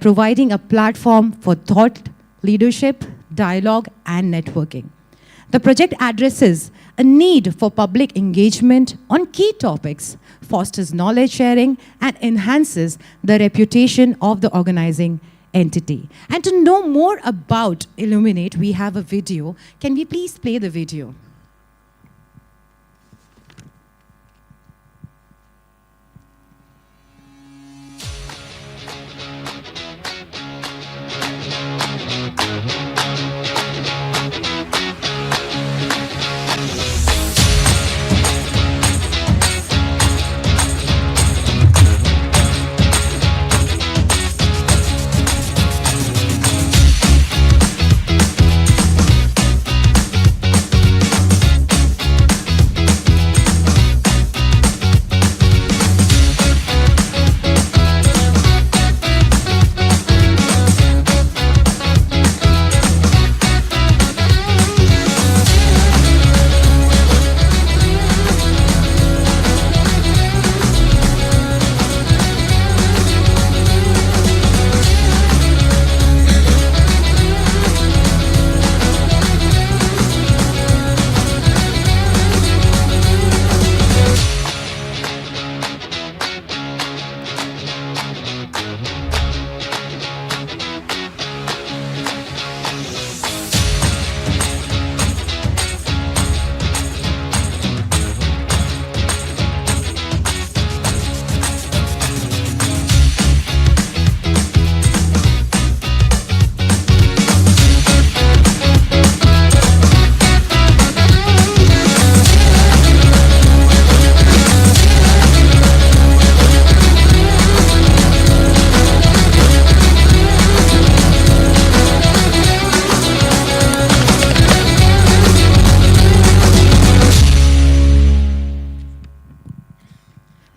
providing a platform for thought, leadership, dialogue, and networking. The project addresses a need for public engagement on key topics, fosters knowledge sharing, and enhances the reputation of the organizing entity. And to know more about Illuminate, we have a video. Can we please play the video?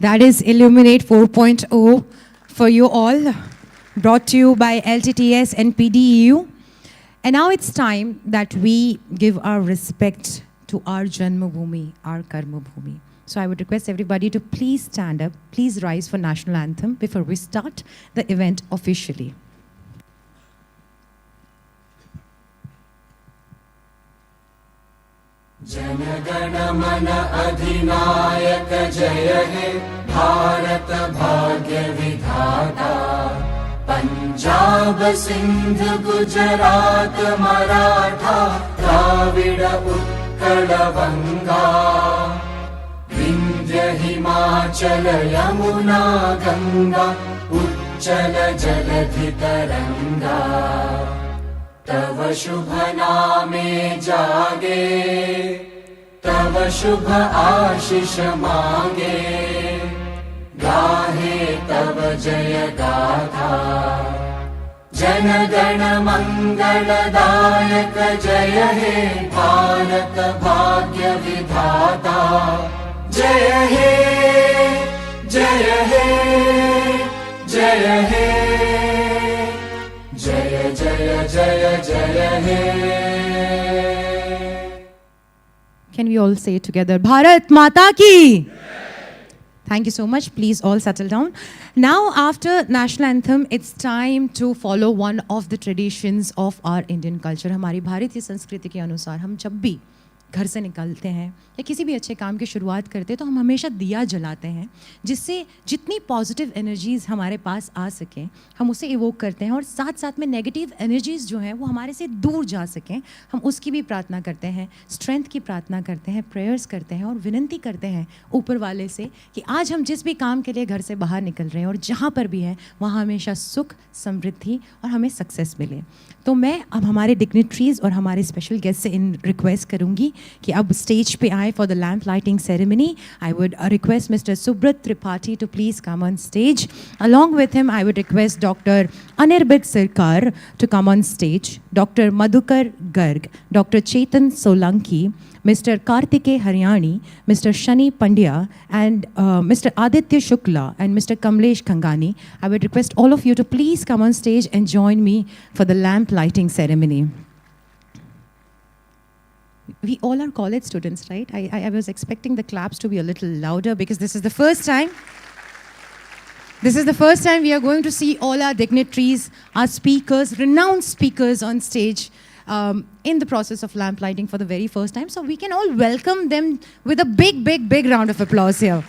That is Illuminate 4.0 for you all, brought to you by LTTS and PDEU. And now it's time that we give our respect to our Janmabhoomi, our Karma Bhoomi. So I would request everybody to please stand up, please rise for national anthem before we start the event officially. Jana Gana मन अधिनायक जय हे भारत भाग्य विधाता पंजाब सिंध गुजरात मराठा द्राविड उत्कल बंगा विंध्य हिमाचल यमुना गंगा उच्चल जलधि तरंगा तव शुभ नामे जागे तव शुभ आशीष मांगे गाहे तव जय गाथा जन गण मंगलदायक जय हे भारत भाग्य विधाता जय हे जय हे जय हे जय जय जय जय हे. Can we all say it together? Bharat Mata ki! Thank you so much. Please all settle down. Now, after national anthem, it's time to follow one of the traditions of our Indian culture. हमारी भारतीय संस्कृति के अनुसार हम जब भी घर से निकलते हैं या किसी भी अच्छे काम की शुरुआत करते हैं तो हम हमेशा दिया जलाते हैं, जिससे जितनी पॉजिटिव एनर्जीज़ हमारे पास आ सकें हम उसे इवोक करते हैं, और साथ साथ में नेगेटिव एनर्जीज़ जो हैं वो हमारे से दूर जा सकें हम उसकी भी प्रार्थना करते हैं, स्ट्रेंथ की प्रार्थना करते हैं, प्रेयर्स करते हैं और विनती करते हैं ऊपर वाले से कि आज हम जिस भी काम के लिए घर से बाहर निकल रहे हैं और जहाँ पर भी हैं वहाँ हमेशा सुख, समृद्धि और हमें सक्सेस मिले. तो मैं अब हमारे डिग्निटरीज और हमारे स्पेशल गेस्ट से इन रिक्वेस्ट करूंगी कि अब स्टेज पे आए for the lamp lighting ceremony. I would request mister Subrata Tripathi to please come on stage. Along with him I would request doctor Anirbit Sarkar to come on stage, doctor Madhukar Garg, doctor Chetan Solanki, Mr. Kartike Haryani, Mr. Shani Pandya, and Mr. Aditya Shukla, and Mr. Kamlesh Khangani. I would request all of you to please come on stage and join me for the lamp lighting ceremony. We all are college students, right? I was expecting the claps to be a little louder because this is the first time. This is the first time we are going to see all our dignitaries, our speakers, renowned speakers on stage in the process of lamp lighting for the very first time. So we can all welcome them with a big, big, big round of applause here.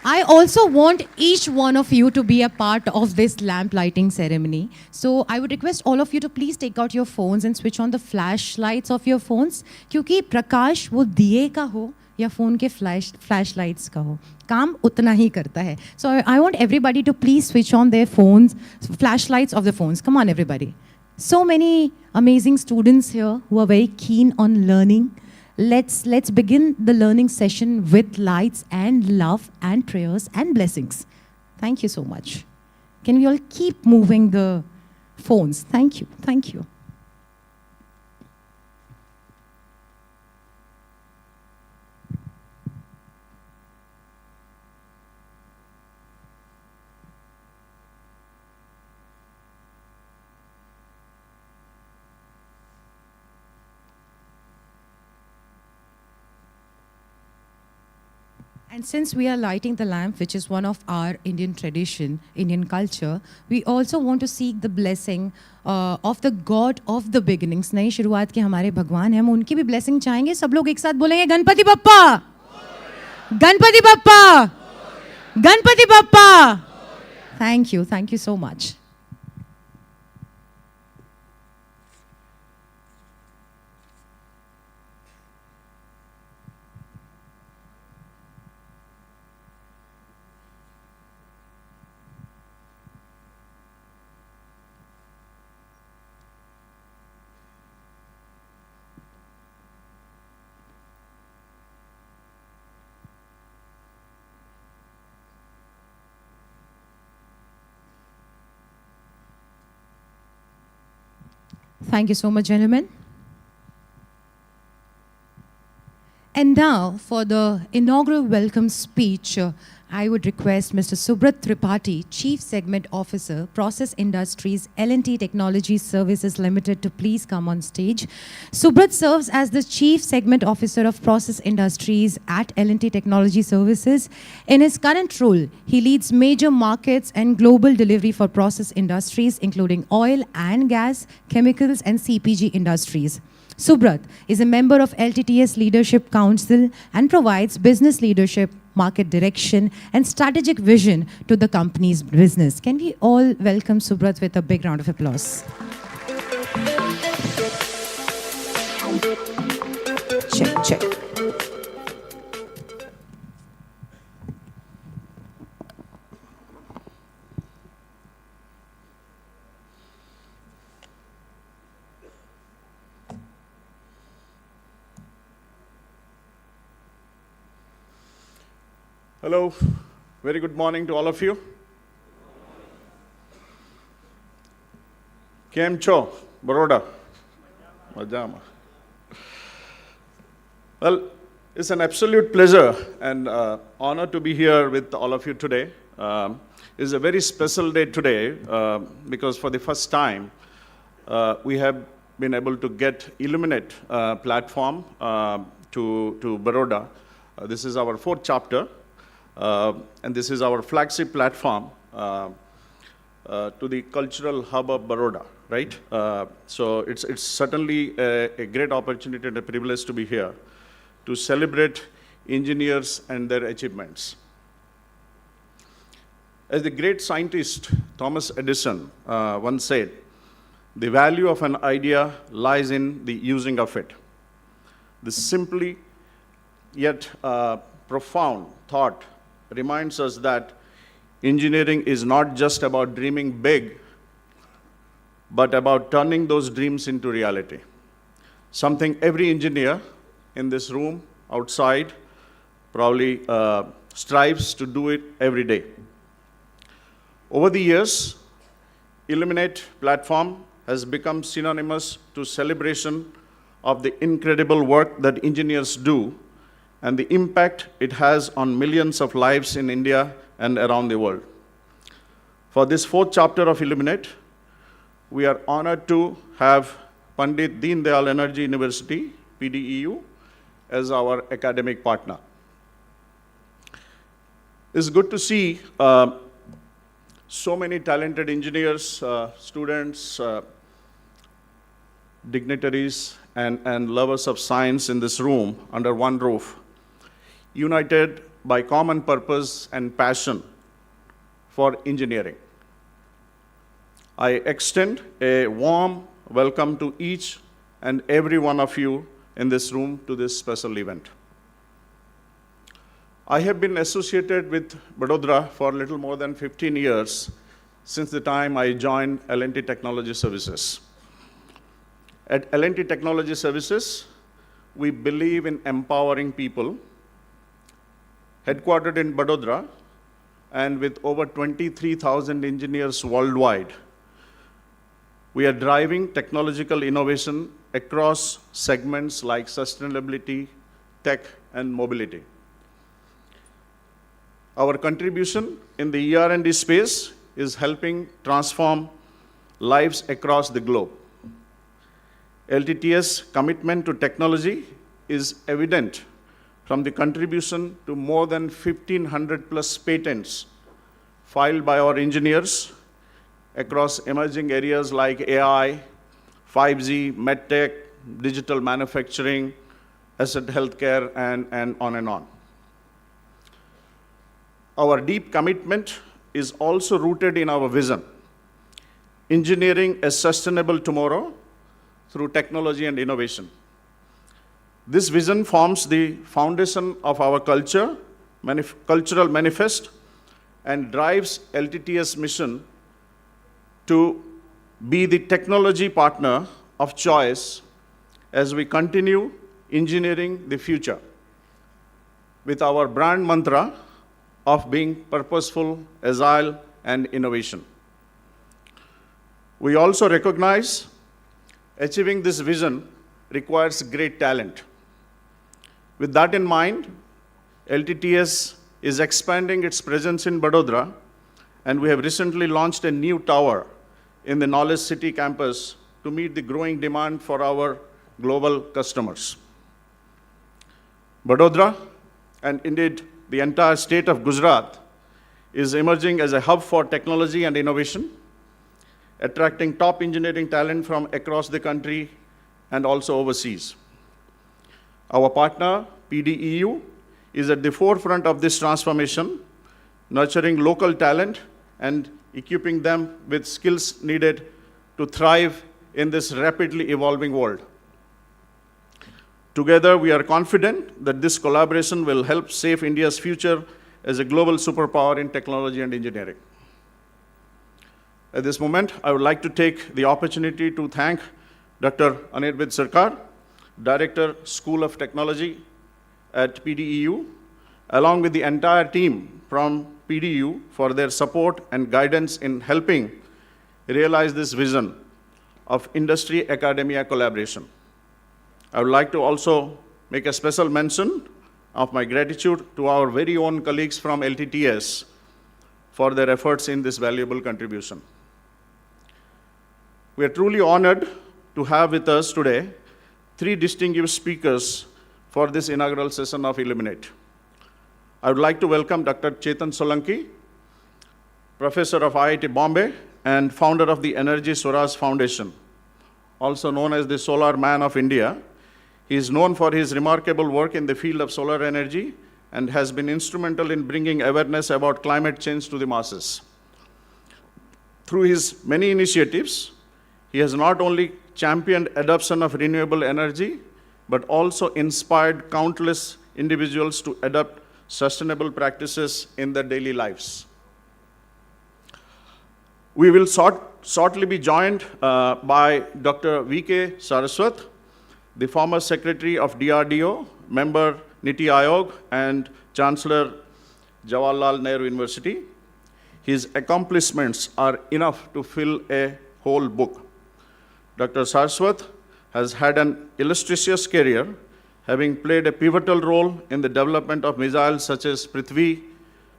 I also want each one of you to be a part of this lamp lighting ceremony. So I would request all of you to please take out your phones and switch on the flashlights of your phones. क्योंकि प्रकाश वो दिए का हो या phone के flashlights का हो, काम उतना ही करता है. So I want everybody to please switch on their phones, flashlights of the phones. Come on, everybody. So many amazing students here who are very keen on learning. Let's begin the learning session with lights and love and prayers and blessings. Thank you so much. Can we all keep moving the phones? Thank you. Thank you. And since we are lighting the lamp, which is one of our Indian tradition, Indian culture, we also want to seek the blessing of the God of the beginnings. नई शुरुआत के हमारे भगवान हैं, हम उनकी भी blessing चाहेंगे. सब लोग एक साथ बोलेंगे Ganpati Bappa, Ganpati Bappa, Ganpati Bappa. Thank you so much. Thank you so much, gentlemen. And now, for the inaugural welcome speech, I would request Mr. Subrat Tripathi, Chief Segment Officer, Process Industries, L&T Technology Services Limited, to please come on stage. Subrat serves as the Chief Segment Officer of Process Industries at L&T Technology Services. In his current role, he leads major markets and global delivery for process industries, including oil and gas, chemicals, and CPG industries. Subrat is a member of LTTS Leadership Council and provides business leadership, market direction, and strategic vision to the company's business. Can we all welcome Subrat with a big round of applause? Check. Hello, very good morning to all of you. Kem cho, Baroda? Majama. Well, it's an absolute pleasure and honor to be here with all of you today. It's a very special day today because for the first time we have been able to get Illuminate platform to Baroda. This is our 4th chapter. And this is our flagship platform to the cultural hub of Baroda, right? So it's certainly a great opportunity and a privilege to be here to celebrate engineers and their achievements. As the great scientist Thomas Edison once said, the value of an idea lies in the using of it. This simply yet profound thought reminds us that engineering is not just about dreaming big, but about turning those dreams into reality. Something every engineer in this room, outside, probably strives to do it every day. Over the years, Illuminate platform has become synonymous to celebration of the incredible work that engineers do and the impact it has on millions of lives in India and around the world. For this 4th chapter of Illuminate, we are honored to have Pandit Deendayal Energy University, PDEU, as our academic partner. It's good to see so many talented engineers, students, dignitaries, and lovers of science in this room under one roof, united by common purpose and passion for engineering. I extend a warm welcome to each and every one of you in this room to this special event. I have been associated with Vadodara for a little more than 15 years since the time I joined L&T Technology Services. At L&T Technology Services, we believe in empowering people. Headquartered in Vadodara and with over 23,000 engineers worldwide, we are driving technological innovation across segments like sustainability, tech, and mobility. Our contribution in the ER&D space is helping transform lives across the globe. LTTS commitment to technology is evident from the contribution to more than 1,500 plus patents filed by our engineers across emerging areas like AI, 5G, medtech, digital manufacturing, asset healthcare, and on and on. Our deep commitment is also rooted in our vision, engineering a sustainable tomorrow through technology and innovation. This vision forms the foundation of our cultural manifest and drives LTTS mission to be the technology partner of choice as we continue engineering the future with our brand mantra of being purposeful, agile, and innovation. We also recognize achieving this vision requires great talent. With that in mind, LTTS is expanding its presence in Vadodara, and we have recently launched a new tower in the Knowledge City campus to meet the growing demand for our global customers. Vadodara, and indeed the entire state of Gujarat, is emerging as a hub for technology and innovation, attracting top engineering talent from across the country and also overseas. Our partner, PDEU, is at the forefront of this transformation, nurturing local talent and equipping them with skills needed to thrive in this rapidly evolving world. Together, we are confident that this collaboration will help shape India's future as a global superpower in technology and engineering. At this moment, I would like to take the opportunity to thank Dr. Anirudh Sarkar, Director, School of Technology at PDEU, along with the entire team from PDEU for their support and guidance in helping realize this vision of industry-academia collaboration. I would like to also make a special mention of my gratitude to our very own colleagues from LTTS for their efforts in this valuable contribution. We are truly honored to have with us today 3 distinguished speakers for this inaugural session of Illuminate. I would like to welcome Dr. Chetan Solanki, Professor of IIT Bombay and founder of the Energy Swaraj Foundation, also known as the Solar Man of India. He is known for his remarkable work in the field of solar energy and has been instrumental in bringing awareness about climate change to the masses. Through his many initiatives, he has not only championed adoption of renewable energy, but also inspired countless individuals to adopt sustainable practices in their daily lives. We will shortly be joined by Dr. V.K. Saraswat, the former Secretary of DRDO, member NITI Aayog, and Chancellor Jawaharlal Nehru University. His accomplishments are enough to fill a whole book. Dr. Saraswat has had an illustrious career, having played a pivotal role in the development of missiles such as Prithvi,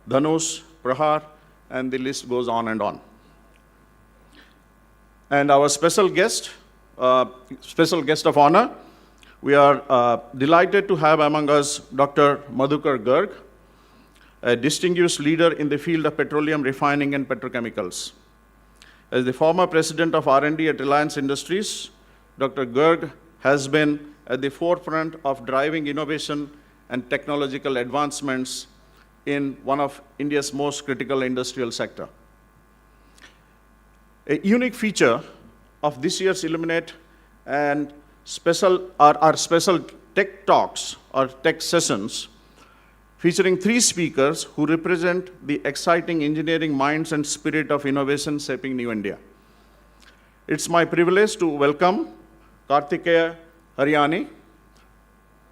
Dhanush, Prahar, and the list goes on and on. And our special guest of honor, we are delighted to have among us Dr. Madhukar Garg. a distinguished leader in the field of petroleum refining and petrochemicals. As the former president of R&D at Reliance Industries, Dr. Garg has been at the forefront of driving innovation and technological advancements in one of India's most critical industrial sector. A unique feature of this year's Illuminate and our special tech talks or tech sessions featuring 3 speakers who represent the exciting engineering minds and spirit of innovation shaping New India. It's my privilege to welcome Kartikeya Haryani,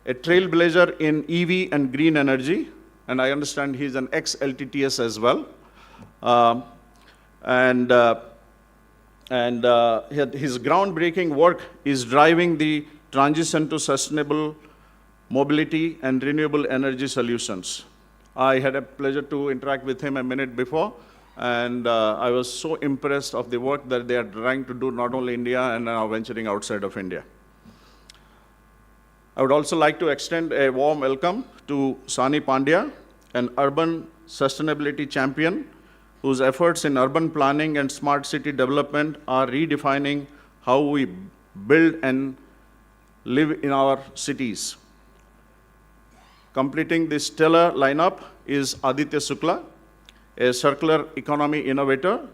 a trailblazer in EV and green energy, and I understand he's an ex-LTTS as well. His groundbreaking work is driving the transition to sustainable mobility and renewable energy solutions. I had a pleasure to interact with him a minute before, and I was so impressed of the work that they are trying to do not only in India and now venturing outside of India. I would also like to extend a warm welcome to Sani Pandya, an urban sustainability champion whose efforts in urban planning and smart city development are redefining how we build and live in our cities. Completing this stellar lineup is Aditya Sukla, a circular economy innovator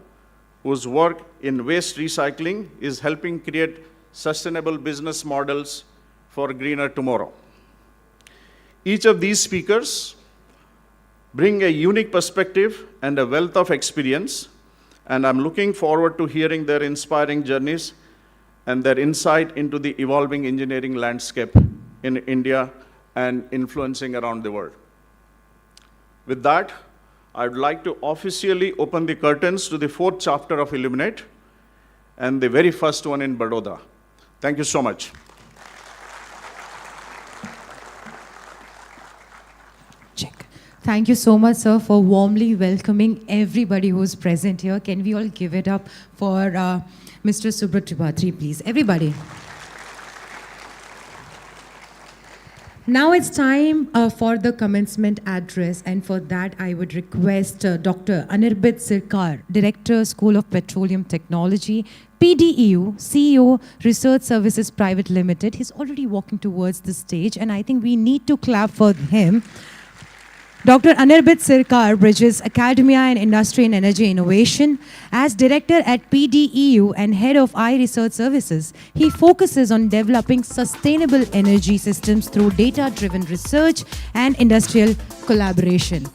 whose work in waste recycling is helping create sustainable business models for a greener tomorrow. Each of these speakers bring a unique perspective and a wealth of experience, and I'm looking forward to hearing their inspiring journeys and their insight into the evolving engineering landscape in India and influencing around the world. With that, I'd like to officially open the curtains to the 4th chapter of Illuminate and the very first one in Vadodara. Thank you so much. Check. Thank you so much, sir, for warmly welcoming everybody who's present here. Can we all give it up for Mr. Subrat Tripathi, please? Everybody. Now it's time for the commencement address, and for that I would request Dr. Anirbit Sirkar, Director, School of Petroleum Technology, PDEU, CEO, Research Services Private Limited. He's already walking towards the stage, and I think we need to clap for him. Dr. Anirbit Sirkar bridges academia and industry and energy innovation. As director at PDEU and head of Research Services, he focuses on developing sustainable energy systems through data-driven research and industrial collaboration.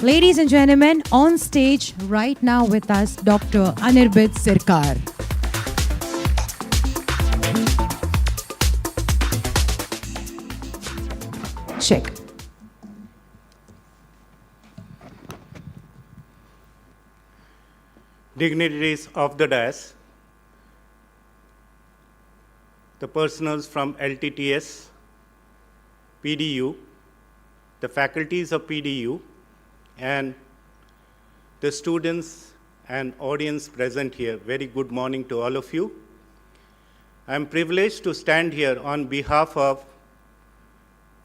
Ladies and gentlemen, on stage right now with us, Dr. Anirbit Sirkar. Check. Dignitaries of the dais, the personals from LTTS, PDEU, the faculties of PDEU, and the students and audience present here. Very good morning to all of you. I am privileged to stand here on behalf of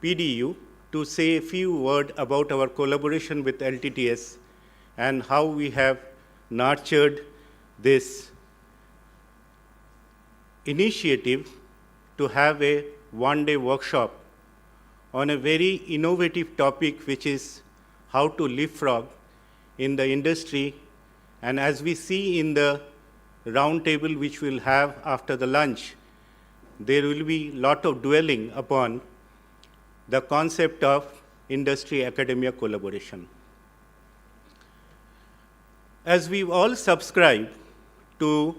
PDEU to say a few words about our collaboration with LTTS and how we have nurtured this initiative to have a one-day workshop on a very innovative topic, which is how to leapfrog in the industry. And as we see in the round table which we'll have after the lunch, there will be a lot of dwelling upon the concept of industry-academia collaboration. As we all subscribe to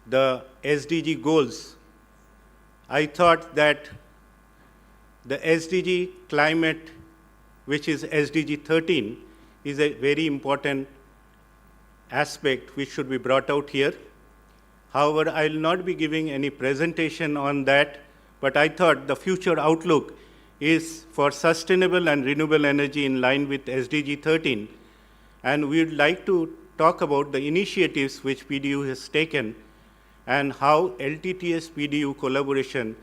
the SDG goals, I thought that the SDG climate, which is SDG 13, is a very important aspect which should be brought out here. However, I will not be giving any presentation on that, but I thought the future outlook is for sustainable and renewable energy in line with SDG 13. And we would like to talk about the initiatives which PDEU has taken and how LTTS PDEU collaboration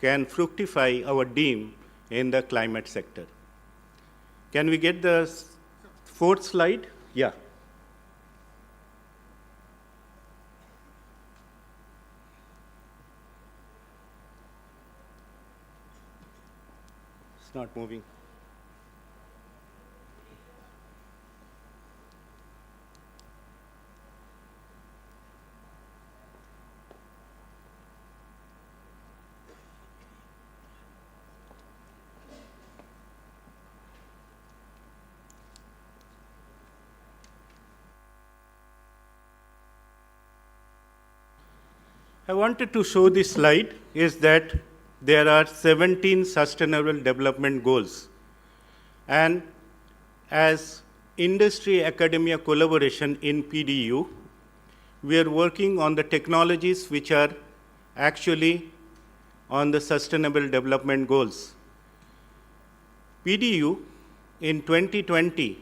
can fructify our dream in the climate sector. Can we get the fourth slide? Yeah. It's not moving. I wanted to show this slide is that there are 17 sustainable development goals. And as industry academia collaboration in PDEU, we are working on the technologies which are actually on the sustainable development goals. PDEU in 2020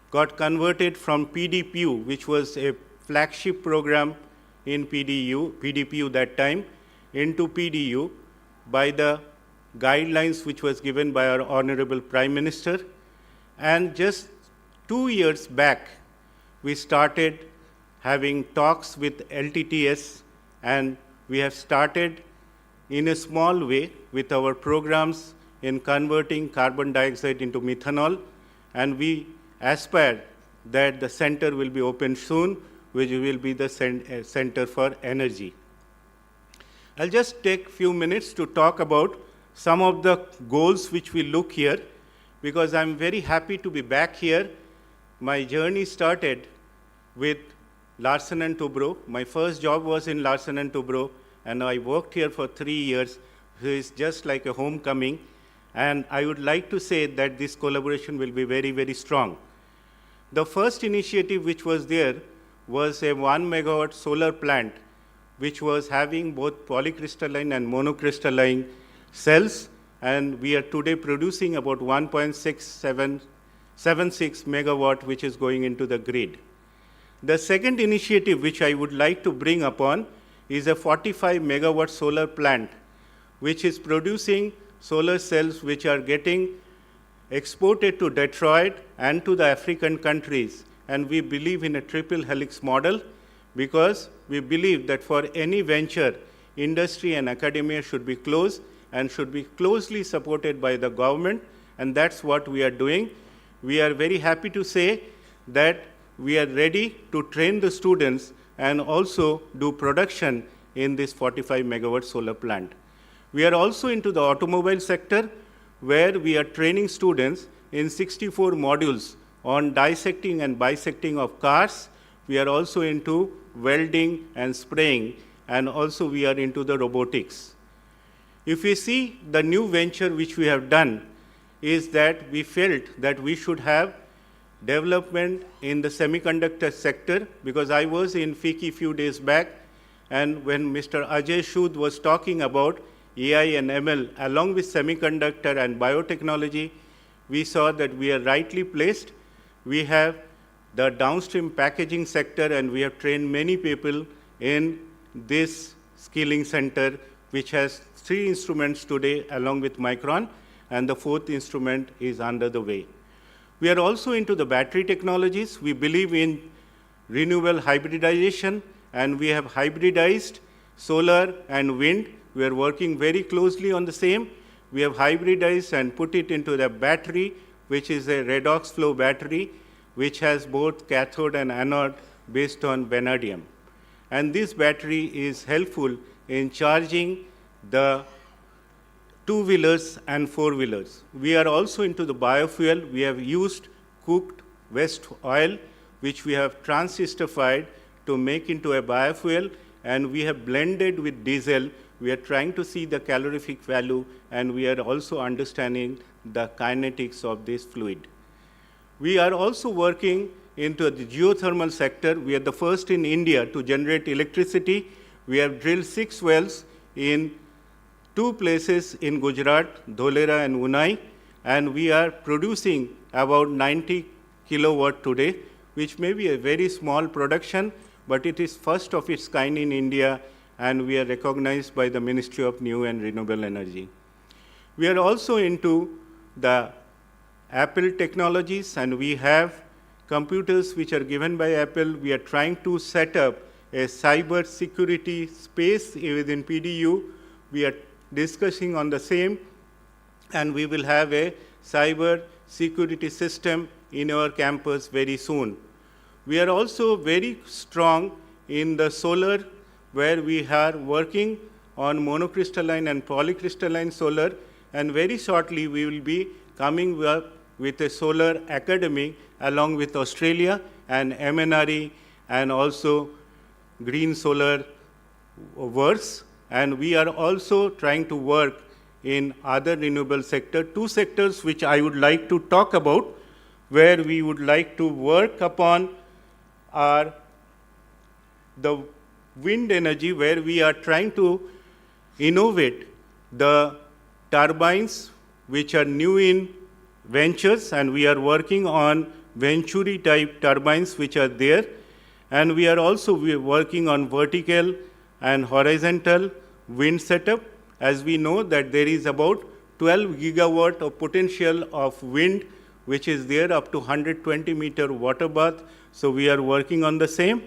got converted from PDPU, which was a flagship program in PDPU that time, into PDEU by the guidelines which was given by our Honorable Prime Minister. And just 2 years back, we started having talks with LTTS, and we have started in a small way with our programs in converting carbon dioxide into methanol, and we aspire that the center will be opened soon, which will be the Center for Energy. I'll just take a few minutes to talk about some of the goals which we look here, because I'm very happy to be back here. My journey started with Larsen & Toubro. My first job was in Larsen & Toubro, and I worked here for 3 years. So it's just like a homecoming, and I would like to say that this collaboration will be very, very strong. The first initiative which was there was a 1 megawatt solar plant, which was having both polycrystalline and monocrystalline cells, and we are today producing about 1.6776 megawatt, which is going into the grid. The second initiative which I would like to bring upon is a 45 megawatt solar plant, which is producing solar cells which are getting exported to Detroit and to the African countries. And we believe in a triple helix model, because we believe that for any venture, industry and academia should be close and should be closely supported by the government, and that's what we are doing. We are very happy to say that we are ready to train the students and also do production in this 45 megawatt solar plant. We are also into the automobile sector, where we are training students in 64 modules on dissecting and bisecting of cars. We are also into welding and spraying, and also we are into the robotics. If we see the new venture which we have done, is that we felt that we should have development in the semiconductor sector, because I was in FICCI few days back, and when Mr. Ajay Shud was talking about AI and ML along with semiconductor and biotechnology, we saw that we are rightly placed. We have the downstream packaging sector, and we have trained many people in this skilling center, which has 3 instruments today along with Micron, and the 4th instrument is under the way. We are also into the battery technologies. We believe in renewable hybridization, and we have hybridized solar and wind. We are working very closely on the same. We have hybridized and put it into the battery, which is a redox flow battery, which has both cathode and anode based on vanadium. And this battery is helpful in charging the 2-wheelers and 4-wheelers. We are also into the biofuel. We have used cooked waste oil, which we have transistorified to make into a biofuel, and we have blended with diesel. We are trying to see the calorific value, and we are also understanding the kinetics of this fluid. We are also working into the geothermal sector. We are the first in India to generate electricity. We have drilled 6 wells in 2 places in Gujarat, Dholera and Unai, and we are producing about 90 kilowatt today, which may be a very small production, but it is first of its kind in India, and we are recognized by the Ministry of New and Renewable Energy. We are also into the Apple technologies, and we have computers which are given by Apple. We are trying to set up a cyber security space within PDU. We are discussing on the same, and we will have a cyber security system in our campus very soon. We are also very strong in the solar, where we are working on monocrystalline and polycrystalline solar, and very shortly we will be coming up with a solar academy along with Australia and MNRE and also green solar works. And we are also trying to work in other renewable sector. Two sectors which I would like to talk about, where we would like to work upon, are the wind energy, where we are trying to innovate the turbines which are new in ventures, and we are working on Venturi type turbines which are there. And we are also working on vertical and horizontal wind setup. As we know that there is about 12 gigawatt of potential of wind which is there up to 120 meter water bath. So we are working on the same.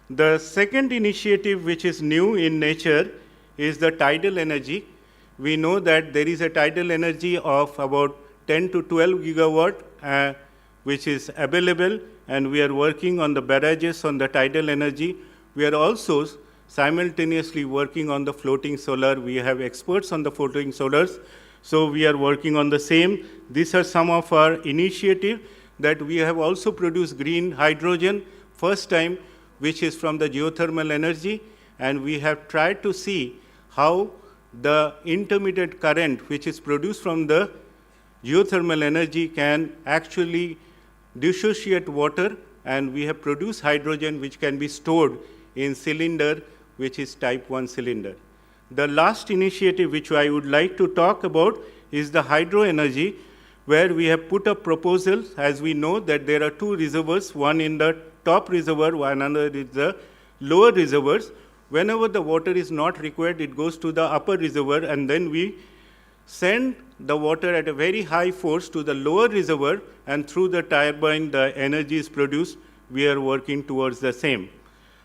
The second initiative which is new in nature is the tidal energy. We know that there is a tidal energy of about 10 to 12 gigawatt which is available, and we are working on the barrages on the tidal energy. We are also simultaneously working on the floating solar. We have experts on the floating solars, so we are working on the same. These are some of our initiatives. That we have also produced green hydrogen, first time, which is from the geothermal energy, and we have tried to see how the intermediate current which is produced from the geothermal energy can actually dissociate water, and we have produced hydrogen which can be stored in cylinder which is type 1 cylinder. The last initiative which I would like to talk about is the hydro energy, where we have put up proposals. As we know that there are two reservoirs, one in the top reservoir, one another is the lower reservoirs. Whenever the water is not required, it goes to the upper reservoir, and then we send the water at a very high force to the lower reservoir, and through the turbine the energy is produced. We are working towards the same.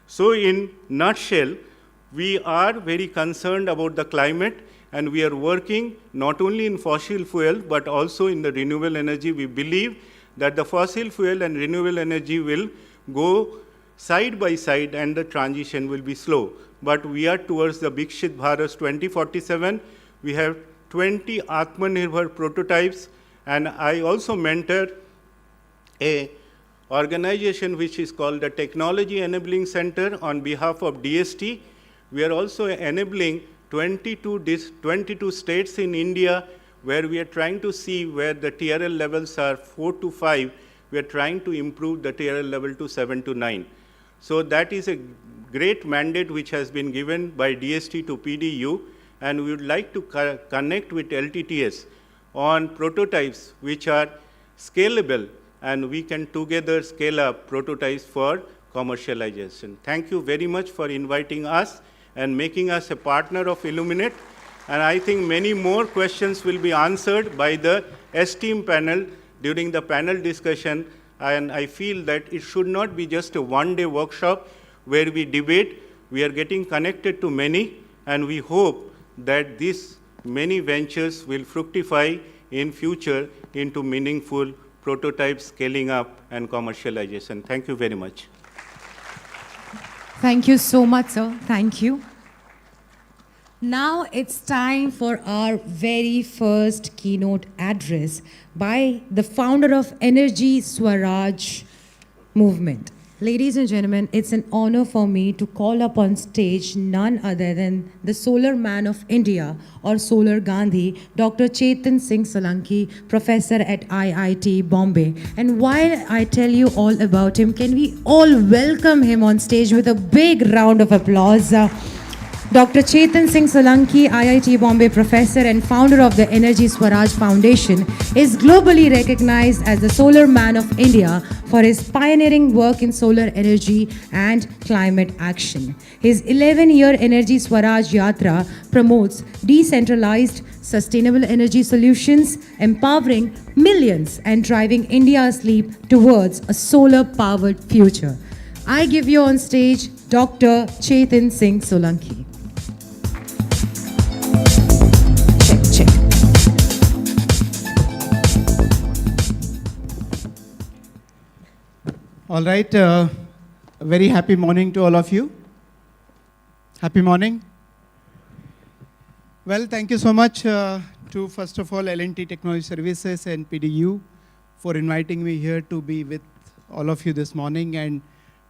So in nutshell, we are very concerned about the climate, and we are working not only in fossil fuel but also in the renewable energy. We believe that the fossil fuel and renewable energy will go side by side and the transition will be slow. But we are towards the Viksit Bharat 2047. We have 20 Atmanirbhar prototypes, and I also mentor a organization which is called the Technology Enabling Center on behalf of DST. We are also enabling 22 states in India, where we are trying to see where the TRL levels are 4 to 5. We are trying to improve the TRL level to 7 to 9. So that is a great mandate which has been given by DST to PDU, and we would like to connect with LTTS on prototypes which are scalable, and we can together scale up prototypes for commercialization. Thank you very much for inviting us and making us a partner of Illuminate. And I think many more questions will be answered by the esteemed panel during the panel discussion. And I feel that it should not be just a one-day workshop where we debate. We are getting connected to many, and we hope that these many ventures will fructify in future into meaningful prototype scaling up and commercialization. Thank you very much. Thank you so much, sir. Thank you. Now it's time for our very first keynote address by the founder of Energy Swaraj movement. Ladies and gentlemen, it's an honor for me to call up on stage none other than the solar man of India, or Solar Gandhi, Dr. Chetan Solanki, professor at IIT Bombay. And while I tell you all about him, can we all welcome him on stage with a big round of applause? Dr. Chetan Solanki, IIT Bombay Professor and founder of the Energy Swaraj Foundation, is globally recognized as the Solar Man of India for his pioneering work in solar energy and climate action. His 11-year Energy Swaraj Yatra promotes decentralized, sustainable energy solutions, empowering millions and driving India's leap towards a solar-powered future. I give you on stage Dr. Chetan Solanki. Check. All right, a very happy morning to all of you. Happy morning. Well, thank you so much to, first of all, L&T Technology Services and PDEU for inviting me here to be with all of you this morning and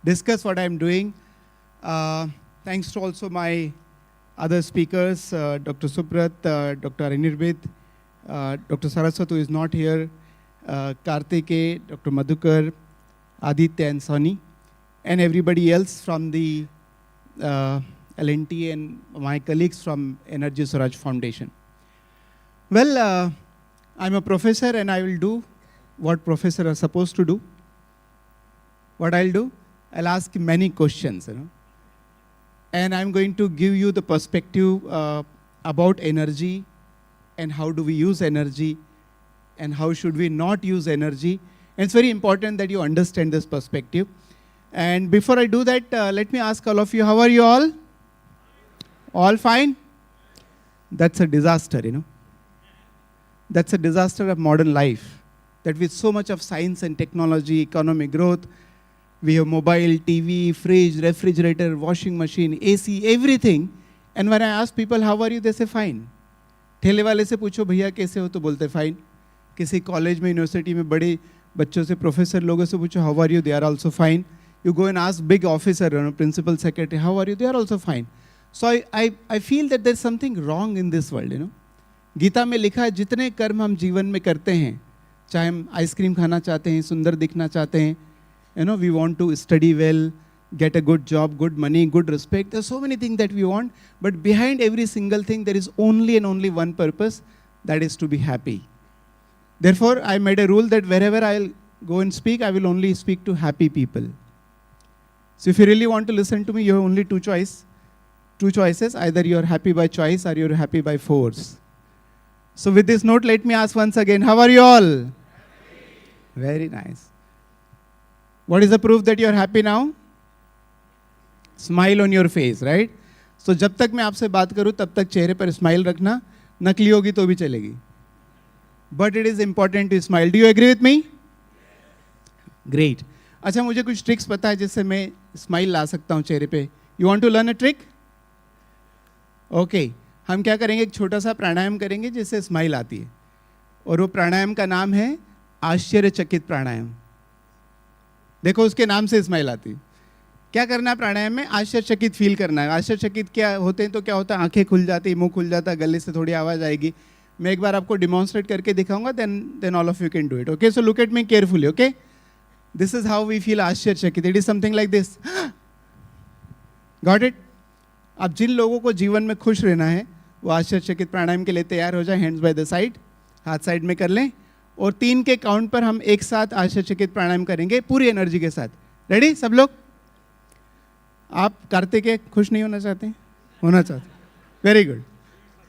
discuss what I'm doing. Thanks to also my other speakers, Dr. Subrat, Dr. Anirbid, Dr. Saraswat, who is not here, Kartike, Dr. Madhukar, Aditya and Sonny, and everybody else from the L&T and my colleagues from Energy Swaraj Foundation. Well, I'm a professor and I will do what professors are supposed to do. What I'll do? I'll ask many questions, and I'm going to give you the perspective about energy and how do we use energy and how should we not use energy. And it's very important that you understand this perspective. And before I do that, let me ask all of you, how are you all? All fine? That's a disaster, That's a disaster of modern life. That with so much of science and technology, economic growth, we have mobile, TV, fridge, refrigerator, washing machine, AC, everything. And when I ask people, how are you? They say, fine. ठेले वाले से पूछो भैया कैसे हो तो बोलते fine. किसी कॉलेज में यूनिवर्सिटी में बड़े बच्चों से प्रोफेसर लोगों से पूछो how are you? They are also fine. You go and ask big officer, principal secretary, how are you? They are also fine. So I feel that there's something wrong in this world, Gita में लिखा है जितने कर्म हम जीवन में करते हैं, चाहे हम आइसक्रीम खाना चाहते हैं, सुंदर दिखना चाहते हैं, we want to study well, get a good job, good money, good respect. There's so many things that we want, but behind every single thing there is only and only one purpose, that is to be happy. Therefore, I made a rule that wherever I'll go and speak, I will only speak to happy people. So if you really want to listen to me, you have only two choices, either you're happy by choice or you're happy by force. So with this note, let me ask once again, how are you all? Happy. Very nice. What is the proof that you're happy now? Smile on your face, right? So जब तक मैं आपसे बात करूं तब तक चेहरे पर स्माइल रखना, नकली होगी तो भी चलेगी. But it is important to smile. Do you agree with me? Great. अच्छा, मुझे कुछ ट्रिक्स पता है जिससे मैं स्माइल ला सकता हूं चेहरे पे. You want to learn a trick? Okay. हम क्या करेंगे, एक छोटा सा प्राणायाम करेंगे जिससे स्माइल आती है, और वो प्राणायाम का नाम है आश्चर्यचकित प्राणायाम. देखो उसके नाम से स्माइल आती है. क्या करना है प्राणायाम में? आश्चर्यचकित फील करना है. आश्चर्यचकित क्या होते हैं तो क्या होता है, आंखें खुल जाती, मुंह खुल जाता, गले से थोड़ी आवाज़ आएगी. मैं एक बार आपको डिमॉन्स्ट्रेट करके दिखाऊंगा, then all of you can do it. Okay, so look at me carefully. Okay, this is how we feel आश्चर्यचकित. It is something like this. Got it? अब जिन लोगों को जीवन में खुश रहना है वो आश्चर्यचकित प्राणायाम के लिए तैयार हो जाए. हैंड्स बाय द साइड, हाथ साइड में कर लें, और 3 के काउंट पर हम एक साथ आश्चर्यचकित प्राणायाम करेंगे पूरी एनर्जी के साथ. रेडी सब लोग? आप करते के खुश नहीं होना चाहते? होना चाहते? Very good.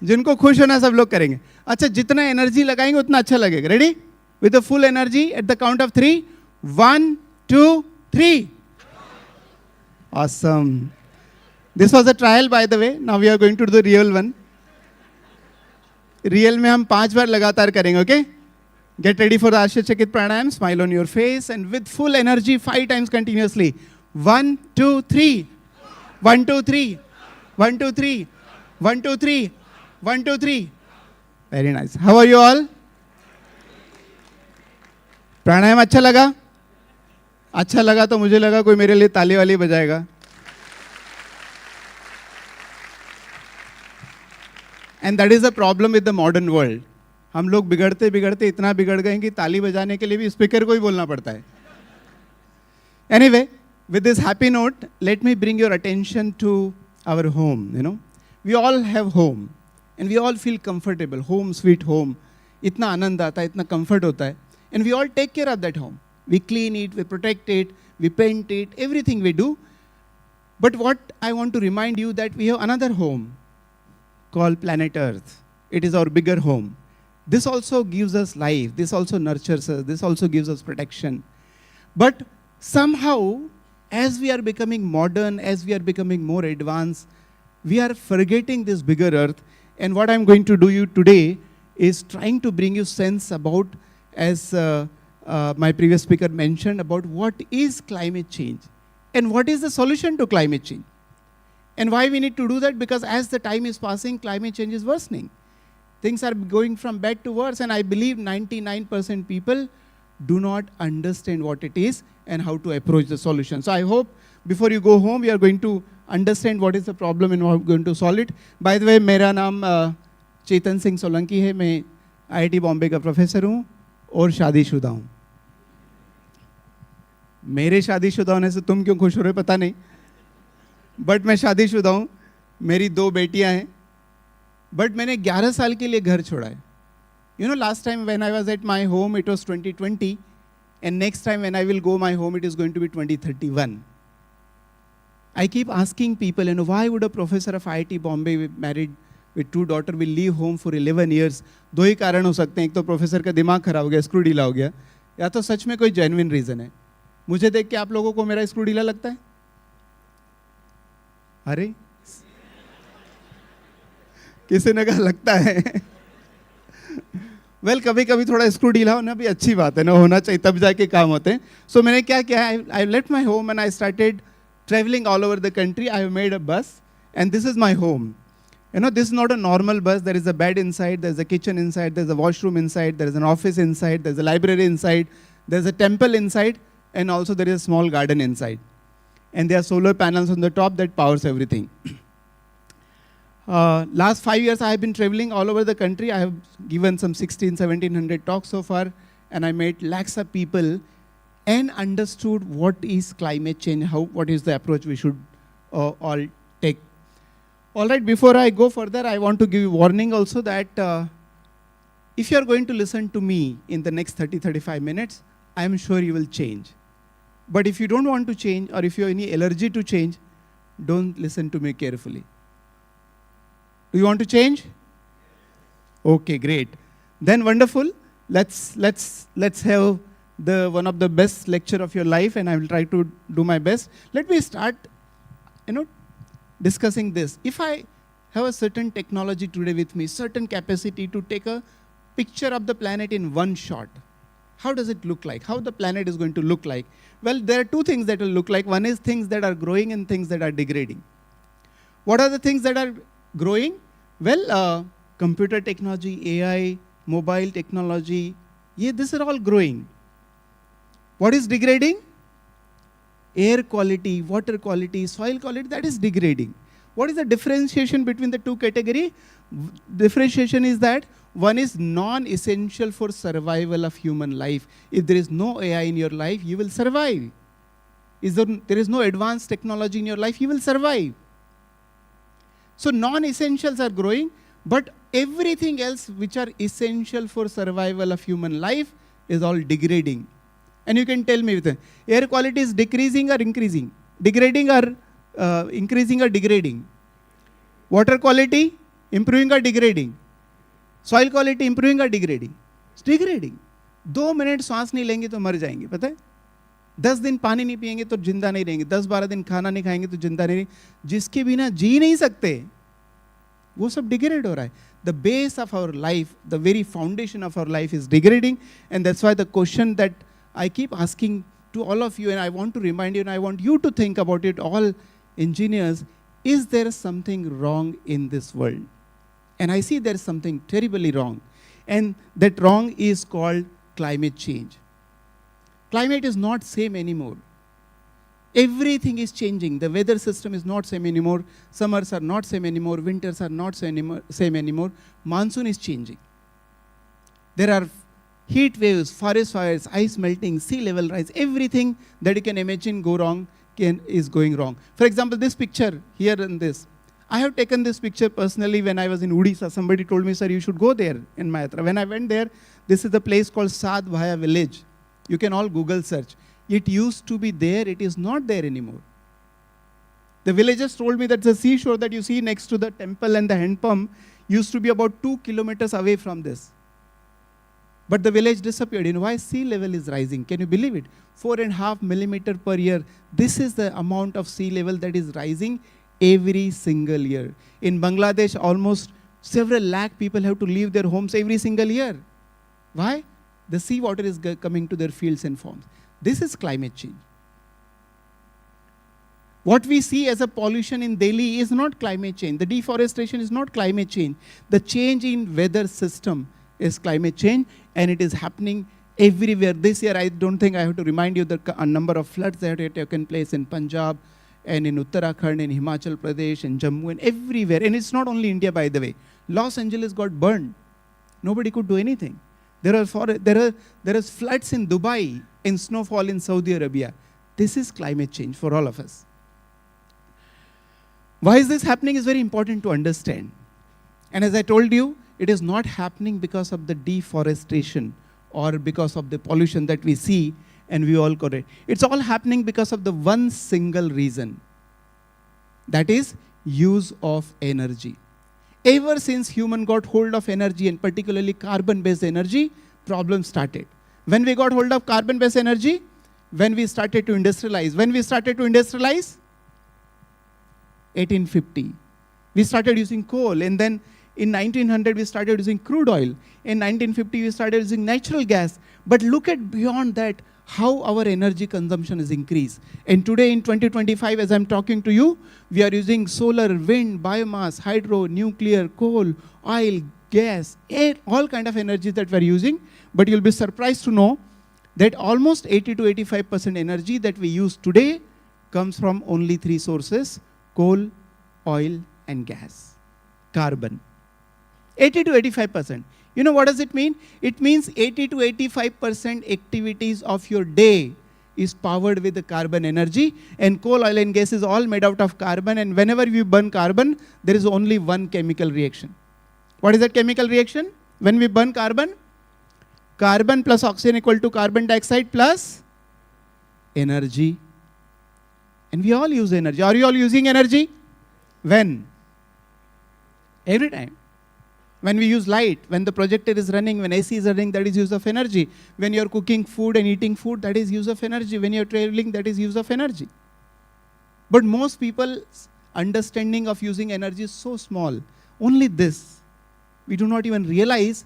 जिनको खुश होना सब लोग करेंगे. अच्छा, जितना एनर्जी लगाएंगे उतना अच्छा लगेगा. Ready? With the full energy at the count of 3. 1, 2, 3. Awesome. This was a trial, by the way. Now we are going to do the real one. Real में हम 5 बार लगातार करेंगे. Okay, get ready for the आश्चर्यचकित pranayama. Smile on your face and with full energy 5 times continuously. 1, 2, 3. 1, 2, 3. 1, 2, 3. 1, 2, 3. 1, 2, 3. Very nice. How are you all? Pranayama अच्छा लगा? अच्छा लगा तो मुझे लगा कोई मेरे लिए ताली वाली बजाएगा. And that is the problem with the modern world. हम लोग बिगड़ते बिगड़ते इतना बिगड़ गए कि ताली बजाने के लिए भी स्पीकर को ही बोलना पड़ता है. Anyway, with this happy note, let me bring your attention to our home. we all have home and we all feel comfortable. Home, sweet home. Itna anand aata hai, itna comfort hota hai. And we all take care of that home. We clean it, we protect it, we paint it, everything we do. But what I want to remind you that we have another home called planet Earth. It is our bigger home. This also gives us life. This also nurtures us. This also gives us protection. But somehow, as we are becoming modern, as we are becoming more advanced, we are forgetting this bigger Earth. And what I'm going to do you today is trying to bring you sense about, as my previous speaker mentioned, about what is climate change and what is the solution to climate change. And why we need to do that? Because as the time is passing, climate change is worsening. Things are going from bad to worse, and I believe 99% people do not understand what it is and how to approach the solution. So I hope before you go home, you are going to understand what is the problem and how we are going to solve it. By the way, मेरा नाम चेतन सिंह सोलंकी है. मैं IIT Bombay का professor हूँ और शादीशुदा हूँ. मेरे शादीशुदा होने से तुम क्यों खुश हो रहे पता नहीं, बट मैं शादीशुदा हूँ. मेरी 2 बेटियाँ हैं, बट मैंने 11 साल के लिए घर छोड़ा है. You know, last time when I was at my home, it was 2020, and next time when I will go my home, it is going to be 2031. I keep asking people, you know, why would a professor of IIT Bombay married with 2 daughters will leave home for 11 years? 2 ही कारण हो सकते हैं. एक तो professor का दिमाग खराब हो गया, स्क्रू ढीला हो गया, या तो सच में कोई जेन्युइन रीजन है. मुझे देख के आप लोगों को मेरा स्क्रू ढीला लगता है? अरे किसी ने कहा लगता है. वेल कभी कभी थोड़ा स्क्रू ढीला होना भी अच्छी बात है ना, होना चाहिए, तब जाके काम होते हैं. सो मैंने क्या किया, I left my home and I started traveling all over the country. I have made a bus, and this is my home. You know, this is not a normal bus. There is a bed inside, there is a kitchen inside, there is a washroom inside, there is an office inside, there is a library inside, there is a temple inside, and also there is a small garden inside. And there are solar panels on the top that powers everything. Last 5 years, I have been traveling all over the country. I have given some 1700 talks so far, and I met lakhs of people and understood what is climate change, what is the approach we should all take. All right, before I go further, I want to give you warning also that if you are going to listen to me in the next 30-35 minutes, I am sure you will change. But if you don't want to change, or if you have any allergy to change, don't listen to me carefully. Do you want to change? Okay, great. Then wonderful. Let's have one of the best lecture of your life, and I will try to do my best. Let me start, discussing this. If I have a certain technology today with me, certain capacity to take a picture of the planet in one shot, how does it look like? How the planet is going to look like? Well, there are 2 things that will look like. One is things that are growing and things that are degrading. What are the things that are growing? Well, computer technology, AI, mobile technology, these are all growing. What is degrading? Air quality, water quality, soil quality, that is degrading. What is the differentiation between the 2 categories? Differentiation is that one is non-essential for survival of human life. If there is no AI in your life, you will survive. There is no advanced technology in your life, you will survive. So non-essentials are growing, but everything else which are essential for survival of human life is all degrading. And you can tell me, with air quality is decreasing or increasing? Degrading or increasing or degrading? Water quality, improving or degrading? Soil quality, improving or degrading? It's degrading. 2 minutes सांस नहीं लेंगे तो मर जाएंगे, पता है? 10 दिन पानी नहीं पिएंगे तो जिंदा नहीं रहेंगे. 10-12 दिन खाना नहीं खाएंगे तो जिंदा नहीं रहेंगे. जिसके बिना जी नहीं सकते, वो सब degrade हो रहा है. The base of our life, the very foundation of our life is degrading, and that's why the question that I keep asking to all of you, and I want to remind you, and I want you to think about it, all engineers, is there something wrong in this world? And I see there is something terribly wrong. And that wrong is called climate change. Climate is not same anymore. Everything is changing. The weather system is not same anymore. Summers are not same anymore. Winters are not same anymore. Monsoon is changing. There are heat waves, forest fires, ice melting, sea level rise. Everything that you can imagine go wrong is going wrong. For example, this picture here in this. I have taken this picture personally when I was in Odisha. Somebody told me, sir, you should go there in Mayatra. When I went there, this is the place called Sadhvaya village. You can all Google search. It used to be there. It is not there anymore. The villagers told me that the seashore that you see next to the temple and the hand pump used to be about 2 kilometers away from this. But the village disappeared. You know why? Sea level is rising. Can you believe it? 4.5 millimeter per year. This is the amount of sea level that is rising every single year. In Bangladesh, almost several lakh people have to leave their homes every single year. Why? The seawater is coming to their fields and farms. This is climate change. What we see as a pollution in Delhi is not climate change. The deforestation is not climate change. The change in weather system is climate change, and it is happening everywhere. This year, I don't think I have to remind you the number of floods that have taken place in Punjab, and in Uttarakhand, in Himachal Pradesh, in Jammu, and everywhere. And it's not only India, by the way. Los Angeles got burned. Nobody could do anything. There is floods in Dubai, in snowfall in Saudi Arabia. This is climate change for all of us. Why is this happening is very important to understand. And as I told you, it is not happening because of the deforestation or because of the pollution that we see and we all correct. It's all happening because of the one single reason. That is use of energy. Ever since human got hold of energy, and particularly carbon-based energy, problems started. When we got hold of carbon-based energy, when we started to industrialize. When we started to industrialize? 1850. We started using coal, and then in 1900 we started using crude oil. In 1950 we started using natural gas. But look at beyond that, how our energy consumption is increased. And today in 2025, as I'm talking to you, we are using solar, wind, biomass, hydro, nuclear, coal, oil, gas, air, all kind of energy that we're using. But you'll be surprised to know that almost 80 to 85% energy that we use today comes from only 3 sources: coal, oil, and gas. Carbon. 80 to 85%. You know what does it mean? It means 80 to 85% activities of your day is powered with the carbon energy, and coal, oil, and gas is all made out of carbon, and whenever you burn carbon, there is only one chemical reaction. What is that chemical reaction? When we burn carbon, carbon plus oxygen equal to carbon dioxide plus energy. And we all use energy. Are you all using energy? When? Every time. When we use light, when the projector is running, when AC is running, that is use of energy. When you're cooking food and eating food, that is use of energy. When you're traveling, that is use of energy. But most people's understanding of using energy is so small. Only this. We do not even realize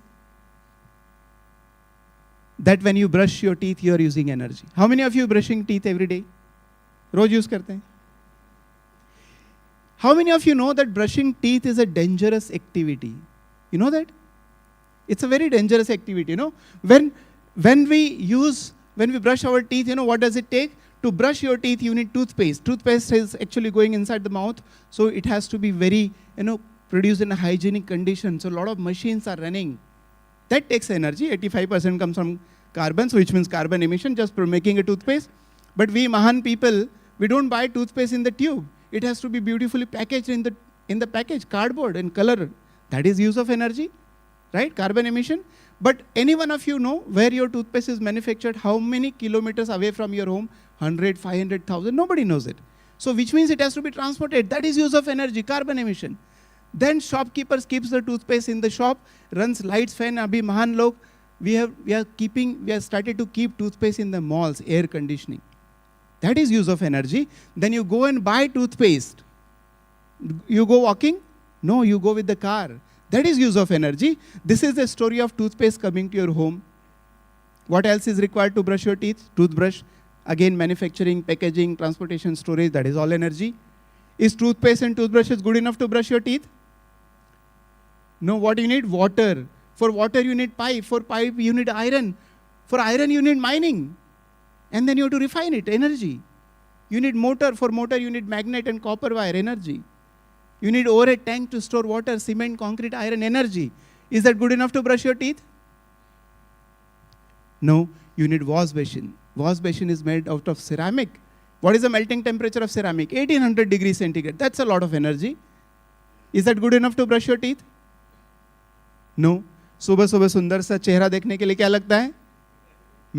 that when you brush your teeth, you are using energy. How many of you brushing teeth every day? Rose use करते हैं. How many of you know that brushing teeth is a dangerous activity? You know that? It's a very dangerous activity, you know. When we brush our teeth, you know, what does it take? To brush your teeth, you need toothpaste. Toothpaste is actually going inside the mouth, so it has to be very, you know, produced in a hygienic condition. So a lot of machines are running. That takes energy. 85% comes from carbon, so which means carbon emission just for making a toothpaste. But we Mahan people, we don't buy toothpaste in the tube. It has to be beautifully packaged in the package, cardboard and color. That is use of energy, right? Carbon emission. But any one of you know where your toothpaste is manufactured, how many kilometers away from your home? 100, 500,000, nobody knows it. So which means it has to be transported. That is use of energy, carbon emission. Then shopkeepers keeps the toothpaste in the shop, runs lights, fan. Abhi Mahan log, we have started to keep toothpaste in the malls, air conditioning. That is use of energy. Then you go and buy toothpaste. You go walking? No, you go with the car. That is use of energy. This is the story of toothpaste coming to your home. What else is required to brush your teeth? Toothbrush. Again, manufacturing, packaging, transportation, storage, that is all energy. Is toothpaste and toothbrushes good enough to brush your teeth? No, what you need? Water. For water you need pipe. For pipe you need iron. For iron you need mining. And then you have to refine it, energy. You need motor. For motor you need magnet and copper wire, energy. You need overhead tank to store water, cement, concrete, iron, energy. Is that good enough to brush your teeth? No, you need wash basin. Wash basin is made out of ceramic. What is the melting temperature of ceramic? 1800 degrees centigrade. That's a lot of energy. Is that good enough to brush your teeth? No. सुबह सुबह सुंदर सा चेहरा देखने के लिए क्या लगता है?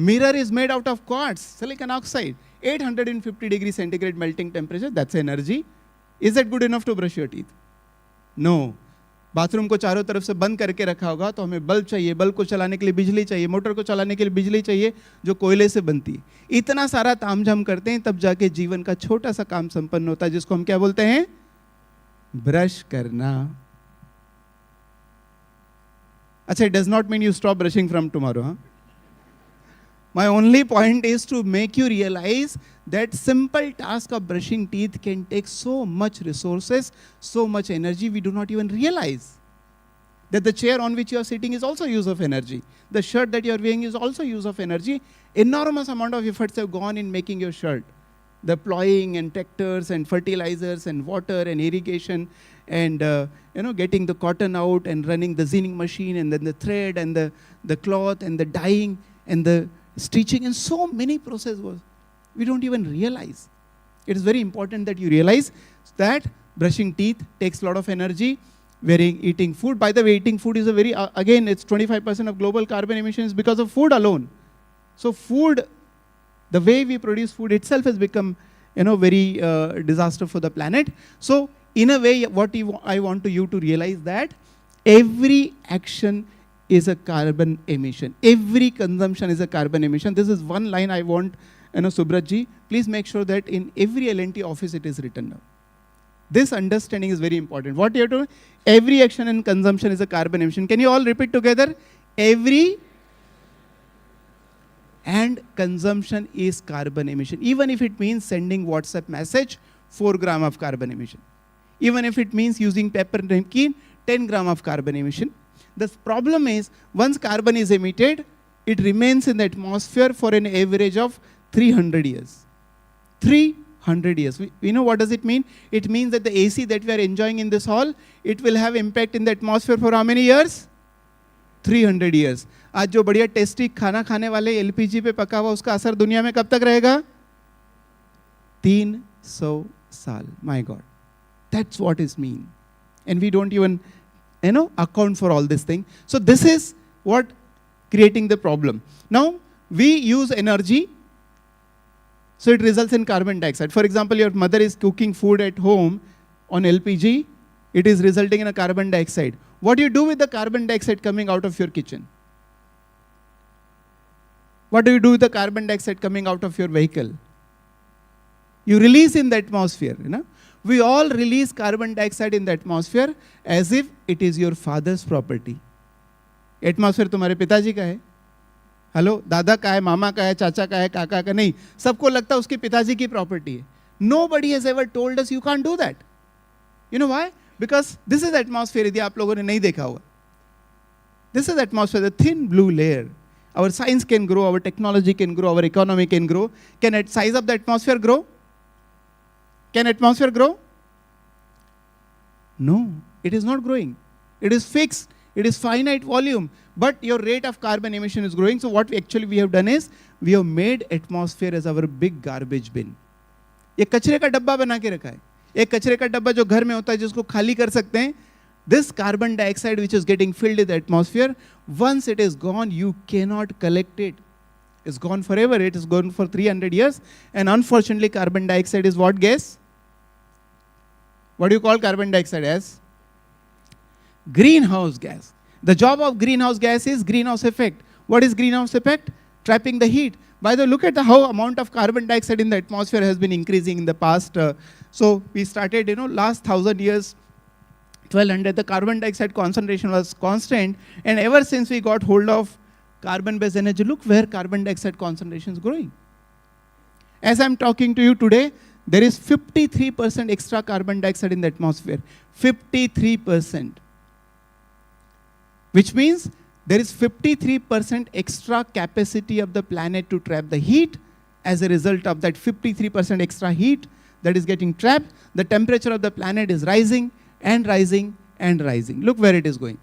Mirror is made out of quartz, silicon oxide, 850 degree centigrade melting temperature, that's energy. Is that good enough to brush your teeth? No. Bathroom को चारों तरफ से बंद करके रखा होगा तो हमें बल्ब चाहिए, बल्ब को चलाने के लिए बिजली चाहिए, मोटर को चलाने के लिए बिजली चाहिए जो कोयले से बनती है. इतना सारा तामझाम करते हैं तब जाके जीवन का छोटा सा काम संपन्न होता है जिसको हम क्या बोलते हैं? ब्रश करना. अच्छा, it does not mean you stop brushing from tomorrow. Huh? My only point is to make you realize that simple task of brushing teeth can take so much resources, so much energy, we do not even realize. That the chair on which you are sitting is also use of energy. The shirt that you are wearing is also use of energy. Enormous amount of efforts have gone in making your shirt. The plowing and tractors and fertilizers and water and irrigation and getting the cotton out and running the zinning machine and then the thread and the cloth and the dyeing and the stitching and so many processes. We don't even realize. It is very important that you realize that brushing teeth takes a lot of energy. Eating food. By the way, eating food is a very, again, it's 25% of global carbon emissions because of food alone. So food, the way we produce food itself has become, very disaster for the planet. So in a way, I want you to realize that every action is a carbon emission. Every consumption is a carbon emission. This is one line I want, Subrat ji, please make sure that in every L&T office it is written down. This understanding is very important. What you have to do? Every action and consumption is a carbon emission. Can you all repeat together? Every and consumption is carbon emission. Even if it means sending WhatsApp message, 4 gram of carbon emission. Even if it means using paper napkin, 10 gram of carbon emission. The problem is, once carbon is emitted, it remains in the atmosphere for an average of 300 years. 300 years. We know what does it mean? It means that the AC that we are enjoying in this hall, it will have impact in the atmosphere for how many years? 300 years. आज जो बढ़िया tasty खाना खाने वाले LPG पे पका हुआ उसका असर दुनिया में कब तक रहेगा? 300 साल. My God. That's what it means. And we don't even account for all this thing. So this is what creating the problem. Now, we use energy, so it results in carbon dioxide. For example, your mother is cooking food at home on LPG, it is resulting in a carbon dioxide. What do you do with the carbon dioxide coming out of your kitchen? What do you do with the carbon dioxide coming out of your vehicle? You release in the atmosphere, We all release carbon dioxide in the atmosphere as if it is your father's property. Atmosphere तुम्हारे पिताजी का है. Hello, दादा का है, मामा का है, चाचा का है, काका का नहीं. सबको लगता है उसके पिताजी की प्रॉपर्टी है. Nobody has ever told us you can't do that. You know why? Because this is atmosphere. यदि आप लोगों ने नहीं देखा होगा. This is atmosphere, the thin blue layer. Our science can grow, our technology can grow, our economy can grow. Can the size of the atmosphere grow? Can atmosphere grow? No, it is not growing. It is fixed. It is finite volume. But your rate of carbon emission is growing. So what we have done is, we have made atmosphere as our big garbage bin. ये कचरे का डब्बा बना के रखा है. एक कचरे का डब्बा जो घर में होता है जिसको खाली कर सकते हैं. This carbon dioxide which is getting filled in the atmosphere, once it is gone, you cannot collect it. It's gone forever. It is gone for 300 years. And unfortunately, carbon dioxide is what gas? What do you call carbon dioxide as? Greenhouse gas. The job of greenhouse gas is greenhouse effect. What is greenhouse effect? Trapping the heat. By the way, look at how amount of carbon dioxide in the atmosphere has been increasing in the past. So we started, last 1,000 years, 1200, the carbon dioxide concentration was constant. And ever since we got hold of carbon-based energy, look where carbon dioxide concentration is growing. As I'm talking to you today, there is 53% extra carbon dioxide in the atmosphere. 53%. Which means there is 53% extra capacity of the planet to trap the heat. As a result of that 53% extra heat that is getting trapped, the temperature of the planet is rising and rising and rising. Look where it is going.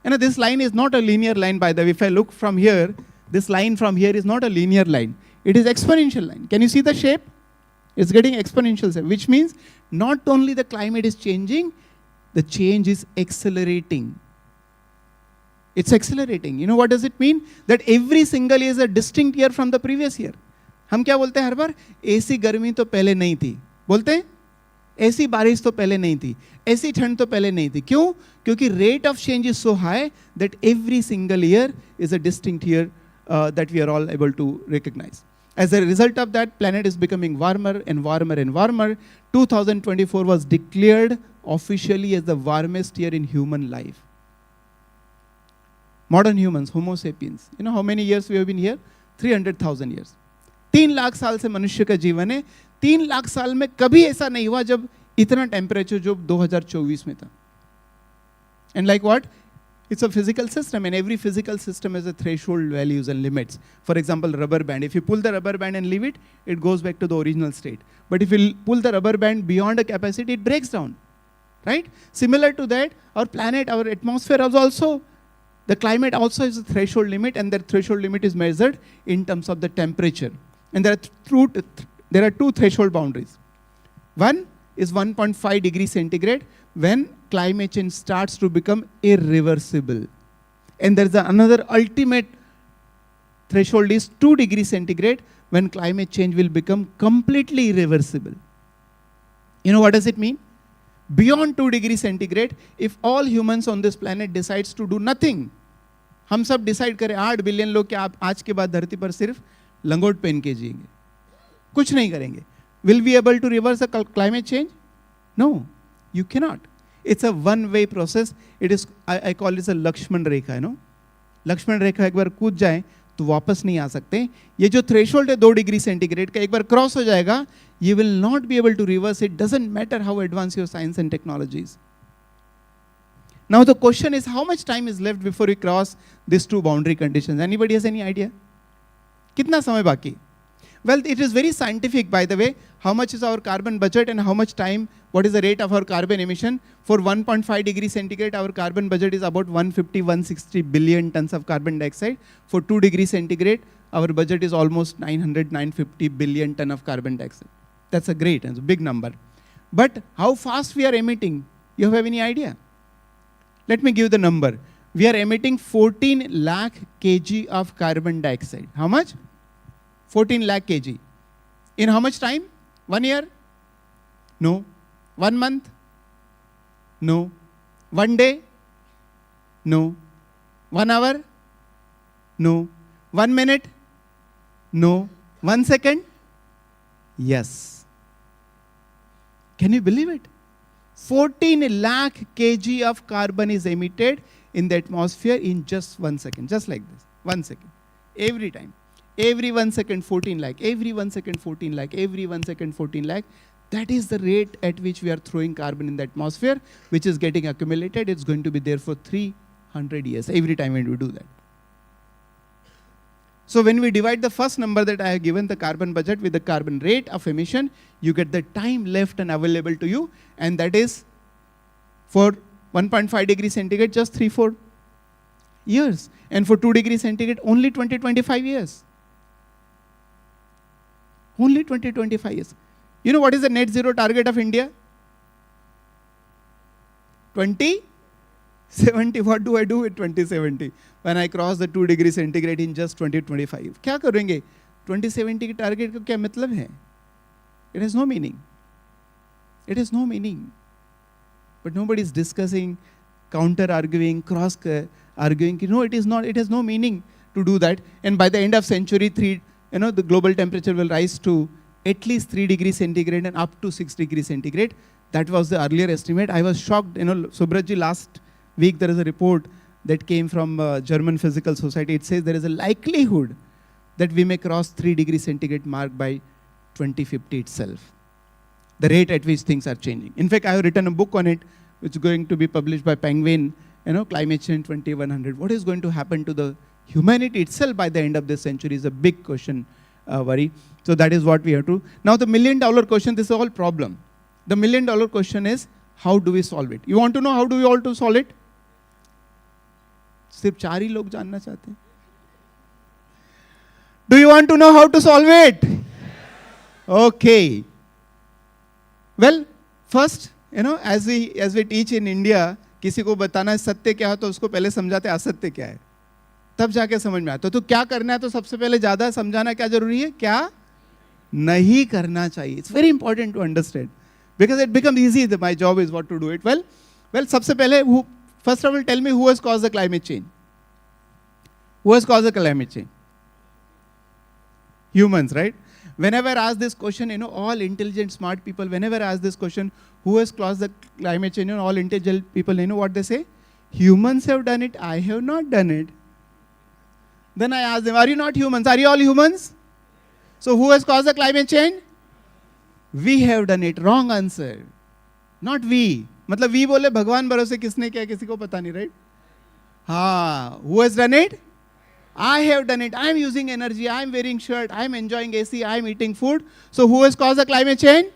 This line is not a linear line, by the way. If I look from here, this line from here is not a linear line. It is exponential line. Can you see the shape? It's getting exponential, which means not only the climate is changing, the change is accelerating. It's accelerating. You know what does it mean? That every single year is a distinct year from the previous year. हम क्या बोलते हैं हर बार? ऐसी गर्मी तो पहले नहीं थी. बोलते हैं? ऐसी बारिश तो पहले नहीं थी. ऐसी ठंड तो पहले नहीं थी. क्यों? क्योंकि rate of change is so high that every single year is a distinct year that we are all able to recognize. As a result of that, planet is becoming warmer and warmer and warmer. 2024 was declared officially as the warmest year in human life. Modern humans, Homo sapiens. You know how many years we have been here? 300,000 years. 3 lakh साल से मनुष्य का जीवन है. 3 लाख साल में कभी ऐसा नहीं हुआ जब इतना टेम्परेचर जो 2024 में था. And like what? It's a physical system, and every physical system has a threshold values and limits. For example, rubber band. If you pull the rubber band and leave it, it goes back to the original state. But if you pull the rubber band beyond a capacity, it breaks down. Right? Similar to that, our planet, our atmosphere is also, the climate also has a threshold limit, and that threshold limit is measured in terms of the temperature. And there are two threshold boundaries. One is 1.5 degrees centigrade when climate change starts to become irreversible. And there is another ultimate threshold is 2 degrees centigrade when climate change will become completely irreversible. You know what does it mean? Beyond 2 degrees centigrade, if all humans on this planet decides to do nothing, हम सब decide करें 8 billion लोग कि आप आज के बाद धरती पर सिर्फ लंगोट पहन के जिएंगे, कुछ नहीं करेंगे. Will we be able to reverse the climate change? No, you cannot. It's a one-way process. It is, I call it a Lakshman Rekha, you know. Lakshman Rekha एक बार कूद जाए तो वापस नहीं आ सकते. ये जो threshold है 2 डिग्री सेंटीग्रेड का एक बार क्रॉस हो जाएगा, you will not be able to reverse it. Doesn't matter how advanced your science and technology is. Now the question is, how much time is left before we cross these two boundary conditions? Anybody has any idea? कितना समय बाकी? Well, it is very scientific, by the way. How much is our carbon budget and how much time, what is the rate of our carbon emission? For 1.5 degrees centigrade, our carbon budget is about 150-160 billion tons of carbon dioxide. For 2 degrees centigrade, our budget is almost 900-950 billion ton of carbon dioxide. That's a great, it's a big number. But how fast we are emitting? You have any idea? Let me give the number. We are emitting 14 lakh kg of carbon dioxide. How much? 14 lakh kg. In how much time? 1 year? No. 1 month? No. 1 day? No. 1 hour? No. 1 minute? No. 1 second? Yes. Can you believe it? 14 lakh kg of carbon is emitted in the atmosphere in just 1 second. Just like this. 1 second. Every time. Every 1 second, 14 lakh. Every 1 second, 14 lakh. Every 1 second, 14 lakh. That is the rate at which we are throwing carbon in the atmosphere, which is getting accumulated. It's going to be there for 300 years. Every time when we do that. So when we divide the first number that I have given, the carbon budget, with the carbon rate of emission, you get the time left and available to you. And that is for 1.5 degrees centigrade, just 3-4 years. And for 2 degrees centigrade, only 20-25 years. Only 20-25 years. You know what is the net zero target of India? 2070. What do I do with 2070? When I cross the 2 degrees centigrade in just 2025. क्या करेंगे? 2070 के target का क्या मतलब है? It has no meaning. It has no meaning. But nobody is discussing, counter-arguing, cross-arguing. No, it is not. It has no meaning to do that. And by the end of century, the global temperature will rise to at least 3 degrees centigrade and up to 6 degrees centigrade. That was the earlier estimate. I was shocked. Subratji, last week there is a report that came from German Physical Society. It says there is a likelihood that we may cross 3 degrees centigrade mark by 2050 itself. The rate at which things are changing. In fact, I have written a book on it, which is going to be published by Penguin, Climate Change 2100. What is going to happen to the humanity itself by the end of this century is a big question, worry. So that is what we have to. Now the $1 million question, this is all problem. The $1 million question is, how do we solve it? You want to know how do we all to solve it? सिर्फ 4 ही लोग जानना चाहते हैं. Do you want to know how to solve it? Okay. Well, first, as we teach in India, किसी को बताना है सत्य क्या है तो उसको पहले समझाते असत्य क्या है, तब जाके समझ में आता। तो क्या करना है तो सबसे पहले ज्यादा समझाना क्या जरूरी है, क्या नहीं करना चाहिए. It's very important to understand because it becomes easy that my job is what to do it. Well, सबसे पहले first of all tell me who has caused the climate change. Who has caused the climate change? Humans, right? Whenever I ask this question, all intelligent, smart people, whenever I ask this question, who has caused the climate change, all intelligent people, what they say? Humans have done it, I have not done it. Then I ask them, are you not humans? Are you all humans? So who has caused the climate change? We have done it. Wrong answer. Not we. मतलब we बोले भगवान भरोसे किसने किया किसी को पता नहीं, right? हाँ, who has done it? I have done it. I am using energy. I am wearing shirt. I am enjoying AC. I am eating food. So who has caused the climate change?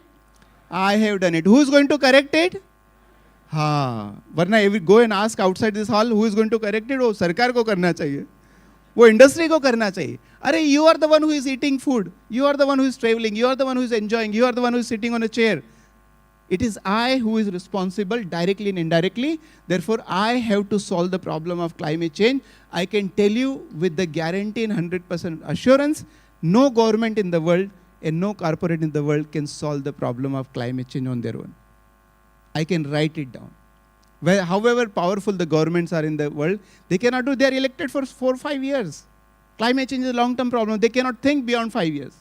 I have done it. Who is going to correct it? हाँ, वरना go and ask outside this hall who is going to correct it? वो सरकार को करना चाहिए, वो industry को करना चाहिए. अरे you are the one who is eating food. You are the one who is traveling. You are the one who is enjoying. You are the one who is sitting on a chair. It is I who is responsible directly and indirectly. Therefore, I have to solve the problem of climate change. I can tell you with the guarantee and 100% assurance, no government in the world and no corporate in the world can solve the problem of climate change on their own. I can write it down. Well, however powerful the governments are in the world, they cannot do. They are elected for 4 or 5 years. Climate change is a long-term problem. They cannot think beyond 5 years.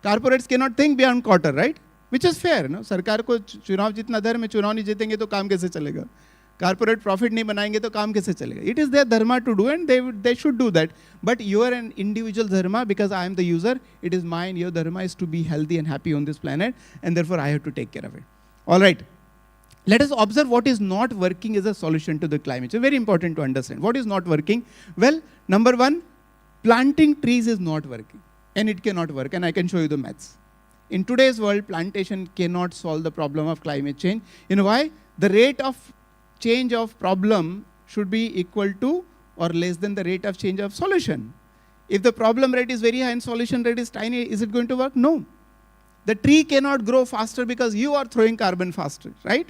Corporates cannot think beyond quarter, right? Which is fair, no? सरकार को चुनाव जितना धर्म है, चुनाव नहीं जीतेंगे तो काम कैसे चलेगा? Corporate profit नहीं बनाएंगे तो काम कैसे चलेगा? It is their dharma to do and they should do that. But you are an individual dharma because I am the user. It is mine. Your dharma is to be healthy and happy on this planet, and therefore I have to take care of it. All right. Let us observe what is not working as a solution to the climate change. Very important to understand. What is not working? Well, number one, planting trees is not working, and it cannot work. And I can show you the maths. In today's world, plantation cannot solve the problem of climate change. You know why? The rate of change of problem should be equal to or less than the rate of change of solution. If the problem rate is very high and solution rate is tiny, is it going to work? No. The tree cannot grow faster because you are throwing carbon faster, right?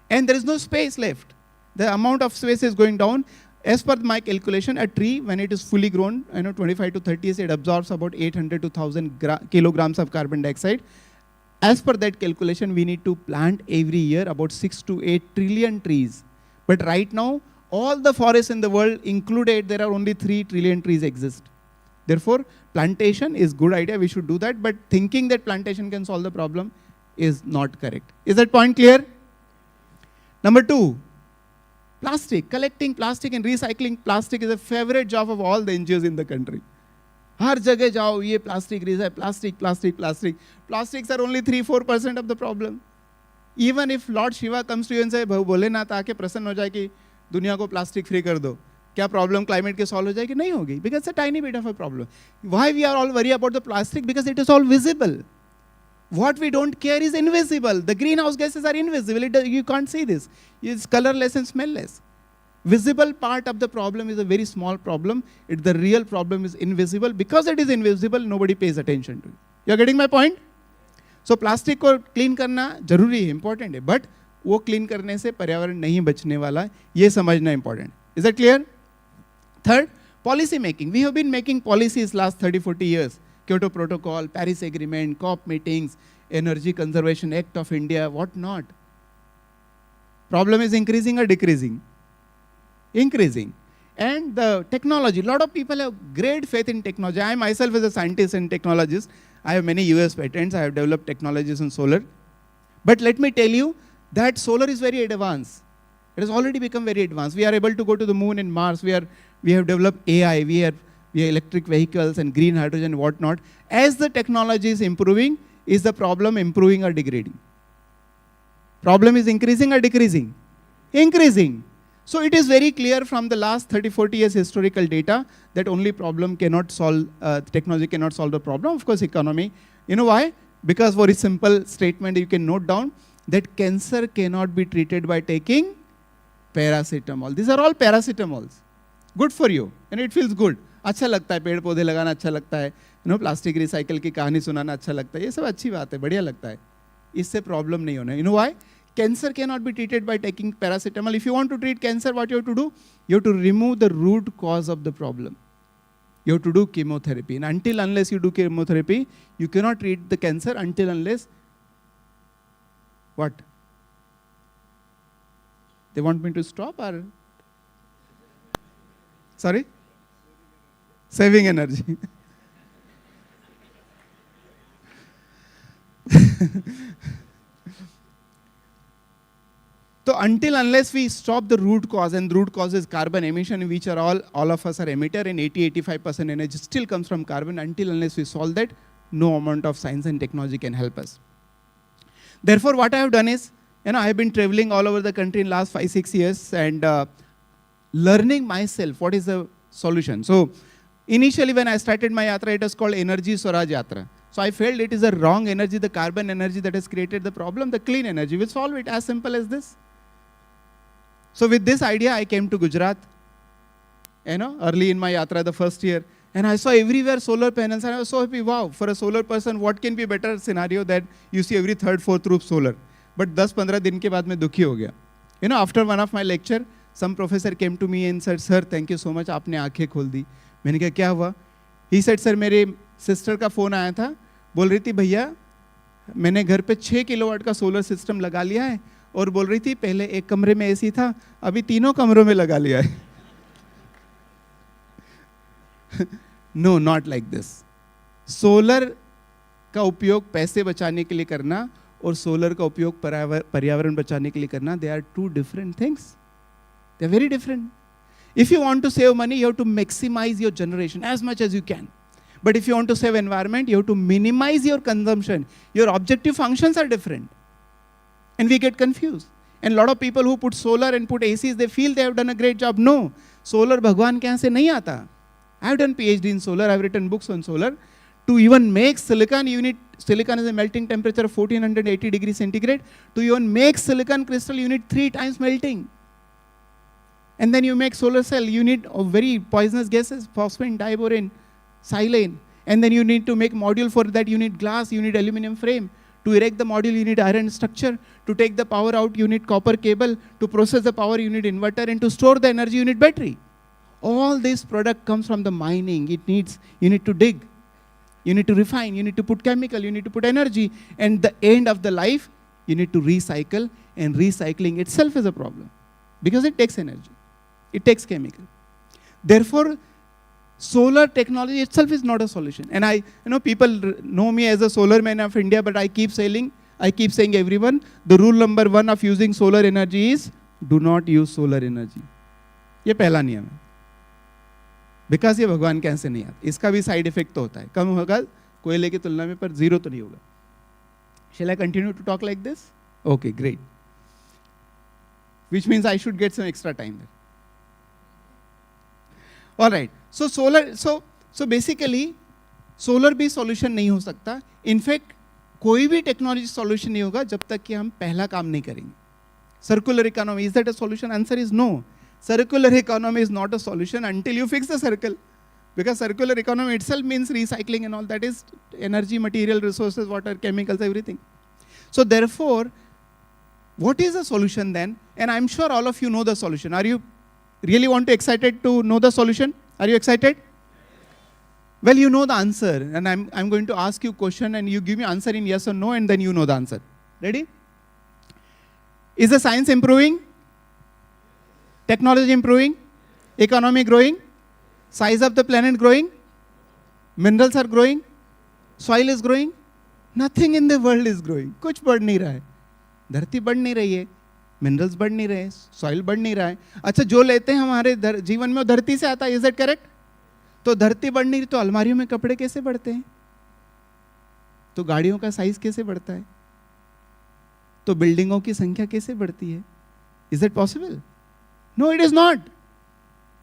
And there is no space left. The amount of space is going down. As per my calculation, a tree, when it is fully grown, 25 to 30 years, it absorbs about 800 to 1000 kilograms of carbon dioxide. As per that calculation, we need to plant every year about 6 to 8 trillion trees. But right now, all the forests in the world included, there are only 3 trillion trees exist. Therefore, plantation is good idea. We should do that. But thinking that plantation can solve the problem is not correct. Is that point clear? Number 2. Plastic. Collecting plastic and recycling plastic is a favorite job of all the NGOs in the country. हर जगह जाओ ये plastic, plastic. Plastics are only 3-4% of the problem. Even if Lord Shiva comes to you and say, Bholenath आके प्रसन्न हो जाए कि दुनिया को plastic free कर दो, क्या problem climate के solve हो जाएगी? नहीं होगी. Because it's a tiny bit of a problem. Why we are all worried about the plastic? Because it is all visible. What we don't care is invisible. The greenhouse gases are invisible. You can't see this. It's colorless and smellless. Visible part of the problem is a very small problem. The real problem is invisible. Because it is invisible, nobody pays attention to it. You are getting my point? So plastic को clean करना जरूरी है, important है. But वो clean करने से पर्यावरण नहीं बचने वाला, ये समझना important. Is that clear? Third, policy making. We have been making policies last 30-40 years. Kyoto Protocol, Paris Agreement, COP meetings, Energy Conservation Act of India, what not. Problem is increasing or decreasing? Increasing. And the technology, a lot of people have great faith in technology. I myself as a scientist and technologist, I have many US patents, I have developed technologies in solar. But let me tell you that solar is very advanced. It has already become very advanced. We are able to go to the moon and Mars. We have developed AI, we have electric vehicles and green hydrogen and whatnot. As the technology is improving, is the problem improving or degrading? Problem is increasing or decreasing? Increasing. So it is very clear from the last 30-40 years historical data that only problem cannot solve, technology cannot solve the problem. Of course, economy. You know why? Because for a simple statement you can note down that cancer cannot be treated by taking paracetamol. These are all paracetamols. Good for you and it feels good. अच्छा लगता है, पेड़ पौधे लगाना अच्छा लगता है, plastic recycle की कहानी सुनाना अच्छा लगता है, ये सब अच्छी बात है, बढ़िया लगता है. इससे प्रॉब्लम नहीं होना. You know why? Cancer cannot be treated by taking paracetamol. If you want to treat cancer, what you have to do? You have to remove the root cause of the problem. You have to do chemotherapy. And until unless you do chemotherapy, you cannot treat the cancer until unless what? They want me to stop or? Sorry? Saving energy. So until unless we stop the root cause, and root cause is carbon emission, which are all of us are emitter, and 80-85% energy still comes from carbon. Until unless we solve that, no amount of science and technology can help us. Therefore, what I have done is, I have been traveling all over the country in last 5-6 years and learning myself what is the solution. So initially when I started my yatra, it was called Energy Swaraj Yatra. So I felt it is a wrong energy, the carbon energy that has created the problem. The clean energy will solve it, as simple as this. So with this idea, I came to Gujarat, early in my yatra, the first year, and I saw everywhere solar panels, and I was so happy. Wow, for a solar person, what can be better scenario that you see every third, fourth roof solar? But 10-15 दिन के बाद मैं दुखी हो गया. After one of my lecture, some professor came to me and said, "Sir, thank you so much, आपने आंखें खोल दी." मैंने कहा क्या हुआ? He said, "Sir, मेरे सिस्टर का फोन आया था, बोल रही थी भैया मैंने घर पे 6 किलोवाट का सोलर सिस्टम लगा लिया है, और बोल रही थी पहले एक कमरे में एसी था, अभी तीनों कमरों में लगा लिया है." No, not like this. Solar का उपयोग पैसे बचाने के लिए करना और सोलर का उपयोग पर्यावरण बचाने के लिए करना, they are two different things. They are very different. If you want to save money, you have to maximize your generation as much as you can. But if you want to save environment, you have to minimize your consumption. Your objective functions are different. And we get confused. And a lot of people who put solar and put ACs, they feel they have done a great job. No, solar भगवान के यहाँ से नहीं आता. I have done PhD in solar. I have written books on solar. To even make silicon, you need, silicon is a melting temperature of 1480 degrees centigrade. To even make silicon crystal, you need 3 times melting. And then you make solar cell, you need very poisonous gases, phosphine, diborane, silane. And then you need to make module for that, you need glass, you need aluminum frame. To erect the module, you need iron structure. To take the power out, you need copper cable. To process the power, you need inverter. And to store the energy, you need battery. All this product comes from the mining. You need to dig. You need to refine. You need to put chemical. You need to put energy. And the end of the life, you need to recycle. And recycling itself is a problem. Because it takes energy. It takes chemical. Therefore, solar technology itself is not a solution. And people know me as a solar man of India, but I keep saying everyone, the rule number 1 of using solar energy is, do not use solar energy. ये पहला नियम है. Because ये भगवान के यहाँ से नहीं आता. इसका भी साइड इफेक्ट तो होता है. कम होगा कोयले की तुलना में, पर 0 तो नहीं होगा. Shall I continue to talk like this? Okay, great. Which means I should get some extra time there. All right. So solar, so basically, solar भी solution नहीं हो सकता. In fact, कोई भी technology solution नहीं होगा जब तक कि हम पहला काम नहीं करेंगे. Circular economy, is that a solution? Answer is no. Circular economy is not a solution until you fix the circle. Because circular economy itself means recycling and all that is energy, material, resources, water, chemicals, everything. So therefore, what is the solution then? And I'm sure all of you know the solution. Are you really excited to know the solution? Are you excited? Well, you know the answer. And I'm going to ask you a question and you give me answer in yes or no, and then you know the answer. Ready? Is the science improving? Technology improving? Economy growing? Size of the planet growing? Minerals are growing? Soil is growing? Nothing in the world is growing. कुछ बढ़ नहीं रहा है. धरती बढ़ नहीं रही है. मिनरल्स बढ़ नहीं रहे, सॉइल बढ़ नहीं रहा है. अच्छा, जो लेते हैं हमारे जीवन में धरती से आता है. Is that correct? तो धरती बढ़ नहीं रही तो अलमारियों में कपड़े कैसे बढ़ते हैं? तो गाड़ियों का साइज कैसे बढ़ता है? तो बिल्डिंगों की संख्या कैसे बढ़ती है? Is that possible? No, it is not.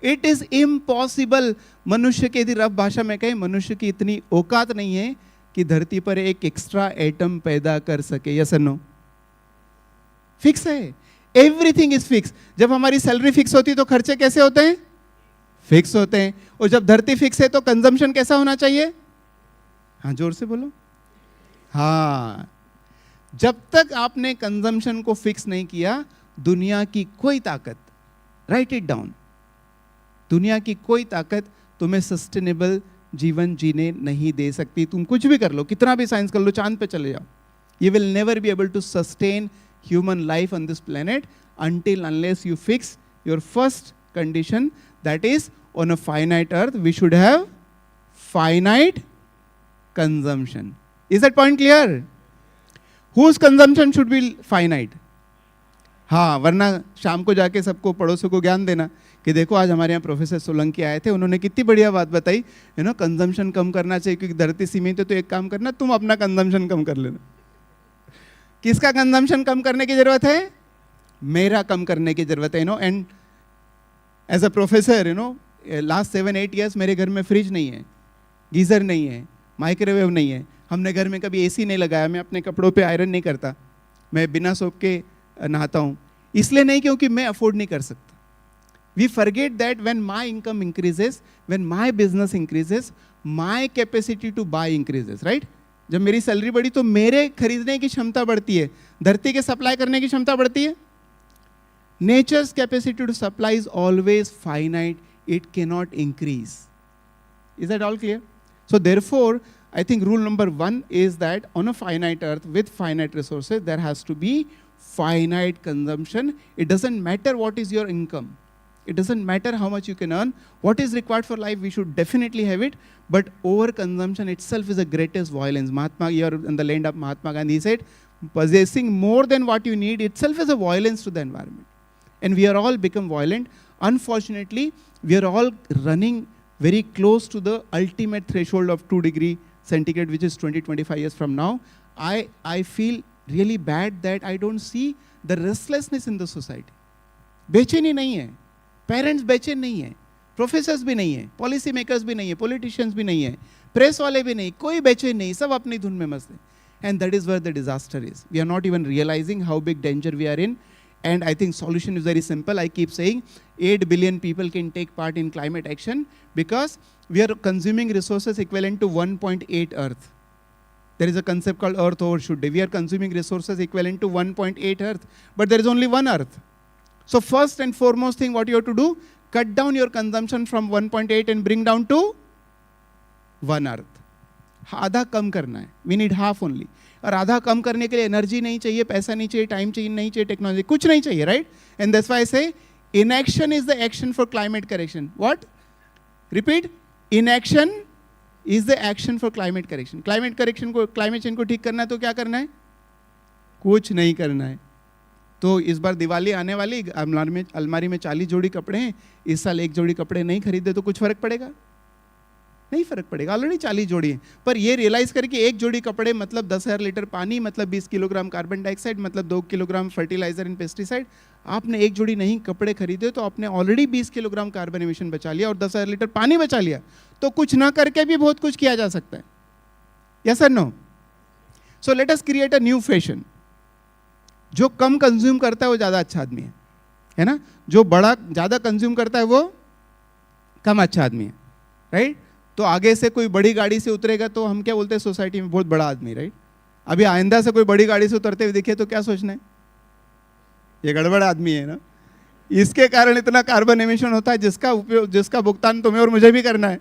It is impossible. मनुष्य के, यदि रफ भाषा में कहें, मनुष्य की इतनी औकात नहीं है कि धरती पर एक एक्स्ट्रा एटम पैदा कर सके. यस और नो? फिक्स है. Everything is fix. जब हमारी सैलरी फिक्स होती है तो खर्चे कैसे होते हैं? फिक्स होते हैं. और जब धरती फिक्स है तो कंजम्पशन कैसा होना चाहिए? हाँ, जोर से बोलो. हाँ. जब तक आपने कंजम्पशन को फिक्स नहीं किया, दुनिया की कोई ताकत, राइट इट डाउन, दुनिया की कोई ताकत तुम्हें सस्टेनेबल जीवन जीने नहीं दे सकती. तुम कुछ भी कर लो, कितना भी साइंस कर लो, चांद पे चले जाओ, you will never be able to sustain human life on this planet until unless you fix your first condition, that is, on a finite earth we should have finite consumption. Is that point clear? Whose consumption should be finite? हाँ, वरना शाम को जाके सबको पड़ोसियों को ज्ञान देना कि देखो आज हमारे यहाँ प्रोफेसर सोलंकी आए थे, उन्होंने कितनी बढ़िया बात बताई, कंजम्पशन कम करना चाहिए क्योंकि धरती सीमित है. तो एक काम करना, तुम अपना कंजम्पशन कम कर लेना. किसका कंजम्पशन कम करने की जरूरत है? मेरा कम करने की जरूरत है. And as a professor, last 7-8 years मेरे घर में फ्रिज नहीं है, गीजर नहीं है, माइक्रोवेव नहीं है, हमने घर में कभी एसी नहीं लगाया, मैं अपने कपड़ों पे आयरन नहीं करता, मैं बिना सोप के नहाता हूँ. इसलिए नहीं क्योंकि मैं अफोर्ड नहीं कर सकता. We forget that when my income increases, when my business increases, my capacity to buy increases, right. जब मेरी सैलरी बढ़ी तो मेरे खरीदने की क्षमता बढ़ती है, धरती के सप्लाई करने की क्षमता बढ़ती है. Nature's capacity to supply is always finite, it cannot increase. Is that all clear? So therefore I think rule number 1 is that on a finite earth with finite resources, there has to be finite consumption. It doesn't matter what is your income. It doesn't matter how much you can earn. What is required for life, we should definitely have it. But overconsumption itself is the greatest violence. Mahatma, here in the land of Mahatma Gandhi, he said, possessing more than what you need itself is a violence to the environment. And we are all become violent. Unfortunately, we are all running very close to the ultimate threshold of 2 degrees centigrade, which is 20-25 years from now. I feel really bad that I don't see the restlessness in the society. बेचैनी नहीं है, parents बेचैन नहीं है, professors भी नहीं है, policy makers भी नहीं है, पॉलिटिशियंस भी नहीं है, प्रेस वाले भी नहीं, कोई बेचैन नहीं, सब अपनी धुन में मस्त है. And that is where the disaster is. We are not even realizing how big danger we are in. And I think solution is very simple. I keep saying 8 billion people can take part in climate action because we are consuming resources equivalent to 1.8 Earth. There is a concept called Earth overshoot day. We are consuming resources equivalent to 1.8 Earth, but there is only one Earth. So first and foremost thing what you have to do, cut down your consumption from 1.8 and bring down to 1 Earth. आधा कम करना है. We need half only. और आधा कम करने के लिए energy नहीं चाहिए, पैसा नहीं चाहिए, टाइम चाहिए नहीं चाहिए, टेक्नोलॉजी कुछ नहीं चाहिए, right? And that's why I से inaction is the action for climate correction. What? Repeat. Inaction is the action for climate correction. Climate correction को, climate change को ठीक करना है तो क्या करना है? कुछ नहीं करना है. तो इस बार दिवाली आने वाली, अलमारी में 40 जोड़ी कपड़े हैं, इस साल 1 जोड़ी कपड़े नहीं खरीदे तो कुछ फर्क पड़ेगा? नहीं फर्क पड़ेगा. ऑलरेडी 40 जोड़ी हैं. पर ये रियलाइज करके 1 जोड़ी कपड़े मतलब 10,000 लीटर पानी, मतलब 20 किलोग्राम कार्बन डाइऑक्साइड, मतलब 2 किलोग्राम फर्टिलाइजर एंड पेस्टिसाइड. आपने 1 जोड़ी नहीं कपड़े खरीदे तो आपने ऑलरेडी 20 किलोग्राम कार्बन एमिशन बचा लिया और 10,000 लीटर पानी बचा लिया. तो कुछ ना करके भी बहुत कुछ किया जा सकता है. यस और no? So let us create a new fashion. जो कम कंज्यूम करता है वो ज़्यादा अच्छा आदमी है ना? जो बड़ा ज़्यादा कंज्यूम करता है वो कम अच्छा आदमी है, राइट? तो आगे से कोई बड़ी गाड़ी से उतरेगा तो हम क्या बोलते हैं सोसाइटी में, बहुत बड़ा आदमी, राइट? अभी आइंदा से कोई बड़ी गाड़ी से उतरते हुए दिखे तो क्या सोचना है? ये गड़बड़ आदमी है ना. इसके कारण इतना कार्बन एमिशन होता है जिसका भुगतान तुम्हें और मुझे भी करना है.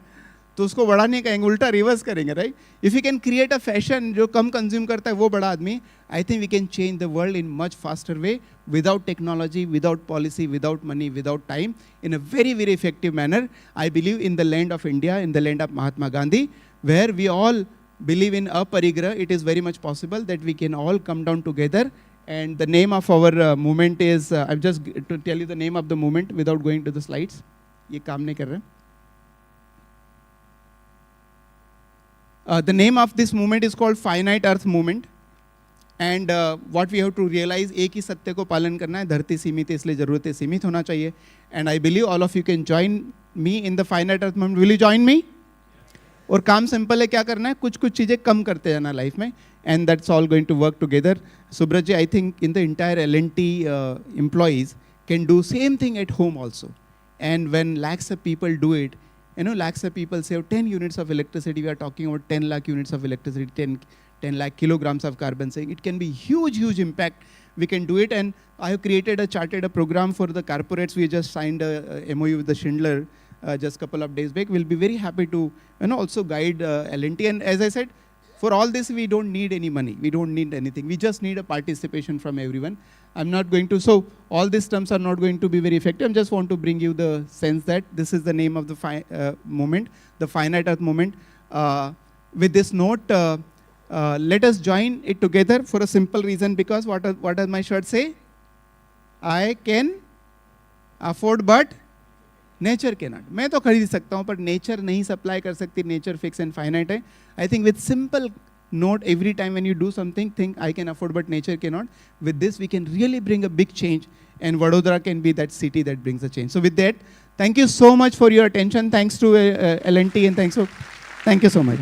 तो उसको बड़ा नहीं कहेंगे, उल्टा रिवर्स करेंगे, right? If you can create a fashion जो कम कंज्यूम करता है वो बड़ा आदमी, I think we can change the world in much faster way, without technology, without policy, without money, without time, in a very, very effective manner. I believe in the land of India, in the land of Mahatma Gandhi, where we all believe in aparigraha, it is very much possible that we can all come down together. And the name of our movement is, I'm just to tell you the name of the movement without going to the slides. ये काम नहीं कर रहे. The name of this movement is called Finite Earth Movement. And what we have to realize, एक ही सत्य को पालन करना है. धरती सीमित है इसलिए ज़रूरतें सीमित होना चाहिए. And I believe all of you can join me in the Finite Earth Movement. Will you join me? और काम सिंपल है, क्या करना है? कुछ कुछ चीज़ें कम करते जाना लाइफ में. And that's all going to work together. Subrat ji, I think in the entire L&T employees can do same thing at home also. And when lakhs of people do it, lakhs of people save 10 units of electricity. We are talking about 10 lakh units of electricity, 10 lakh kilograms of carbon sink. It can be huge, huge impact. We can do it. And I have charted a program for the corporates. We just signed a MOU with the Schindler just a couple of days back. We'll be very happy to also guide L&T. And as I said, for all this, we don't need any money. We don't need anything. We just need a participation from everyone. I'm not going to, so all these terms are not going to be very effective. I just want to bring you the sense that this is the name of the moment, the finite earth moment. With this note, let us join it together for a simple reason, because what does my shirt say? I can afford but nature cannot. मैं तो खरीद सकता हूँ पर nature नहीं supply कर सकती. Nature fixed and finite है. I think with simple note, every time when you do something, think I can afford but nature cannot. With this, we can really bring a big change, and Vadodara can be that city that brings a change. So with that, thank you so much for your attention. Thanks to L&T, and thank you so much.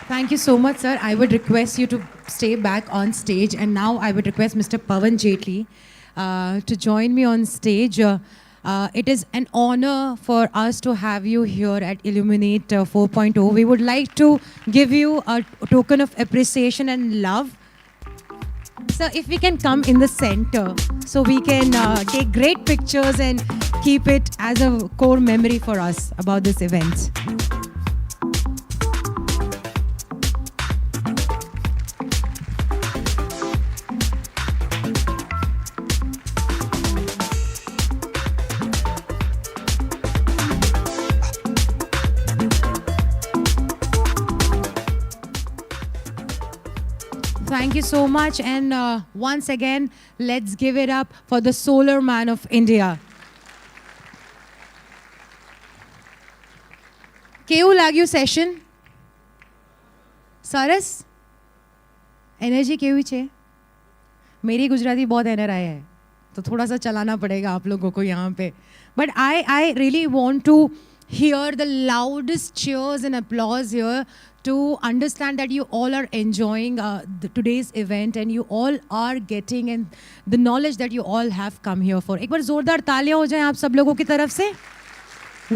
Thank you so much, sir. I would request you to stay back on stage. And now I would request Mr. Pawan Jetli to join me on stage. It is an honor for us to have you here at Illuminate 4.0. We would like to give you a token of appreciation and love. Sir, if we can come in the center so we can take great pictures and keep it as a core memory for us about this event. Thank you so much. And once again, let's give it up for the solar man of India. કેવું લાગ્યું session? સરસ? Energy કેવી છે? मेरी गुजराती बहुत NRI है, तो थोड़ा सा चलाना पड़ेगा आप लोगों को यहाँ पे. But I really want to hear the loudest cheers and applause here to understand that you all are enjoying today's event, and you all are getting and the knowledge that you all have come here for. एक बार जोरदार तालियां हो जाएं आप सब लोगों की तरफ से.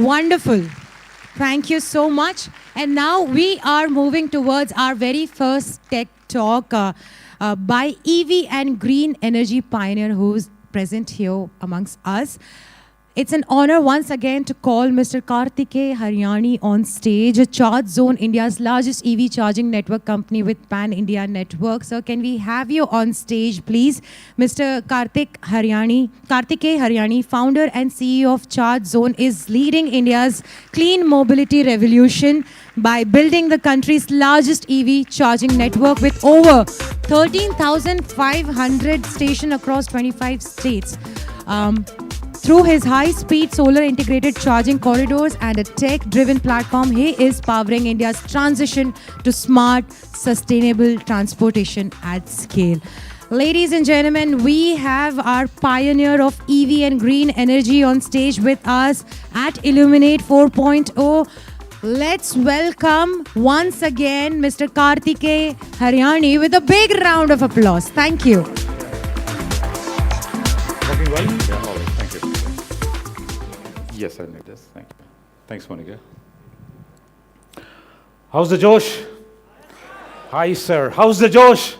Wonderful. Thank you so much. And now we are moving towards our very first tech talk by EV and green energy pioneer who's present here amongst us. It's an honor once again to call Mr. Kartikeya Haryani on stage, Charge Zone, India's largest EV charging network company with pan-India network. So can we have you on stage, please? Mr. Kartikeya Haryani, founder and CEO of Charge Zone, is leading India's clean mobility revolution by building the country's largest EV charging network with over 13,500 stations across 25 states. Through his high-speed solar integrated charging corridors and a tech-driven platform, he is powering India's transition to smart, sustainable transportation at scale. Ladies and gentlemen, we have our pioneer of EV and green energy on stage with us at Illuminate 4.0. Let's welcome once again Mr. Kartikeya Haryani with a big round of applause. Thank you. Working well? Yeah, all right. Thank you. Yes, I need this. Thank you. Thanks, Monica. How's the Josh? Hi, sir. How's the Josh?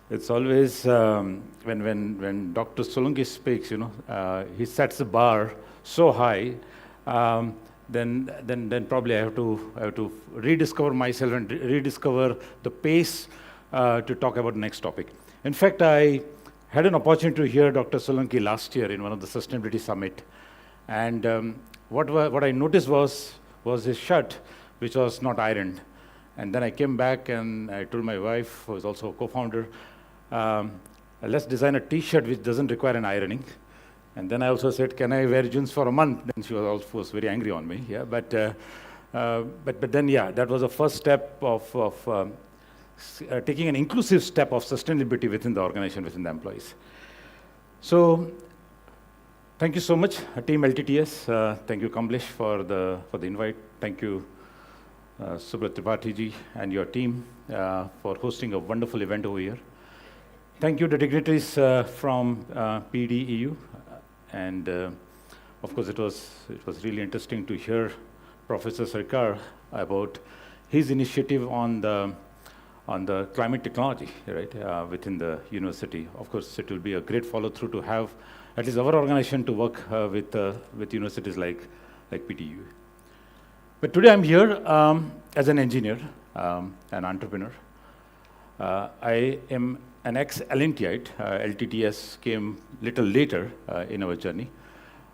It's always when Dr. Solanki speaks, he sets the bar so high. Then probably I have to rediscover myself and rediscover the pace to talk about the next topic. In fact, I had an opportunity to hear Dr. Solanki last year in one of the sustainability summit, and what I noticed was his shirt, which was not ironed. And then I came back and I told my wife, who is also a co-founder, let's design a T-shirt which doesn't require an ironing. And then I also said, can I wear jeans for a month? Then she was very angry on me. Yeah, but then yeah, that was the first step of taking an inclusive step of sustainability within the organization, within the employees. So thank you so much, Team LTTS. Thank you, Kamlesh, for the invite. Thank you, Subrat Tripathi ji and your team for hosting a wonderful event over here. Thank you to dignitaries from PDEU. And of course, it was really interesting to hear Professor Sarkar about his initiative on the climate technology, right, within the university. Of course, it will be a great follow-through to have at least our organization to work with universities like PDEU. But today I'm here as an engineer, an entrepreneur. I am an ex-L&Tite. LTTS came little later in our journey.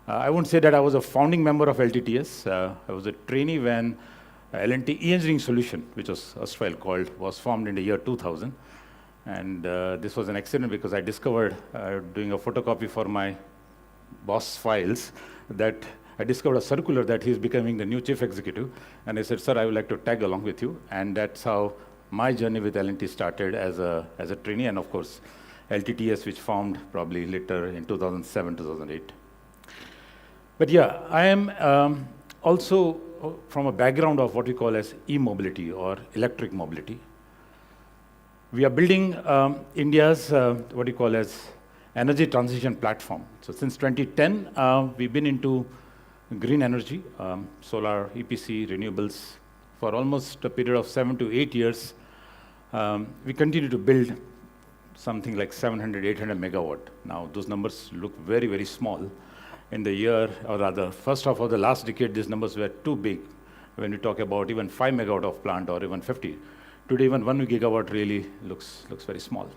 I won't say that I was a founding member of LTTS. I was a trainee when L&T Engineering Solution, which was erstwhile called, was formed in the year 2000. And this was an accident because I discovered, doing a photocopy for my boss files, that I discovered a circular that he's becoming the new chief executive. And I said, sir, I would like to tag along with you. And that's how my journey with L&T started as a trainee. And of course, LTTS, which formed probably later in 2007, 2008. But yeah, I am also from a background of what we call as e-mobility or electric mobility. We are building India's what we call as energy transition platform. So since 2010, we've been into green energy, solar, EPC, renewables. For almost a period of 7 to 8 years, we continue to build something like 700, 800 megawatt. Now, those numbers look very, very small. In the year, or rather, first half of the last decade, these numbers were too big when we talk about even 5 megawatt of plant or even 50. Today, even 1 gigawatt really looks very small.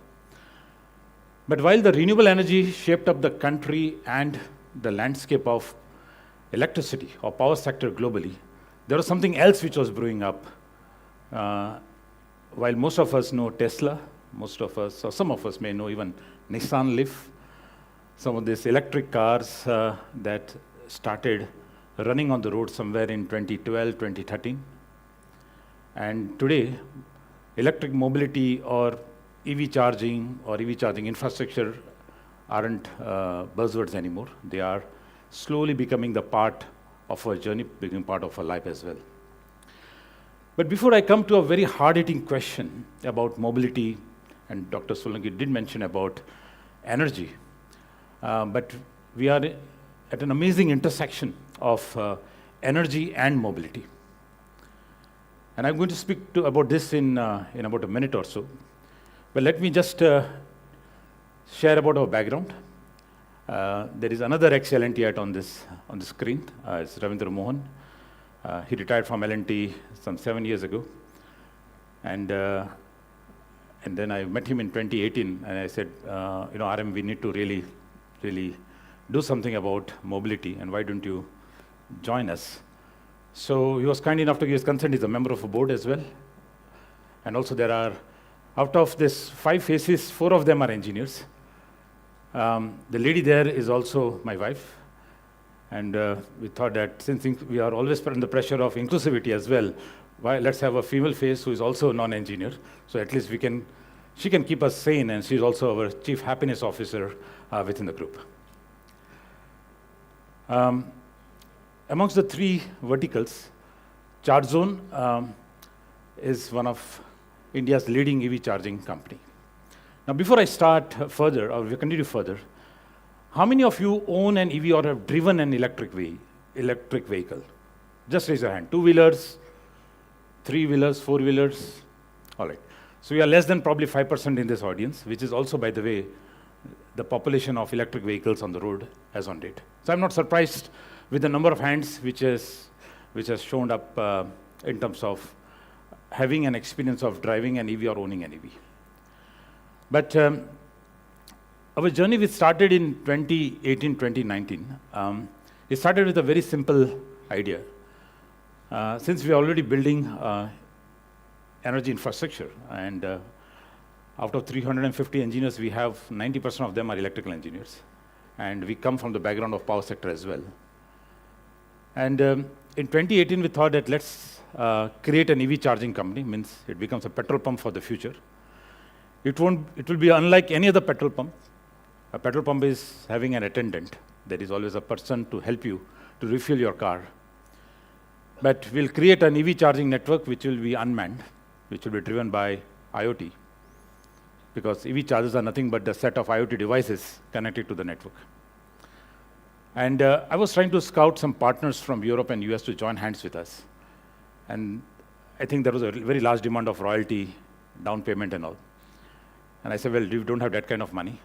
But while the renewable energy shaped up the country and the landscape of electricity or power sector globally, there was something else which was brewing up. While most of us know Tesla, most of us, or some of us may know even Nissan Leaf, some of these electric cars that started running on the road somewhere in 2012, 2013. And today, electric mobility or EV charging infrastructure aren't buzzwords anymore. They are slowly becoming the part of our journey, becoming part of our life as well. But before I come to a very hard-hitting question about mobility, and Dr. Solanki did mention about energy, but we are at an amazing intersection of energy and mobility. And I'm going to speak about this in about a minute or so. But let me just share about our background. There is another ex-L&Tite on the screen. It's Ravindra Mohan. He retired from L&T some 7 years ago. And then I met him in 2018, and I said, RM, we need to really do something about mobility, and why don't you join us? So he was kind enough to give his consent. He's a member of a board as well. And also there are, out of this 5 faces, 4 of them are engineers. The lady there is also my wife. And we thought that since we are always under the pressure of inclusivity as well, let's have a female face who is also a non-engineer. So at least she can keep us sane, and she's also our chief happiness officer within the group. Amongst the 3 verticals, ChargeZone is one of India's leading EV charging company. Now, before I start further, or we continue further, how many of you own an EV or have driven an electric vehicle? Just raise your hand. 2-wheelers, 3-wheelers, 4-wheelers. All right. So we are less than probably 5% in this audience, which is also, by the way, the population of electric vehicles on the road as on date. So I'm not surprised with the number of hands which has shown up in terms of having an experience of driving an EV or owning an EV. But our journey, which started in 2018, 2019, it started with a very simple idea. Since we are already building energy infrastructure, and out of 350 engineers, we have 90% of them are electrical engineers. And we come from the background of power sector as well. And in 2018, we thought that let's create an EV charging company, means it becomes a petrol pump for the future. It will be unlike any other petrol pump. A petrol pump is having an attendant. There is always a person to help you to refuel your car. But we'll create an EV charging network which will be unmanned, which will be driven by IoT. Because EV chargers are nothing but the set of IoT devices connected to the network. And I was trying to scout some partners from Europe and US to join hands with us. And I think there was a very large demand of royalty, down payment and all. And I said, well, we don't have that kind of money.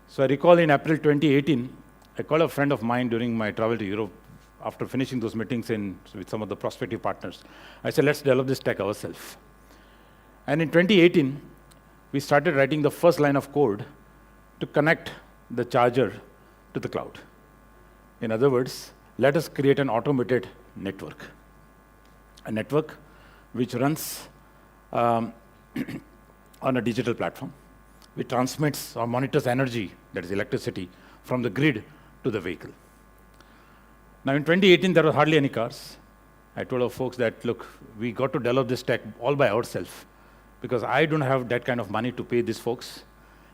So I recall in April 2018, I called a friend of mine during my travel to Europe after finishing those meetings with some of the prospective partners. I said, let's develop this tech ourselves. And in 2018, we started writing the first line of code to connect the charger to the cloud. In other words, let us create an automated network. A network which runs on a digital platform, which transmits or monitors energy, that is electricity, from the grid to the vehicle. Now in 2018, there were hardly any cars. I told our folks that, look, we got to develop this tech all by ourselves, because I don't have that kind of money to pay these folks.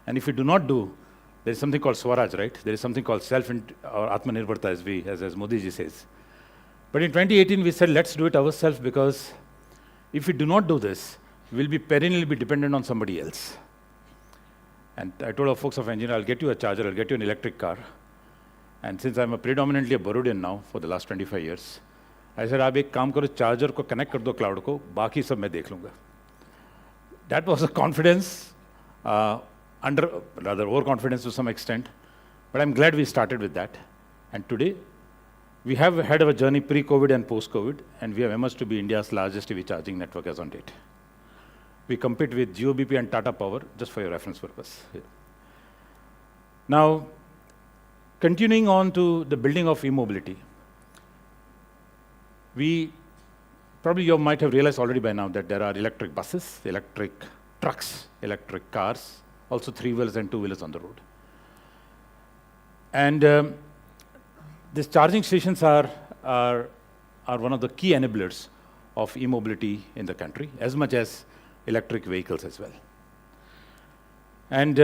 And if we do not do, there is something called Swaraj, right? There is something called or Atmanirbharta, as Modi ji says. But in 2018, we said, let's do it ourselves, because if we do not do this, we'll be perennially dependent on somebody else. And I told our folks of engineering, I'll get you a charger, I'll get you an electric car. And since I'm predominantly a Burundian now for the last 25 years, I said, आप एक काम करो, charger को connect कर दो cloud को, बाकी सब मैं देख लूँगा. That was a confidence, rather overconfidence to some extent, but I'm glad we started with that. And today, we have had our journey pre-COVID and post-COVID, and we have emerged to be India's largest EV charging network as on date. We compete with GOBP and Tata Power, just for your reference purpose. Here. Now, continuing on to the building of e-mobility, probably you might have realized already by now that there are electric buses, electric trucks, electric cars, also three-wheelers and two-wheelers on the road. And these charging stations are one of the key enablers of e-mobility in the country, as much as electric vehicles as well. And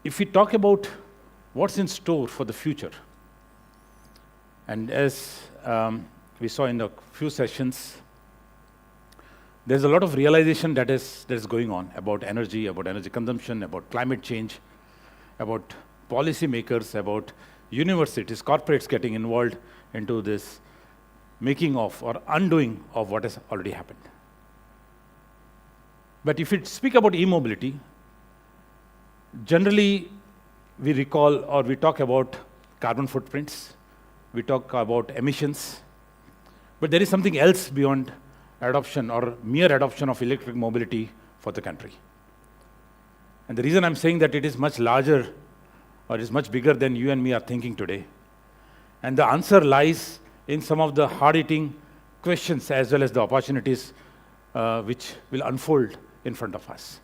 if we talk about what's in store for the future, and as we saw in a few sessions, there's a lot of realization that is going on about energy consumption, about climate change, about policymakers, about universities, corporates getting involved into this making of or undoing of what has already happened. But if we speak about e-mobility, generally we recall or we talk about carbon footprints, we talk about emissions, but there is something else beyond adoption or mere adoption of electric mobility for the country. And the reason I'm saying that it is much larger or is much bigger than you and me are thinking today. And the answer lies in some of the hard-hitting questions as well as the opportunities which will unfold in front of us.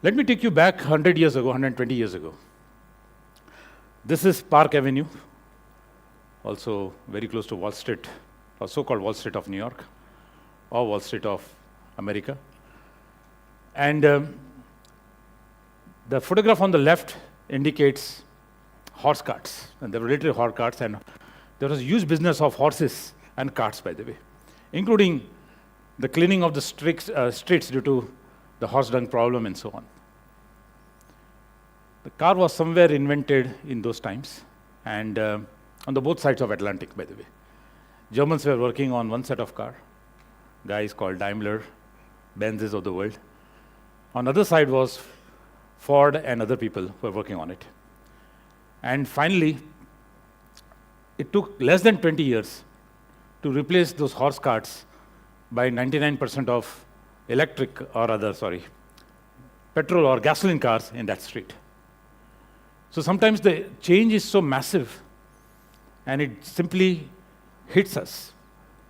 Let me take you back 100 years ago, 120 years ago. This is Park Avenue, also very close to Wall Street, or so-called Wall Street of New York, or Wall Street of America. And the photograph on the left indicates horse carts, and there were literally horse carts, and there was a huge business of horses and carts, by the way, including the cleaning of the streets due to the horse dung problem and so on. The car was somewhere invented in those times, and on the both sides of Atlantic, by the way. Germans were working on one set of car, guys called Daimler, Benzes of the world. On the other side was Ford and other people who were working on it. And finally, it took less than 20 years to replace those horse carts by 99% of petrol or gasoline cars in that street. So sometimes the change is so massive and it simply hits us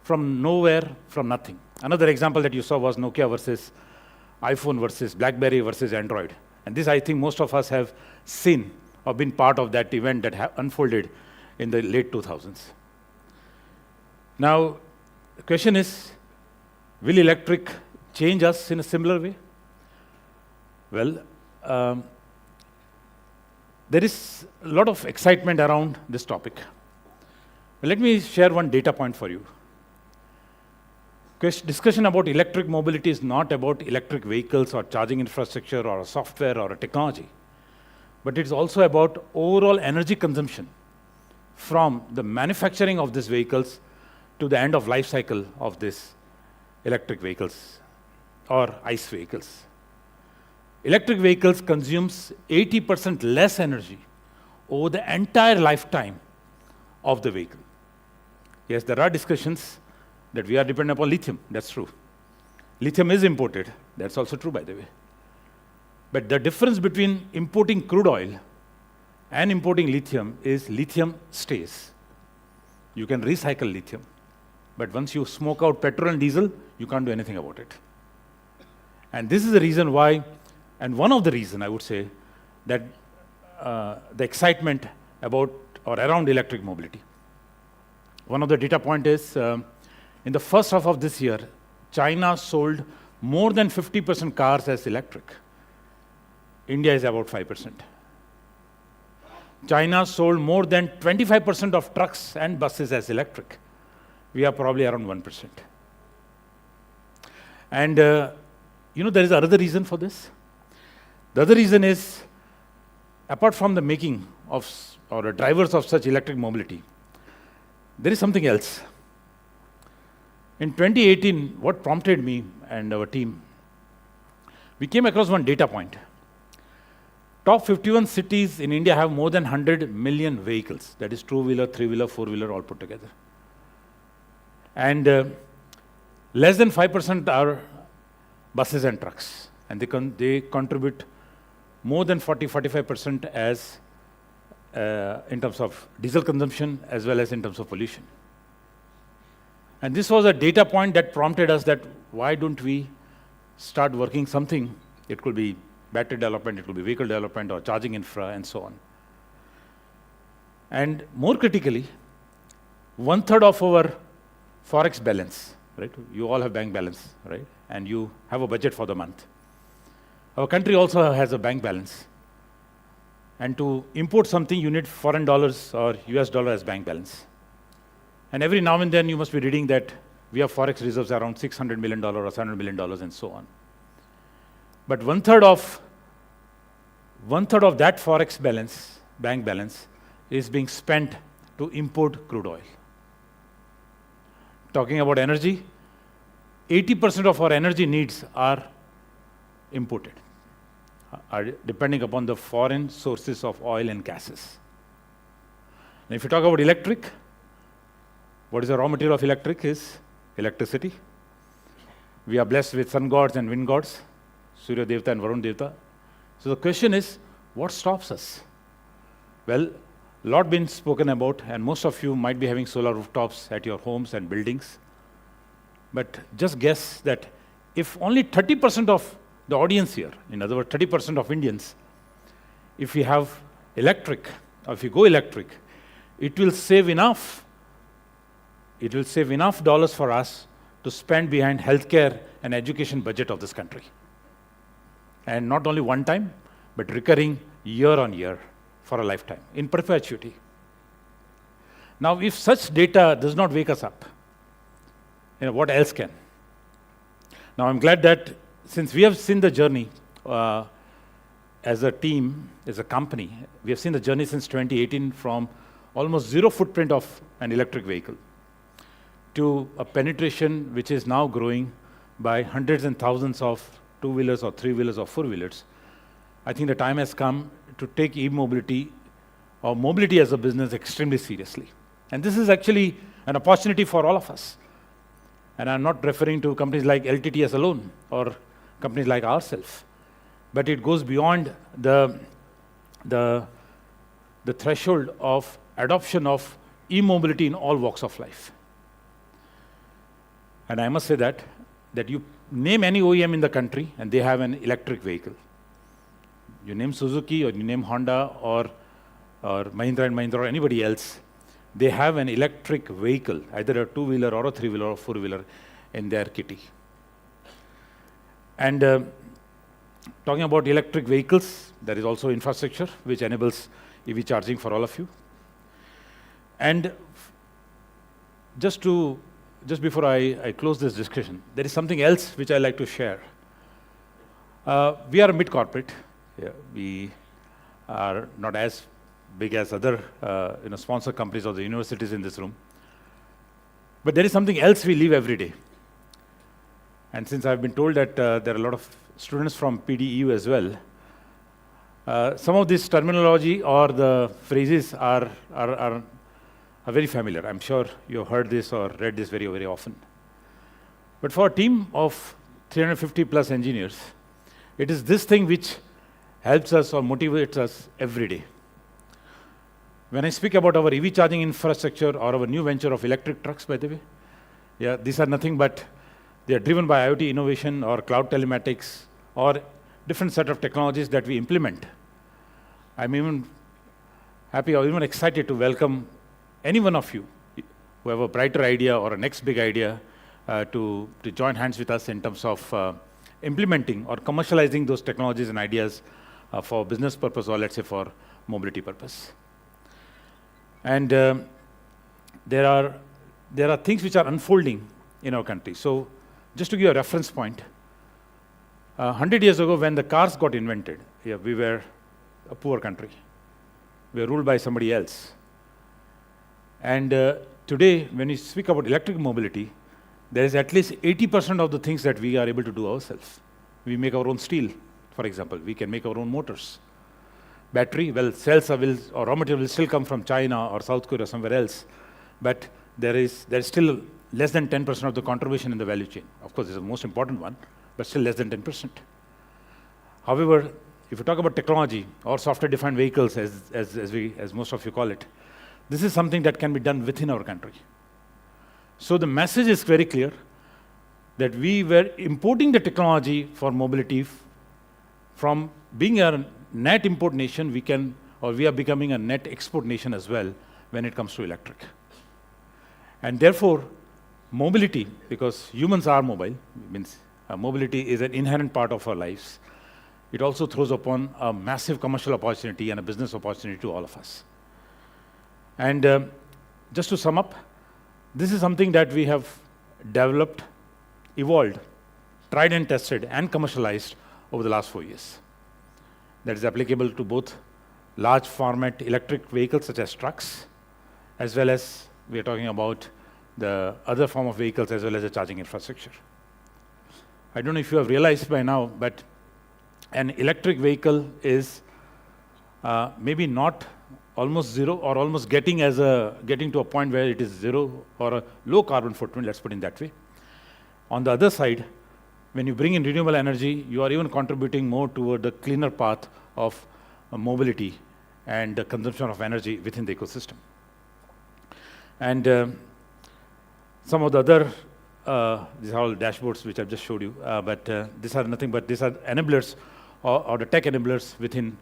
from nowhere, from nothing. Another example that you saw was Nokia versus iPhone versus BlackBerry versus Android. And this, I think, most of us have seen or been part of that event that unfolded in the late 2000s. Now, the question is, will electric change us in a similar way? Well, there is a lot of excitement around this topic. But let me share one data point for you. Discussion about electric mobility is not about electric vehicles or charging infrastructure or a software or a technology, but it's also about overall energy consumption from the manufacturing of these vehicles to the end of life cycle of these electric vehicles or ICE vehicles. Electric vehicles consumes 80% less energy over the entire lifetime of the vehicle. Yes, there are discussions that we are dependent upon lithium, that's true. Lithium is imported, that's also true by the way. But the difference between importing crude oil and importing lithium is lithium stays. You can recycle lithium, but once you smoke out petrol and diesel, you can't do anything about it. And this is the reason why, and one of the reasons I would say, that the excitement about or around electric mobility. One of the data point is, in the first half of this year, China sold more than 50% cars as electric. India is about 5%. China sold more than 25% of trucks and buses as electric. We are probably around 1%. And there is another reason for this. The other reason is, apart from the making of or the drivers of such electric mobility, there is something else. In 2018, what prompted me and our team, we came across one data point. Top 51 cities in India have more than 100 million vehicles. That is two-wheeler, three-wheeler, four-wheeler, all put together. And less than 5% are buses and trucks. And they contribute more than 40-45% as in terms of diesel consumption as well as in terms of pollution. And this was a data point that prompted us that why don't we start working something? It could be battery development, it could be vehicle development or charging infra and so on. And more critically, 1/3 of our forex balance, right? You all have bank balance, right? And you have a budget for the month. Our country also has a bank balance. And to import something, you need foreign dollars or US dollar as bank balance. And every now and then you must be reading that we have forex reserves around $600 million or $700 million and so on. But 1/3 of that forex balance, bank balance, is being spent to import crude oil. Talking about energy, 80% of our energy needs are imported, are depending upon the foreign sources of oil and gases. And if you talk about electric, what is the raw material of electric is electricity. We are blessed with sun gods and wind gods, Surya Devta and Varun Devta. So the question is, what stops us? Well, a lot been spoken about, and most of you might be having solar rooftops at your homes and buildings. But just guess that if only 30% of the audience here, in other words, 30% of Indians, if we have electric, or if we go electric, it will save enough dollars for us to spend behind healthcare and education budget of this country. And not only one time, but recurring year on year for a lifetime, in perpetuity. Now, if such data does not wake us up, what else can? Now, I'm glad that since we have seen the journey as a team, as a company, we have seen the journey since 2018 from almost zero footprint of an electric vehicle to a penetration which is now growing by hundreds and thousands of two-wheelers or three-wheelers or four-wheelers. I think the time has come to take e-mobility or mobility as a business extremely seriously. And this is actually an opportunity for all of us. And I'm not referring to companies like LTTS alone or companies like ourselves, but it goes beyond the threshold of adoption of e-mobility in all walks of life. And I must say that you name any OEM in the country and they have an electric vehicle. You name Suzuki or you name Honda or Mahindra and Mahindra or anybody else, they have an electric vehicle, either a two-wheeler or a three-wheeler or four-wheeler in their kitty. And talking about electric vehicles, there is also infrastructure which enables EV charging for all of you. And just before I close this discussion, there is something else which I like to share. We are a mid-corporate. Yeah, we are not as big as other sponsor companies or the universities in this room. But there is something else we live every day. And since I've been told that there are a lot of students from PDEU as well, some of this terminology or the phrases are very familiar. I'm sure you've heard this or read this very, very often. But for a team of 350 plus engineers, it is this thing which helps us or motivates us every day. When I speak about our EV charging infrastructure or our new venture of electric trucks, by the way, yeah, these are nothing but they are driven by IoT innovation or cloud telematics or different set of technologies that we implement. I'm even happy or even excited to welcome any one of you who have a brighter idea or a next big idea to join hands with us in terms of implementing or commercializing those technologies and ideas for business purpose or let's say for mobility purpose. And there are things which are unfolding in our country. So just to give a reference point, 100 years ago when the cars got invented, yeah, we were a poor country. We were ruled by somebody else. And today, when we speak about electric mobility, there is at least 80% of the things that we are able to do ourselves. We make our own steel, for example. We can make our own motors. Battery, well, cells or raw material will still come from China or South Korea or somewhere else. But there is still less than 10% of the contribution in the value chain. Of course, it's the most important one, but still less than 10%. However, if you talk about technology or software-defined vehicles, as most of you call it, this is something that can be done within our country. So the message is very clear that we were importing the technology for mobility from being a net import nation, we are becoming a net export nation as well when it comes to electric. And therefore, mobility, because humans are mobile, means mobility is an inherent part of our lives. It also throws upon a massive commercial opportunity and a business opportunity to all of us. And just to sum up, this is something that we have developed, evolved, tried and tested, and commercialized over the last 4 years. That is applicable to both large format electric vehicles such as trucks, as well as we are talking about the other form of vehicles as well as the charging infrastructure. I don't know if you have realized by now, but an electric vehicle is maybe not almost zero or almost getting to a point where it is zero or a low carbon footprint, let's put it that way. On the other side, when you bring in renewable energy, you are even contributing more toward the cleaner path of mobility and the consumption of energy within the ecosystem. And some of the other, these are all dashboards which I've just showed you, but these are nothing but these are enablers or the tech enablers within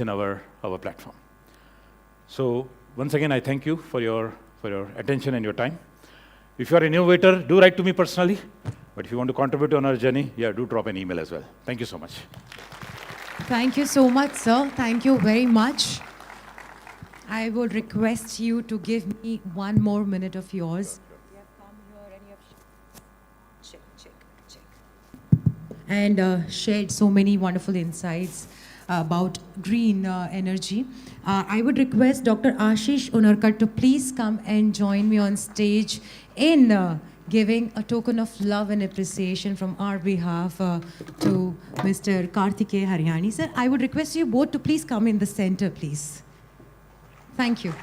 our platform. So once again, I thank you for your attention and your time. If you are an innovator, do write to me personally. But if you want to contribute on our journey, yeah, do drop an email as well. Thank you so much. Thank you so much, sir. Thank you very much. I would request you to give me 1 more minute of yours. You have come here and you have check. And shared so many wonderful insights about green energy. I would request Dr. Ashish Unarkar to please come and join me on stage in giving a token of love and appreciation from our behalf to Mr. Karthikeya Haryani. Sir, I would request you both to please come in the center, please. Thank you.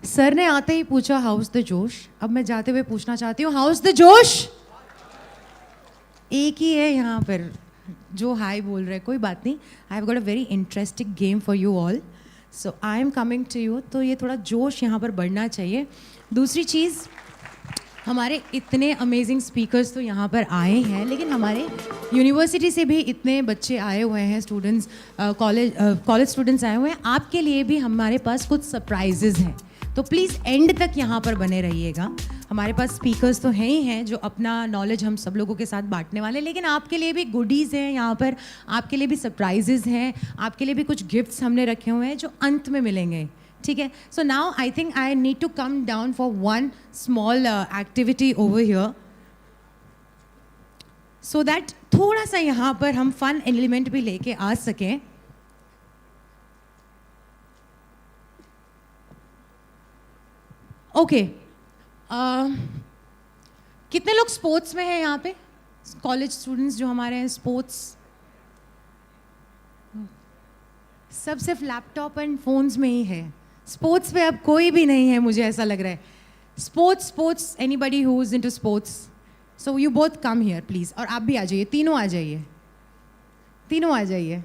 Sir ने आते ही पूछा house the जोश. अब मैं जाते हुए पूछना चाहती हूँ हाउस द जोश. एक ही है यहाँ पर जो हाई बोल रहे हैं, कोई बात नहीं. I have got a very interesting game for you all. So I am coming to you. तो ये थोड़ा जोश यहाँ पर बढ़ना चाहिए. दूसरी चीज़, हमारे इतने अमेजिंग स्पीकर्स तो यहाँ पर आए हैं, लेकिन हमारे यूनिवर्सिटी से भी इतने बच्चे आए हुए हैं, स्टूडेंट्स, कॉलेज स्टूडेंट्स आए हुए हैं. आपके लिए भी हमारे पास कुछ सरप्राइजेज़ हैं, तो प्लीज़ एंड तक यहाँ पर बने रहिएगा. हमारे पास स्पीकर्स तो हैं ही हैं जो अपना नॉलेज हम सब लोगों के साथ बांटने वाले हैं, लेकिन आपके लिए भी गुडीज़ हैं यहाँ पर, आपके लिए भी सरप्राइजेज़ हैं, आपके लिए भी कुछ गिफ्ट्स हमने रखे हुए हैं जो अंत में मिलेंगे. ठीक है. So now I think I need to come down for one small activity over here. so that थोड़ा सा यहाँ पर हम fun element भी लेके आ सकें. Okay. कितने लोग स्पोर्ट्स में हैं यहाँ पे? कॉलेज स्टूडेंट्स जो हमारे हैं स्पोर्ट्स, सब सिर्फ लैपटॉप एंड फोन्स में ही है. स्पोर्ट्स पे अब कोई भी नहीं है, मुझे ऐसा लग रहा है. Sports anybody who is into sports, so you both come here please. और आप भी आ जाइए, तीनों आ जाइए, तीनों आ जाइए.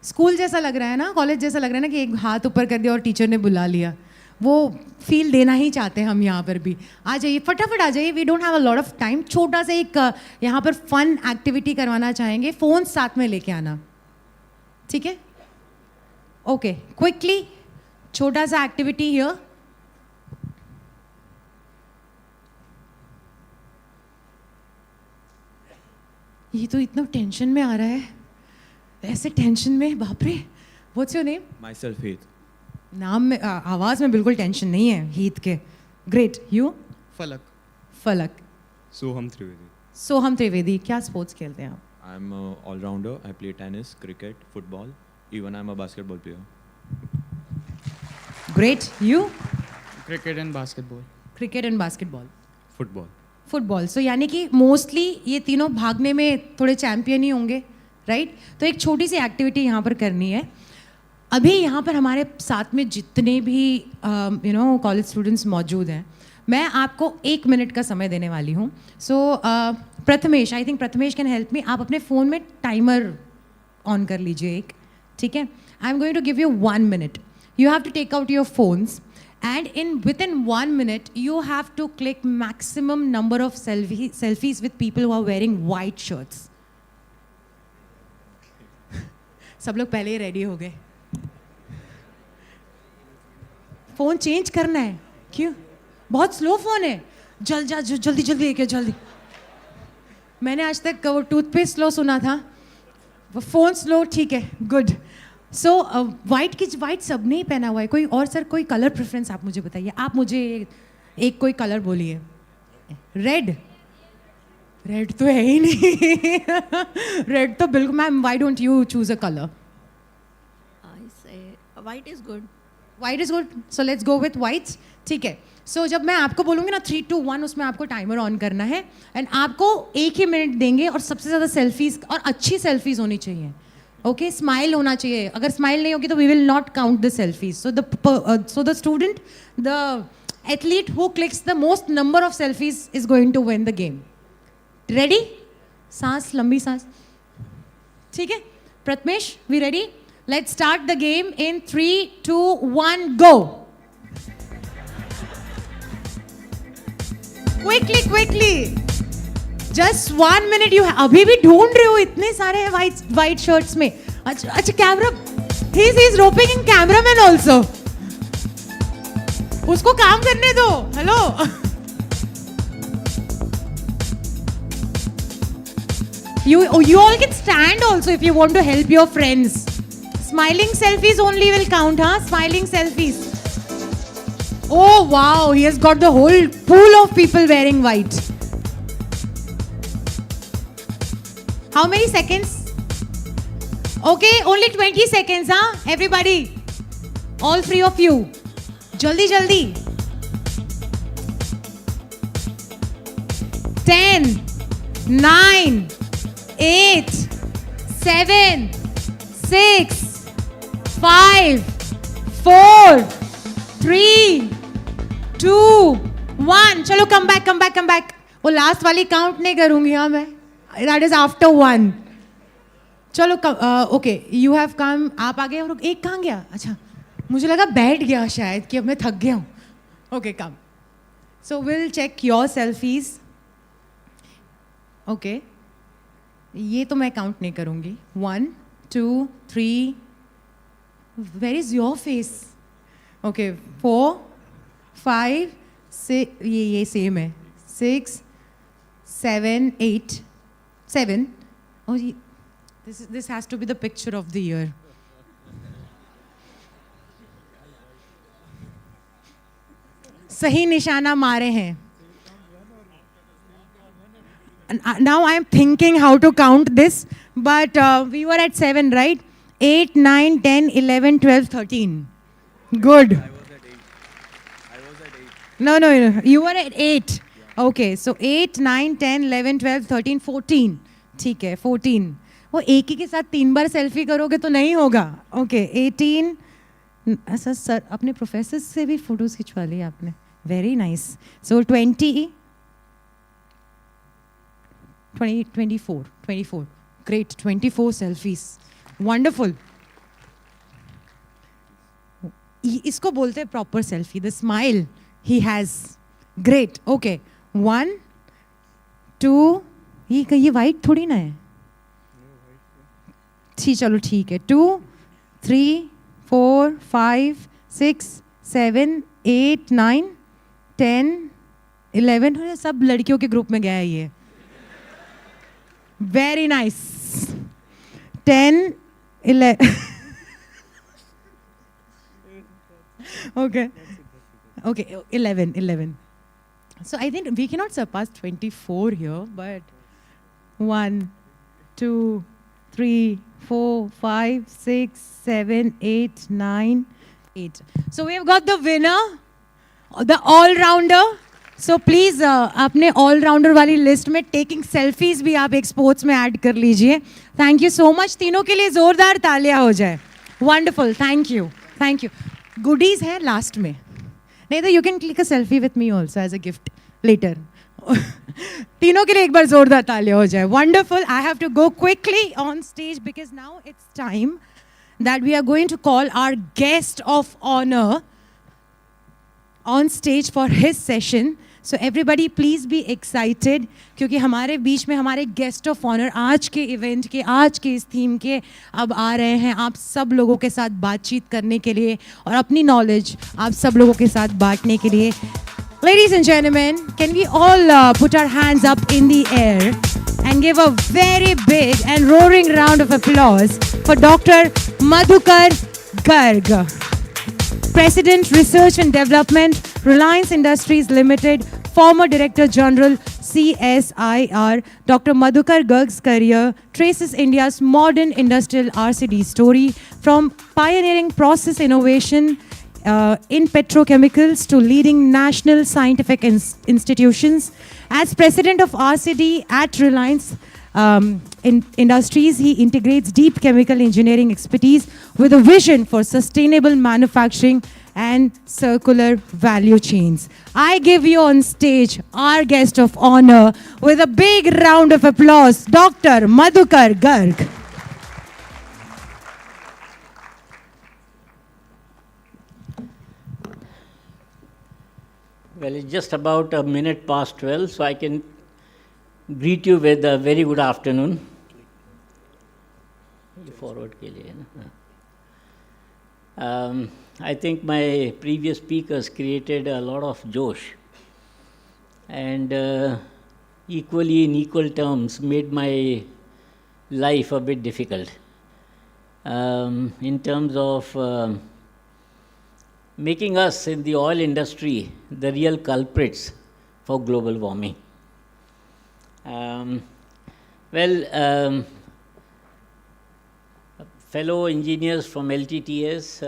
स्कूल जैसा लग रहा है ना, कॉलेज जैसा लग रहा है ना कि एक हाथ ऊपर कर दिया और टीचर ने बुला लिया. वो फील देना ही चाहते हैं हम यहाँ पर भी. आ जाइए, फटाफट आ जाइए. We don't have a lot of time. छोटा सा एक यहाँ पर फन एक्टिविटी करवाना चाहेंगे. फोन साथ में लेके आना, ठीक है? ओके, क्विकली छोटा सा एक्टिविटी हियर. ये तो इतना टेंशन में आ रहा है, ऐसे टेंशन में, बाप रे. What's your name? Myself, Heath. नाम में आवाज में बिल्कुल टेंशन नहीं है हीथ के. ग्रेट. यू? Falak. फलक. Soham Trivedi. सोहम त्रिवेदी. क्या स्पोर्ट्स खेलते हैं आप? I'm an all-rounder. I play tennis, cricket, football. Even I'm a basketball player. Great. You? Cricket and basketball. Cricket and basketball. Football. Football. So यानी कि mostly ये तीनों भागने में थोड़े चैंपियन ही होंगे, राइट? तो एक छोटी सी एक्टिविटी यहाँ पर करनी है. अभी यहाँ पर हमारे साथ में जितने भी कॉलेज स्टूडेंट्स मौजूद हैं, मैं आपको 1 मिनट का समय देने वाली हूँ. So Prathamesh, I think Prathamesh can help me. आप अपने फ़ोन में टाइमर ऑन कर लीजिए एक, ठीक है? I am going to give you 1 minute. You have to take out your phones and within 1 minute you have to click maximum number of selfies with people who are wearing white shirts. सब लोग पहले ही ready हो गए. Phone change करना है. क्यों? बहुत slow phone है. जल्दी जल्दी एक जल्दी. मैंने आज तक वो टूथपेस्ट स्लो सुना था, वो फोन स्लो ठीक है. गुड. सो वाइट सब नहीं पहना हुआ है. कोई और सर, कोई कलर प्रेफरेंस आप मुझे बताइए. आप मुझे एक कोई कलर बोलिए. रेड तो है ही नहीं. रेड तो बिल्कुल. Ma'am, why don't you choose a colour? I say white is good. White is good. So let's go with whites, ठीक है? सो जब मैं आपको बोलूँगी ना 3, 2, 1, उसमें आपको टाइमर ऑन करना है. एंड आपको 1 ही मिनट देंगे और सबसे ज़्यादा सेल्फीज, और अच्छी सेल्फीज होनी चाहिए. ओके, स्माइल होना चाहिए. अगर स्माइल नहीं होगी तो we will not count the selfies. So the student, the athlete who clicks the most number of selfies is going to win the game. Ready? सांस, लंबी सांस, ठीक है? Prathamesh, we ready? Let's start the game in 3, 2, 1, go. Quickly just 1 minute. You अभी भी ढूंढ रहे हो? इतने सारे हैं वाइट शर्ट्स में. अच्छा camera, he is roping in cameraman also. उसको काम करने दो. Hello. You all can stand also if you want to help your friends. Smiling selfies only will count, huh? Smiling selfies. Oh wow, he has got the whole pool of people wearing white. How many seconds? Okay, only 20 seconds, huh? Everybody. All 3 of you. Jaldi. 10, 9, 8, 7, 6, 5, 4, 3, 2, 1. चलो come back. वो last वाली count नहीं करूंगी हाँ मैं. That is after 1. चलो okay, you have come. आप आ गए और एक कहाँ गया? अच्छा, मुझे लगा बैठ गया शायद कि अब मैं थक गया हूँ. Okay, come. So will check your selfies. Okay, ये तो मैं काउंट नहीं करूँगी. 1, 2, 3. Where is your face? Okay, 4, 5, 6. ये सेम है. 6, 7, 8. 7. Oh, this has to be the picture of the year. सही निशाना मारे हैं. Now I'm thinking how to count this, but we were at 7, right? 8, 9, 10, 11, 12, 13. Good. No, you were at 8. Okay, so 8, 9, 10, 11, 12, 13, 14. ठीक है, 14. वो एक ही के साथ 3 बार सेल्फी करोगे तो नहीं होगा. Okay, 18. ऐसा सर अपने प्रोफेसर से भी फोटोज खिंचवा ली आपने. Very nice. So 20, 24. Great, 24 selfies. Wonderful. इसको बोलते हैं proper selfie. The smile he has. Great. Okay. 1, 2. ये white थोड़ी ना है. चलो ठीक है. 2, 3, 4, 5, 6, 7, 8, 9, 10, 11. सब लड़कियों के ग्रुप में गया है ये. Very nice. 10, 11. Okay. Okay, 11. So I think we cannot surpass 24 here, but 1, 2, 3, 4, 5, 6, 7, 8, 9, 8. So we have got the winner, the all-rounder. So please अपने all-rounder वाली list में taking selfies भी आप एक sports में add कर लीजिए. Thank you so much. तीनों के लिए जोरदार तालियां हो जाए. Wonderful. Thank you. Goodies है last में. नहीं तो you can click a selfie with me also as a gift later. तीनों के लिए एक बार जोरदार तालियां हो जाए. Wonderful. I have to go quickly on stage because now it's time that we are going to call our guest of honor on stage for his session. So everybody please be excited क्योंकि हमारे बीच में हमारे guest of honor आज के event के आज के इस theme के अब आ रहे हैं आप सब लोगों के साथ बातचीत करने के लिए और अपनी knowledge आप सब लोगों के साथ बांटने के लिए. Ladies and gentlemen, can we all put our hands up in the air and give a very big and roaring round of applause for Dr. Madhukar Garg, President Research and Development, Reliance Industries Limited, former Director General, CSIR. Dr. Madhukar Garg's career traces India's modern industrial RCD story from pioneering process innovation in petrochemicals to leading national scientific institutions. As President of RCD at Reliance Industries, he integrates deep chemical engineering expertise with a vision for sustainable manufacturing and circular value chains. I give you on stage our guest of honor with a big round of applause, Dr. Madhukar Garg. Well, it's just about a minute past 12, so I can greet you with a very good afternoon. Forward ke liye, na? I think my previous speakers created a lot of josh and equally in equal terms made my life a bit difficult in terms of making us in the oil industry the real culprits for global warming. Fellow engineers from LTTS,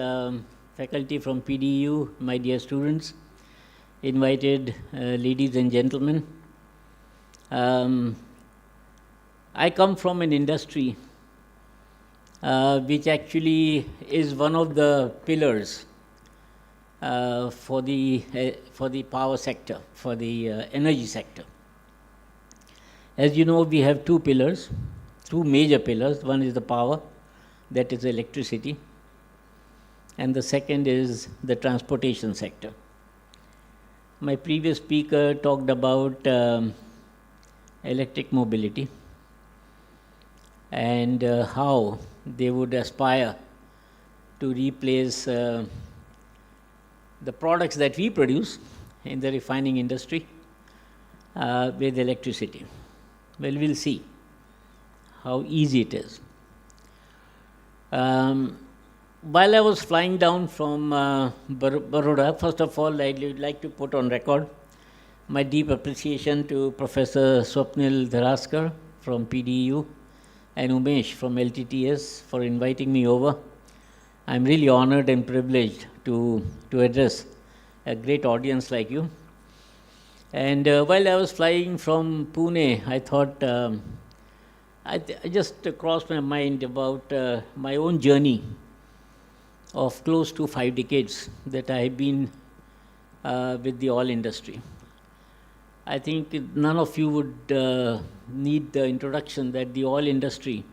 faculty from PDEU, my dear students, invited ladies and gentlemen. I come from an industry which actually is one of the pillars for the power sector, for the energy sector. As you know, we have two pillars, two major pillars. One is the power, that is electricity, and the second is the transportation sector. My previous speaker talked about electric mobility and how they would aspire to replace the products that we produce in the refining industry with electricity. Well, we'll see how easy it is. While I was flying down from Vadodara, first of all, I'd like to put on record, My deep appreciation to Professor Swapnil Dharaskar from PDEU and Umesh from LTTS for inviting me over. I'm really honored and privileged to address a great audience like you. And while I was flying from Pune, I thought, I just crossed my mind about my own journey of close to 5 decades that I have been with the oil industry. I think none of you would need the introduction that the oil industry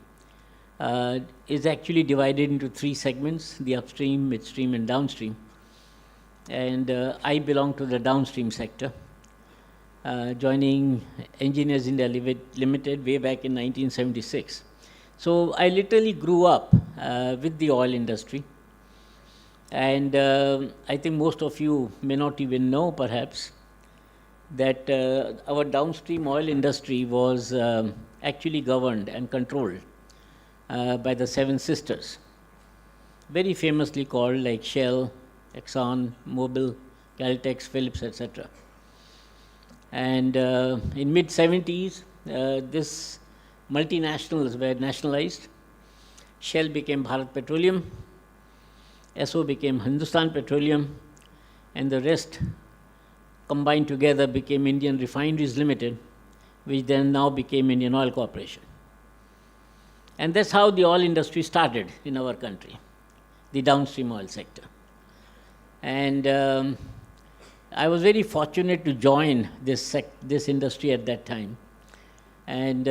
is actually divided into 3 segments, the upstream, midstream, and downstream. And I belong to the downstream sector, joining Engineers India Limited way back in 1976. So I literally grew up with the oil industry. And I think most of you may not even know, perhaps, that our downstream oil industry was actually governed and controlled by the 7 sisters, very famously called like Shell, Exxon, Mobil, Caltex, Phillips, etc. And in mid-70s, this multinationals were nationalized. Shell became Bharat Petroleum, SO became Hindustan Petroleum, and the rest combined together became Indian Refineries Limited, which then now became Indian Oil Corporation. And that's how the oil industry started in our country, the downstream oil sector. And I was very fortunate to join this industry at that time. And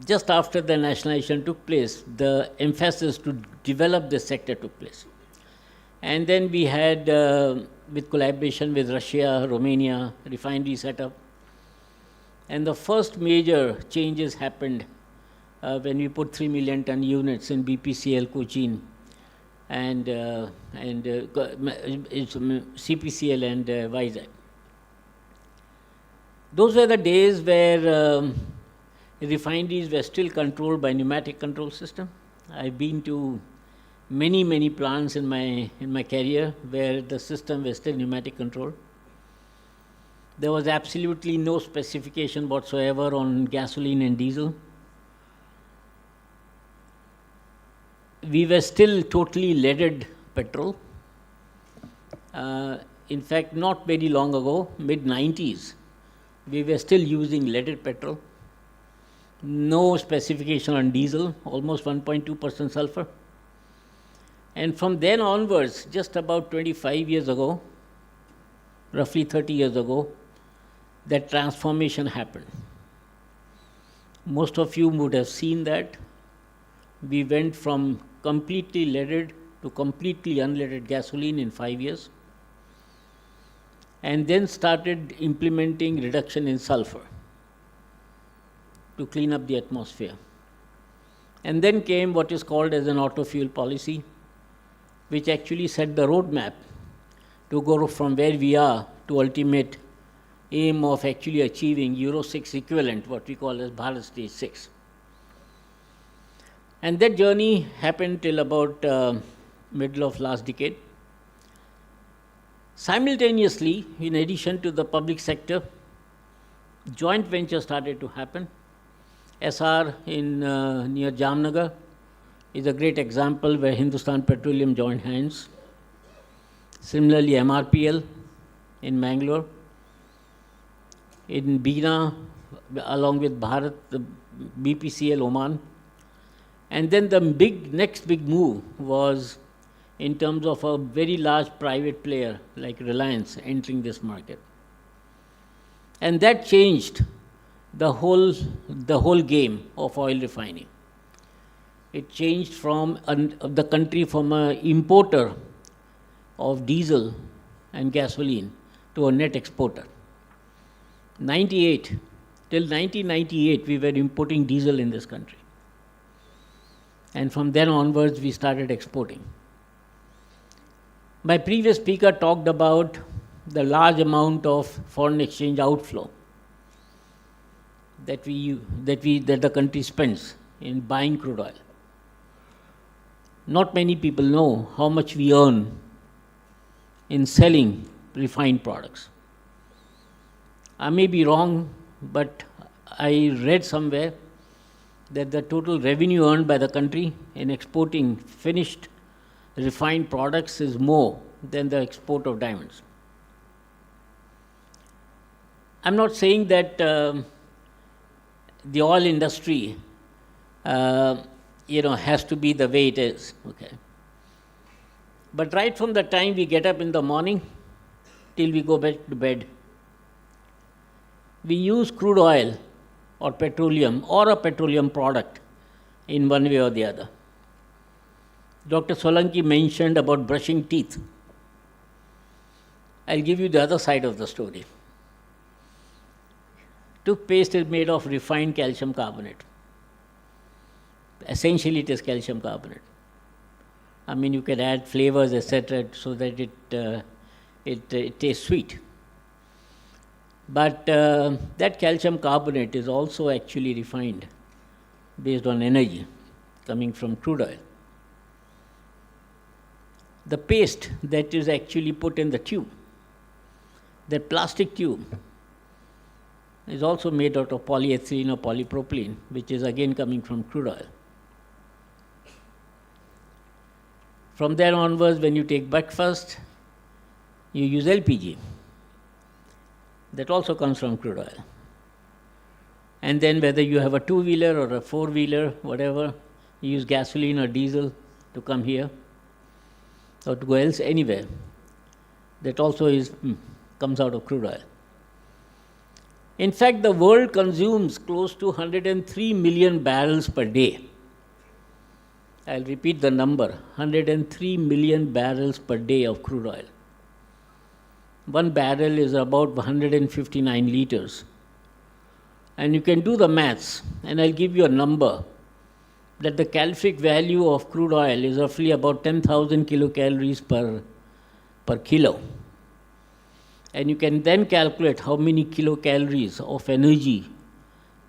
just after the nationalization took place, the emphasis to develop this sector took place. And then we had, with collaboration with Russia, Romania, refinery setup. And the first major changes happened when we put 3 million ton units in BPCL Cochin and CPCL and Vizag. Those were the days where refineries were still controlled by pneumatic control system. I've been to many plants in my career where the system was still pneumatic control. There was absolutely no specification whatsoever on gasoline and diesel. We were still totally leaded petrol. In fact, not very long ago, mid-90s, we were still using leaded petrol. No specification on diesel, almost 1.2% sulfur. And from then onwards, just about 25 years ago, roughly 30 years ago, that transformation happened. Most of you would have seen that. We went from completely leaded to completely unleaded gasoline in 5 years, and then started implementing reduction in sulfur to clean up the atmosphere. And then came what is called as an auto fuel policy, which actually set the roadmap to go from where we are to ultimate aim of actually achieving Euro 6 equivalent, what we call as Bharat Stage 6. And that journey happened till about middle of last decade. Simultaneously, in addition to the public sector, joint ventures started to happen. SR in near Jamnagar is a great example where Hindustan Petroleum joined hands. Similarly, MRPL in Mangalore. In Bina, along with Bharat, the BPCL Oman. And then the next big move was in terms of a very large private player like Reliance entering this market. And that changed the whole game of oil refining. It changed from the country from an importer of diesel and gasoline to a net exporter. Till 1998, we were importing diesel in this country. And from then onwards, we started exporting. My previous speaker talked about the large amount of foreign exchange outflow that the country spends in buying crude oil. Not many people know how much we earn in selling refined products. I may be wrong, but I read somewhere that the total revenue earned by the country in exporting finished refined products is more than the export of diamonds. I'm not saying that the oil industry has to be the way it is. Okay. But right from the time we get up in the morning till we go back to bed, we use crude oil or petroleum or a petroleum product in one way or the other. Dr. Solanki mentioned about brushing teeth. I'll give you the other side of the story. Toothpaste is made of refined calcium carbonate. Essentially, it is calcium carbonate. I mean, you can add flavors, etc., so that it tastes sweet. But that calcium carbonate is also actually refined based on energy coming from crude oil. The paste that is actually put in the tube, that plastic tube, is also made out of polyethylene or polypropylene, which is again coming from crude oil. From there onwards, when you take breakfast, you use LPG. That also comes from crude oil. And then whether you have a two-wheeler or a four-wheeler, whatever, you use gasoline or diesel to come here or to go else anywhere. That also comes out of crude oil. In fact, the world consumes close to 103 million barrels per day. I'll repeat the number, 103 million barrels per day of crude oil. One barrel is about 159 liters. And you can do the maths, and I'll give you a number, that the calorific value of crude oil is roughly about 10,000 kilocalories per kilo. And you can then calculate how many kilocalories of energy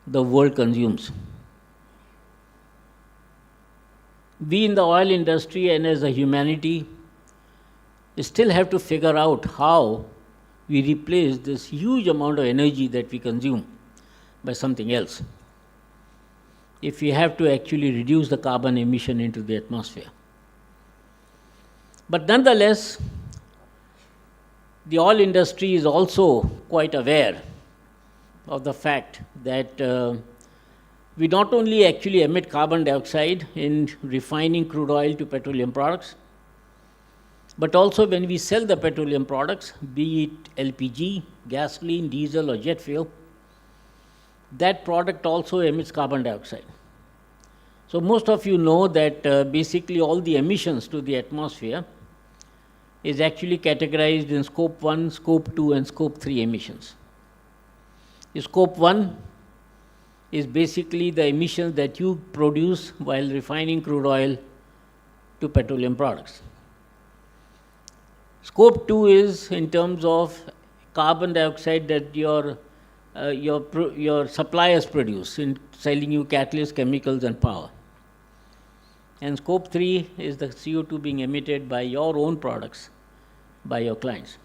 the world consumes. We in the oil industry and as a humanity still have to figure out how we replace this huge amount of energy that we consume by something else, if we have to actually reduce the carbon emission into the atmosphere. But nonetheless, the oil industry is also quite aware of the fact that we not only actually emit carbon dioxide in refining crude oil to petroleum products, but also when we sell the petroleum products, be it LPG, gasoline, diesel or jet fuel, that product also emits carbon dioxide. So most of you know that basically all the emissions to the atmosphere is actually categorized in scope 1, scope 2 and scope 3 emissions. Scope 1 is basically the emissions that you produce while refining crude oil to petroleum products. Scope 2 is in terms of carbon dioxide that your suppliers produce in selling you catalysts, chemicals and power. And scope 3 is the CO2 being emitted by your own products, by your clients.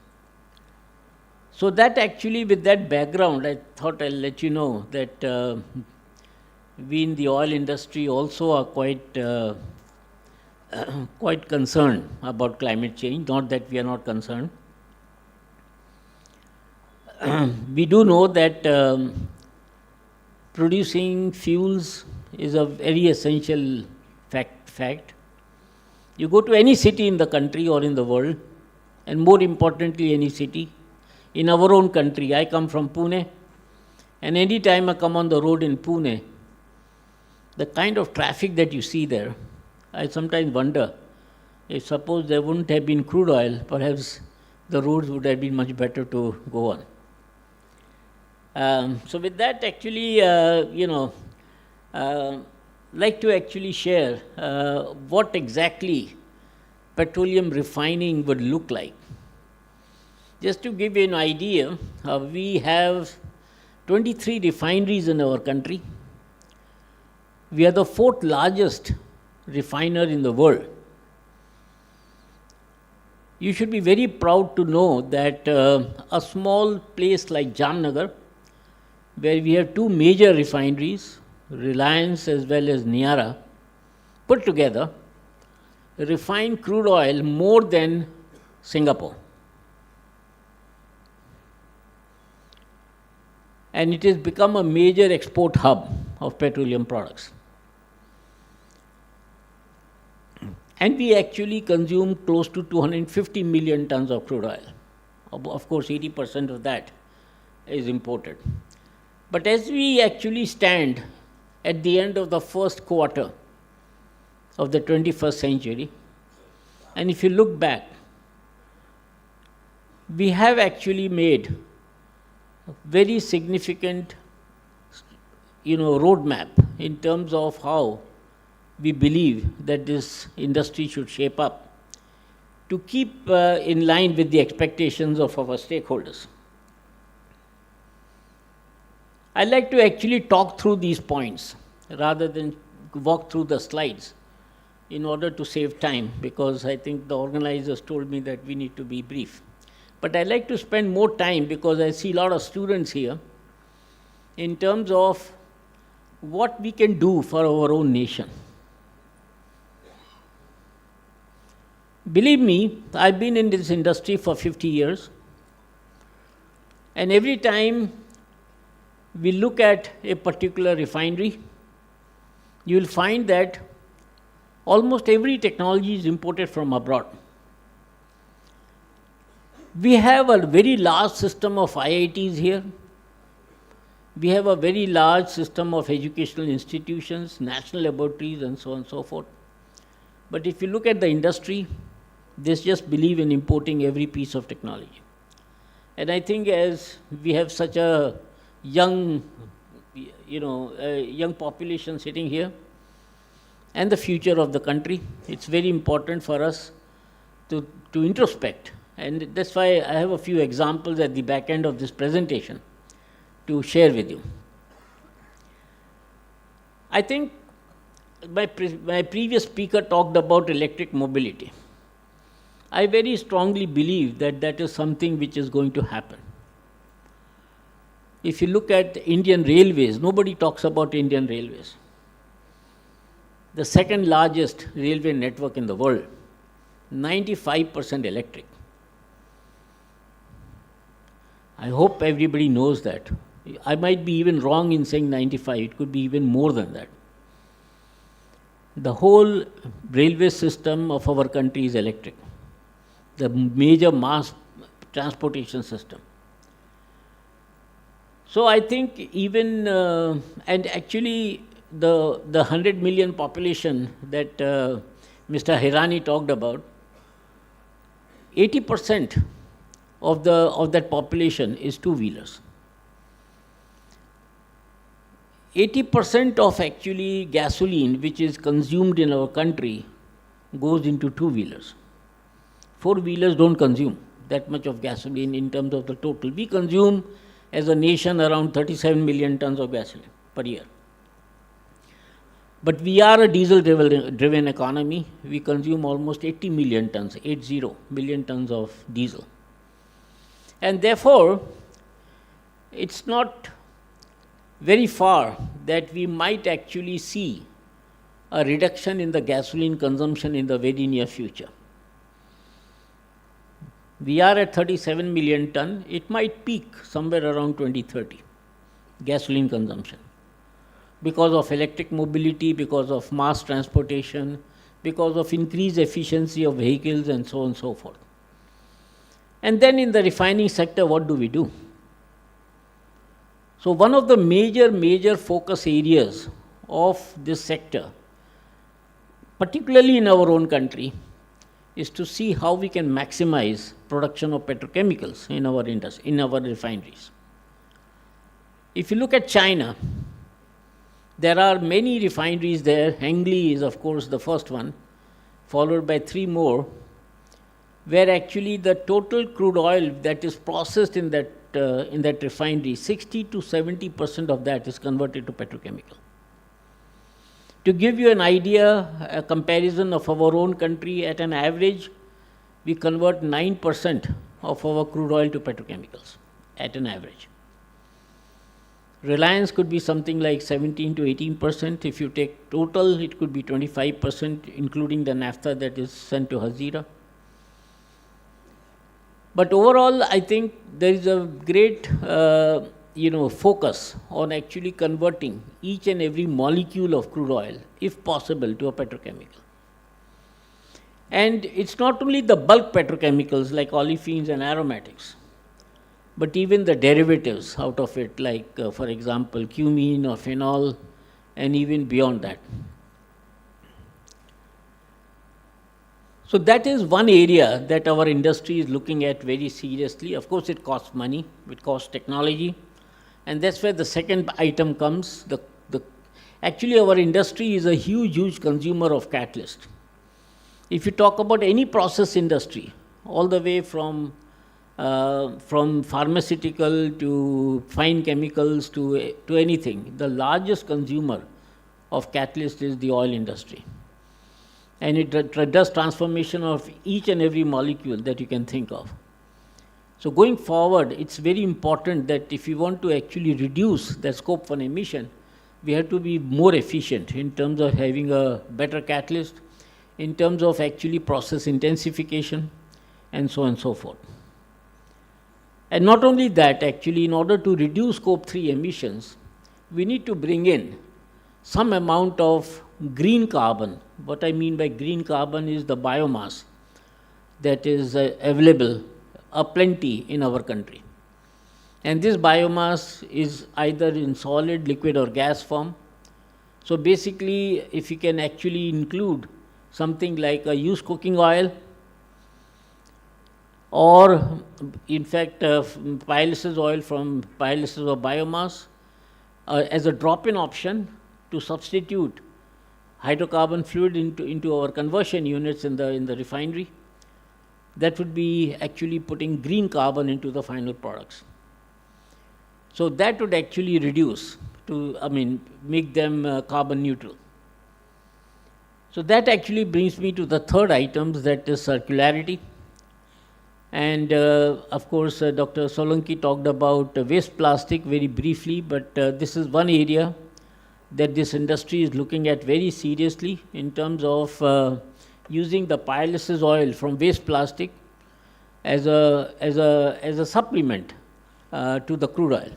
So that actually, with that background, I thought I'll let you know that we in the oil industry also are quite concerned about climate change, not that we are not concerned. We do know that producing fuels is a very essential fact. You go to any city in the country or in the world, and more importantly any city, in our own country. I come from Pune, and any time I come on the road in Pune, the kind of traffic that you see there, I sometimes wonder if suppose there wouldn't have been crude oil, perhaps the roads would have been much better to go on. So with that, actually, like to actually share what exactly petroleum refining would look like. Just to give you an idea, we have 23 refineries in our country. We are the 4th largest refiner in the world. You should be very proud to know that a small place like Jamnagar, where we have two major refineries, Reliance as well as Niara, put together, refine crude oil more than Singapore. And it has become a major export hub of petroleum products. And we actually consume close to 250 million tons of crude oil. Of course, 80% of that is imported. But as we actually stand at the end of the first quarter of the 21st century, and if you look back, we have actually made a very significant roadmap in terms of how we believe that this industry should shape up to keep in line with the expectations of our stakeholders. I'd like to actually talk through these points rather than walk through the slides in order to save time, because I think the organizers told me that we need to be brief. But I'd like to spend more time, because I see a lot of students here, in terms of what we can do for our own nation. Believe me, I've been in this industry for 50 years, and every time we look at a particular refinery, you will find that almost every technology is imported from abroad. We have a very large system of IITs here. We have a very large system of educational institutions, national laboratories, and so on and so forth. But if you look at the industry, they just believe in importing every piece of technology. And I think as we have such a young, young population sitting here, and the future of the country, it's very important for us to introspect. And that's why I have a few examples at the back end of this presentation to share with you. I think my previous speaker talked about electric mobility. I very strongly believe that that is something which is going to happen. If you look at Indian Railways, nobody talks about Indian Railways. The second largest railway network in the world, 95% electric. I hope everybody knows that. I might be even wrong in saying 95, it could be even more than that. The whole railway system of our country is electric. The major mass transportation system. So I think even, and actually the 100 million population that Mr. Hirani talked about, 80% of that population is two-wheelers. 80% of actually gasoline which is consumed in our country goes into two-wheelers. Four-wheelers don't consume that much of gasoline in terms of the total. We consume as a nation around 37 million tons of gasoline per year. But we are a diesel-driven economy. We consume almost 80 million tons, 80 million tons of diesel. And therefore, it's not very far that we might actually see a reduction in the gasoline consumption in the very near future. We are at 37 million ton. It might peak somewhere around 2030, gasoline consumption, because of electric mobility, because of mass transportation, because of increased efficiency of vehicles, and so on and so forth. And then in the refining sector, what do we do? So one of the major focus areas of this sector, particularly in our own country, is to see how we can maximize production of petrochemicals in our industry, in our refineries. If you look at China, there are many refineries there. Hengli is, of course, the first one, followed by 3 more, where actually the total crude oil that is processed in that refinery, 60 to 70% of that is converted to petrochemical. To give you an idea, a comparison of our own country, at an average, we convert 9% of our crude oil to petrochemicals at an average. Reliance could be something like 17 to 18%. If you take total, it could be 25%, including the naphtha that is sent to Hazira. But overall, I think there is a great focus on actually converting each and every molecule of crude oil, if possible, to a petrochemical. And it's not only the bulk petrochemicals like olefins and aromatics, but even the derivatives out of it, like, for example, cumene or phenol, and even beyond that. So that is one area that our industry is looking at very seriously. Of course, it costs money, it costs technology, and that's where the second item comes. Actually, our industry is a huge consumer of catalyst. If you talk about any process industry, all the way from pharmaceutical to fine chemicals to anything, the largest consumer of catalyst is the oil industry. And it does transformation of each and every molecule that you can think of. So going forward, it's very important that if we want to actually reduce the scope 1 emission, we have to be more efficient in terms of having a better catalyst, in terms of actually process intensification, and so on and so forth. And not only that, actually, in order to reduce scope 3 emissions, we need to bring in some amount of green carbon. What I mean by green carbon is the biomass that is available aplenty in our country. And this biomass is either in solid, liquid or gas form. So basically, if you can actually include something like a used cooking oil, or in fact pyrolysis oil from pyrolysis of biomass as a drop-in option to substitute hydrocarbon fluid into our conversion units in the refinery, that would be actually putting green carbon into the final products. So that would actually reduce make them carbon neutral. So that actually brings me to the third item, that is circularity. And of course, Dr. Solanki talked about waste plastic very briefly, but this is one area that this industry is looking at very seriously in terms of using the pyrolysis oil from waste plastic as a supplement to the crude oil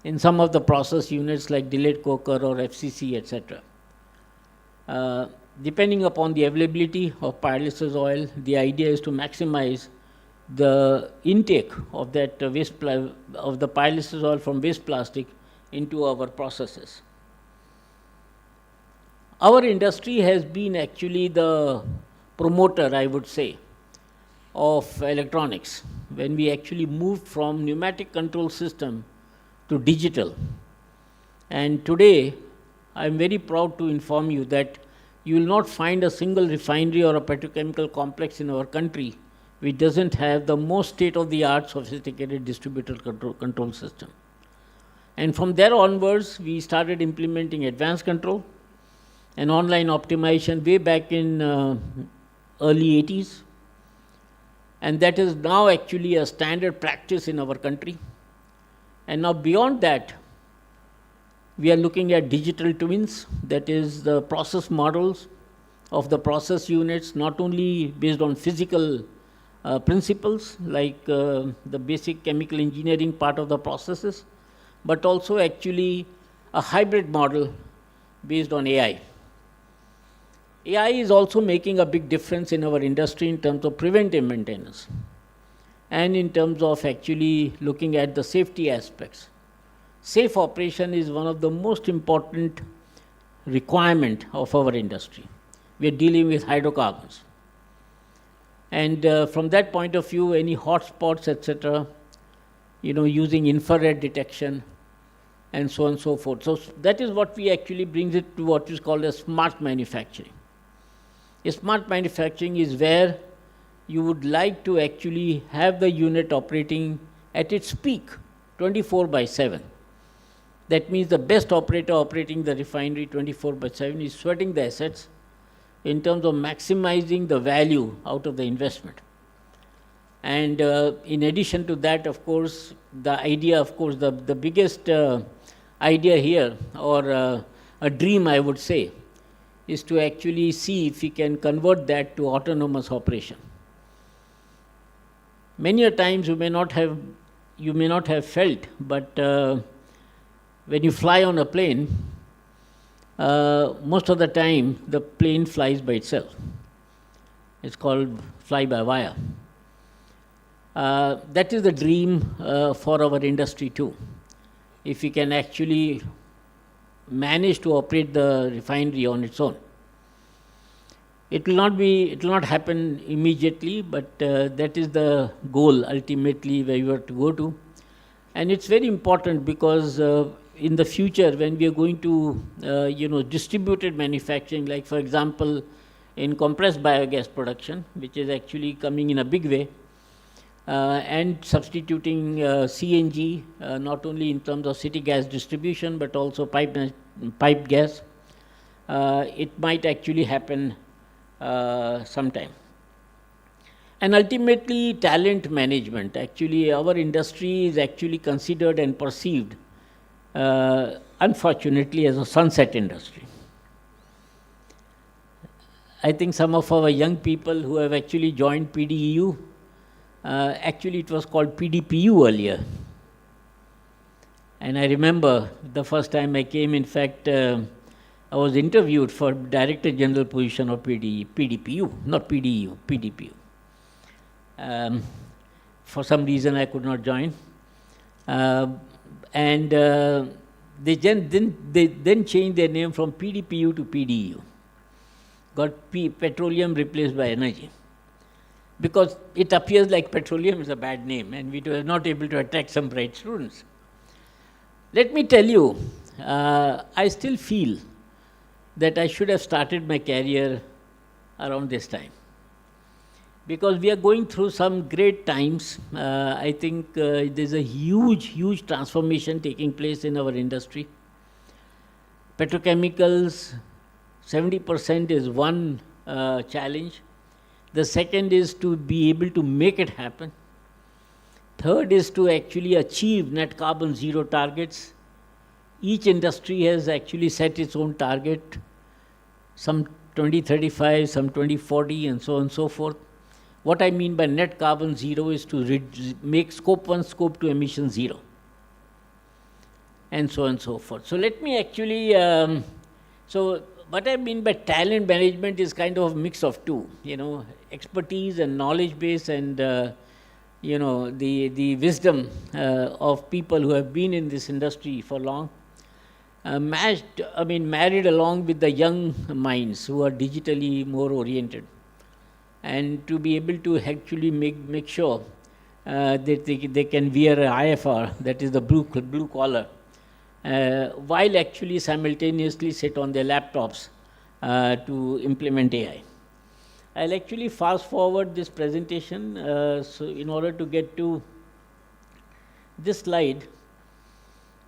in some of the process units like delayed coker or FCC, etc. Depending upon the availability of pyrolysis oil, the idea is to maximize the intake of that of the pyrolysis oil from waste plastic into our processes. Our industry has been actually the promoter, I would say, of electronics when we actually moved from pneumatic control system to digital. And today, I am very proud to inform you that you will not find a single refinery or a petrochemical complex in our country which doesn't have the most state-of-the-art sophisticated distributed control system. And from there onwards, we started implementing advanced control and online optimization way back in early 80s. And that is now actually a standard practice in our country. And now beyond that, we are looking at digital twins, that is the process models of the process units, not only based on physical principles like the basic chemical engineering part of the processes, but also actually a hybrid model based on AI. AI is also making a big difference in our industry in terms of preventive maintenance and in terms of actually looking at the safety aspects. Safe operation is one of the most important requirement of our industry. We are dealing with hydrocarbons. And from that point of view, any hotspots, etc., using infrared detection and so on and so forth. So that is what we actually brings it to what is called as smart manufacturing. A smart manufacturing is where you would like to actually have the unit operating at its peak 24/7. That means the best operator operating the refinery 24/7 is sweating the assets in terms of maximizing the value out of the investment. And in addition to that, of course, the idea, of course, the biggest idea here, or a dream, I would say, is to actually see if we can convert that to autonomous operation. Many a times you may not have felt, but when you fly on a plane, most of the time the plane flies by itself. It's called fly-by-wire. That is the dream for our industry too. If we can actually manage to operate the refinery on its own. It will not happen immediately, but that is the goal ultimately where you have to go to. And it's very important because in the future, when we are going to distributed manufacturing, like for example in compressed biogas production, which is actually coming in a big way, and substituting CNG, not only in terms of city gas distribution, but also pipe gas, it might actually happen sometime. And ultimately, talent management. Actually, our industry is actually considered and perceived, unfortunately, as a sunset industry. I think some of our young people who have actually joined PDEU, actually it was called PDPU earlier. And I remember the first time I came, in fact, I was interviewed for Director General position of PDPU, not PDEU, PDPU. For some reason I could not join. And they then changed their name from PDPU to PDEU. Got petroleum replaced by energy. Because it appears like petroleum is a bad name and we were not able to attract some bright students. Let me tell you, I still feel that I should have started my career around this time. Because we are going through some great times. I think there's a huge transformation taking place in our industry. Petrochemicals, 70% is one challenge. The second is to be able to make it happen. Third is to actually achieve net carbon zero targets. Each industry has actually set its own target, some 2035, some 2040, and so on and so forth. What I mean by net carbon zero is to make scope 1, scope 2 emission zero, and so on and so forth. So let me actually, so what I mean by talent management is kind of a mix of two, expertise and knowledge base and, the wisdom of people who have been in this industry for long, married along with the young minds who are digitally more oriented, and to be able to actually make sure that they can wear an IFR, that is the blue collar, while actually simultaneously sit on their laptops to implement AI. I'll actually fast forward this presentation so in order to get to this slide.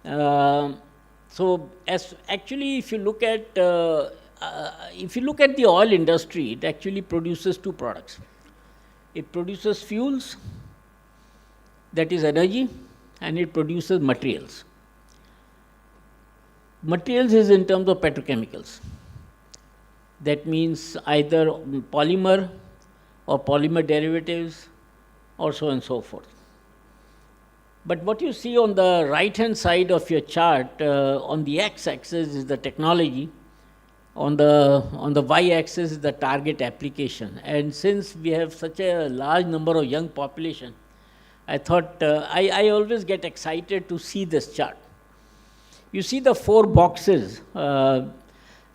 So as actually if you look at the oil industry, it actually produces two products. It produces fuels, that is energy, and it produces materials. Materials is in terms of petrochemicals. That means either polymer or polymer derivatives or so on and so forth. But what you see on the right-hand side of your chart, on the x-axis is the technology, on the y-axis is the target application. And since we have such a large number of young population, I thought I always get excited to see this chart. You see the 4 boxes.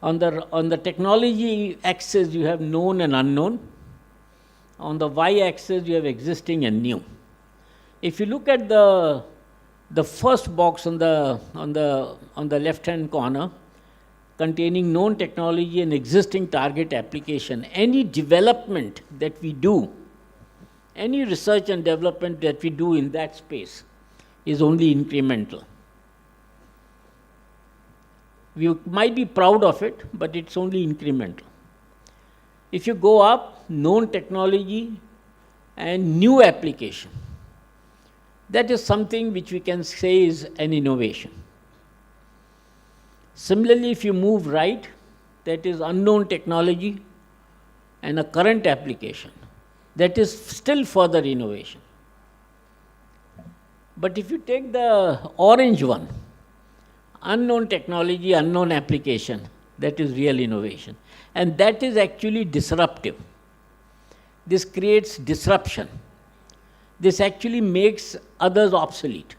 On the technology axis, you have known and unknown. On the y-axis, you have existing and new. If you look at the first box on the left-hand corner, containing known technology and existing target application, any development that we do, any research and development that we do in that space is only incremental. We might be proud of it, but it's only incremental. If you go up, known technology and new application. That is something which we can say is an innovation. Similarly, if you move right, that is unknown technology and a current application. That is still further innovation. But if you take the orange one, unknown technology, unknown application, that is real innovation. And that is actually disruptive. This creates disruption. This actually makes others obsolete.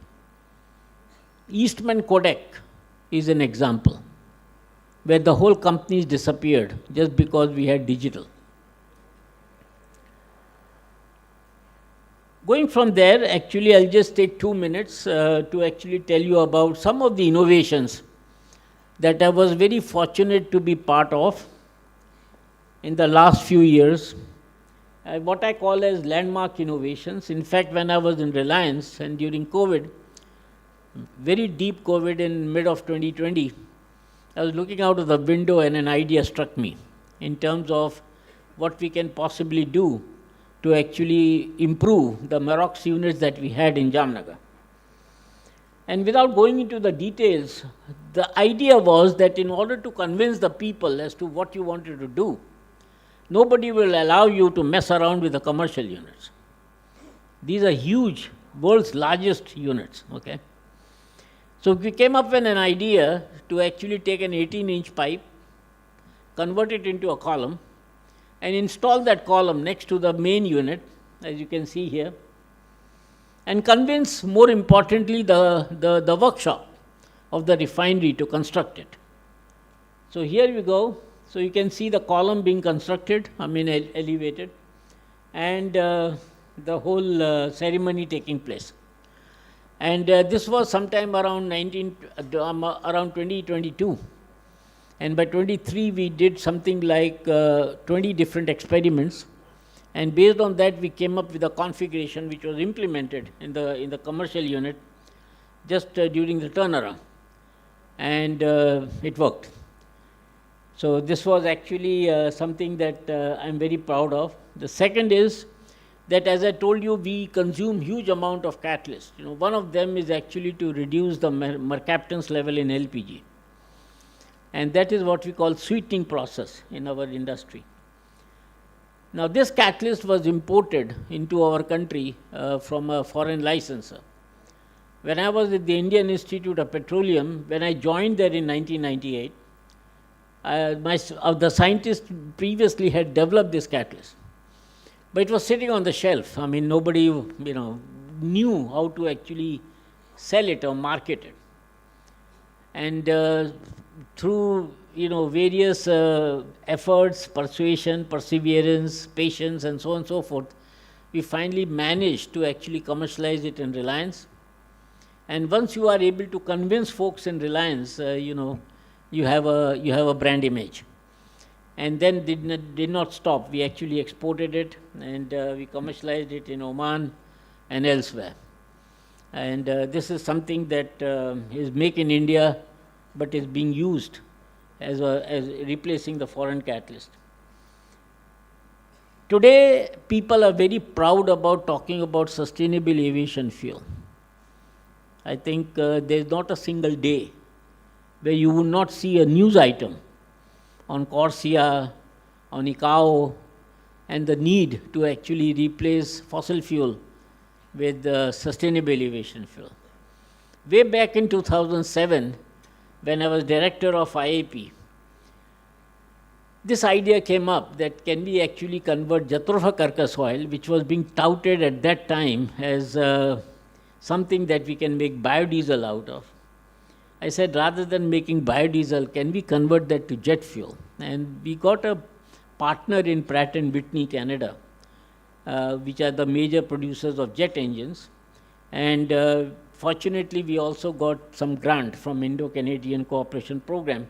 Eastman Kodak is an example where the whole company disappeared just because we had digital. Going from there, actually, I'll just take 2 minutes to actually tell you about some of the innovations that I was very fortunate to be part of in the last few years. What I call as landmark innovations. In fact, when I was in Reliance and during COVID, very deep COVID in mid of 2020, I was looking out of the window and an idea struck me in terms of what we can possibly do to actually improve the Marox units that we had in Jamnagar. And without going into the details, the idea was that in order to convince the people as to what you wanted to do, nobody will allow you to mess around with the commercial units. These are huge, world's largest units, okay? So we came up with an idea to actually take an 18-inch pipe, convert it into a column, and install that column next to the main unit, as you can see here, and convince, more importantly, the workshop of the refinery to construct it. So here we go. So you can see the column being constructed, elevated, and the whole ceremony taking place. And this was sometime around 2022. And by 23, we did something like 20 different experiments. And based on that, we came up with a configuration which was implemented in the commercial unit just during the turnaround. And it worked. So this was actually something that I'm very proud of. The second is that, as I told you, we consume huge amount of catalyst. One of them is actually to reduce the mercaptans level in LPG. And that is what we call sweetening process in our industry. Now, this catalyst was imported into our country from a foreign licensor. When I was at the Indian Institute of Petroleum, when I joined there in 1998, the scientists previously had developed this catalyst. But it was sitting on the shelf. Nobody knew how to actually sell it or market it. And through various efforts, persuasion, perseverance, patience, and so on and so forth, we finally managed to actually commercialize it in Reliance. And once you are able to convince folks in Reliance, you have a brand image. And then did not stop. We actually exported it, and we commercialized it in Oman and elsewhere. And this is something that is made in India, but is being used as replacing the foreign catalyst. Today, people are very proud about talking about sustainable aviation fuel. I think there's not a single day where you would not see a news item on Corsia, on ICAO, and the need to actually replace fossil fuel with sustainable aviation fuel. Way back in 2007, when I was director of IAP, this idea came up that can we actually convert Jatropha carcass oil, which was being touted at that time as something that we can make biodiesel out of. I said, rather than making biodiesel, can we convert that to jet fuel? And we got a partner in Pratt & Whitney, Canada, which are the major producers of jet engines. And fortunately, we also got some grant from Indo-Canadian Cooperation Program,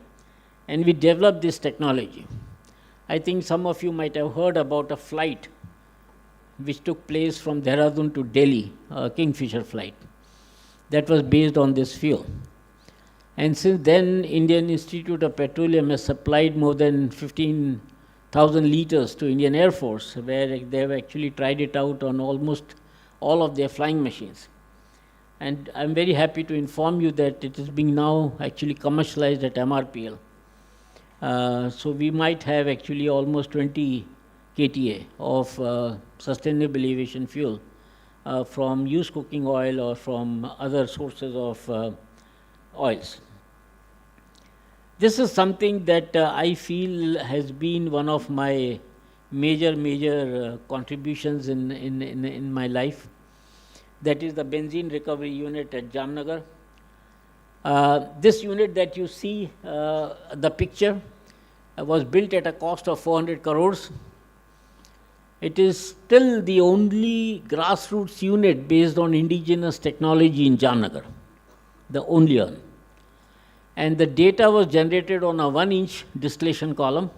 and we developed this technology. I think some of you might have heard about a flight which took place from Dehradun to Delhi, a Kingfisher flight, that was based on this fuel. And since then, Indian Institute of Petroleum has supplied more than 15 1,000 liters to Indian Air Force, where they have actually tried it out on almost all of their flying machines. And I'm very happy to inform you that it is being now actually commercialized at MRPL. So we might have actually almost 20 KTA of sustainable aviation fuel from used cooking oil or from other sources of oils. This is something that I feel has been one of my major contributions in my life. That is the benzene recovery unit at Jamnagar. This unit that you see, the picture, was built at a cost of 400 crores. It is still the only grassroots unit based on indigenous technology in Jamnagar, the only one. And the data was generated on a 1-inch distillation column.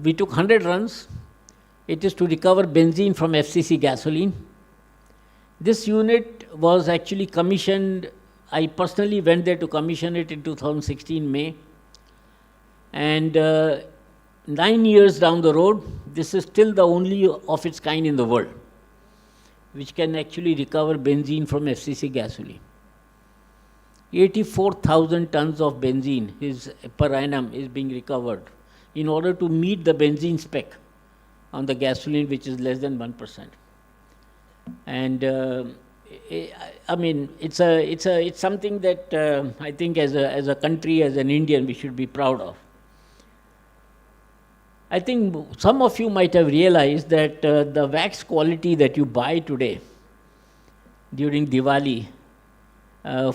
We took 100 runs. It is to recover benzene from FCC gasoline. This unit was actually commissioned. I personally went there to commission it in 2016 May. And 9 years down the road, this is still the only of its kind in the world which can actually recover benzene from FCC gasoline. 84,000 tons of benzene per annum is being recovered in order to meet the benzene spec on the gasoline, which is less than 1%. And I mean, it's something that I think as a country, as an Indian, we should be proud of. I think some of you might have realized that the wax quality that you buy today during Diwali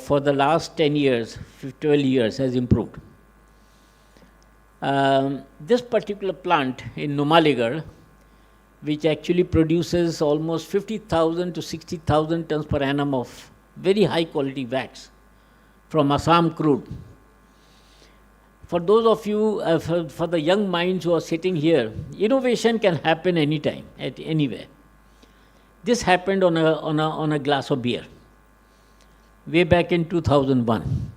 for the last 10 years, 12 years has improved. This particular plant in Numaligarh, which actually produces almost 50,000 to 60,000 tons per annum of very high quality wax from Assam crude. For those of you, for the young minds who are sitting here, innovation can happen anytime, at anywhere. This happened on a glass of beer, way back in 2001.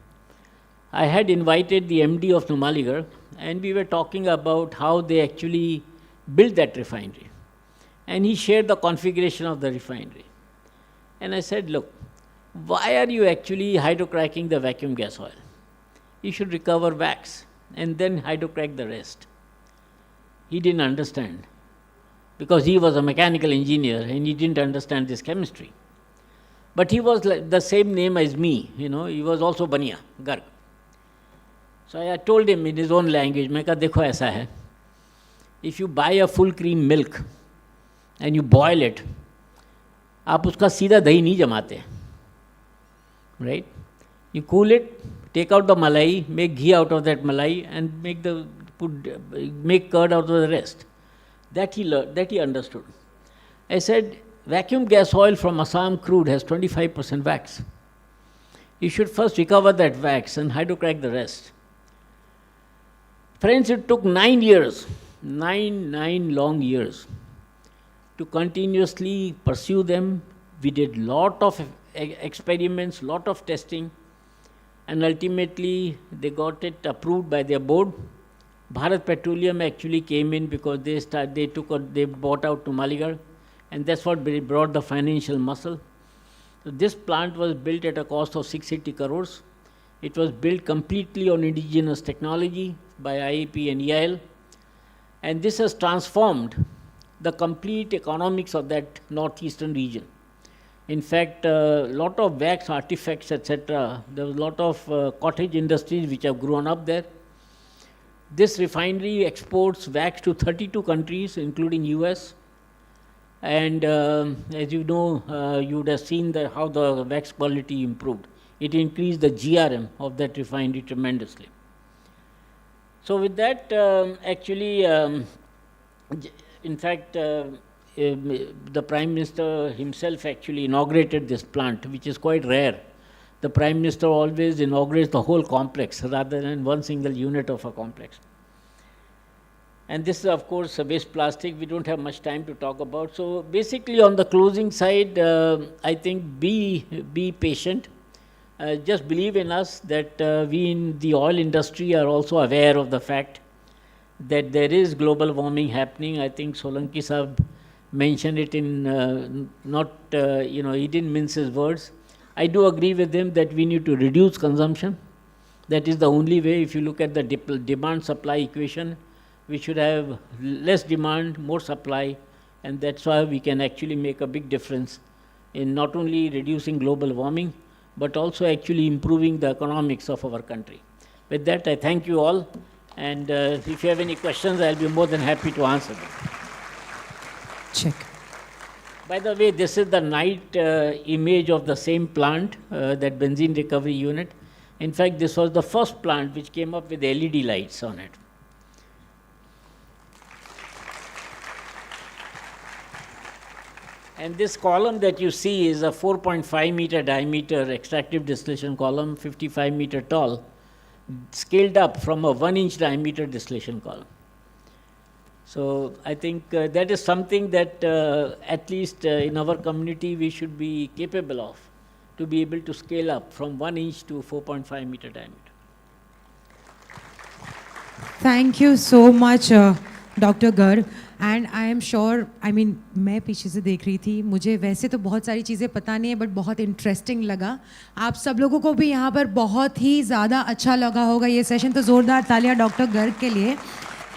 I had invited the MD of Numaligarh, and we were talking about how they actually built that refinery. And he shared the configuration of the refinery. And I said, look, why are you actually hydrocracking the vacuum gas oil? You should recover wax and then hydrocrack the rest. He didn't understand, because he was a mechanical engineer and he didn't understand this chemistry. But he was like the same name as me, he was also Bania, Garg. So I told him in his own language, मैं कहा देखो ऐसा है, if you buy a full cream milk and you boil it, आप उसका सीधा दही नहीं जमाते, right? You cool it, take out the malai, make ghee out of that malai, and make curd out of the rest. That he learned, that he understood. I said, vacuum gas oil from Assam crude has 25% wax. You should first recover that wax and hydrocrack the rest. Friends, it took 9 years, nine long years, to continuously pursue them. We did lot of experiments, lot of testing, and ultimately they got it approved by their board. Bharat Petroleum actually came in because they bought out Numaligarh, and that's what brought the financial muscle. So this plant was built at a cost of 680 crores. It was built completely on indigenous technology by IAP and EIL, and this has transformed the complete economics of that northeastern region. In fact, a lot of wax artifacts, etc. There was a lot of cottage industries which have grown up there. This refinery exports wax to 32 countries, including US. And as you know, you would have seen how the wax quality improved. It increased the GRM of that refinery tremendously. So with that, actually, in fact, the Prime Minister himself actually inaugurated this plant, which is quite rare. The Prime Minister always inaugurates the whole complex rather than one single unit of a complex. And this is, of course, a waste plastic. We don't have much time to talk about. So basically, on the closing side, I think be patient. Just believe in us that we in the oil industry are also aware of the fact that there is global warming happening. I think Solanki Sahab mentioned it in he didn't mince his words. I do agree with him that we need to reduce consumption. That is the only way. If you look at the demand-supply equation, we should have less demand, more supply, and that's why we can actually make a big difference in not only reducing global warming, but also actually improving the economics of our country. With that, I thank you all, and if you have any questions, I'll be more than happy to answer them. Check. By the way, this is the night image of the same plant, that benzene recovery unit. In fact, this was the first plant which came up with LED lights on it. And this column that you see is a 4.5 meter diameter extractive distillation column, 55 meter tall, scaled up from a 1 inch diameter distillation column. So I think that is something that at least in our community we should be capable of, to be able to scale up from 1 inch to 4.5 meter diameter. Thank you so much, Dr. Garg. And I am sure, I mean मैं पीछे से देख रही थी, मुझे वैसे तो बहुत सारी चीज़ें पता नहीं है, बट बहुत इंटरेस्टिंग लगा. आप सब लोगों को भी यहाँ पर बहुत ही ज़्यादा अच्छा लगा होगा ये सेशन, तो ज़ोरदार तालियां डॉक्टर गर्ग के लिए.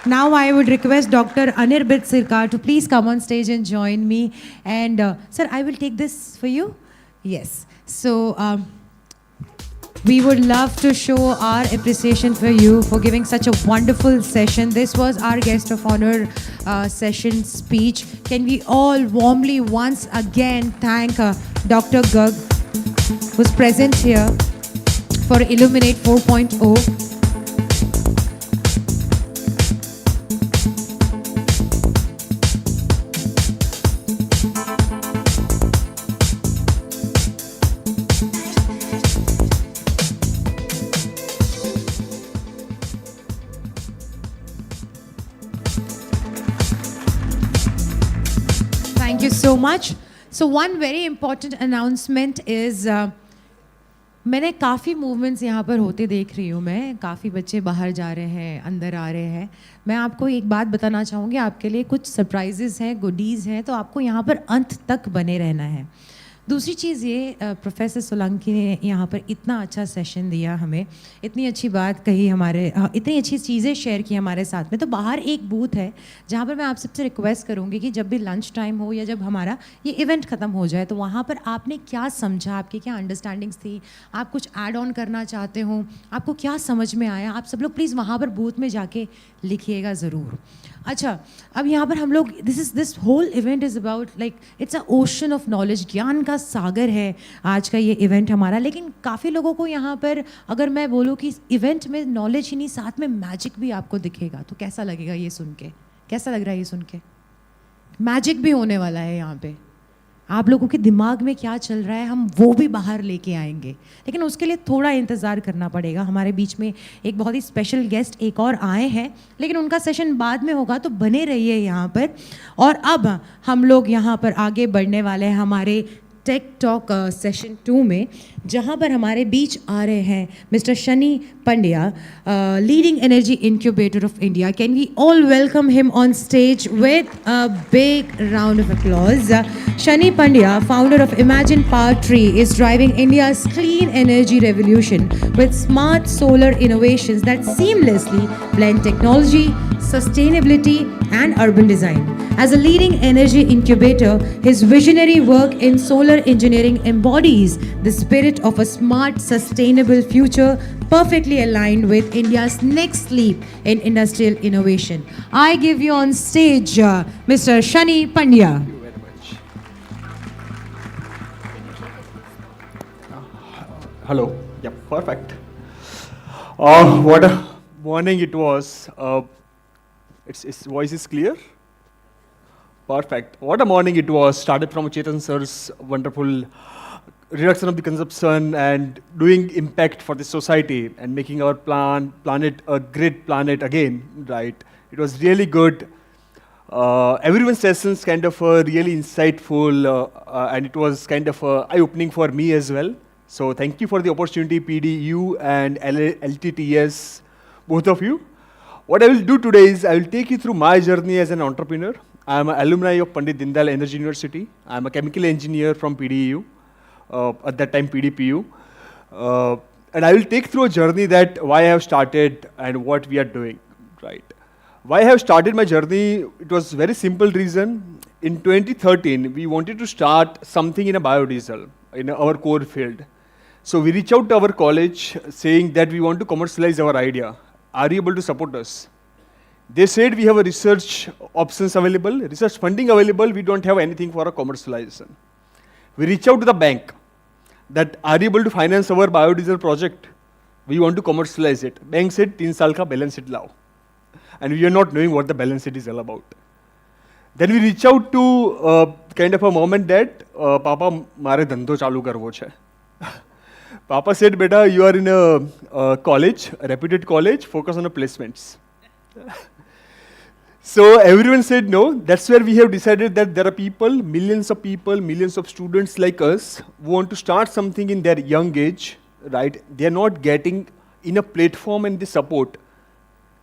Now I would request Dr. Anirbit Sirkar to please come on stage and join me. And sir, I will take this for you. Yes. So we would love to show our appreciation for you for giving such a wonderful session. This was our guest of honor session speech. Can we all warmly once again thank Dr. Garg, who's present here for Illuminate 4.0. Thank you so much. So one very important announcement is मैंने काफ़ी movements यहाँ पर होते देख रही हूँ मैं, काफ़ी बच्चे बाहर जा रहे हैं, अंदर आ रहे हैं. मैं आपको एक बात बताना चाहूँगी, आपके लिए कुछ सरप्राइजेज़ हैं, गुडीज़ हैं, तो आपको यहाँ पर अंत तक बने रहना है. दूसरी चीज़ ये, प्रोफेसर सोलंकी ने यहाँ पर इतना अच्छा सेशन दिया हमें, इतनी अच्छी बात कही हमारे, इतनी अच्छी चीज़ें शेयर की हमारे साथ में. तो बाहर एक बूथ है जहाँ पर मैं आप सबसे रिक्वेस्ट करूँगी कि जब भी लंच टाइम हो या जब हमारा ये इवेंट ख़त्म हो जाए, तो वहाँ पर आपने क्या समझा, आपकी क्या अंडरस्टैंडिंग्स थी, आप कुछ ऐड ऑन करना चाहते हो, आपको क्या समझ में आया, आप सब लोग प्लीज़ वहाँ पर बूथ में जाके लिखिएगा ज़रूर. अच्छा, अब यहाँ पर हम लोग, this whole event is about like it's a ocean of knowledge, ज्ञान का सागर है आज का ये इवेंट हमारा. लेकिन काफ़ी लोगों को यहाँ पर अगर मैं बोलूँ कि इवेंट में नॉलेज ही नहीं, साथ में मैजिक भी आपको दिखेगा, तो कैसा लगेगा ये सुन के? कैसा लग रहा है ये सुन के? मैजिक भी होने वाला है यहाँ पे. आप लोगों के दिमाग में क्या चल रहा है हम वो भी बाहर लेके आएंगे, लेकिन उसके लिए थोड़ा इंतज़ार करना पड़ेगा. हमारे बीच में एक बहुत ही स्पेशल गेस्ट एक और आए हैं, लेकिन उनका सेशन बाद में होगा, तो बने रहिए यहाँ पर. और अब हम लोग यहाँ पर आगे बढ़ने वाले हैं हमारे टेक टॉक सेशन 2 में, जहाँ पर हमारे बीच आ रहे हैं mister Shani Pandya, leading energy incubator of India. Can we all welcome him on stage with a big round of applause. Shani Pandya, founder of Imagine Power Tree, is driving India's clean energy revolution with smart solar innovations that seamlessly blend technology, sustainability, and urban design. As a leading energy incubator, his visionary work in solar engineering embodies the spirit of a smart, sustainable future, perfectly aligned with India's next leap in industrial innovation. I give you on stage Mr. Shani Pandya. Hello. Yeah, perfect. What a morning it was. Its voice is clear. Perfect. What a morning it was. Started from Chetan sir's wonderful reduction of the consumption and doing impact for the society and making our planet a great planet again. Right. It was really good. Everyone's sessions kind of really insightful, and it was kind of eye-opening for me as well. So thank you for the opportunity, PDEU and LTTS, both of you. What I will do today is I will take you through my journey as an entrepreneur. I am an alumni of Pandit Deendayal Energy University. I am a chemical engineer from PDEU, at that time PDPU. And I will take through a journey that why I have started and what we are doing, right? Why I have started my journey, it was very simple reason. In 2013, we wanted to start something in a biodiesel, in our core field. So we reached out to our college saying that we want to commercialize our idea. Are you able to support us? They said we have a research options available, research funding available, we don't have anything for a commercialization. We reached out to the bank that are you able to finance our biodiesel project? We want to commercialize it. Bank said 3 saal ka balance sheet lao. And we are not knowing what the balance sheet is all about. Then we reach out to kind of a moment that Papa mare dhando chalu karvo chhe. Papa said, beta, you are in a college, a reputed college, focus on the placements. So everyone said no. That's where we have decided that there are people, millions of students like us who want to start something in their young age, right? They are not getting in a platform and the support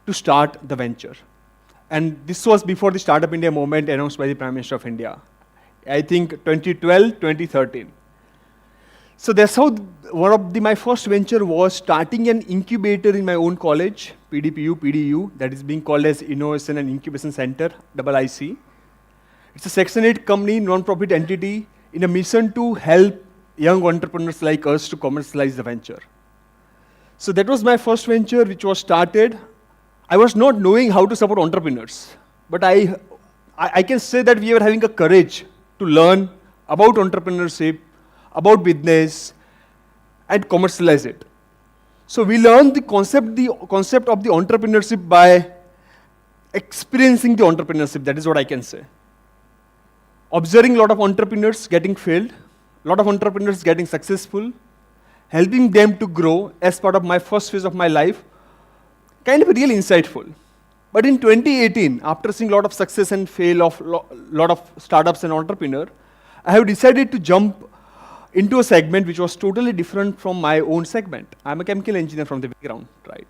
to start the venture. And this was before the Startup India movement announced by the Prime Minister of India. I think 2012, 2013. So that's how one of my first venture was starting an incubator in my own college, PDPU, PDEU, that is being called as Innovation and Incubation Center, IIC. It's a Section 8 company, non-profit entity, in a mission to help young entrepreneurs like us to commercialize the venture. So that was my first venture, which was started. I was not knowing how to support entrepreneurs, but I can say that we were having a courage to learn about entrepreneurship, about business, and commercialize it. So we learned the concept of the entrepreneurship by experiencing the entrepreneurship, that is what I can say. Observing a lot of entrepreneurs getting failed, a lot of entrepreneurs getting successful, helping them to grow as part of my first phase of my life, kind of really insightful. But in 2018, after seeing a lot of success and fail of lot of startups and entrepreneurs, I have decided to jump into a segment which was totally different from my own segment. I'm a chemical engineer from the background, right?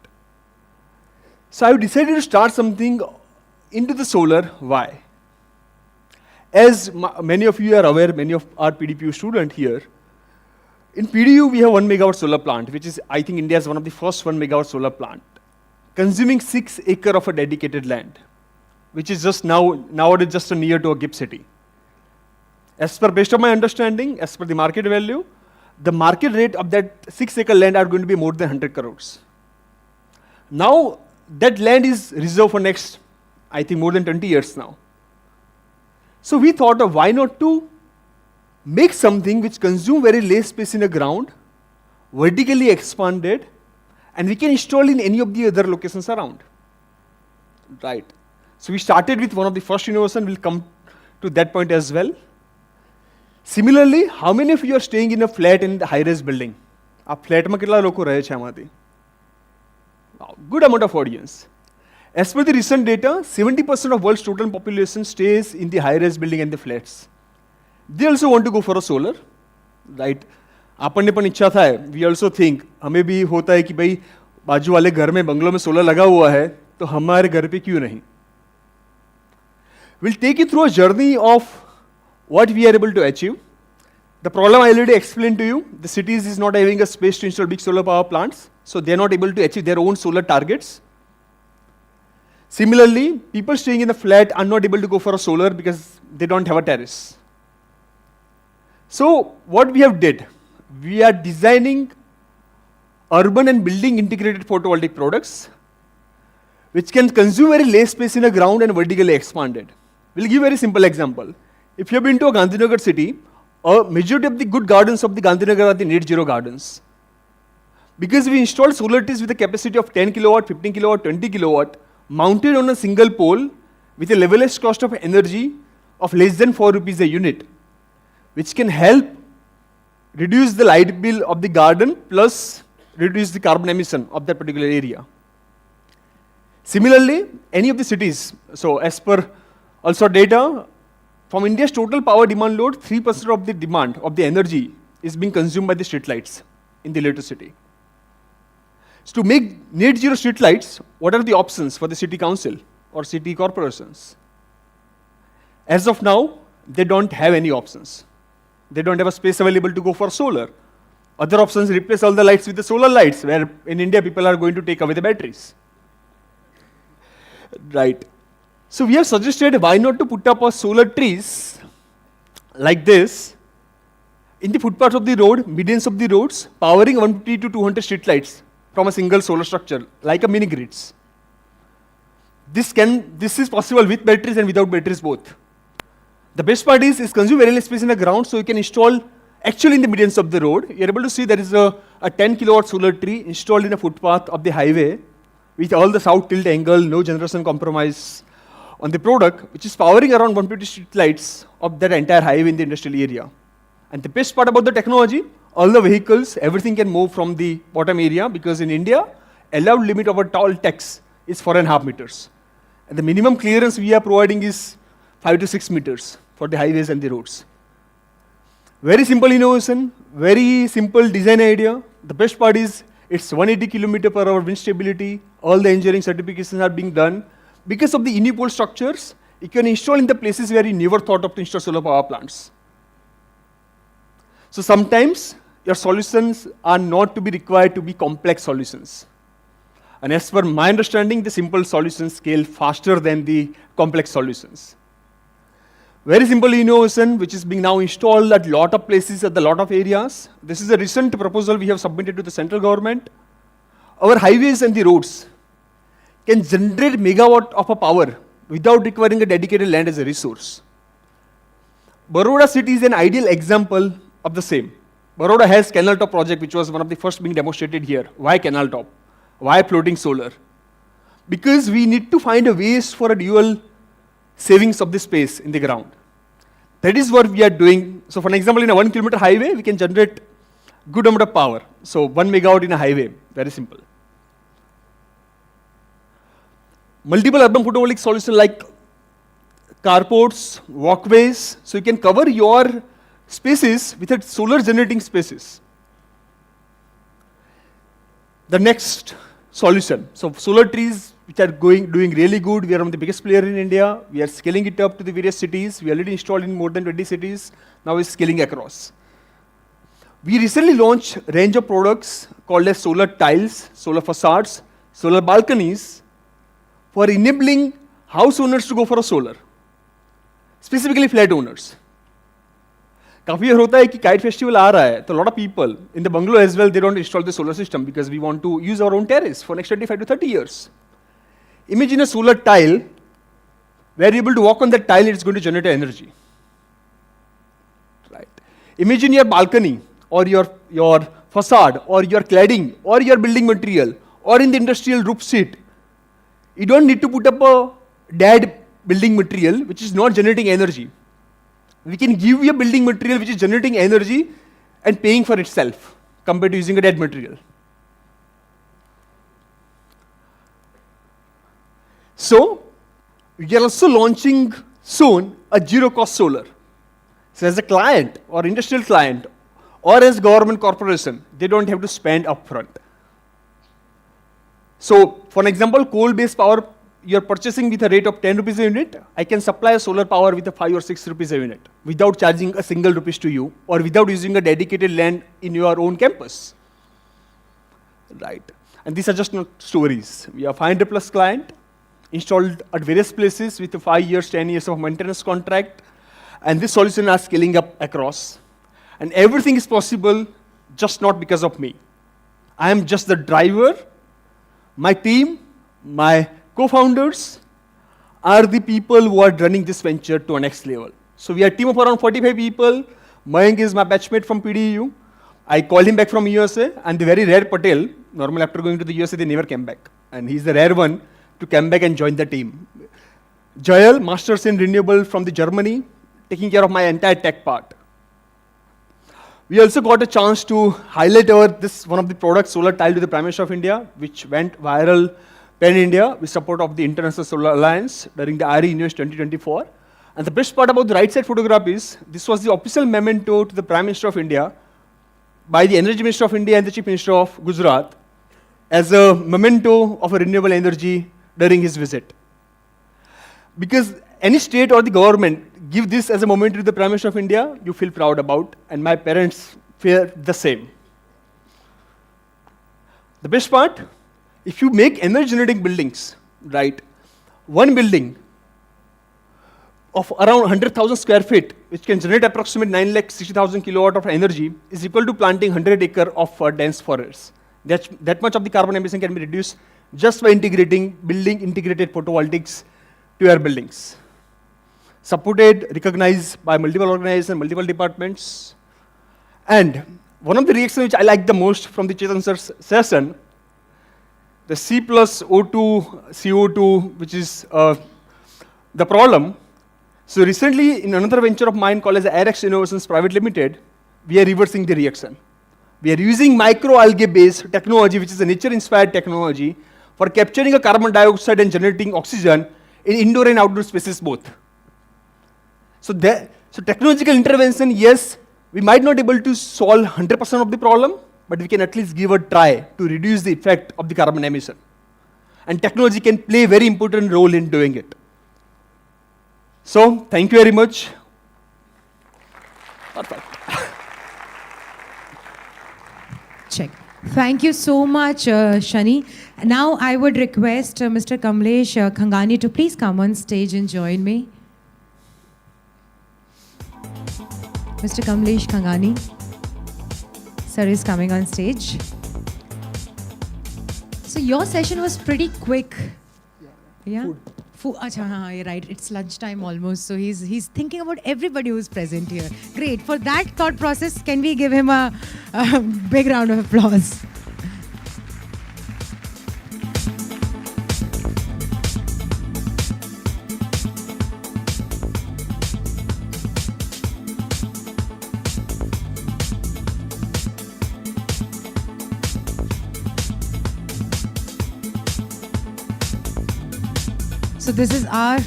So I decided to start something into the solar. Why? As many of you are aware, many of our PDPU students here, in PDU we have 1 megawatt solar plant, which is, I think, India's one of the first 1 megawatt solar plant, consuming 6 acres of a dedicated land, which is just nowadays just near to a GIFT city. Based on my understanding, as per the market value, the market rate of that 6-acre land are going to be more than 100 crores. Now, that land is reserved for next, I think, more than 20 years now. So we thought of why not to make something which consume very less space in the ground, vertically expanded, and we can install in any of the other locations around, right? So we started with one of the first innovation, we'll come to that point as well. Similarly, how many of you are staying in a flat in the high-rise building? A flat mein kitla loko rahe chhe amati? Good amount of audience. As per the recent data, 70% of world's total population stays in the high-rise building and the flats. They also want to go for a solar, right? अपन पण इच्छा था, we also think, हमें भी होता है कि भाई बाजू वाले घर में बंगलों में सोलर लगा हुआ है, तो हमारे घर पे क्यों नहीं? We'll take you through a journey of what we are able to achieve. The problem I already explained to you, the cities is not having a space to install big solar power plants, so they are not able to achieve their own solar targets. Similarly, people staying in a flat are not able to go for a solar because they don't have a terrace. So what we have did, we are designing urban and building integrated photovoltaic products which can consume very less space in the ground and vertically expanded. We'll give a very simple example. If you have been to a Gandhinagar city, a majority of the good gardens of the Gandhinagar are the net zero gardens. Because we installed solar trees with a capacity of 10 kilowatt, 15 kilowatt, 20 kilowatt, mounted on a single pole with a levelized cost of energy of less than 4 rupees a unit, which can help reduce the light bill of the garden plus reduce the carbon emission of that particular area. Similarly, any of the cities, so as per also data, from India's total power demand load, 3% of the demand of the energy is being consumed by the street lights in the electricity. So to make net zero street lights, what are the options for the city council or city corporations? As of now, they don't have any options. They don't have a space available to go for solar. Other options replace all the lights with the solar lights, where in India people are going to take away the batteries. Right. So we have suggested why not to put up a solar trees like this in the footpaths of the road, medians of the roads, powering 150 to 200 street lights from a single solar structure, like a mini grids. This is possible with batteries and without batteries both. The best part is it consumes very less space in the ground, so you can install actually in the medians of the road. You're able to see there is a 10 kilowatt solar tree installed in a footpath of the highway with all the south tilt angle, no generation compromise on the product, which is powering around 150 street lights of that entire highway in the industrial area. And the best part about the technology, all the vehicles, everything can move from the bottom area, because in India, allowed limit of a tall tax is 4.5 meters. And the minimum clearance we are providing is 5 to 6 meters for the highways and the roads. Very simple innovation, very simple design idea. The best part is it's 180 kilometer per hour wind stability. All the engineering certifications are being done. Because of the unipole structures, you can install in the places where you never thought of to install solar power plants. So sometimes your solutions are not to be required to be complex solutions. And as per my understanding, the simple solutions scale faster than the complex solutions. Very simple innovation, which is being now installed at a lot of places, at a lot of areas. This is a recent proposal we have submitted to the central government. Our highways and the roads can generate megawatt of a power without requiring a dedicated land as a resource. Vadodara city is an ideal example of the same. Vadodara has canal top project, which was one of the first being demonstrated here. Why canal top? Why floating solar? Because we need to find a ways for a dual savings of the space in the ground. That is what we are doing. So for an example, in a 1 kilometer highway, we can generate good amount of power. So 1 megawatt in a highway, very simple. Multiple urban photovoltaic solutions like carports, walkways, so you can cover your spaces with a solar generating spaces. The next solution, so solar trees which are doing really good. We are one of the biggest player in India. We are scaling it up to the various cities. We already installed in more than 20 cities. Now we're scaling across. We recently launched a range of products called as solar tiles, solar facades, solar balconies for enabling house owners to go for a solar, specifically flat owners. काफी बार होता है कि kite festival आ रहा है तो lot of people in the bungalow as well, they don't install the solar system because we want to use our own terrace for next 25 to 30 years. Imagine a solar tile where you're able to walk on that tile, it's going to generate energy. Right. Imagine your balcony or your facade or your cladding or your building material or in the industrial roof sheet. You don't need to put up a dead building material which is not generating energy. We can give you a building material which is generating energy and paying for itself compared to using a dead material. So, we are also launching soon a zero-cost solar. So as a client or industrial client or as government corporation, they don't have to spend upfront. So, for an example, coal-based power, you're purchasing with a rate of 10 rupees a unit, I can supply a solar power with a 5 or 6 rupees a unit without charging a single rupees to you or without using a dedicated land in your own campus. Right. And these are just not stories. We have 500 plus client installed at various places with 5 years, 10 years of maintenance contract. And this solution are scaling up across. And everything is possible just not because of me. I am just the driver. My team, my co-founders are the people who are running this venture to a next level. So we are a team of around 45 people. Mayank is my batchmate from PDEU. I called him back from USA, and the very rare Patel, normally after going to the USA, they never came back. And he's the rare one to come back and join the team. Joel, masters in renewable from the Germany, taking care of my entire tech part. We also got a chance to highlight one of the products, solar tile, to the Prime Minister of India, which went viral pan-India with support of the International Solar Alliance during the IRE Invest 2024. And the best part about the right side photograph is, this was the official memento to the Prime Minister of India by the Energy Minister of India and the Chief Minister of Gujarat, as a memento of a renewable energy during his visit. Because any state or the government give this as a memento to the Prime Minister of India, you feel proud about, and my parents feel the same. The best part, if you make energy generating buildings, right, one building of around 100,000 square feet, which can generate approximately 9,60,000 kilowatt of energy, is equal to planting 100 acre of dense forests. That much of the carbon emission can be reduced just by building integrated photovoltaics to your buildings. Supported, recognized by multiple organizations, multiple departments. And one of the reactions which I like the most from the Chetan sir's session, the C plus O2, CO2, which is the problem. So recently, in another venture of mine called as AirX Innovations Private Limited, we are reversing the reaction. We are using microalgae-based technology, which is a nature-inspired technology, for capturing a carbon dioxide and generating oxygen in indoor and outdoor spaces both. So technological intervention, yes, we might not be able to solve 100% of the problem, but we can at least give a try to reduce the effect of the carbon emission. And technology can play a very important role in doing it. So, thank you very much. Perfect. Check. Thank you so much, Shani. Now I would request Mr. Kamlesh Khangani to please come on stage and join me. Mr. Kamlesh Khangani, sir is coming on stage. So your session was pretty quick. Yeah? Food. Achha, you're right. It's lunchtime almost. So he's thinking about everybody who's present here. Great. For that thought process, can we give him a big round of applause? So this is our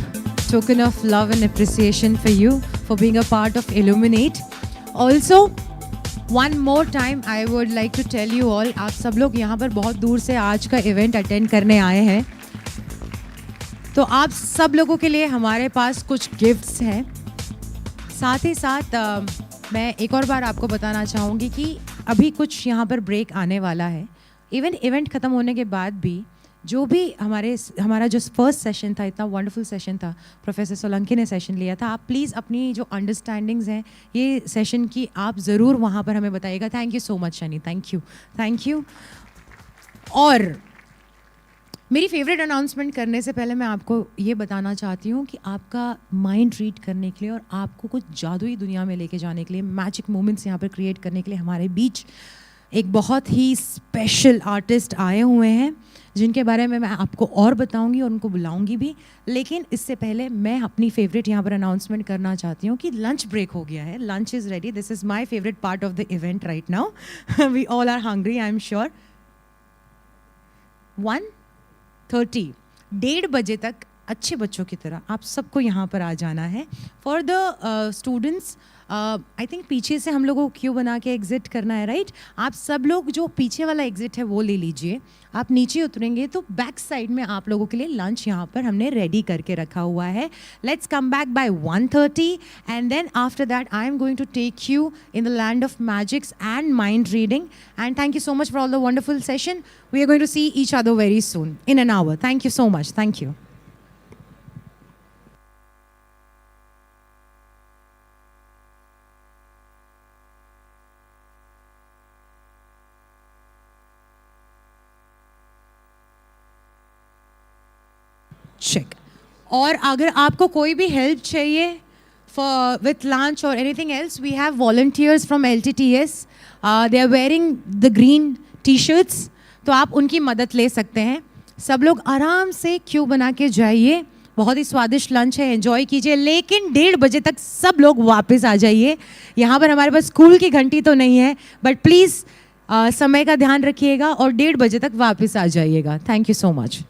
token of love and appreciation for you for being a part of Illuminate. Also, one more time I would like to tell you all, आप सब लोग यहाँ पर बहुत दूर से आज का इवेंट अटेंड करने आए हैं, तो आप सब लोगों के लिए हमारे पास कुछ गिफ्ट्स हैं. साथ ही साथ मैं एक और बार आपको बताना चाहूँगी कि अभी कुछ यहाँ पर ब्रेक आने वाला है. इवेंट ख़त्म होने के बाद भी जो भी हमारा जो फर्स्ट सेशन था, इतना वंडरफुल सेशन था, प्रोफेसर सोलंकी ने सेशन लिया था, आप प्लीज़ अपनी जो अंडरस्टैंडिंग्स हैं ये सेशन की आप ज़रूर वहाँ पर हमें बताइएगा. Thank you so much Shani, thank you. और मेरी फेवरेट अनाउंसमेंट करने से पहले मैं आपको ये बताना चाहती हूँ कि आपका माइंड रीड करने के लिए और आपको कुछ जादुई दुनिया में लेके जाने के लिए, मैजिक मोमेंट्स यहाँ पर क्रिएट करने के लिए हमारे बीच एक बहुत ही स्पेशल आर्टिस्ट आए हुए हैं, जिनके बारे में मैं आपको और बताऊंगी और उनको बुलाऊंगी भी. लेकिन इससे पहले मैं अपनी फेवरेट यहाँ पर अनाउंसमेंट करना चाहती हूँ कि लंच ब्रेक हो गया है. Lunch is ready. This is my favourite part of the event right now. We all are hungry, I am sure. 1:30 1:30 बजे तक अच्छे बच्चों की तरह आप सबको यहाँ पर आ जाना है. For the students, I think पीछे से हम लोगों को क्यू बना के एग्ज़िट करना है, राइट? आप सब लोग जो पीछे वाला एग्ज़िट है वो ले लीजिए. आप नीचे उतरेंगे तो बैक साइड में आप लोगों के लिए लंच यहाँ पर हमने रेडी करके रखा हुआ है. Let's come back by 1:30 and then after that I am going to take you in the land of magics and mind reading. And thank you so much for all the wonderful session. We are going to see each other very soon in an hour. Thank you so much. Thank you. Check. और अगर आपको कोई भी help चाहिए for with lunch और anything else, we have volunteers from LTTS. They are wearing the green T-shirts, तो आप उनकी मदद ले सकते हैं. सब लोग आराम से क्यू बना के जाइए. बहुत ही स्वादिष्ट लंच है, एंजॉय कीजिए. लेकिन 1:30 बजे तक सब लोग वापस आ जाइए. यहाँ पर हमारे पास स्कूल की घंटी तो नहीं है, बट प्लीज़ समय का ध्यान रखिएगा और 1:30 बजे तक वापस आ जाइएगा. Thank you so much.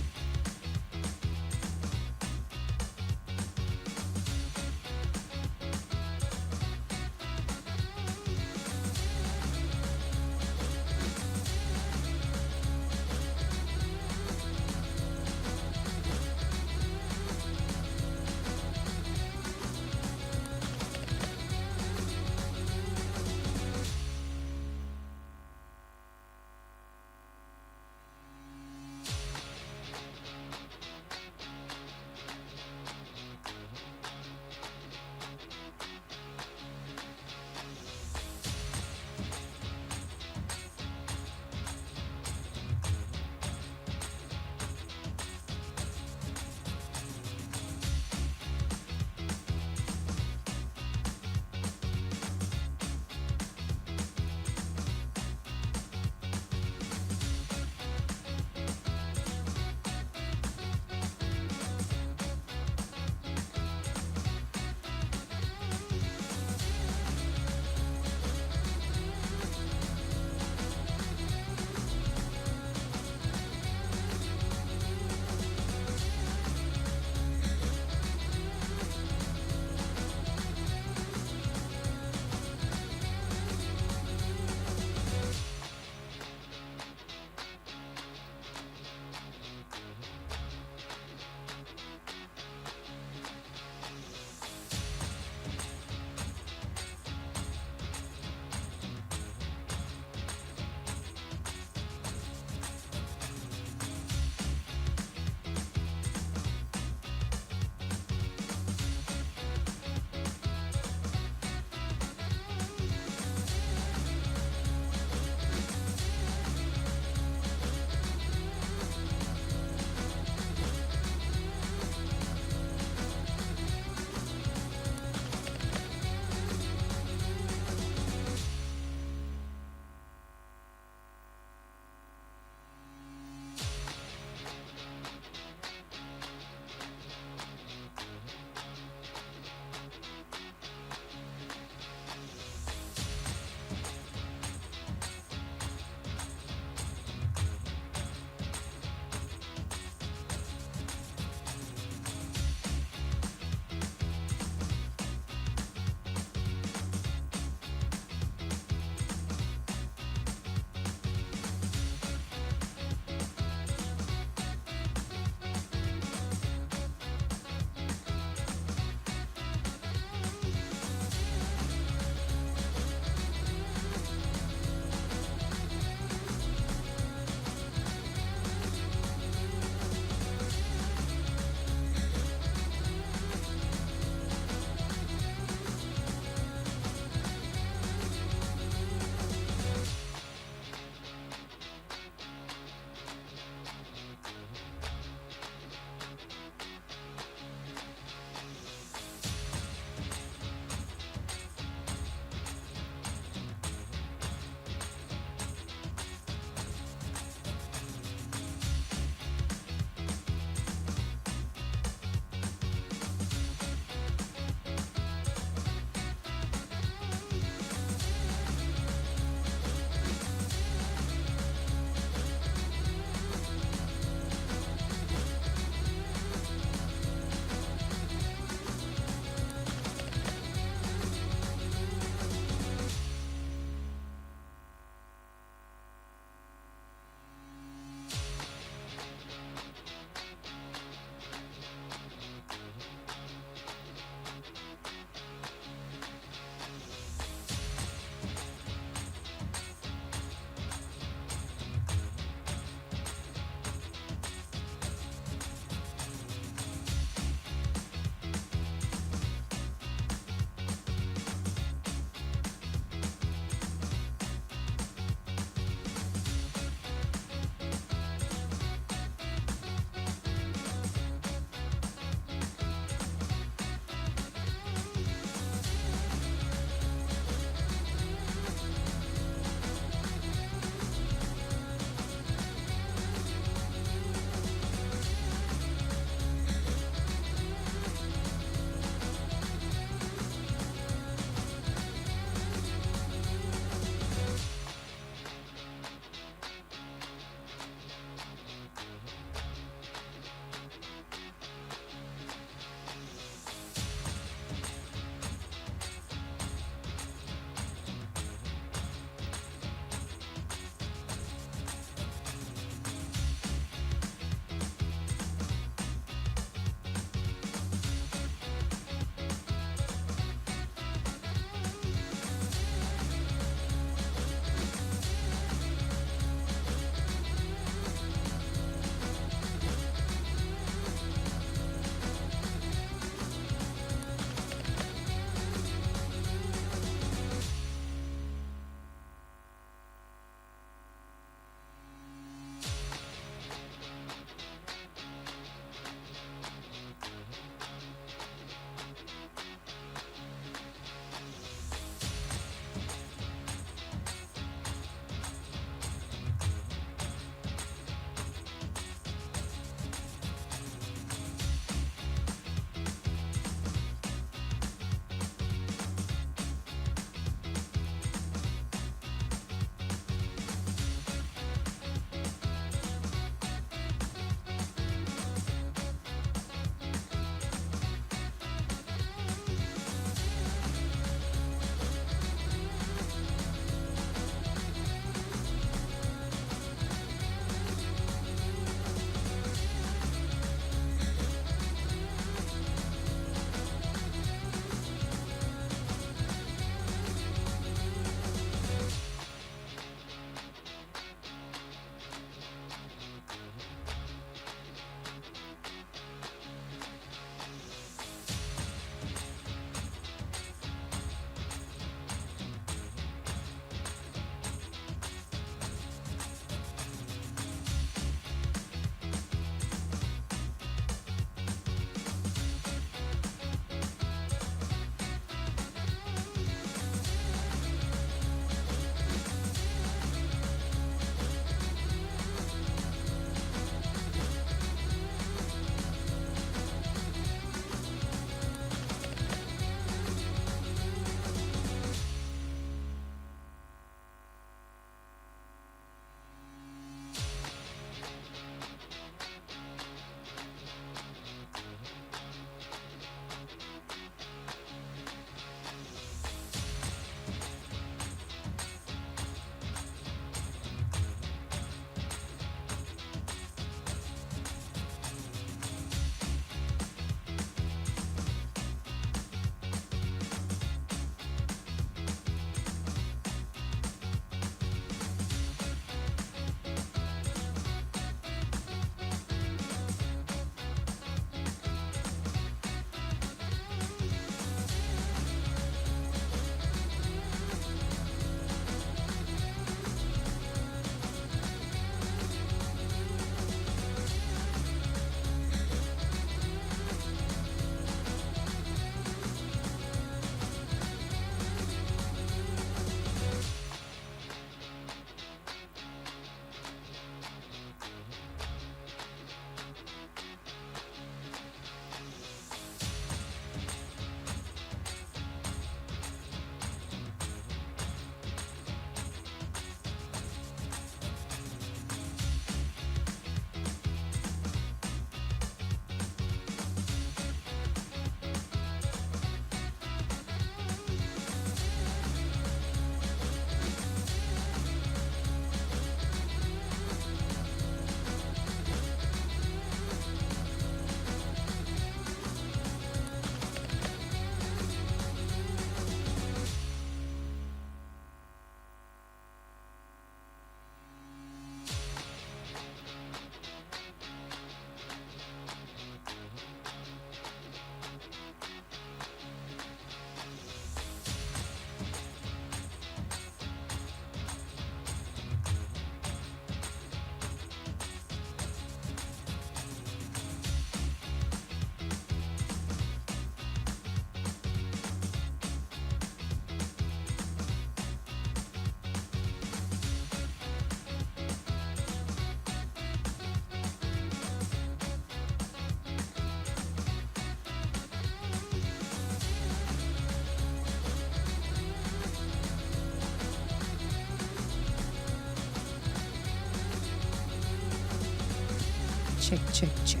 Check, check, check.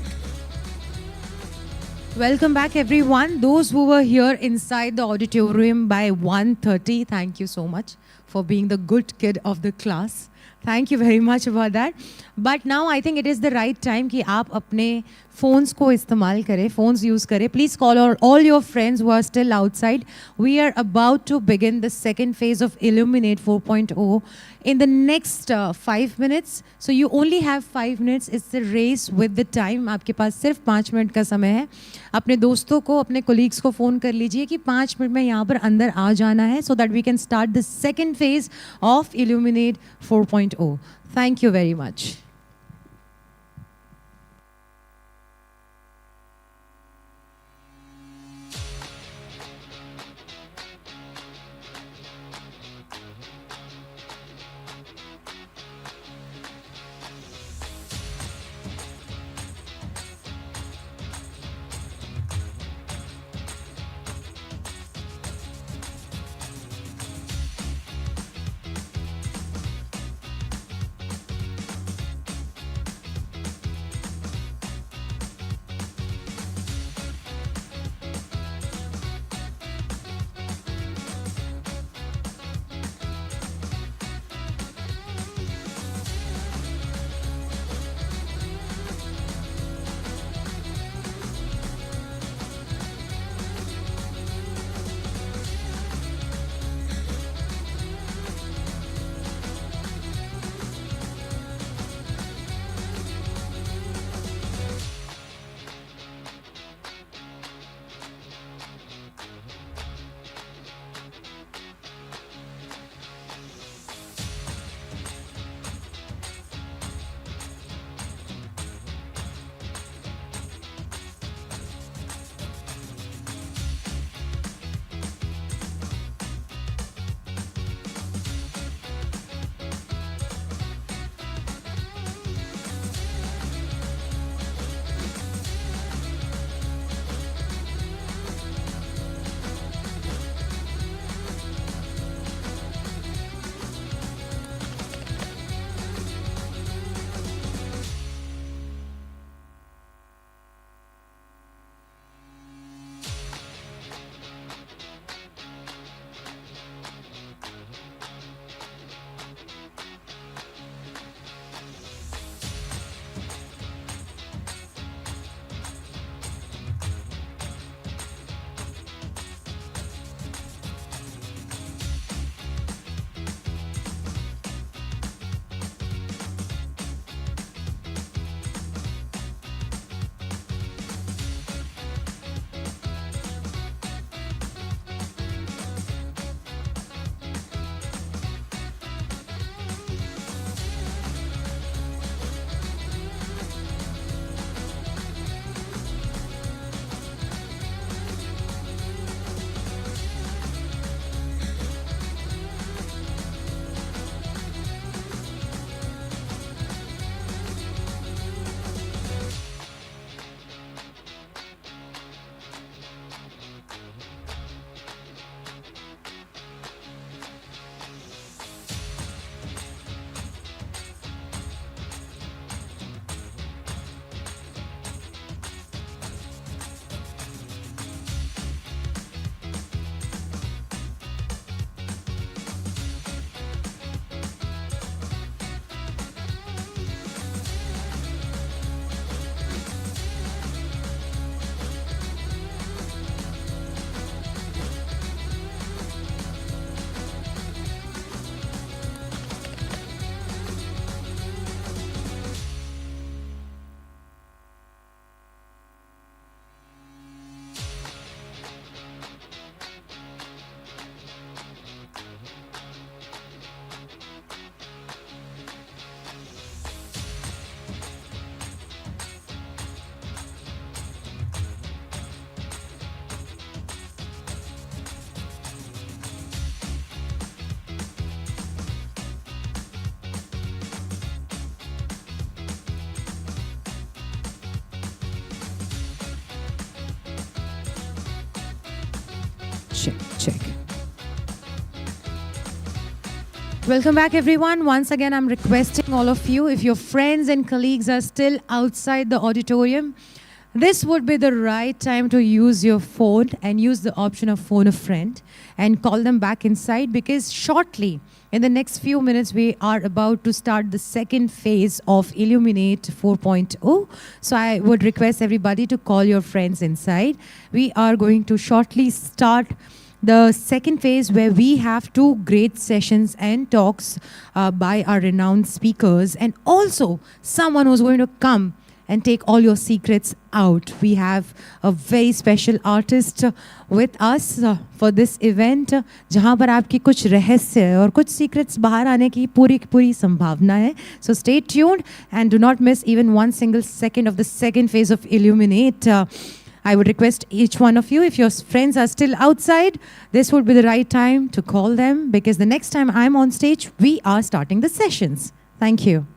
Welcome back, everyone. Those who were here inside the auditorium by 1:30, thank you so much for being the good kid of the class. Thank you very much about that. But now I think it is the right time कि आप अपने phones को इस्तेमाल करें, phones use करें. Please call all your friends who are still outside. We are about to begin the second phase of Illuminate 4.0 in the next 5 minutes. So you only have 5 minutes. It's the race with the time. आपके पास सिर्फ 5 minute का समय है. अपने दोस्तों को, अपने colleagues को फ़ोन कर लीजिए कि 5 मिनट में यहाँ पर अंदर आ जाना है, so that we can start the second phase of Illuminate 4.0. Thank you very much. check, check. Welcome back, everyone. Once again, I'm requesting all of you, if your friends and colleagues are still outside the auditorium, this would be the right time to use your phone and use the option of phone a friend and call them back inside, because shortly, in the next few minutes, we are about to start the second phase of Illuminate 4.0. So I would request everybody to call your friends inside. We are going to shortly start the second phase, where we have two great sessions and talks by our renowned speakers, and also someone who's going to come and take all your secrets out. We have a very special artist with us for this event, जहाँ पर आपकी कुछ रहस्य और कुछ secrets बाहर आने की पूरी संभावना है. So stay tuned and do not miss even one single second of the second phase of Illuminate. I would request each one of you, if your friends are still outside, this would be the right time to call them, because the next time I'm on stage, we are starting the sessions. Thank you.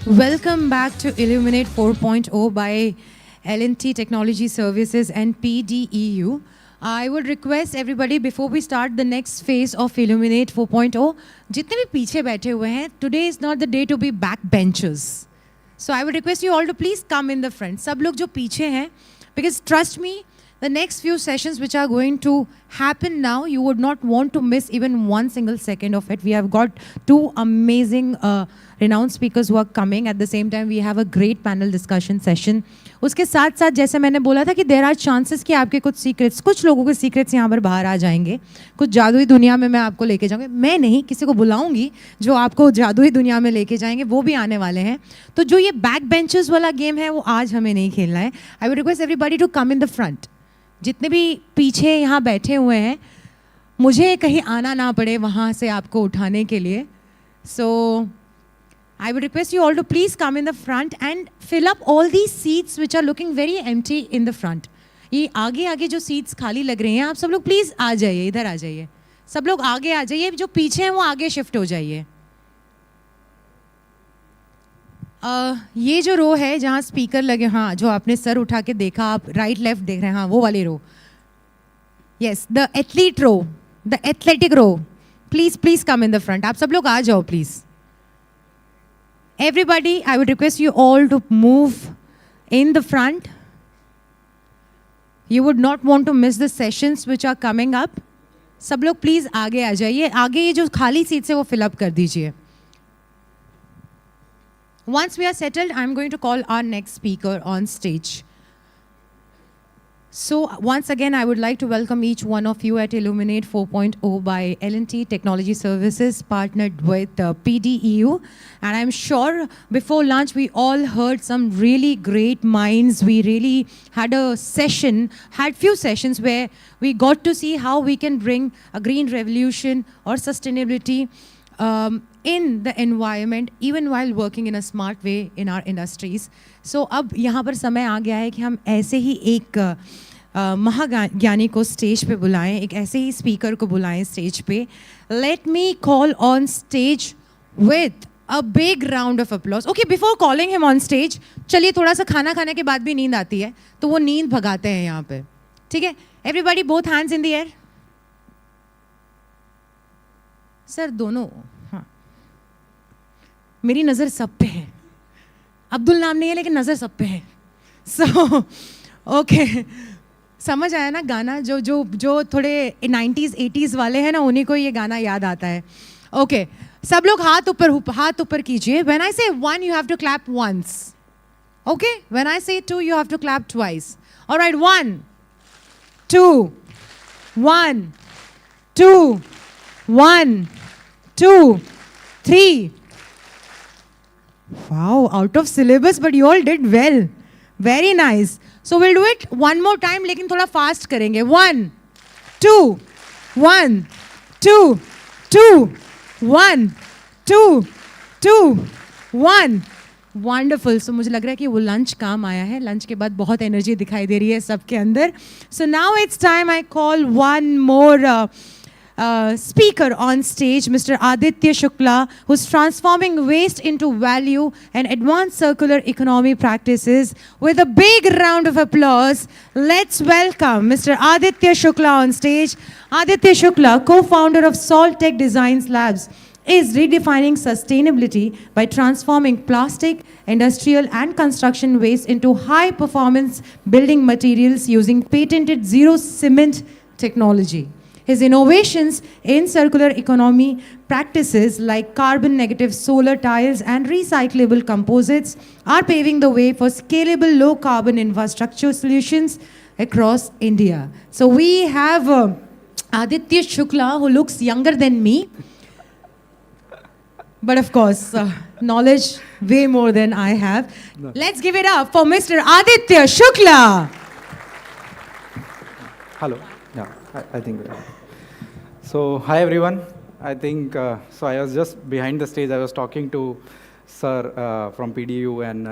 Welcome back to Illuminate 4.0 by L&T Technology Services and PDEU. I would request everybody, before we start the next phase of Illuminate 4.0, जितने भी पीछे बैठे हुए हैं, today is not the day to be backbenchers. So I would request you all to please come in the front. सब लोग जो पीछे हैं, because trust me, the next few sessions which are going to happen now, you would not want to miss even one single second of it. We have got two amazing renowned speakers who are coming. At the same time, we have a great panel discussion session. उसके साथ साथ जैसे मैंने बोला था कि there are chances कि आपके कुछ secrets, कुछ लोगों के secrets यहाँ पर बाहर आ जाएंगे. कुछ जादुई दुनिया में मैं आपको लेके जाऊँगी. मैं नहीं, किसी को बुलाऊंगी जो आपको जादुई दुनिया में लेके जाएंगे, वो भी आने वाले हैं. तो जो ये back benches वाला गेम है, वो आज हमें नहीं खेलना है. I would request everybody to come in the front. जितने भी पीछे यहाँ बैठे हुए हैं, मुझे कहीं आना ना पड़े वहाँ से आपको उठाने के लिए. So I would request you all to please come in the front and fill up all these seats which are looking very empty in the front. ये आगे आगे जो seats खाली लग रही हैं, आप सब लोग please आ जाइए, इधर आ जाइए. सब लोग आगे आ जाइए, जो पीछे हैं वो आगे शिफ्ट हो जाइए. ये जो रो है जहाँ स्पीकर लगे, हाँ, जो आपने सर उठा के देखा, आप राइट लेफ्ट देख रहे हैं, हाँ, वो वाली row. Yes, the athlete row, the athletic row. Please come in the front. आप सब लोग आ जाओ please. Everybody, I would request you all to move in the front. You would not want to miss the sessions which are coming up. सब लोग please आगे आ जाइए. आगे ये जो खाली सीट्स है वो फिल अप कर दीजिए. Once we are settled, I'm going to call our next speaker on stage. So once again, I would like to welcome each one of you at Illuminate 4.0 by L&T Technology Services, partnered with PDEU. And I'm sure before lunch, we all heard some really great minds. We really had a session, had few sessions where we got to see how we can bring a green revolution or sustainability in the environment, even while working in a smart way in our industries. So अब यहाँ पर समय आ गया है कि हम ऐसे ही एक महाज्ञानी को स्टेज पे बुलाएं, एक ऐसे ही स्पीकर को बुलाएं स्टेज पे. Let me call on stage with A big round of applause. Okay, before calling him on stage, चलिए थोड़ा सा खाना खाने के बाद भी नींद आती है, तो वो नींद भगाते हैं यहाँ पे. ठीक है? Everybody, both hands in the air. Sir दोनों. हाँ. मेरी नज़र सब पे है. अब्दुल नाम नहीं है लेकिन नज़र सब पे है. So, okay. समझ आया ना गाना जो थोड़े 90s 80s वाले हैं ना उन्हीं को ये गाना याद आता है. Okay. सब लोग हाथ ऊपर कीजिए. When I say one, you have to clap once. Okay? When I say two, you have to clap twice. All right, 1, 2, 1, 2, 1, 2, 3. Wow, out of syllabus, but you all did well. Very nice. So we'll do it one more time, लेकिन थोड़ा fast करेंगे. 1, 2, 1, 2, 2. 1, 2, 2, 1. Wonderful. So मुझे लग रहा है कि वो lunch काम आया है. लंच के बाद बहुत एनर्जी दिखाई दे रही है सबके अंदर. So now it's time I call one more speaker on stage, Mr. Aditya Shukla, who's transforming waste into value and advanced circular economy practices. With a big round of applause, let's welcome Mr. Aditya Shukla on stage. Aditya Shukla, co-founder of Salt Tech Designs Labs, is redefining sustainability by transforming plastic, industrial and construction waste into high-performance building materials using patented zero cement technology. His innovations in circular economy practices like carbon negative solar tiles and recyclable composites are paving the way for scalable low carbon infrastructure solutions across India. So we have Aditya Shukla, who looks younger than me. But of course, knowledge way more than I have. No. Let's give it up for Mr. Aditya Shukla. Hello. Yeah, I think. So, hi everyone. I think, so I was just behind the stage, I was talking to Sir from PDEU and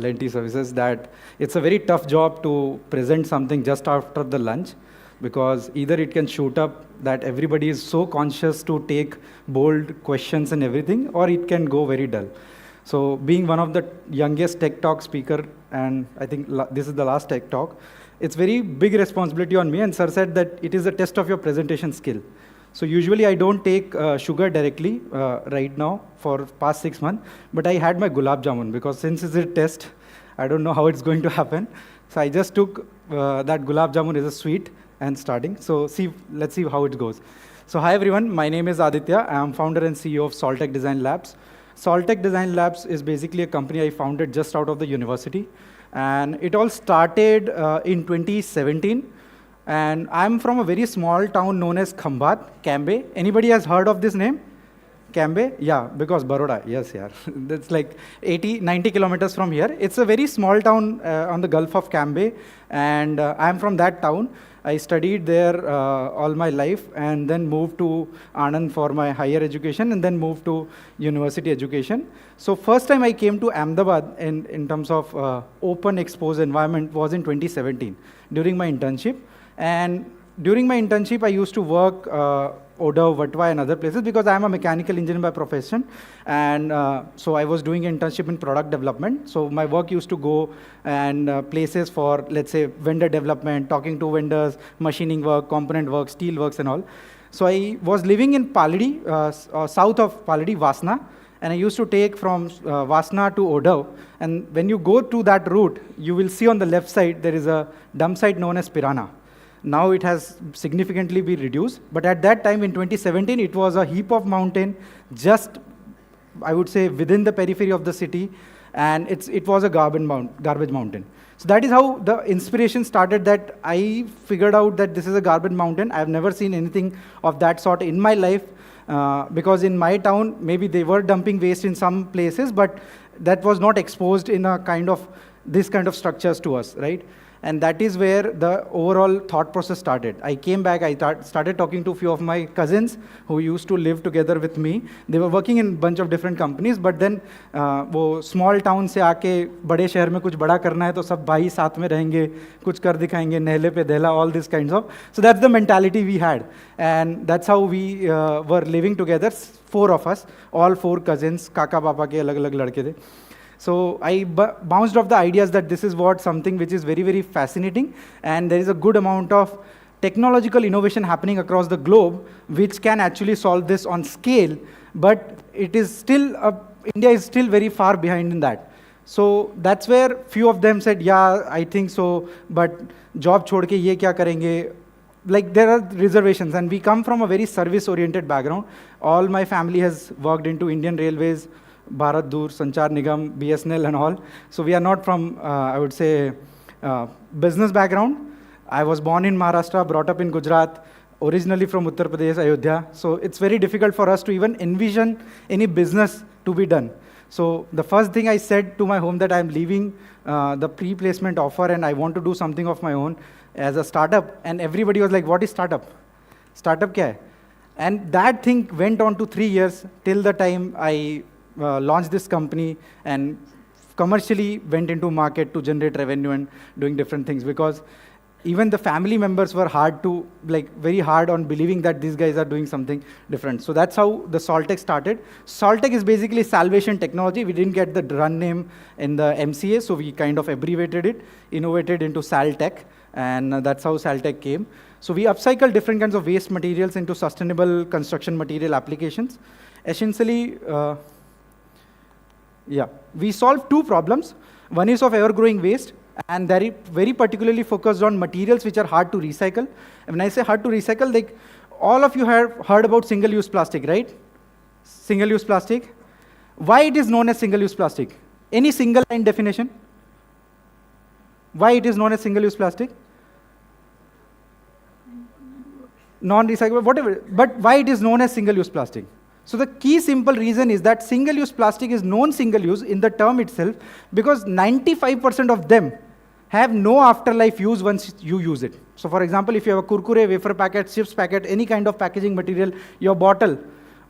L&T Services that it's a very tough job to present something just after the lunch, because either it can shoot up that everybody is so conscious to take bold questions and everything, or it can go very dull. So being one of the youngest Tech Talk speaker, and I think this is the last Tech Talk, it's very big responsibility on me, and Sir said that it is a test of your presentation skill. So usually I don't take sugar directly right now for past 6 months, but I had my gulab jamun because since it's a test, I don't know how it's going to happen. So I just took that gulab jamun as a sweet and starting. So let's see how it goes. So hi everyone, my name is Aditya. I am founder and CEO of Salt Tech Design Labs. Salt Tech Design Labs is basically a company I founded just out of the university. And it all started in 2017. And I'm from a very small town known as Khambat, Cambay. Anybody has heard of this name? Cambay? Yeah, because Baroda, yes, yeah. That's like 90 kilometers from here. It's a very small town on the Gulf of Cambay. And I'm from that town. I studied there all my life and then moved to Anand for my higher education and then moved to university education. So first time I came to Ahmedabad in terms of open exposed environment was in 2017 during my internship. And during my internship, I used to work Oda, Vatwa and other places because I'm a mechanical engineer by profession. And so I was doing an internship in product development. So my work used to go and places for, let's say, vendor development, talking to vendors, machining work, component work, steel works and all. So I was living in Paladi, south of Paladi, Vasna. And I used to take from Vasna to Oda. And when you go to that route, you will see on the left side, there is a dump site known as Pirana. Now it has significantly been reduced, but at that time in 2017, it was a heap of mountain, just, I would say, within the periphery of the city, and it was a garbage mountain. So that is how the inspiration started, that I figured out that this is a garbage mountain. I've never seen anything of that sort in my life, because in my town, maybe they were dumping waste in some places, but that was not exposed in a kind of, this kind of structures to us, right? And that is where the overall thought process started. I came back, I started talking to a few of my cousins who used to live together with me. They were working in a bunch of different companies, but then वो small town से आके बड़े शहर में कुछ बड़ा करना है तो सब भाई साथ में रहेंगे, कुछ कर दिखाएंगे, नेहले पे देला, all these kinds of. So that's the mentality we had. And that's how we were living together, 4 of us, all 4 cousins, काका पापा के अलग-अलग लड़के थे. So I bounced off the ideas that this is what something which is very, very fascinating, and there is a good amount of technological innovation happening across the globe, which can actually solve this on scale, but it is still, India is still very far behind in that. So that's where few of them said, yeah, I think so, but job chhod ke ye kya karenge? Like there are reservations, and we come from a very service-oriented background. All my family has worked into Indian Railways, Bharat Dur, Sanchar Nigam, BSNL and all. So we are not from, I would say, business background. I was born in Maharashtra, brought up in Gujarat, originally from Uttar Pradesh, Ayodhya. So it's very difficult for us to even envision any business to be done. So the first thing I said to my home that I'm leaving the pre-placement offer and I want to do something of my own as a startup. And everybody was like, what is startup? Startup kya hai? And that thing went on to 3 years till the time I launched this company and commercially went into market to generate revenue and doing different things, because even the family members were very hard on believing that these guys are doing something different. So that's how the Saltech started. Saltech is basically salvation technology. We didn't get the run name in the MCA, so we kind of abbreviated it, innovated into Saltech, and that's how Saltech came. So we upcycle different kinds of waste materials into sustainable construction material applications. Essentially, we solve 2 problems. One is of ever-growing waste, and very, very particularly focused on materials which are hard to recycle. And when I say hard to recycle, like all of you have heard about single-use plastic, right? Single-use plastic. Why it is known as single-use plastic? Any single-line definition? Why it is known as single-use plastic? Non-recyclable, whatever. But why it is known as single-use plastic? So the key simple reason is that single-use plastic is known single-use in the term itself because 95% of them have no afterlife use once you use it. So for example, if you have a kurkure, wafer packet, chips packet, any kind of packaging material, your bottle,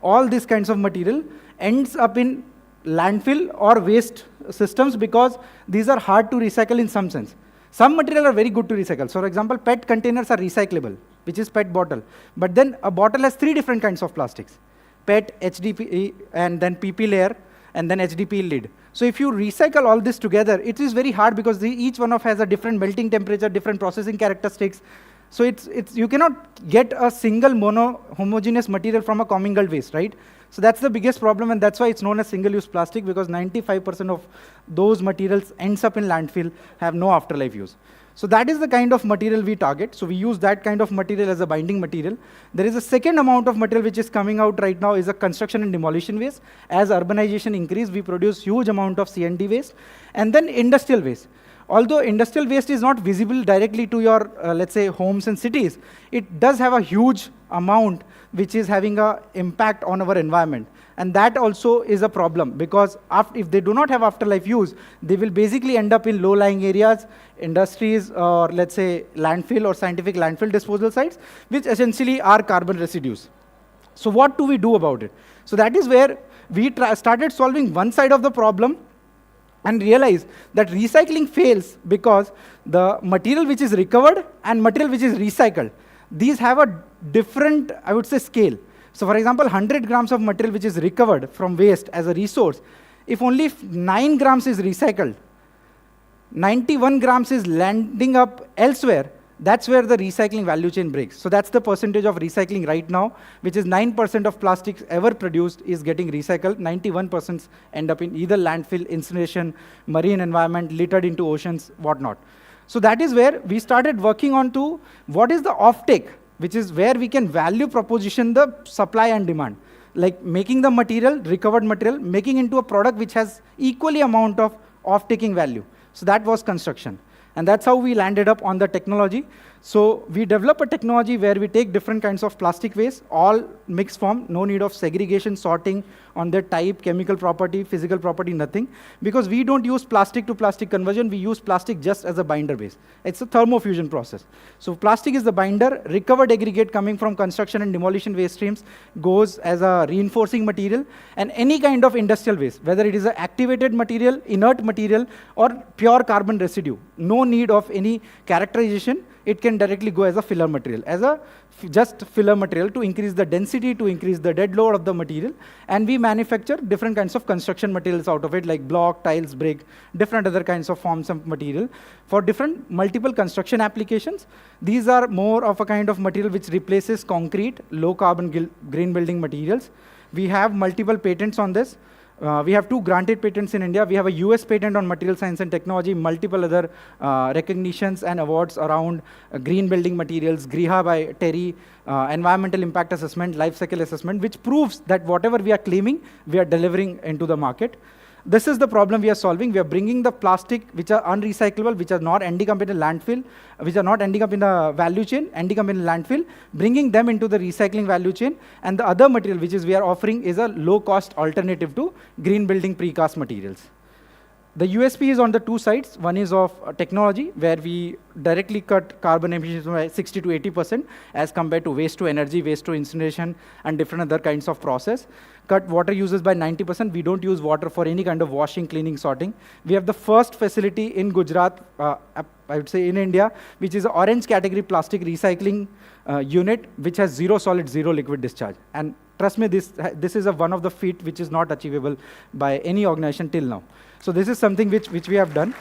all these kinds of material ends up in landfill or waste systems because these are hard to recycle in some sense. Some material are very good to recycle. So for example, PET containers are recyclable, which is PET bottle. But then a bottle has 3 different kinds of plastics. PET, HDPE, and then PP layer, and then HDPE lid. So if you recycle all this together, it is very hard because each one of has a different melting temperature, different processing characteristics. So you cannot get a single homogeneous material from a commingled waste, right? So that's the biggest problem, and that's why it's known as single-use plastic, because 95% of those materials ends up in landfill, have no afterlife use. So that is the kind of material we target. So we use that kind of material as a binding material. There is a second amount of material which is coming out right now is a construction and demolition waste. As urbanization increases, we produce huge amount of C&D waste. And then industrial waste. Although industrial waste is not visible directly to your, let's say, homes and cities, it does have a huge amount which is having an impact on our environment. And that also is a problem because if they do not have afterlife use, they will basically end up in low-lying areas, industries, or let's say landfill or scientific landfill disposal sites, which essentially are carbon residues. So what do we do about it? So that is where we started solving one side of the problem and realized that recycling fails because the material which is recovered and material which is recycled, these have a different, I would say, scale. So for example, 100 grams of material which is recovered from waste as a resource, if only 9 grams is recycled, 91 grams is landing up elsewhere, that's where the recycling value chain breaks. So that's the percentage of recycling right now, which is 9% of plastics ever produced is getting recycled. 91% end up in either landfill, incineration, marine environment, littered into oceans, whatnot. So that is where we started working on to what is the offtake, which is where we can value proposition the supply and demand. Like making the material, recovered material, making into a product which has equally amount of off-taking value. So that was construction. And that's how we landed up on the technology. So we develop a technology where we take different kinds of plastic waste, all mixed form, no need of segregation, sorting, on their type, chemical property, physical property, nothing. Because we don't use plastic to plastic conversion, we use plastic just as a binder base. It's a thermofusion process. So plastic is the binder, recovered aggregate coming from construction and demolition waste streams goes as a reinforcing material, and any kind of industrial waste, whether it is an activated material, inert material, or pure carbon residue, no need of any characterization, it can directly go as a filler material, as a just filler material to increase the density, to increase the dead load of the material. And we manufacture different kinds of construction materials out of it, like block, tiles, brick, different other kinds of forms of material. For different multiple construction applications, these are more of a kind of material which replaces concrete, low carbon green building materials. We have multiple patents on this. We have 2 granted patents in India. We have a US patent on material science and technology, multiple other recognitions and awards around green building materials, GRIHA by Terry, environmental impact assessment, life cycle assessment, which proves that whatever we are claiming, we are delivering into the market. This is the problem we are solving. We are bringing the plastic which are unrecyclable, which are not ending up in a landfill, which are not ending up in the value chain, ending up in a landfill, bringing them into the recycling value chain. And the other material which is we are offering is a low-cost alternative to green building precast materials. The USP is on the 2 sides. One is of technology, where we directly cut carbon emissions by 60 to 80% as compared to waste to energy, waste to incineration, and different other kinds of process. Cut water uses by 90%. We don't use water for any kind of washing, cleaning, sorting. We have the first facility in Gujarat, I would say in India, which is an orange category plastic recycling unit, which has 0 solid, 0 liquid discharge. And trust me, this is one of the feat which is not achievable by any organization till now. So this is something which we have done.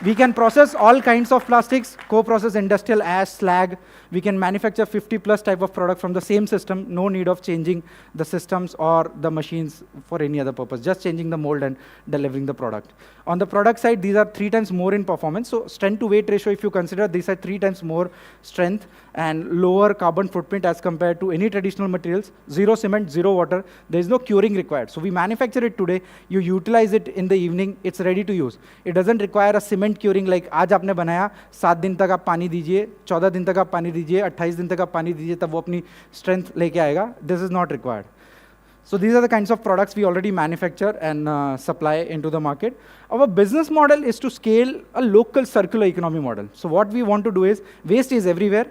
We can process all kinds of plastics, co-process industrial ash, slag. We can manufacture 50+ type of product from the same system. No need of changing the systems or the machines for any other purpose, just changing the mold and delivering the product. On the product side, these are 3 times more in performance. So strength to weight ratio, if you consider, these are 3 times more strength and lower carbon footprint as compared to any traditional materials. 0 cement, 0 water. There is no curing required. So we manufacture it today. You utilize it in the evening. It's ready to use. It doesn't require a cement curing like आज आपने बनाया 7 दिन तक आप पानी दीजिए, 14 दिन तक आप पानी दीजिए, 28 दिन तक आप पानी दीजिए, तब वो अपनी strength लेके आएगा. This is not required. So these are the kinds of products we already manufacture and supply into the market. Our business model is to scale a local circular economy model. So what we want to do is, waste is everywhere.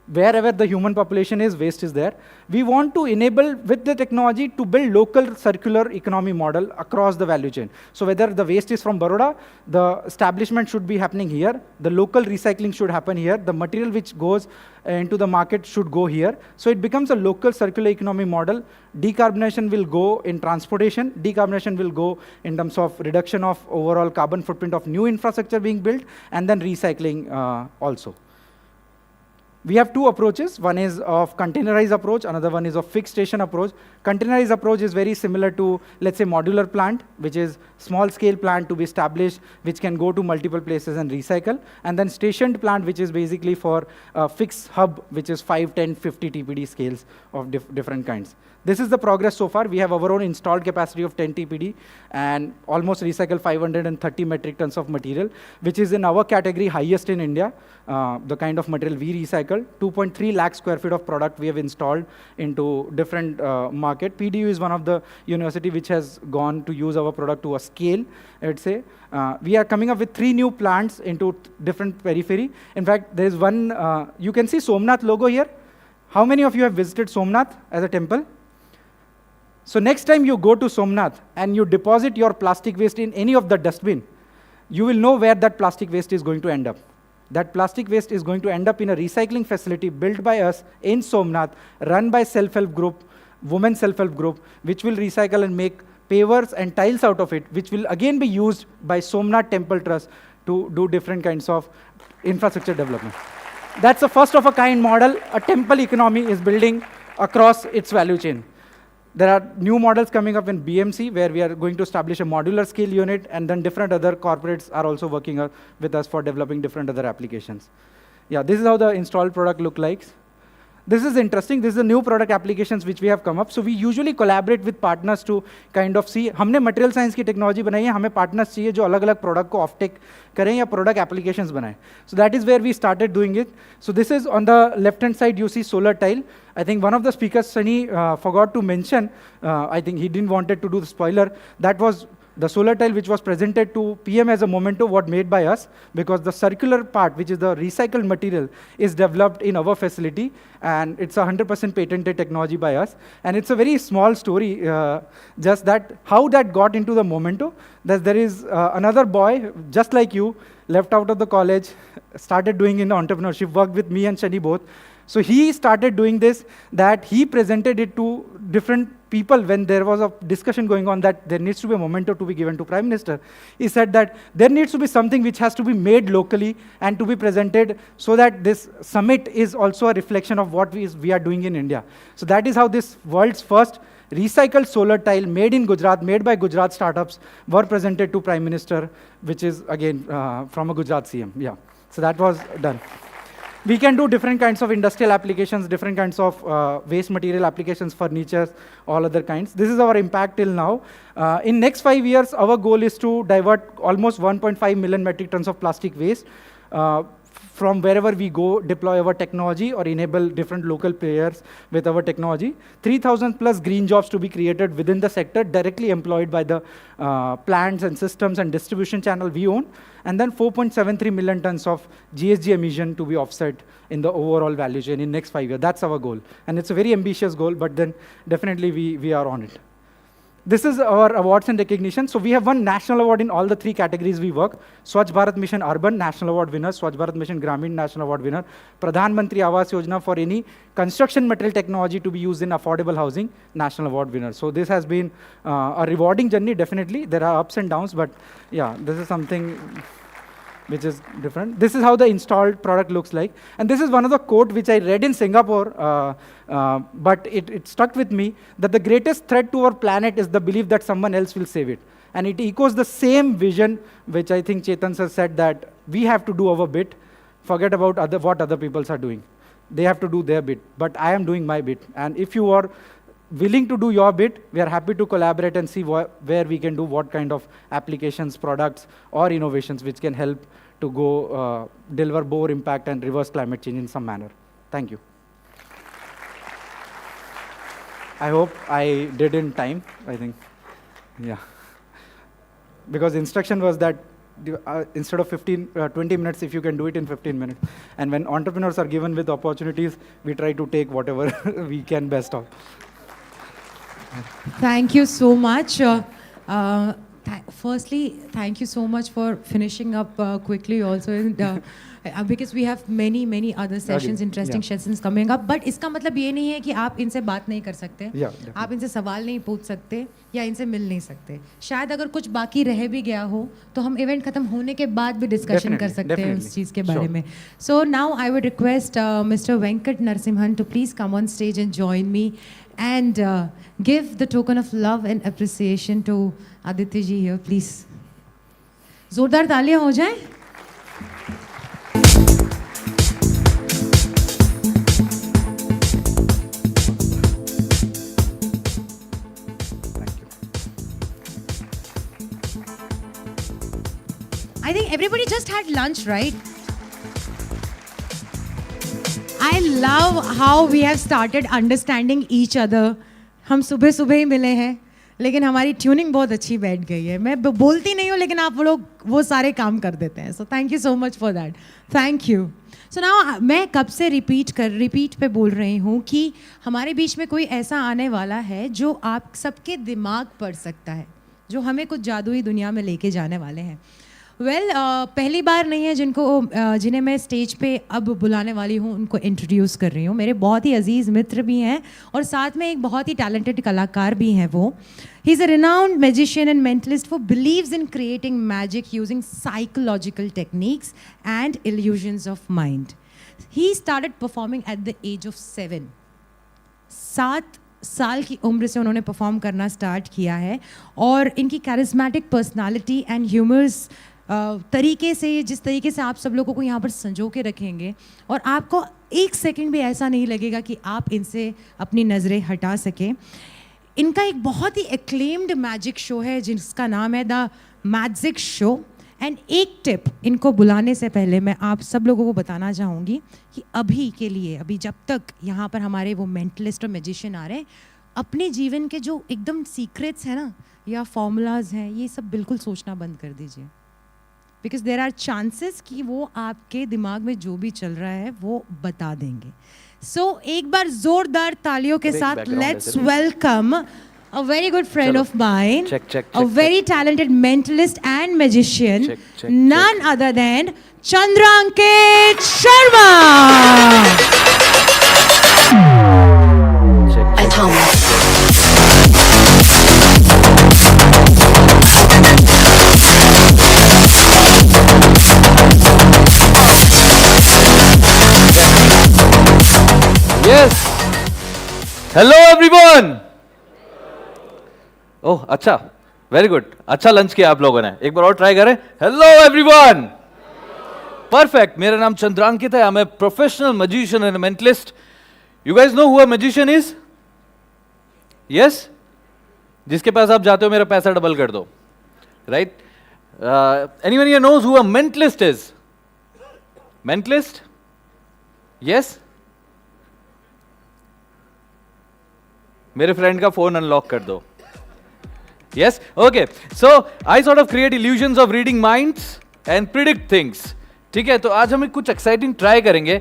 Wherever the human population is, waste is there. We want to enable, with the technology, to build local circular economy model across the value chain. So whether the waste is from Vadodara, the establishment should be happening here, the local recycling should happen here, the material which goes into the market should go here. So it becomes a local circular economy model. Decarbonization will go in transportation, decarbonization will go in terms of reduction of overall carbon footprint of new infrastructure being built, and then recycling also. We have 2 approaches. One is of containerized approach, another one is of fixed station approach. Containerized approach is very similar to, let's say, modular plant, which is small scale plant to be established, which can go to multiple places and recycle. And then stationed plant, which is basically for a fixed hub, which is 5, 10, 50 TPD scales of different kinds. This is the progress so far. We have our own installed capacity of 10 TPD and almost recycle 530 metric tons of material, which is in our category highest in India. The kind of material we recycle, 2.3 lakh square feet of product we have installed into different market. PDU is one of the university which has gone to use our product to a scale, I would say. We are coming up with 3 new plants into different periphery. In fact, there is one, you can see Somnath logo here. How many of you have visited Somnath as a temple? So next time you go to Somnath and you deposit your plastic waste in any of the dustbin, you will know where that plastic waste is going to end up. That plastic waste is going to end up in a recycling facility built by us in Somnath, run by self-help group, women self-help group, which will recycle and make pavers and tiles out of it, which will again be used by Somnath Temple Trust to do different kinds of infrastructure development. That's a first of a kind model a temple economy is building across its value chain. There are new models coming up in BMC, where we are going to establish a modular scale unit, and then different other corporates are also working with us for developing different other applications. Yeah, this is how the installed product looks like. this is interesting. This is a new product applications which we have come up. So we usually collaborate with partners to kind of see. हमने material science की technology बनाई है, हमें partners चाहिए जो अलग-अलग product को offtake करें या product applications बनाएं. So that is where we started doing it. So this is on the left-hand side. You see solar tile. I think one of the speakers, Sunny, forgot to mention. I think he didn't wanted to do the spoiler. That was the solar tile which was presented to PM as a memento, was made by us, because the circular part, which is the recycled material, is developed in our facility, and it's 100% patented technology by us. And it's a very small story, just that how that got into the memento. That there is another boy, just like you, left out of the college, started doing in entrepreneurship, worked with me and Shani both. So he started doing this, that he presented it to different people when there was a discussion going on that there needs to be a memento to be given to Prime Minister. He said that there needs to be something which has to be made locally and to be presented so that this summit is also a reflection of what we are doing in India. So that is how this world's first recycled solar tile made in Gujarat, made by Gujarat startups, were presented to Prime Minister, which is again from a Gujarat CM. Yeah. So that was done. We can do different kinds of industrial applications, different kinds of waste material applications, furnitures, all other kinds. This is our impact till now. In next 5 years, our goal is to divert almost 1.5 million metric tons of plastic waste from wherever we go, deploy our technology or enable different local players with our technology. 3,000 plus green jobs to be created within the sector, directly employed by the plants and systems and distribution channel we own. And then 4.73 million tons of GHG emission to be offset in the overall value chain in next 5 years. That's our goal. And it's a very ambitious goal, but then definitely we are on it. This is our awards and recognition. So we have won national award in all the 3 categories we work. Swachh Bharat Mission Urban, National Award winner. Swachh Bharat Mission Gramin, National Award winner. Pradhan Mantri Awas Yojana for any construction material technology to be used in affordable housing, National Award winner. So this has been a rewarding journey, definitely. There are ups and downs, but yeah, this is something which is different. This is how the installed product looks like. And this is one of the quote which I read in Singapore, but it stuck with me, that the greatest threat to our planet is the belief that someone else will save it. And it echoes the same vision, which I think Chetan sir said, that we have to do our bit, forget about what other people are doing. They have to do their bit, but I am doing my bit. And if you are willing to do your bit, we are happy to collaborate and see where we can do what kind of applications, products, or innovations which can help to go deliver more impact and reverse climate change in some manner. Thank you. I hope I did in time, I think. Yeah. Because the instruction was that instead of 20 minutes, if you can do it in 15 minutes. And when entrepreneurs are given with opportunities, we try to take whatever we can best of. Thank you so much. Firstly, thank you so much for finishing up quickly also, because we have many other sessions, interesting sessions coming up. But इसका मतलब ये नहीं है कि आप इनसे बात नहीं कर सकते, आप इनसे सवाल नहीं पूछ सकते या इनसे मिल नहीं सकते. शायद अगर कुछ बाकी रह भी गया हो तो हम इवेंट खत्म होने के बाद भी डिस्कशन कर सकते हैं उस चीज़ के बारे में. So now I would request Mr. Venkat Narasimhan to please come on stage and join me and give the token of love and appreciation to Aditya ji here, please. जोरदार तालियां हो जाएं. I think everybody just had lunch, right? I love how we have started understanding each other. हम सुबह ही मिले हैं, लेकिन हमारी ट्यूनिंग बहुत अच्छी बैठ गई है. मैं बोलती नहीं हूँ, लेकिन आप लोग वो सारे काम कर देते हैं. So thank you so much for that. Thank you. So now मैं कब से रिपीट पे बोल रही हूँ कि हमारे बीच में कोई ऐसा आने वाला है जो आप सबके दिमाग पढ़ सकता है, जो हमें कुछ जादुई दुनिया में लेके जाने वाले हैं. पहली बार नहीं है जिन्हें मैं स्टेज पे अब बुलाने वाली हूँ, उनको इंट्रोड्यूस कर रही हूँ. मेरे बहुत ही अजीज़ मित्र भी हैं और साथ में एक बहुत ही टैलेंटेड कलाकार भी हैं वो. He is a renowned magician and mentalist who believes in creating magic using psychological techniques and illusions of mind. He started performing at the age of 7. 7 साल की उम्र से उन्होंने परफॉर्म करना स्टार्ट किया है और इनकी कैरिस्मेटिक पर्सनालिटी एंड ह्यूमर्स तरीके से, जिस तरीके से आप सब लोगों को यहाँ पर संजो के रखेंगे, और आपको एक सेकंड भी ऐसा नहीं लगेगा कि आप इनसे अपनी नज़रें हटा सकें। इनका एक बहुत ही एक्लेम्ड मैजिक शो है जिसका नाम है द मैजिक शो। एंड एक टिप, इनको बुलाने से पहले मैं आप सब लोगों को बताना चाहूँगी कि अभी के लिए, अभी जब तक यहाँ पर हमारे वो मेंटलिस्ट और मैजिशियन आ रहे हैं, अपने जीवन के जो एकदम सीक्रेट्स हैं ना, या फॉर्मूलाज हैं, ये सब बिल्कुल सोचना बंद कर दीजिए, बिकॉज देर आर चांसेस कि वो आपके दिमाग में जो भी चल रहा है वो बता देंगे। सो एक बार जोरदार तालियों के साथ let's welcome a very good friend of mine, a very talented mentalist and magician, none other than Chandrankit Sharma. Yes. Hello everyone. ओह अच्छा, वेरी गुड, अच्छा लंच किया आप लोगों ने, एक बार और ट्राई करें। Hello everyone, perfect. मेरा नाम चंद्रांकित है, I am a professional magician and mentalist. You guys know who a magician is? Yes, जिसके पास आप जाते हो मेरा पैसा डबल कर दो, right? Anyone here knows who a mentalist is? Mentalist? Yes? मेरे फ्रेंड का फोन अनलॉक कर दो। Yes? Okay. So, I sort of create illusions of reading minds and predict things. ठीक है, तो आज हम कुछ एक्साइटिंग ट्राई करेंगे।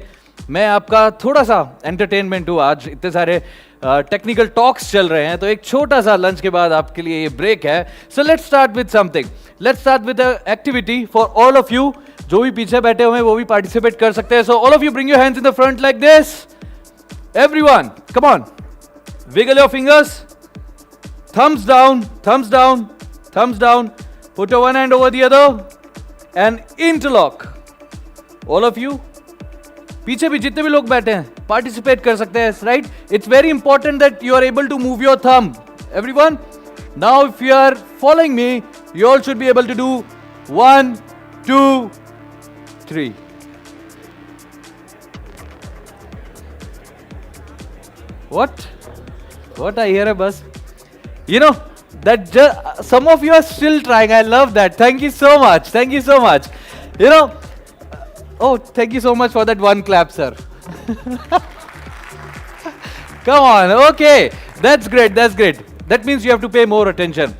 मैं आपका थोड़ा सा एंटरटेनमेंट हूँ, आज इतने सारे टेक्निकल टॉक्स चल रहे हैं, तो एक छोटा सा लंच के बाद आपके लिए ये ब्रेक है। So let's start with something, let's start with activity for all of you. जो भी पीछे बैठे हुए हैं वो भी पार्टिसिपेट कर सकते हैं। So all of you bring your hands in the front like this. Everyone, come on, wiggle your fingers, thumbs down, thumbs down, thumbs down. Put your one hand over the other and interlock. All of you, पीछे भी जितने भी लोग बैठे हैं participate कर सकते हैं, right? It's very important that you are able to move your thumb. Everyone, now if you are following me, you all should be able to do 1, 2, 3. What I hear a buzz? You know, that some of you are still trying. I love that. Thank you so much. Thank you so much. You know, oh, thank you so much for that one clap, sir. Come on. Okay. That's great. That's great. That means you have to pay more attention.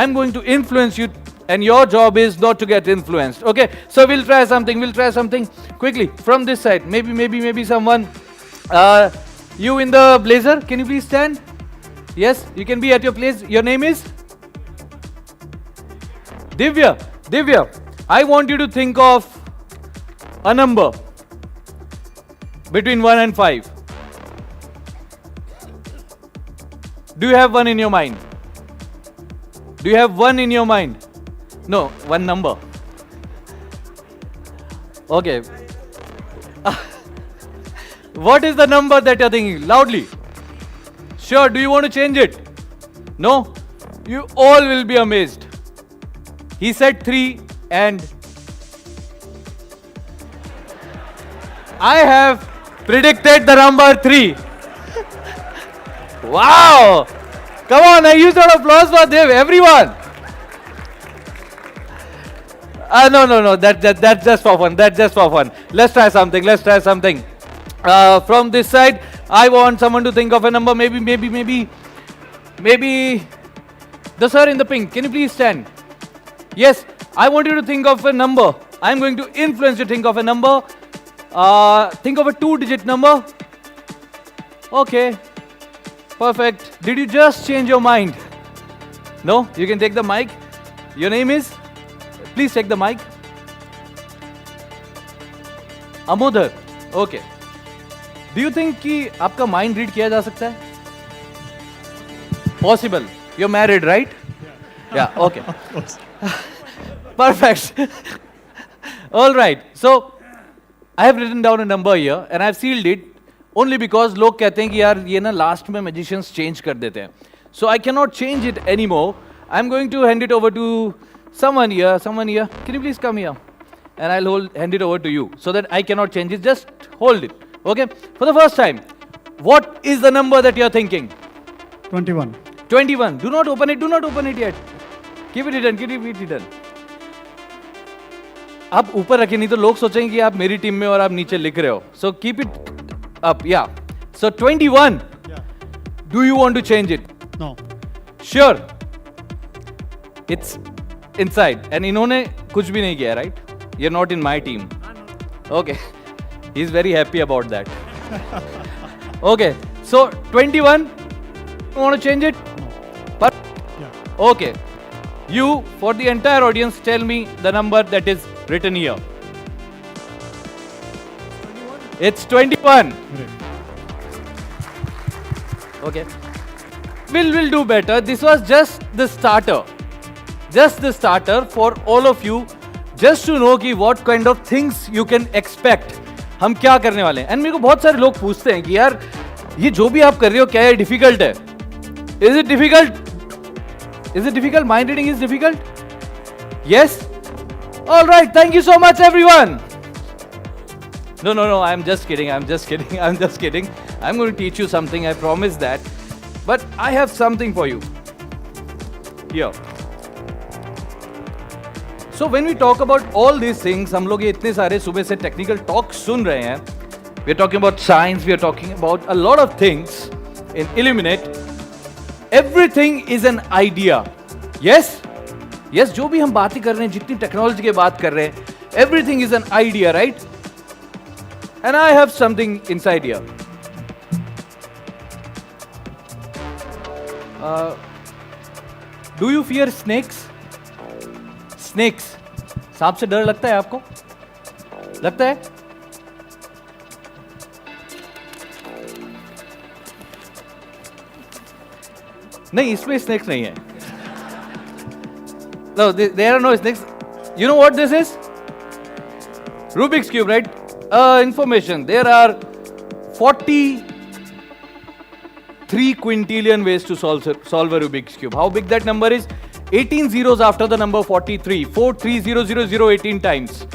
I'm going to influence you, and your job is not to get influenced. Okay. So we'll try something. We'll try something quickly from this side. Maybe someone. You in the blazer, can you please stand? Yes, you can be at your place. Your name is? Divya. Divya, I want you to think of a number between 1 and 5. Do you have one in your mind? Do you have one in your mind? No, one number. Okay. What is the number that you're thinking? Loudly. Sure, do you want to change it? No? You all will be amazed. He said 3 and I have predicted the number 3. Wow! Come on, I use an applause for Dev, everyone. No, that's just for fun. That's just for fun. Let's try something. From this side, I want someone to think of a number. Maybe the sir in the pink. Can you please stand? Yes, I want you to think of a number. I'm going to influence you to think of a number. Think of a 2-digit number. Okay, perfect. Did you just change your mind? No? You can take the mic. Your name is? Please take the mic. Amodhar. Okay. Do you think कि आपका mind read किया जा सकता है? Possible. You're married, right? Yeah, okay. Perfect. All right. So, I have written down a number here and I've sealed it only because लोग कहते हैं कि यार ये ना last में magicians change कर देते हैं. So, I cannot change it anymore. I'm going to hand it over to Someone here, someone here. Can you please come here? And I'll hand it over to you so that I cannot change it. Just hold it. Okay? For the first time, what is the number that you're thinking? 21. 21. Do not open it. Do not open it yet. Keep it hidden. Keep it hidden. आप ऊपर रखें नहीं तो लोग सोचेंगे कि आप मेरी टीम में और आप नीचे लिख रहे हो. So keep it up. Yeah. So 21. Yeah. Do you want to change it? No. Sure. It's inside. And इन्होंने कुछ भी नहीं किया, right? You're not in my team. Okay. He's very happy about that. Okay. So 21. You want to change it? But Yeah. okay. You, for the entire audience, tell me the number that is written here. It's 21. Great. Okay. We'll do better. This was just the starter. Just the starter for all of you. Just to know कि what kind of things you can expect. हम क्या करने वाले हैं. And मेरे को बहुत सारे लोग पूछते हैं कि यार ये जो भी आप कर रहे हो क्या ये difficult है? Is it difficult? Is it difficult? Mind reading is difficult? Yes? All right. Thank you so much, everyone. No. I'm just kidding. I'm just kidding. I'm going to teach you something. I promise that. But I have something for you. Here. So when we talk about all these things, हम लोग ये इतने सारे सुबह से technical talks सुन रहे हैं. We are talking about science. We are talking about a lot of things in Illuminate. Everything is an idea. Yes? Yes, जो भी हम बातें कर रहे हैं, जितनी टेक्नोलॉजी की बात कर रहे हैं, everything is an idea, right? And I have something inside here. Do you fear snakes? Snakes. सांप से डर लगता है आपको? लगता है? नहीं, इसमें snakes नहीं है. No, there are no snakes. You know what this is? Rubik's Cube, right? Information. There are 43 quintillion ways to solve a Rubik's Cube. How big that number is? 18 zeros after the number 43. 430000 18 times.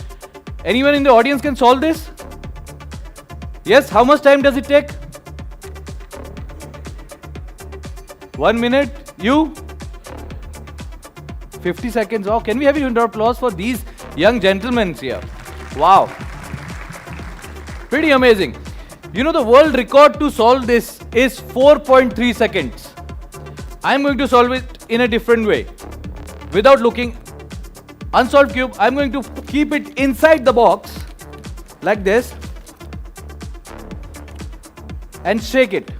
Anyone in the audience can solve this? Yes? How much time does it take? 1 minute? You? 50 seconds. Oh, can we have a round of applause for these young gentlemen here? Wow. Pretty amazing. You know the world record to solve this is 4.3 seconds. I'm going to solve it in a different way. Without looking. Unsolved cube, I'm going to keep it inside the box like this and shake it.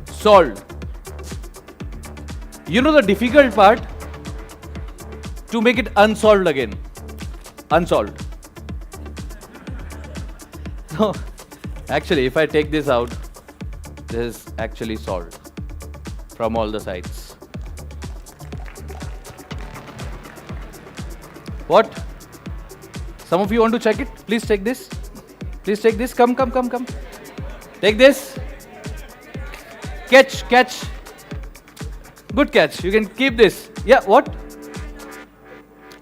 Solved. You know the difficult part? To make it unsolved again. Unsolved. No, actually, if I take this out, this is actually solved from all the sides. What? Some of you want to check it? Please take this. Please take this. Come. Take this. Catch. Good catch. You can keep this. Yeah, what?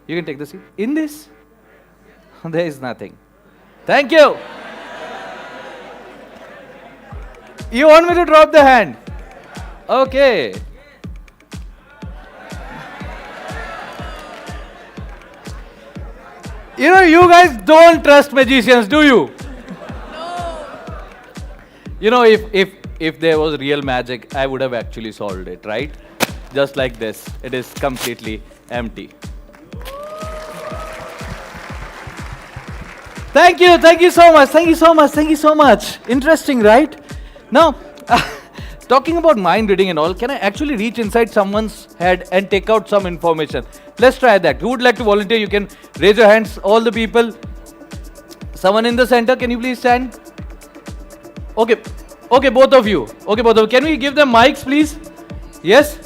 You can take the seat. In this? There is nothing. Thank you. You want me to drop the hand? Okay. You know, you guys don't trust magicians, do you? No. You know, if there was real magic, I would have actually solved it, right? Just like this. It is completely empty. Thank you so much. Interesting, right? Now, talking about mind reading and all, can I actually reach inside someone's head and take out some information? Let's try that. Who would like to volunteer? You can raise your hands, all the people. Someone in the center, can you please stand? Okay, both of you. Can we give them mics, please? Yes?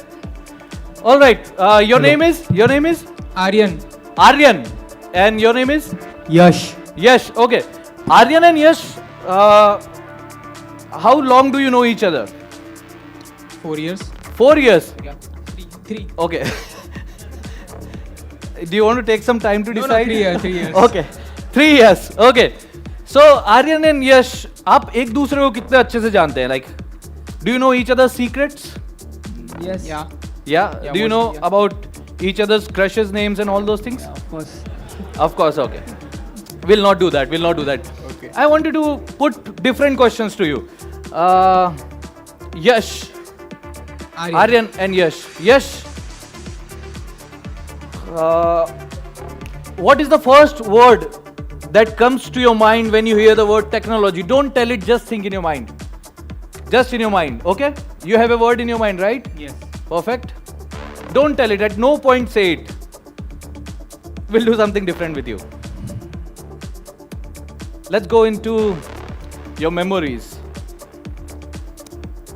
All right. Your name is? Aryan. And your name is? Yash. Okay. Aryan and Yash, how long do you know each other? 4 years. 4 years? Yeah. Three. Okay. Do you want to take some time to No, decide? 3 years, 3 years. Okay, 3 years. Okay. So Aryan and Yash, आप एक दूसरे को कितने अच्छे से जानते हैं? Like, do you know each other's secrets? Yes. Yeah. Yeah. Do you know about each other's crushes, names, and all those things? Yeah, of course. Of course. Okay. We'll not do that. We'll not do that. Okay. I wanted to put different questions to you. Yash. Aryan and Yash. Yash. What is the first word that comes to your mind when you hear the word technology? Don't tell it, just think in your mind. Just in your mind, okay? You have a word in your mind, right? Yes. Perfect. Don't tell it, at no point say it. We'll do something different with you. Let's go into your memories.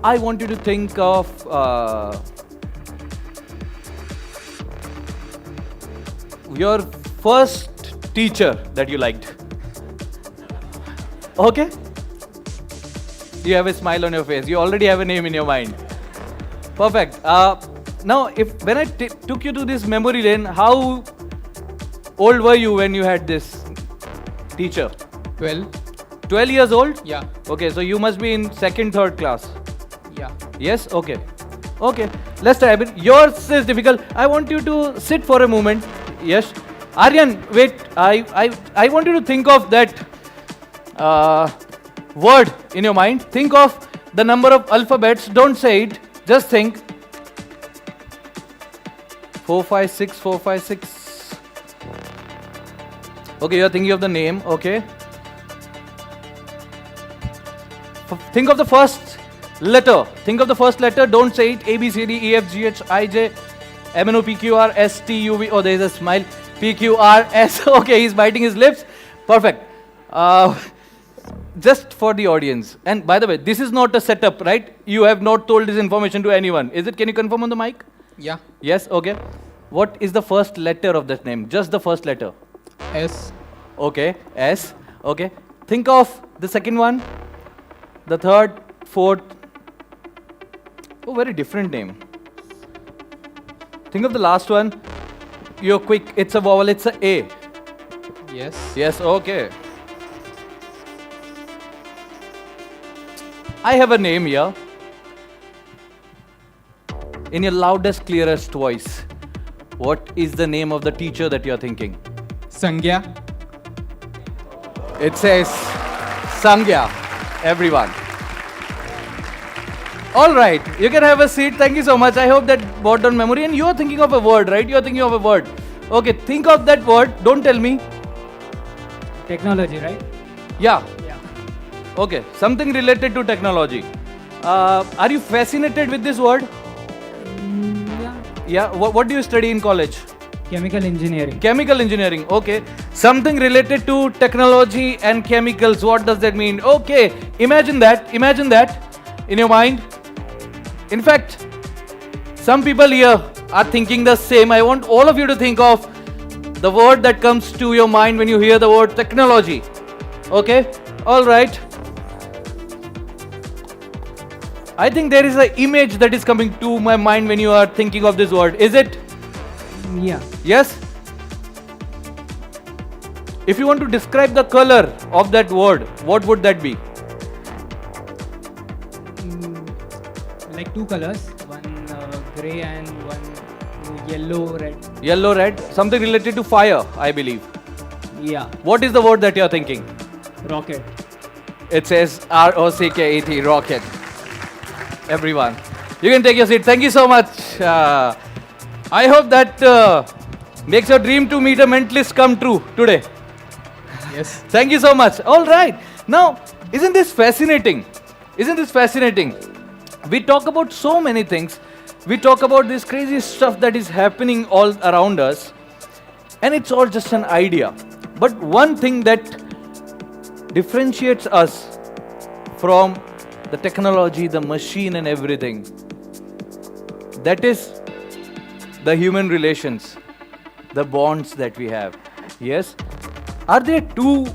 I want you to think of your first teacher that you liked. Okay? You have a smile on your face. You already have a name in your mind. Perfect. Now, when I took you to this memory lane, how old were you when you had this teacher? 12. 12 years old? Yeah. Okay, so you must be in second, third class. Yeah. Yes? Okay. Okay. Let's try it. Yours is difficult. I want you to sit for a moment. Yes. Aryan, wait. I want you to think of that word in your mind. Think of the number of alphabets. Don't say it. Just think. 4, 5, 6, 4, 5, 6. Okay, you're thinking of the name. Okay. Think of the first letter. Think of the first letter. Don't say it. A, B, C, D, E, F, G, H, I, J, M, N, O, P, Q, R, S, T, U, V. Oh, there is a smile. P, Q, R, S. Okay, he's biting his lips. Perfect. Just for the audience. And by the way, this is not a setup, right? You have not told this information to anyone. Is it? Can you confirm on the mic? Yeah. Yes, okay. What is the first letter of that name? Just the first letter. S. Okay, S. Okay. Think of the second one, the third, fourth. Oh, very different name. Think of the last one. You're quick. It's a vowel. It's a A. Yes. Yes, okay. I have a name here. In your loudest, clearest voice, what is the name of the teacher that you're thinking? Sangya. It says Sangya. Everyone. All right, you can have a seat. Thank you so much. I hope that brought down memory. And you're thinking of a word, right? You're thinking of a word. Okay, think of that word. Don't tell me. Technology, right? Yeah. Yeah. Okay, something related to technology. Are you fascinated with this word? Yeah. Yeah. What do you study in college? Chemical engineering. Chemical engineering. Okay. Something related to technology and chemicals. What does that mean? Okay. Imagine that. Imagine that in your mind. In fact, some people here are thinking the same. I want all of you to think of the word that comes to your mind when you hear the word technology. Okay? All right. I think there is an image that is coming to my mind when you are thinking of this word. Is it? Yeah. Yes? If you want to describe the color of that word, what would that be? Like two colors, one grey and one yellow, red. Yellow, red. Something related to fire, I believe. Yeah. What is the word that you are thinking? Rocket. It says R-O-C-K-E-T, rocket. Everyone. You can take your seat. Thank you so much. I hope that makes your dream to meet a mentalist come true today. Yes. Thank you so much. All right. Now, isn't this fascinating? Isn't this fascinating? We talk about so many things. We talk about this crazy stuff that is happening all around us. And it's all just an idea. But one thing that differentiates us from the technology, the machine and everything, that is the human relations, the bonds that we have. Yes? Are there two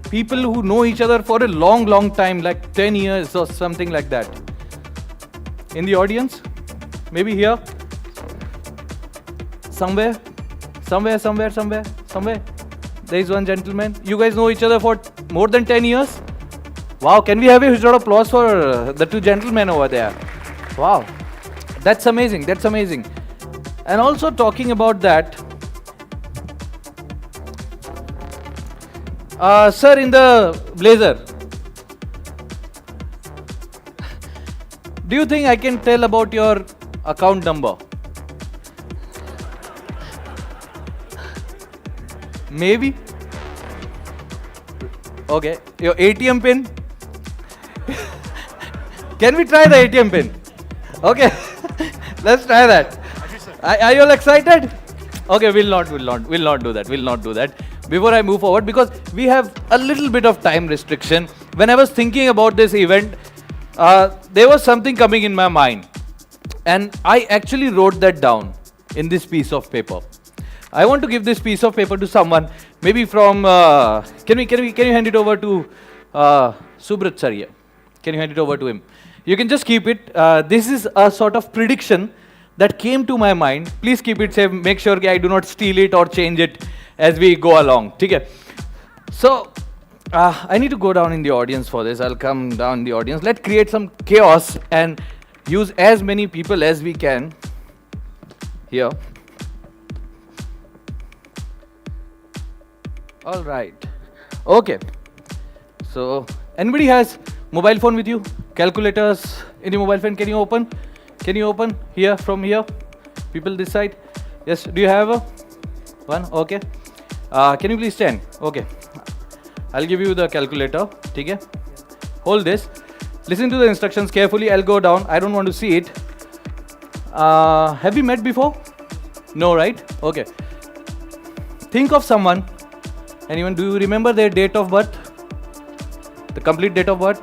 people who know each other for a long, long time, like 10 years or something like that? In the audience? Maybe here? Somewhere. There is one gentleman. You guys know each other for more than 10 years? Wow, can we have a huge round of applause for the two gentlemen over there? Wow, that's amazing. And also talking about that, sir in the blazer, do you think I can tell about your account number? Maybe. Okay, your ATM pin? Can we try the ATM pin? Okay, let's try that. Are you all excited? Okay, we'll not do that. Before I move forward, because we have a little bit of time restriction. When I was thinking about this event, there was something coming in my mind, and I actually wrote that down in this piece of paper. I want to give this piece of paper to someone, maybe from. Can you hand it over to Subrat sir here? Can you hand it over to him? You can just keep it. This is a sort of prediction that came to my mind. Please keep it safe. Make sure I do not steal it or change it as we go along. Okay. So I need to go down in the audience for this. I'll come down in the audience. Let's create some chaos and use as many people as we can here. All right. Okay. So anybody has mobile phone with you? Calculators in your mobile phone? Can you open? Here, from here? People this side? Yes. Do you have one? Okay. Can you please stand? Okay. I'll give you the calculator. Okay. Hold this. Listen to the instructions carefully. I'll go down. I don't want to see it. Have we met before? No, right? Okay. Think of someone. Anyone, do you remember their date of birth? The complete date of birth?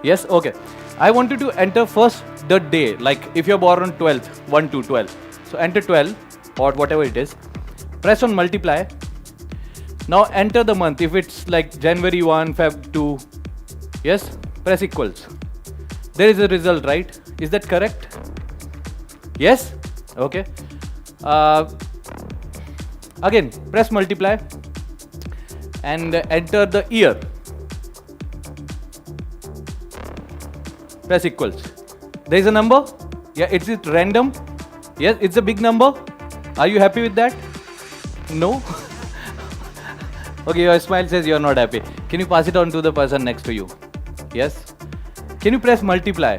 Yes? Okay. I want you to enter first the day, like if you're born on 12th, 1 to 12. So enter 12 or whatever it is. Press on multiply. Now enter the month. If it's like January 1, Feb 2, yes? Press equals. There is a result, right? Is that correct? Yes? Okay. Again, press multiply and enter the year. Press equals. There is a number. Yeah, is it random? Yes, it's a big number. Are you happy with that? No? Okay, your smile says you're not happy. Can you pass it on to the person next to you? Yes? Can you press multiply?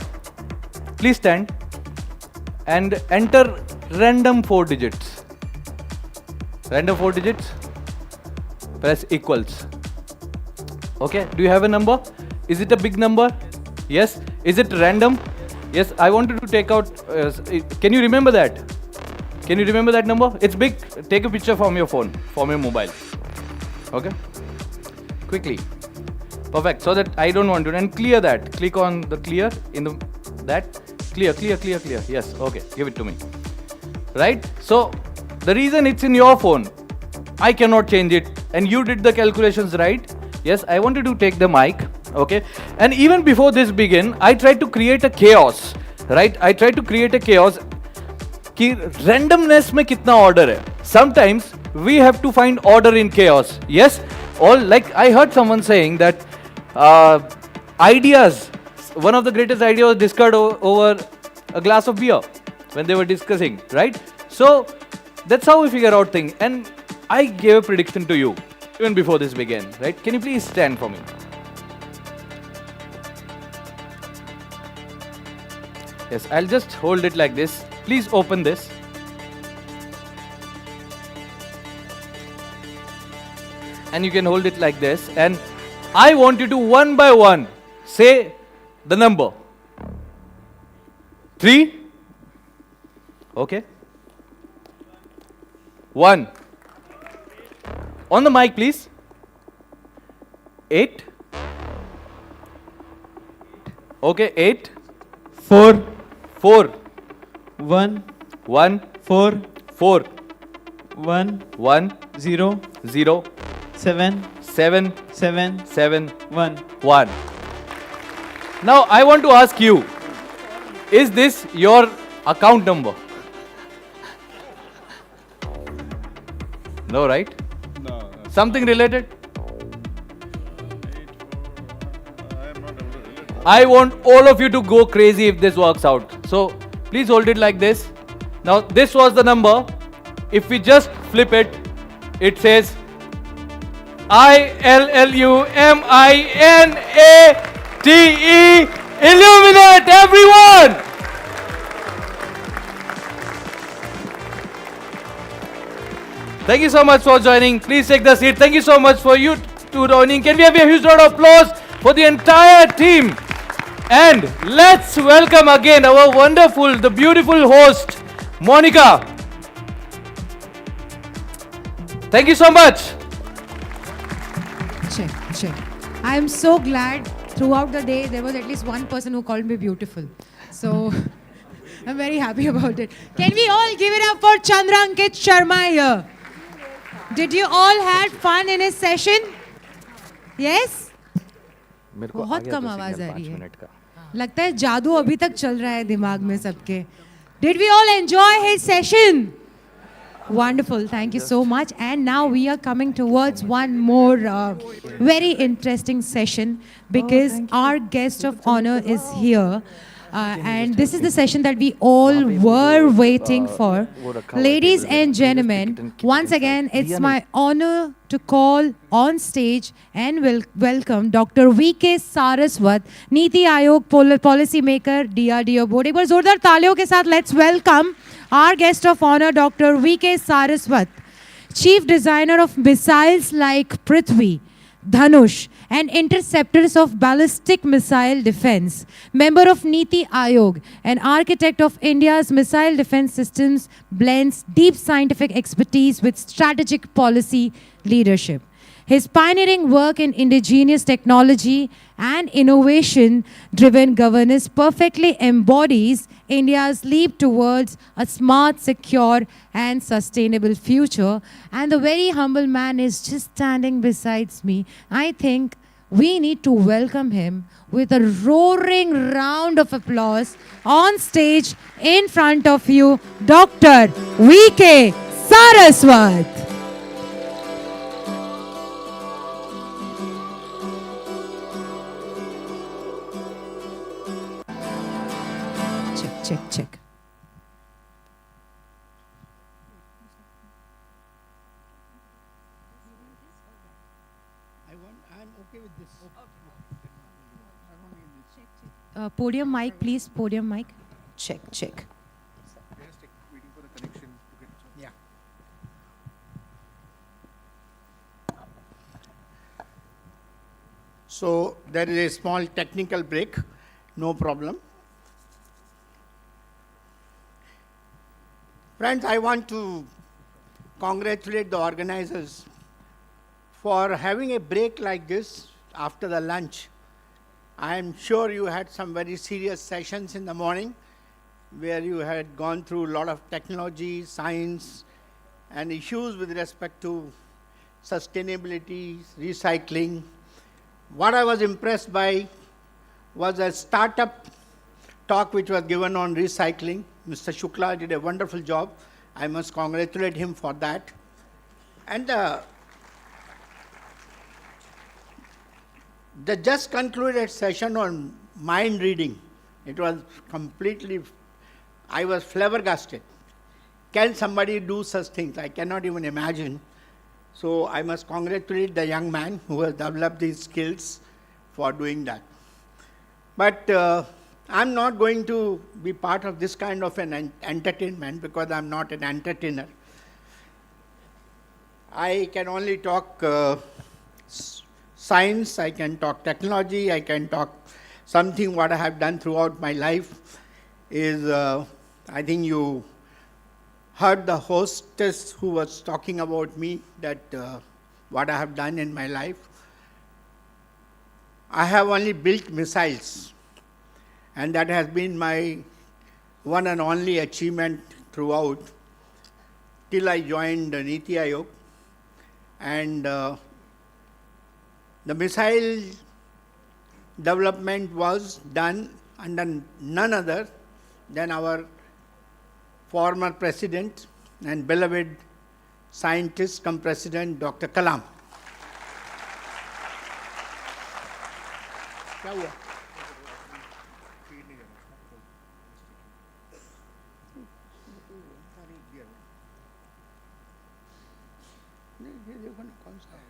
Please stand and enter random 4 digits. Random 4 digits. Press equals. Okay, do you have a number? Is it a big number? Yes. Is it random? Yes, I wanted to take out. Can you remember that? Can you remember that number? It's big. Take a picture from your phone, from your mobile. Okay. Quickly. Perfect. So that I don't want to. And clear that. Click on the clear in the that. Clear. Yes. Okay. Give it to me. Right. So the reason it's in your phone, I cannot change it. And you did the calculations right. Yes. I wanted to take the mic. Okay. And even before this began, I tried to create a chaos. Right. I tried to create a chaos. कि randomness में कितना order है. Sometimes we have to find order in chaos. Yes. All like I heard someone saying that ideas. One of the greatest ideas was discussed over a glass of beer when they were discussing. Right. So that's how we figure out things. And I gave a prediction to you even before this began. Right. Can you please stand for me? Yes. I'll just hold it like this. Please open this. And you can hold it like this. And I want you to one by one say the number. 3. Okay. 1. On the mic, please. 8. Okay, 8. 4. 4. 1. 1. 4. 4. 1. 1. 0. 0. 7. 7. 7. 7. 1. 1. Now I want to ask you, is this your account number? No, right? No. Something related? I want all of you to go crazy if this works out. So please hold it like this. Now this was the number. If we just flip it, it says ILLUMINATE. Illuminate, everyone! Thank you so much for joining. Please take the seat. Thank you so much for you to joining. Can we have a huge round of applause for the entire team? And let's welcome again our wonderful, the beautiful host, Monica. Thank you so much. Check. I am so glad throughout the day there was at least one person who called me beautiful. So I'm very happy about it. Can we all give it up for Chandrankit Sharma here? Did you all had fun in his session? Yes? बहुत कम आवाज आ रही है. लगता है जादू अभी तक चल रहा है दिमाग में सबके. Did we all enjoy his session? Wonderful. Thank you so much. And now we are coming towards one more very interesting session because our guest of honor is here. And this is the session that we all were waiting for. Ladies and gentlemen, once again, it's my honor to call on stage and welcome Dr. V.K. Saraswat, NITI Aayog policy maker, DRDO board. एक बार जोरदार तालियों के साथ let's welcome our guest of honor, Dr. V.K. Saraswat, Chief Designer of missiles like Prithvi, Dhanush, and interceptors of ballistic missile defense, member of NITI Aayog, and architect of India's missile defense systems, blends deep scientific expertise with strategic policy leadership. His pioneering work in indigenous technology and innovation-driven governance perfectly embodies India's leap towards a smart, secure, and sustainable future. And the very humble man is just standing beside me. I think we need to welcome him with a roaring round of applause on stage in front of you, Dr. V.K. Saraswat. Check. I'm okay with this. Podium mic, please. Podium mic. Check. Yeah. So there is a small technical break. No problem. Friends, I want to congratulate the organizers for having a break like this after the lunch. I am sure you had some very serious sessions in the morning where you had gone through a lot of technology, science, and issues with respect to sustainability, recycling. What I was impressed by was a startup talk which was given on recycling. Mr. Shukla did a wonderful job. I must congratulate him for that. And the just concluded session on mind reading, it was completely, I was flabbergasted. Can somebody do such things? I cannot even imagine. So I must congratulate the young man who has developed these skills for doing that. But I'm not going to be part of this kind of an entertainment because I'm not an entertainer. I can only talk science, I can talk technology, I can talk something what I have done throughout my life is, I think you heard the hostess who was talking about me, that what I have done in my life. I have only built missiles. And that has been my one and only achievement throughout till I joined NITI Aayog. And the missile development was done under none other than our former president and beloved scientist cum president, Dr. Kalam. क्या हुआ? ये देखो ना कौन सा है.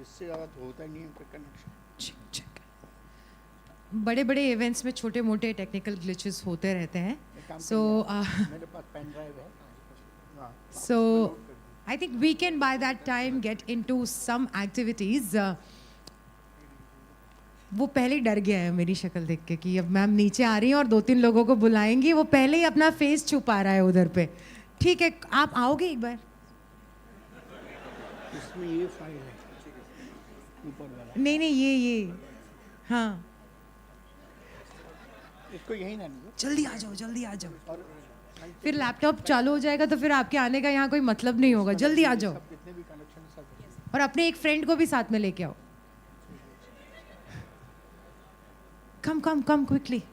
इससे ज़्यादा तो होता ही नहीं है कनेक्शन. बड़े बड़े इवेंट्स में छोटे मोटे टेक्निकल ग्लिचेस होते रहते हैं. मेरे पास पेन ड्राइव है. So I think we can by that time get into some activities. वो पहले ही डर गया है मेरी शक्ल देख के कि अब मैम नीचे आ रही हैं और 2-3 लोगों को बुलाएंगी. वो पहले ही अपना फेस छुपा रहा है उधर पे. ठीक है, आप आओगे एक बार? इसमें ये फाइल है ऊपर वाला. नहीं ये हाँ, इसको यही ना. जल्दी आ जाओ. फिर लैपटॉप चालू हो जाएगा तो फिर आपके आने का यहाँ कोई मतलब नहीं होगा. जल्दी आ जाओ और अपने एक फ्रेंड को भी साथ में लेके आओ. कम क्विकली.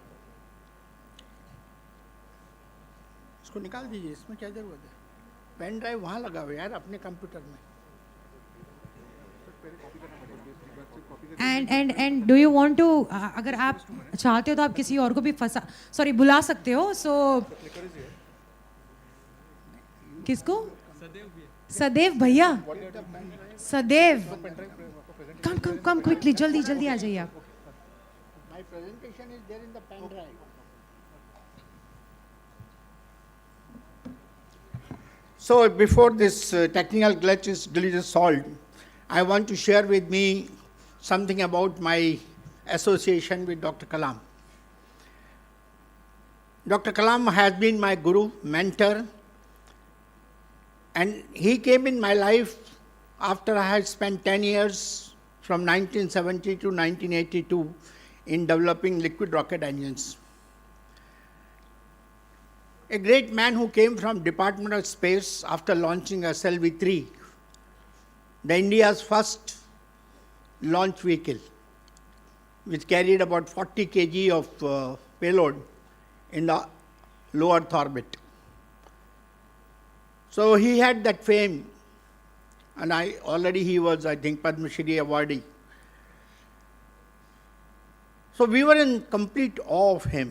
इसको निकाल दीजिए. इसमें क्या जरूरत है? पेन ड्राइव वहाँ लगा हुआ है यार अपने कंप्यूटर में. And do you want to, अगर आप चाहते हो तो आप किसी और को भी बुला सकते हो. सो किसको? सदैव भैया. सदैव कम क्विकली. जल्दी आ जाइए आप. My presentation is there in the pen drive. So before this technical glitch is solved, I want to share with me something about my association with Dr. Kalam. Dr. Kalam has been my guru, mentor, and he came in my life after I had spent 10 years from 1970 to 1982 in developing liquid rocket engines. A great man who came from Department of Space after launching SLV-3, the India's first launch vehicle, which carried about 40 kg of payload in the low Earth orbit. So he had that fame, and he was, I think, Padma Shri awardee. So we were in complete awe of him,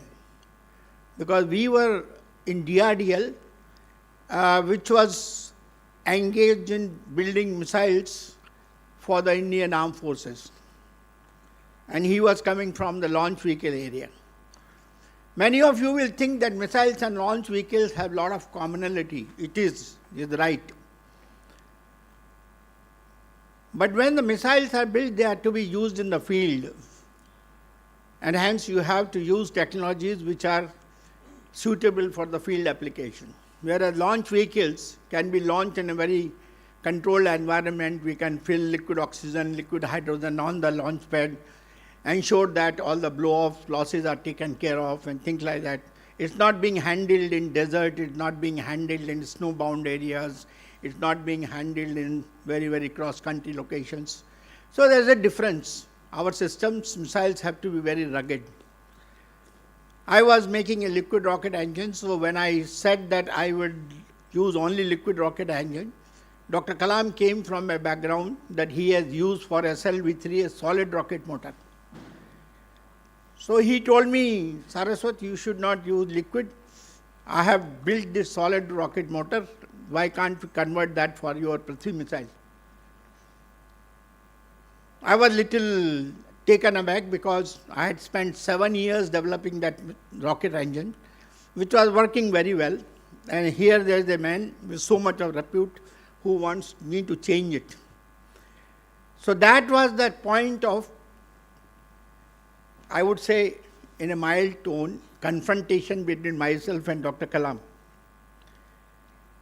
because we were in DRDL, which was engaged in building missiles for the Indian Armed Forces. And he was coming from the launch vehicle area. Many of you will think that missiles and launch vehicles have a lot of commonality. It is right. But when the missiles are built, they are to be used in the field. And hence you have to use technologies which are suitable for the field application. Whereas launch vehicles can be launched in a very controlled environment. We can fill liquid oxygen, liquid hydrogen on the launch pad, ensure that all the blow-off losses are taken care of and things like that. It's not being handled in desert, it's not being handled in snowbound areas, it's not being handled in very, very cross-country locations. So there's a difference. Our systems, missiles have to be very rugged. I was making a liquid rocket engine, so when I said that I would use only liquid rocket engine, Dr. Kalam came from a background that he has used for SLV-3 a solid rocket motor. So he told me, Saraswat, you should not use liquid. I have built this solid rocket motor. Why can't we convert that for your Prithvi missile? I was little taken aback because I had spent 7 years developing that rocket engine, which was working very well. And here there is a man with so much of repute who wants me to change it. So that was the point of, I would say, in a mild tone, confrontation between myself and Dr. Kalam.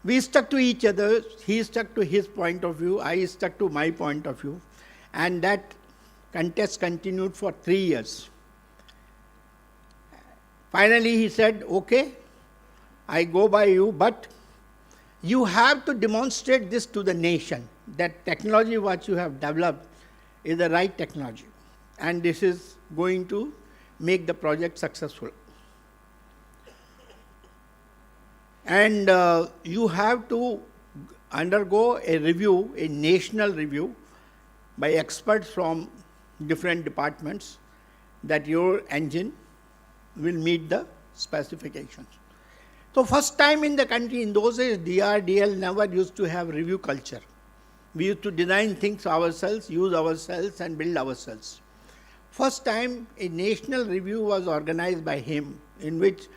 We stuck to each other. He stuck to his point of view. I stuck to my point of view. And that contest continued for 3 years. Finally, he said, okay, I go by you, but you have to demonstrate this to the nation, that technology what you have developed is the right technology. And this is going to make the project successful. And you have to undergo a review, a national review, by experts from different departments, that your engine will meet the specifications. So first time in the country, in those days, DRDL never used to have review culture. We used to design things ourselves, use ourselves, and build ourselves. First time, a national review was organized by him, in which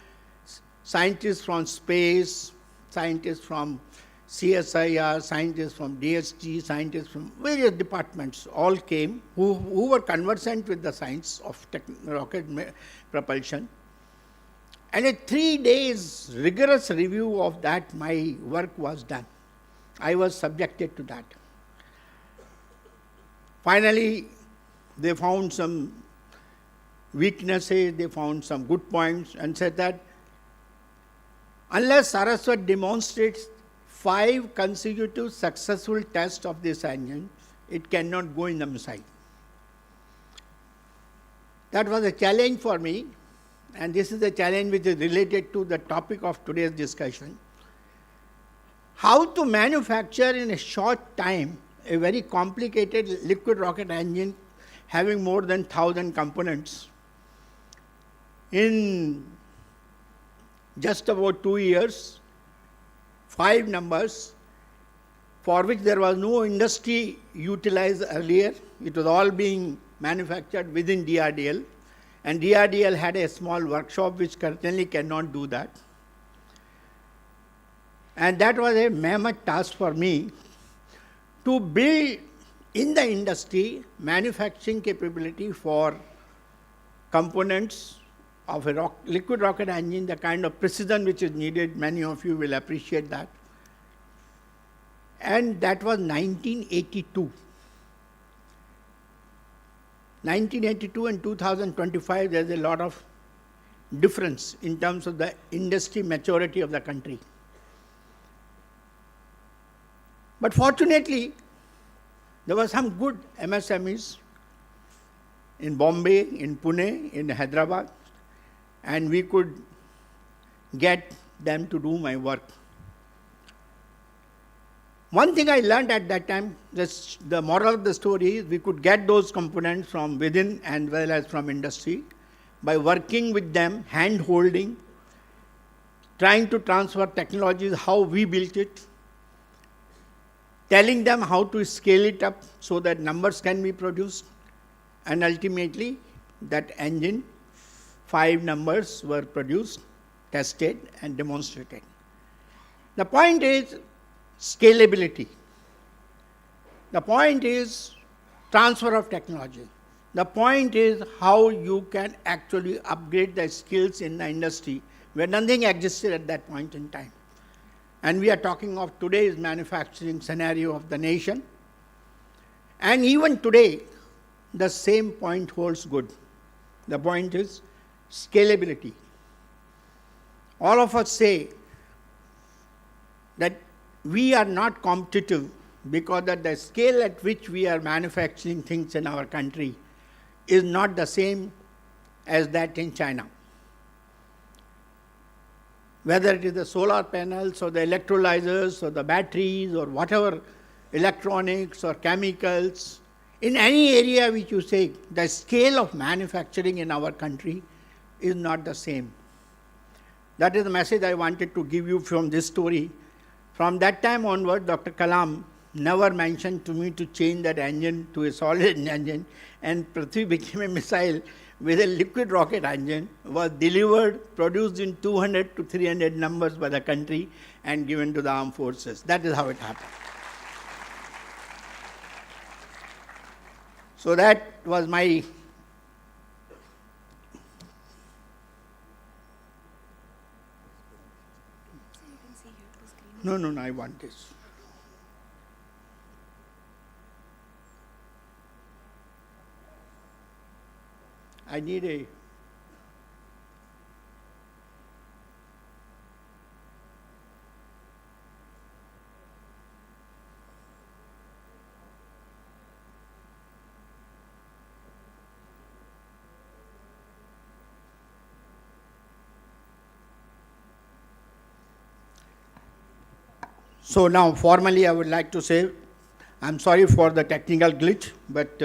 scientists from space, scientists from CSIR, scientists from DST, scientists from various departments all came who were conversant with the science of rocket propulsion. And a 3 days rigorous review of that, my work was done. I was subjected to that. Finally, they found some weaknesses, they found some good points, and said that unless Saraswat demonstrates 5 consecutive successful tests of this engine, it cannot go in the missile. That was a challenge for me, and this is a challenge which is related to the topic of today's discussion. How to manufacture in a short time a very complicated liquid rocket engine having more than 1,000 components in just about 2 years, 5 numbers, for which there was no industry utilized earlier. It was all being manufactured within DRDL, and DRDL had a small workshop which certainly cannot do that. And that was a mammoth task for me to build in the industry manufacturing capability for components of a liquid rocket engine, the kind of precision which is needed. Many of you will appreciate that. And that was 1982. 1982 and 2025, there's a lot of difference in terms of the industry maturity of the country. But fortunately, there were some good MSMEs in Bombay, in Pune, in Hyderabad, and we could get them to do my work. One thing I learned at that time, the moral of the story is we could get those components from within and well as from industry by working with them, hand-holding, trying to transfer technologies, how we built it, telling them how to scale it up so that numbers can be produced, and ultimately that engine, 5 numbers were produced, tested, and demonstrated. The point is scalability. The point is transfer of technology. The point is how you can actually upgrade the skills in the industry where nothing existed at that point in time. And we are talking of today's manufacturing scenario of the nation. And even today, the same point holds good. The point is scalability. All of us say that we are not competitive because at the scale at which we are manufacturing things in our country is not the same as that in China. Whether it is the solar panels or the electrolyzers or the batteries or whatever, electronics or chemicals, in any area which you say, the scale of manufacturing in our country is not the same. That is the message I wanted to give you from this story. From that time onward, Dr. Kalam never mentioned to me to change that engine to a solid engine, and Prithvi became a missile with a liquid rocket engine, was delivered, produced in 200 to 300 numbers by the country and given to the armed forces. That is how it happened. So that was my No, no, no, I want this. I need a... So now formally I would like to say, I'm sorry for the technical glitch, but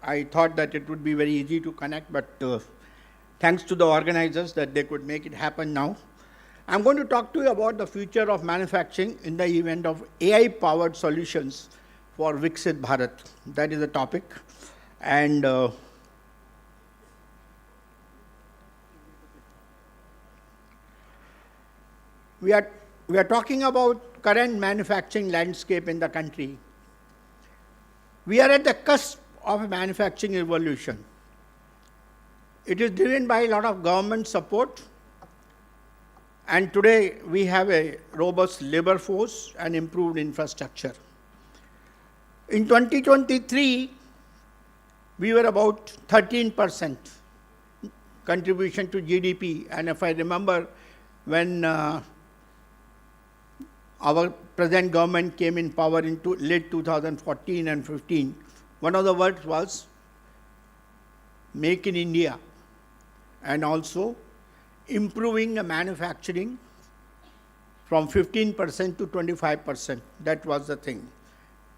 I thought that it would be very easy to connect, but thanks to the organizers that they could make it happen now. I'm going to talk to you about the future of manufacturing in the event of AI-powered solutions for Viksit Bharat. That is the topic. And we are talking about current manufacturing landscape in the country. We are at the cusp of a manufacturing revolution. It is driven by a lot of government support, and today we have a robust labor force and improved infrastructure. In 2023, we were about 13% contribution to GDP, and if I remember when our present government came in power in late 2014 and 15, one of the words was Make in India, and also improving the manufacturing from 15% to 25%. That was the thing,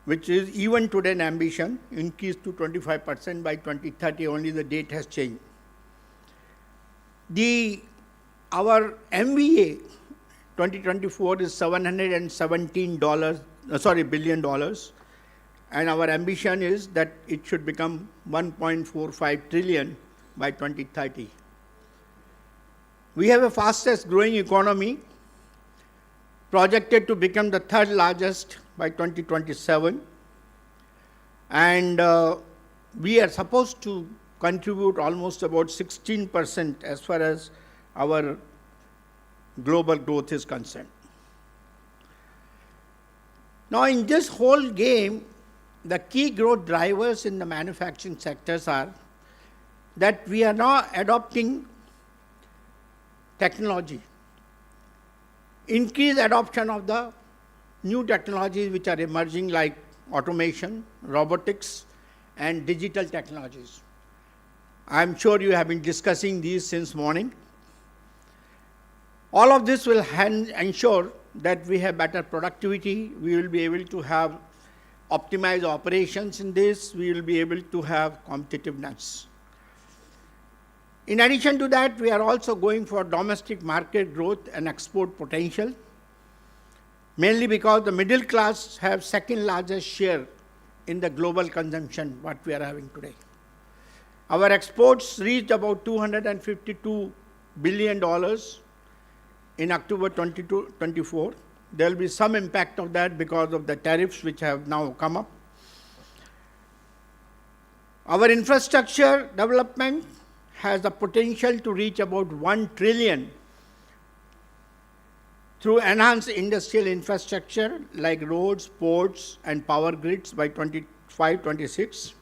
which is even today an ambition, increased to 25% by 2030, only the date has changed. Our MVA 2024 is $717 billion, and our ambition is that it should become 1.45 trillion by 2030. We have a fastest growing economy, projected to become the third largest by 2027, and we are supposed to contribute almost about 16% as far as our global growth is concerned. Now, in this whole game, the key growth drivers in the manufacturing sectors are that we are now adopting technology, increased adoption of the new technologies which are emerging like automation, robotics, and digital technologies. I'm sure you have been discussing these since morning. All of this will ensure that we have better productivity, we will be able to have optimized operations in this, we will be able to have competitiveness. In addition to that, we are also going for domestic market growth and export potential, mainly because the middle class have second largest share in the global consumption, what we are having today. Our exports reached about $252 billion in October 2024. There will be some impact of that because of the tariffs which have now come up. Our infrastructure development has the potential to reach about 1 trillion through enhanced industrial infrastructure like roads, ports, and power grids by 25-26.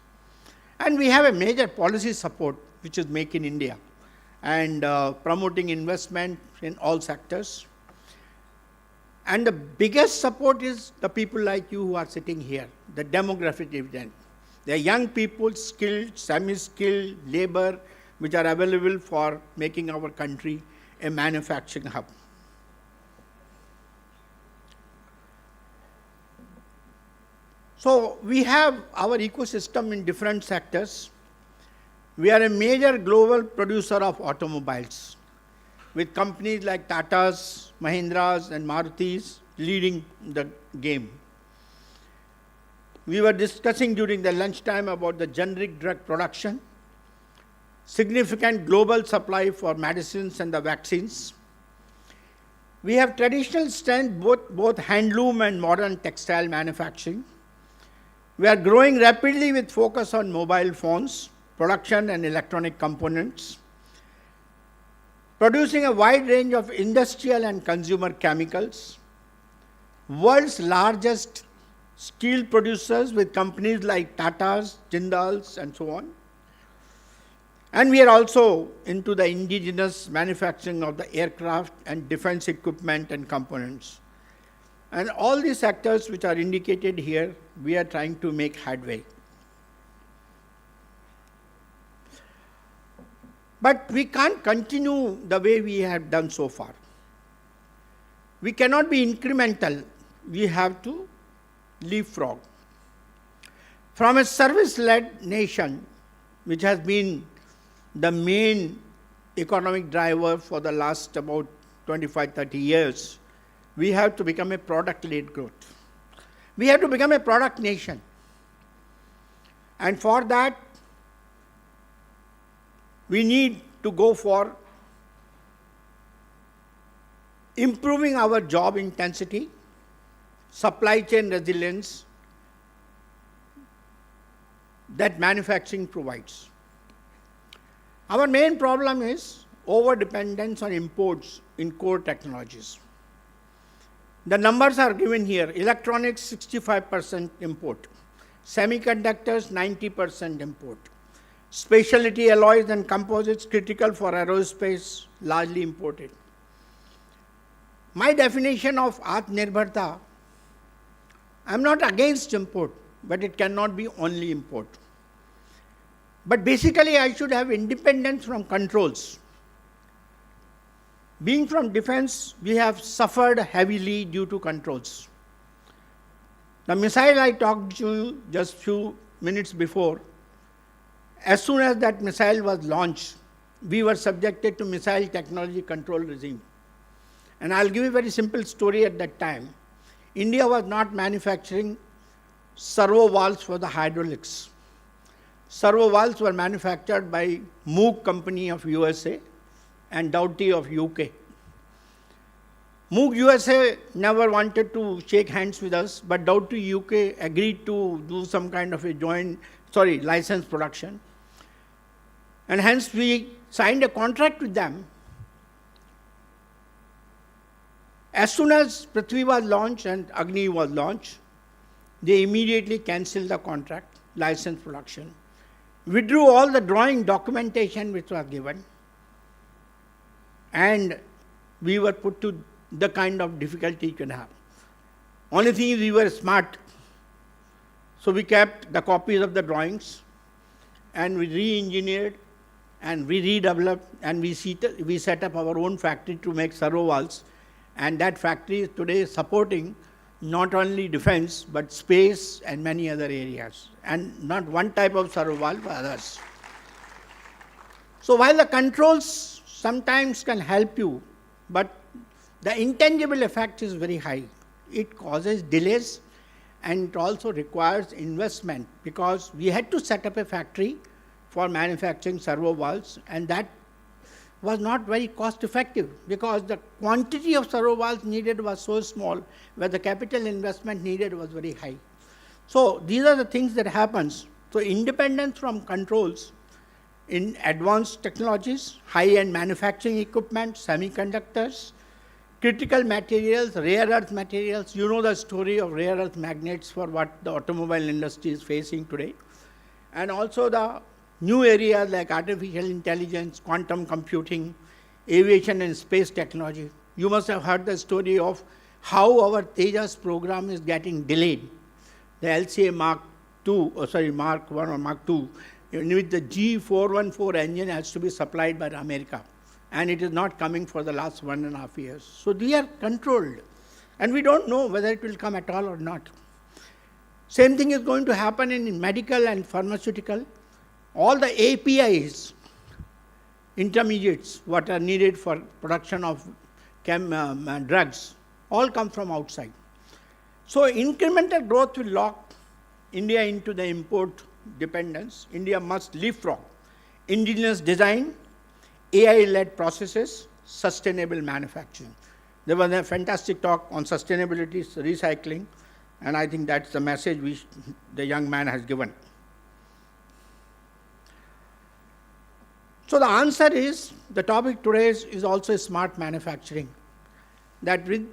And we have a major policy support, which is Make in India, and promoting investment in all sectors. And the biggest support is the people like you who are sitting here, the demographic dividend. They are young people, skilled, semi-skilled labor, which are available for making our country a manufacturing hub. So we have our ecosystem in different sectors. We are a major global producer of automobiles, with companies like Tata's, Mahindra's, and Maruti's leading the game. We were discussing during the lunchtime about the generic drug production, significant global supply for medicines and the vaccines. We have traditional strength, both handloom and modern textile manufacturing. We are growing rapidly with focus on mobile phones, production and electronic components. producing a wide range of industrial and consumer chemicals, world's largest steel producers with companies like Tata's, Jindal's, and so on. And we are also into the indigenous manufacturing of the aircraft and defense equipment and components. And all these sectors which are indicated here, we are trying to make headway. But we can't continue the way we have done so far. We cannot be incremental. We have to leapfrog. From a service-led nation, which has been the main economic driver for the last about 25-30 years, we have to become a product-led growth. We have to become a product nation. And for that, we need to go for improving our job intensity, supply chain resilience that manufacturing provides. Our main problem is over-dependence on imports in core technologies. The numbers are given here. Electronics, 65% import. Semiconductors, 90% import. Specialty alloys and composites critical for aerospace, largely imported. My definition of Atmanirbharta, I'm not against import, but it cannot be only import. But basically, I should have independence from controls. Being from defense, we have suffered heavily due to controls. The missile I talked to you just few minutes before, as soon as that missile was launched, we were subjected to missile technology control regime. And I'll give you a very simple story at that time. India was not manufacturing servo valves for the hydraulics. Servo valves were manufactured by Moog company of USA and Doughty of UK. Moog USA never wanted to shake hands with us, but Doughty UK agreed to do some kind of a license production. And hence we signed a contract with them. As soon as Prithvi was launched and Agni was launched, they immediately cancelled the contract, license production, withdrew all the drawing documentation which was given, and we were put to the kind of difficulty you can have. Only thing is we were smart. So we kept the copies of the drawings and we re-engineered and we redeveloped and we set up our own factory to make servo valves. And that factory is today supporting not only defense, but space and many other areas. And not one type of servo valve, but others. So while the controls sometimes can help you, but the intangible effect is very high. It causes delays and it also requires investment because we had to set up a factory for manufacturing servo valves, and that was not very cost effective because the quantity of servo valves needed was so small, where the capital investment needed was very high. So these are the things that happens. So independence from controls in advanced technologies, high-end manufacturing equipment, semiconductors, critical materials, rare earth materials. You know the story of rare earth magnets for what the automobile industry is facing today. And also the new areas like artificial intelligence, quantum computing, aviation and space technology. You must have heard the story of how our Tejas program is getting delayed. The LCA Mark 1 or Mark 2, with the G414 engine has to be supplied by America. And it is not coming for the last 1.5 years. So they are controlled. And we don't know whether it will come at all or not. Same thing is going to happen in medical and pharmaceutical. All the APIs, intermediates, what are needed for production of drugs, all come from outside. So incremental growth will lock India into the import dependence. India must leapfrog indigenous design, AI-led processes, sustainable manufacturing. There was a fantastic talk on sustainability, recycling, and I think that's the message which the young man has given. So So the answer is, the topic today is also smart manufacturing. That with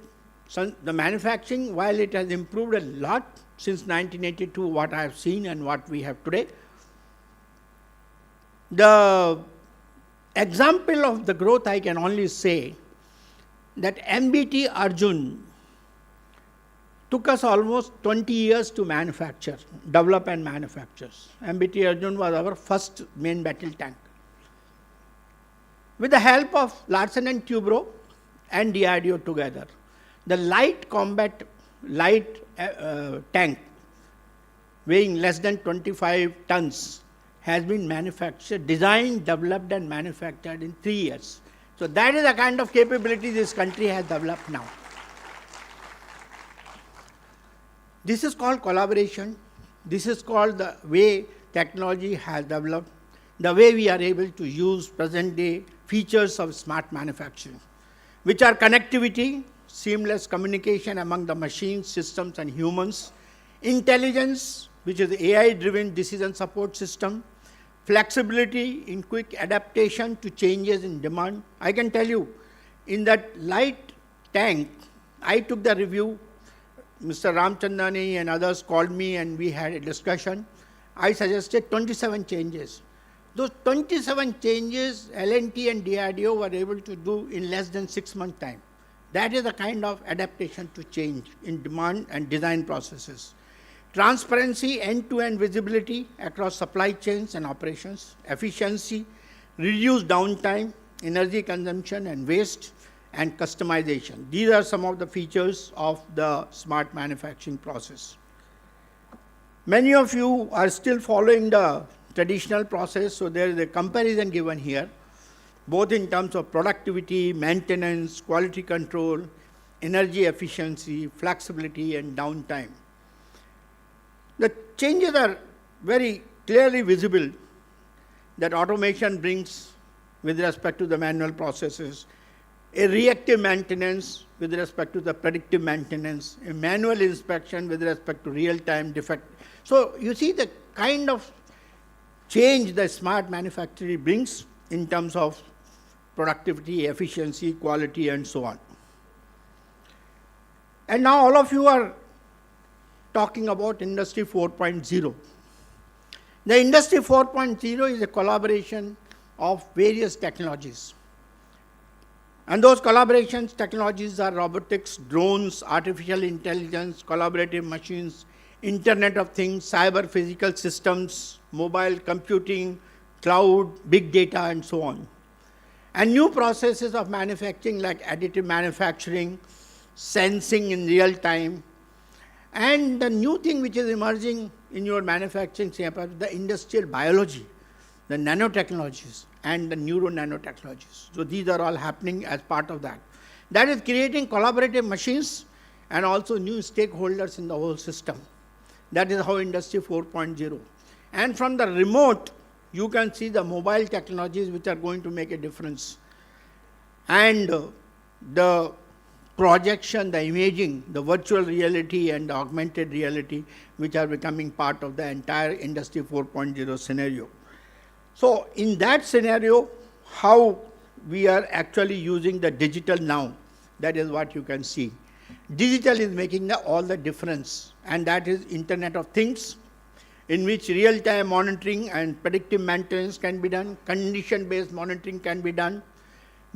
the manufacturing, while it has improved a lot since 1982, what I have seen and what we have today, the example of the growth I can only say that MBT Arjun took us almost 20 years to manufacture, develop and manufacture. MBT Arjun was our first main battle tank. With the help of Larsen and Toubro and DRDO together, the light combat tank weighing less than 25 tons has been manufactured, designed, developed and manufactured in 3 years. So that is the kind of capability this country has developed now. This is called collaboration. This is called the way technology has developed, the way we are able to use present day features of smart manufacturing, which are connectivity, seamless communication among the machines, systems and humans, intelligence, which is AI-driven decision support system, flexibility in quick adaptation to changes in demand. I can tell you, in that light tank, I took the review. Mr. Ramchandani and others called me and we had a discussion. I suggested 27 changes. Those 27 changes, L&T and DRDO were able to do in less than 6 months' time. That is the kind of adaptation to change in demand and design processes. Transparency, end-to-end visibility across supply chains and operations, efficiency, reduced downtime, energy consumption and waste, and customization. These are some of the features of the smart manufacturing process. Many of you are still following the traditional process, so there is a comparison given here, both in terms of productivity, maintenance, quality control, energy efficiency, flexibility, and downtime. The changes are very clearly visible that automation brings with respect to the manual processes, a reactive maintenance with respect to the predictive maintenance, a manual inspection with respect to real-time defect. So you see the kind of change that smart manufacturing brings in terms of productivity, efficiency, quality, and so on. And now all of you are talking about Industry 4.0. The Industry 4.0 is a collaboration of various technologies. And those collaborations technologies are robotics, drones, artificial intelligence, collaborative machines, Internet of Things, cyber physical systems, mobile computing, cloud, big data, and so on. And new processes of manufacturing like additive manufacturing, sensing in real time, and the new thing which is emerging in your manufacturing, the industrial biology, the nanotechnologies, and the neuro-nanotechnologies. So these are all happening as part of that. That is creating collaborative machines and also new stakeholders in the whole system. That is how Industry 4.0. And from the remote, you can see the mobile technologies which are going to make a difference. And the projection, the imaging, the virtual reality and the augmented reality, which are becoming part of the entire Industry 4.0 scenario. So in that scenario, how we are actually using the digital now, that is what you can see. Digital is making all the difference, and that is Internet of Things, in which real-time monitoring and predictive maintenance can be done, condition-based monitoring can be done,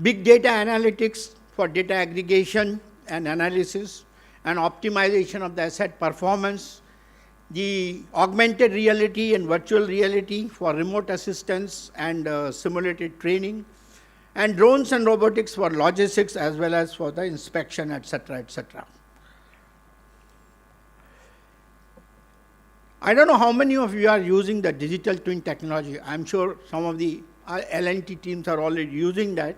big data analytics for data aggregation and analysis, and optimization of the asset performance, the augmented reality and virtual reality for remote assistance and simulated training, and drones and robotics for logistics as well as for the inspection, etc., etc. I don't know how many of you are using the digital twin technology. I'm sure some of the L&T teams are already using that.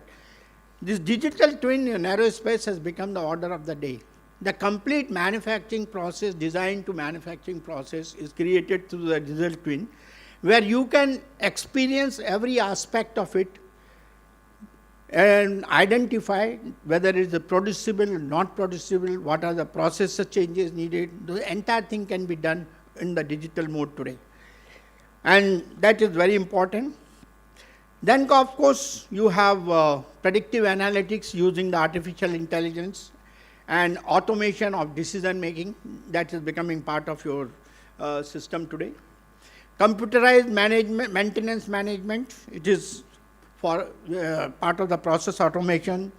This digital twin in aerospace has become the order of the day. The complete manufacturing process, design to manufacturing process, is created through the digital twin, where you can experience every aspect of it and identify whether it is producible or not producible, what are the processor changes needed. The entire thing can be done in the digital mode today. And that is very important. Then, of course, you have predictive analytics using the artificial intelligence and automation of decision making that is becoming part of your system today. Computerized management, maintenance management, it is for part of the process automation.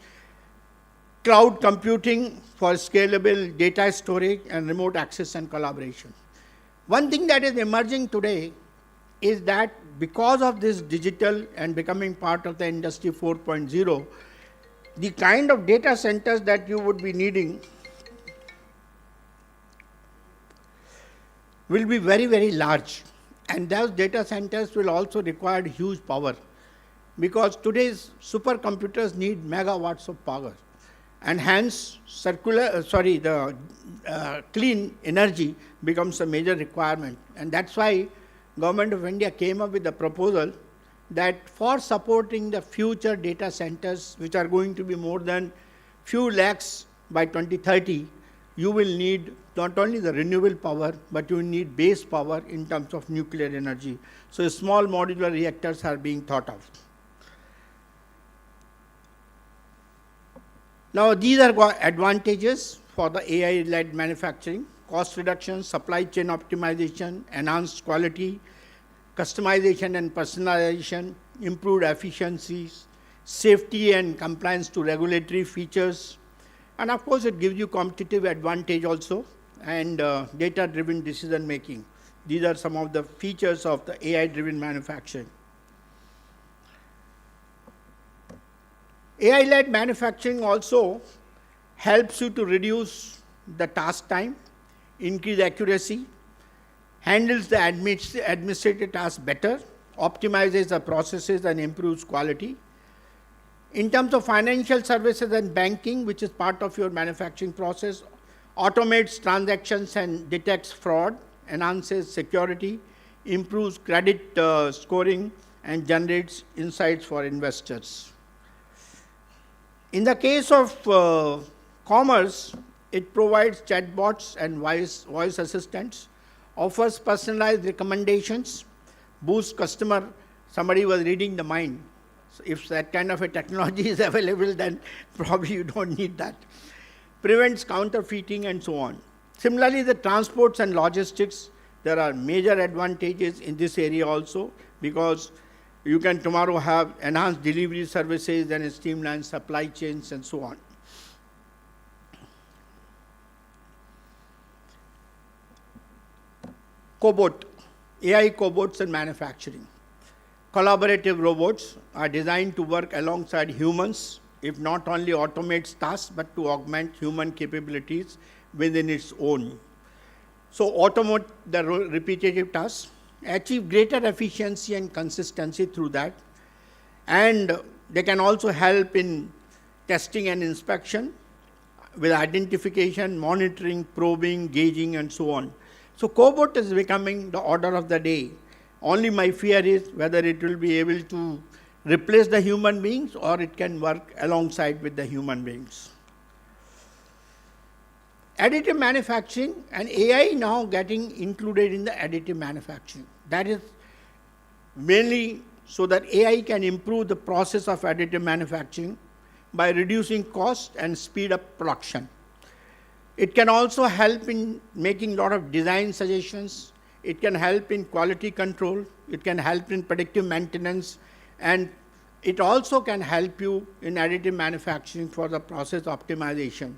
Cloud computing for scalable data storage and remote access and collaboration. One thing that is emerging today is that because of this digital and becoming part of the industry 4.0, the kind of data centers that you would be needing will be very, very large. And those data centers will also require huge power, because today's supercomputers need megawatts of power. And hence, clean energy becomes a major requirement. And that's why Government of India came up with a proposal that for supporting the future data centers, which are going to be more than few lakhs by 2030, you will need not only the renewable power, but you need base power in terms of nuclear energy. So small modular reactors are being thought of. Now, these are advantages for the AI-led manufacturing: cost reduction, supply chain optimization, enhanced quality, customization and personalization, improved efficiencies, safety and compliance to regulatory features, and of course, it gives you competitive advantage also, and data-driven decision making. These are some of the features of the AI-driven manufacturing. AI-led manufacturing also helps you to reduce the task time, increase accuracy, handles the administrative tasks better, optimizes the processes and improves quality. In terms of financial services and banking, which is part of your manufacturing process, automates transactions and detects fraud, enhances security, improves credit scoring, and generates insights for investors. In the case of commerce, it provides chatbots and voice assistants, offers personalized recommendations, boosts customer. Somebody was reading the mind. So if that kind of a technology is available, then probably you don't need that. Prevents counterfeiting and so on. Similarly, the transports and logistics, there are major advantages in this area also, because you can tomorrow have enhanced delivery services and streamlined supply chains and so on. Cobot, AI cobots in manufacturing. Collaborative robots are designed to work alongside humans, if not only automates tasks, but to augment human capabilities within its own. So automate the repetitive tasks, achieve greater efficiency and consistency through that, and they can also help in testing and inspection with identification, monitoring, probing, gauging, and so on. So cobot is becoming the order of the day. Only my fear is whether it will be able to replace the human beings or it can work alongside with the human beings. Additive manufacturing, and AI now getting included in the additive manufacturing. That is mainly so that AI can improve the process of additive manufacturing by reducing cost and speed up production. It can also help in making a lot of design suggestions. It can help in quality control. It can help in predictive maintenance. And it also can help you in additive manufacturing for the process optimization,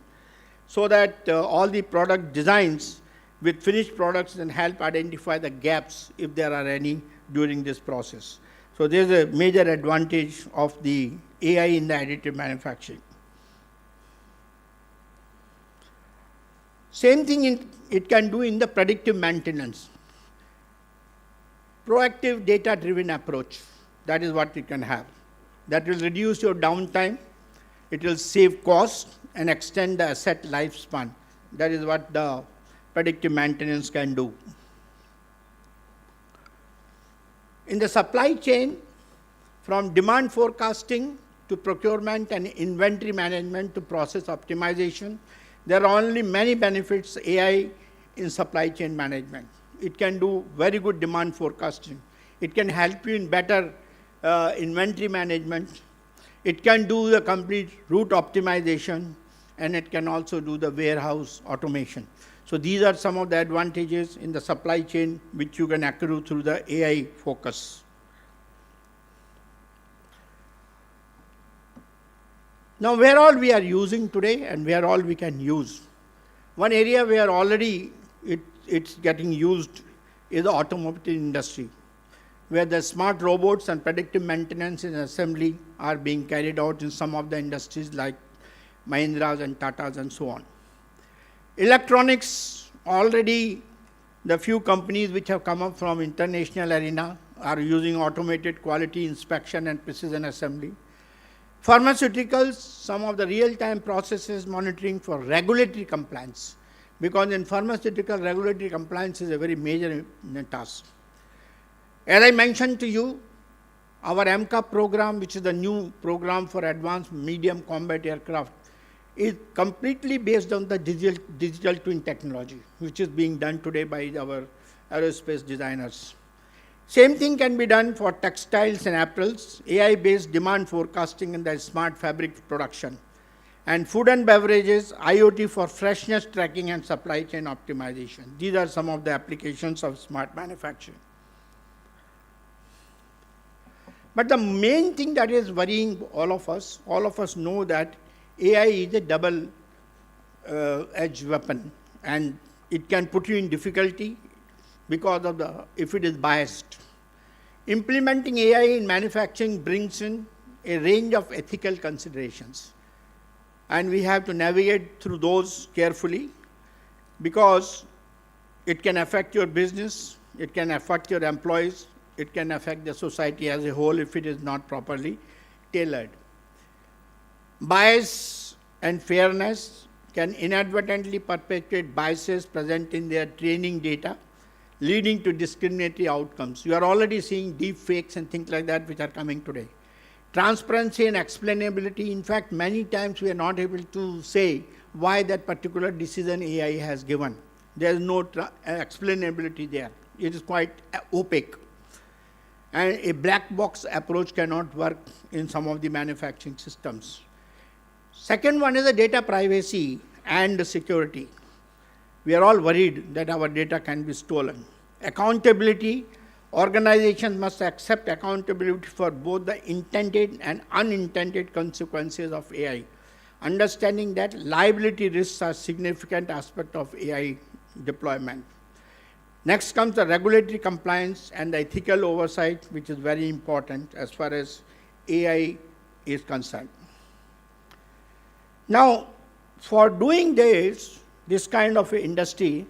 so that all the product designs with finished products can help identify the gaps, if there are any, during this process. So there's a major advantage of the AI in the additive manufacturing. Same thing it can do in the predictive maintenance. Proactive data-driven approach, that is what it can have. That will reduce your downtime, it will save costs and extend the asset lifespan. That is what the predictive maintenance can do. In the supply chain, from demand forecasting to procurement and inventory management to process optimization, there are only many benefits AI in supply chain management. It can do very good demand forecasting. It can help you in better inventory management. It can do the complete route optimization, and it can also do the warehouse automation. So these are some of the advantages in the supply chain which you can accrue through the AI focus. Now, where all we are using today and where all we can use. One area where already it's getting used is the automotive industry, where the smart robots and predictive maintenance and assembly are being carried out in some of the industries like Mahindra's and Tata's and so on. Electronics, already the few companies which have come up from international arena are using automated quality inspection and precision assembly. Pharmaceuticals, some of the real-time processes monitoring for regulatory compliance, because in pharmaceutical, regulatory compliance is a very major task. As I mentioned to you, our MCA program, which is the new program for advanced medium combat aircraft, is completely based on the digital twin technology, which is being done today by our aerospace designers. Same thing can be done for textiles and apparels, AI-based demand forecasting in the smart fabric production, and food and beverages, IoT for freshness tracking and supply chain optimization. These are some of the applications of smart manufacturing. But the main thing that is worrying all of us know that AI is a double-edged weapon, and it can put you in difficulty because of if it is biased. Implementing AI in manufacturing brings in a range of ethical considerations, and we have to navigate through those carefully, because it can affect your business, it can affect your employees, it can affect the society as a whole if it is not properly tailored. Bias and fairness can inadvertently perpetuate biases present in their training data, leading to discriminatory outcomes. You are already seeing deep fakes and things like that which are coming today. Transparency and explainability, in fact, many times we are not able to say why that particular decision AI has given. There is no explainability there. It is quite opaque. And a black box approach cannot work in some of the manufacturing systems. Second one is the data privacy and the security. We are all worried that our data can be stolen. Accountability, organizations must accept accountability for both the intended and unintended consequences of AI, understanding that liability risks are a significant aspect of AI deployment. Next comes the regulatory compliance and the ethical oversight, which is very important as far as AI is concerned. Now, for doing this kind of industry,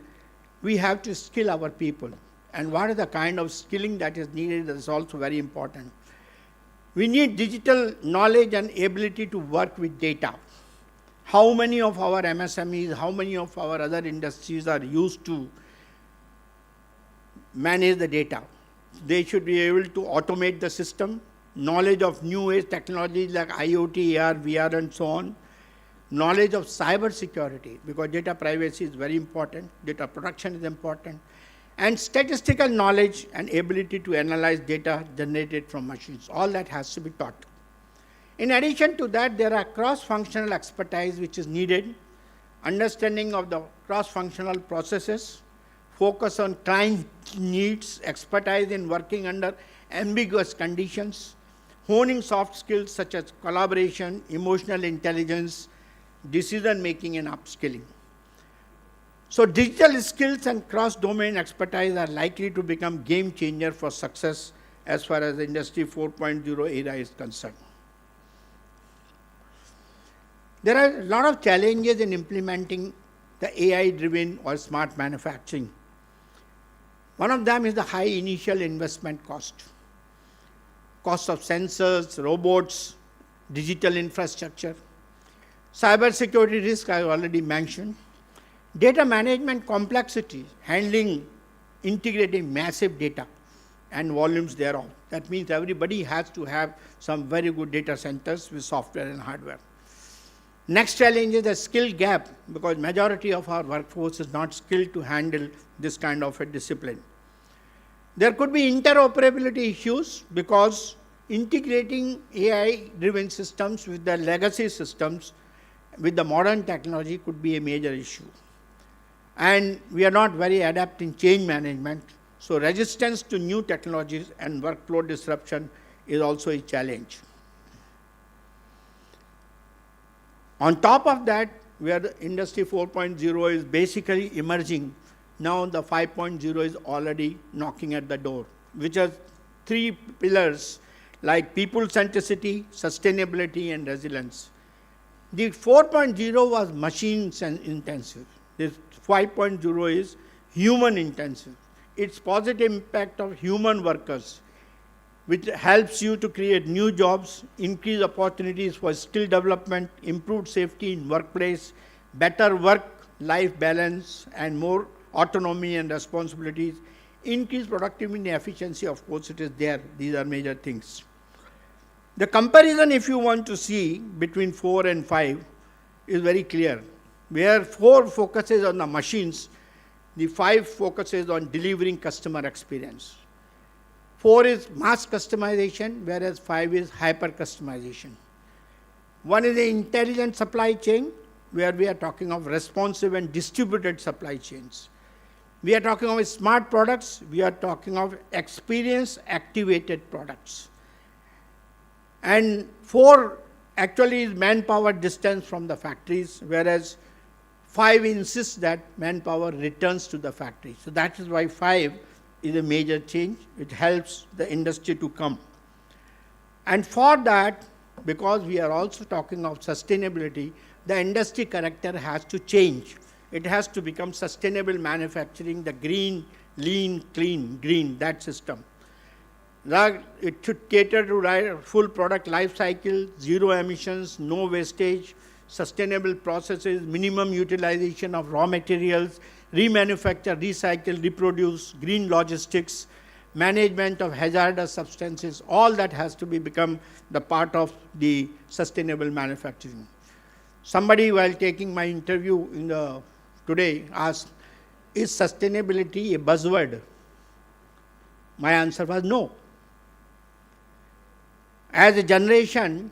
we have to skill our people. And what is the kind of skilling that is needed is also very important. We need digital knowledge and ability to work with data. How many of our MSMEs, how many of our other industries are used to manage the data? They should be able to automate the system, knowledge of new age technologies like IoT, AR, VR, and so on, knowledge of cyber security, because data privacy is very important, data protection is important, and statistical knowledge and ability to analyze data generated from machines. All that has to be taught. In addition to that, there are cross-functional expertise which is needed, understanding of the cross-functional processes, focus on client needs, expertise in working under ambiguous conditions, honing soft skills such as collaboration, emotional intelligence, decision-making, and upskilling. So digital skills and cross-domain expertise are likely to become game changer for success as far as the Industry 4.0 era is concerned. There are a lot of challenges in implementing the AI-driven or smart manufacturing. One of them is the high initial investment cost. Cost of sensors, robots, digital infrastructure. Cybersecurity risk I already mentioned. Data management complexity, handling, integrating massive data and volumes thereof. That means everybody has to have some very good data centers with software and hardware. Next challenge is the skill gap, because majority of our workforce is not skilled to handle this kind of a discipline. There could be interoperability issues, because integrating AI-driven systems with the legacy systems with the modern technology could be a major issue. And we are not very adept in change management, so resistance to new technologies and workflow disruption is also a challenge. On top of that, where the Industry 4.0 is basically emerging, now the 5.0 is already knocking at the door, which are three pillars like people centricity, sustainability, and resilience. The 4.0 was machines intensive. This 5.0 is human intensive. It's positive impact of human workers, which helps you to create new jobs, increase opportunities for skill development, improved safety in workplace, better work-life balance, and more autonomy and responsibilities, increase productivity and efficiency. Of course, it is there. These are major things. The comparison, if you want to see between 4 and 5, is very clear. Where 4 focuses on the machines, the 5 focuses on delivering customer experience. 4 is mass customization, whereas 5 is hyper customization. One is the intelligent supply chain, where we are talking of responsive and distributed supply chains. We are talking of smart products, we are talking of experience activated products. And 4 actually is manpower distance from the factories, whereas 5 insists that manpower returns to the factory. So that is why 5 is a major change. It helps the industry to come. And for that, because we are also talking of sustainability, the industry character has to change. It has to become sustainable manufacturing, the green, lean, clean, green, that system. It should cater to full product life cycle, zero emissions, no wastage, sustainable processes, minimum utilization of raw materials, remanufacture, recycle, reproduce, green logistics, management of hazardous substances. All that has to become the part of the sustainable manufacturing. Somebody, while taking my interview today, asked, is sustainability a buzzword? My answer was no. As a generation,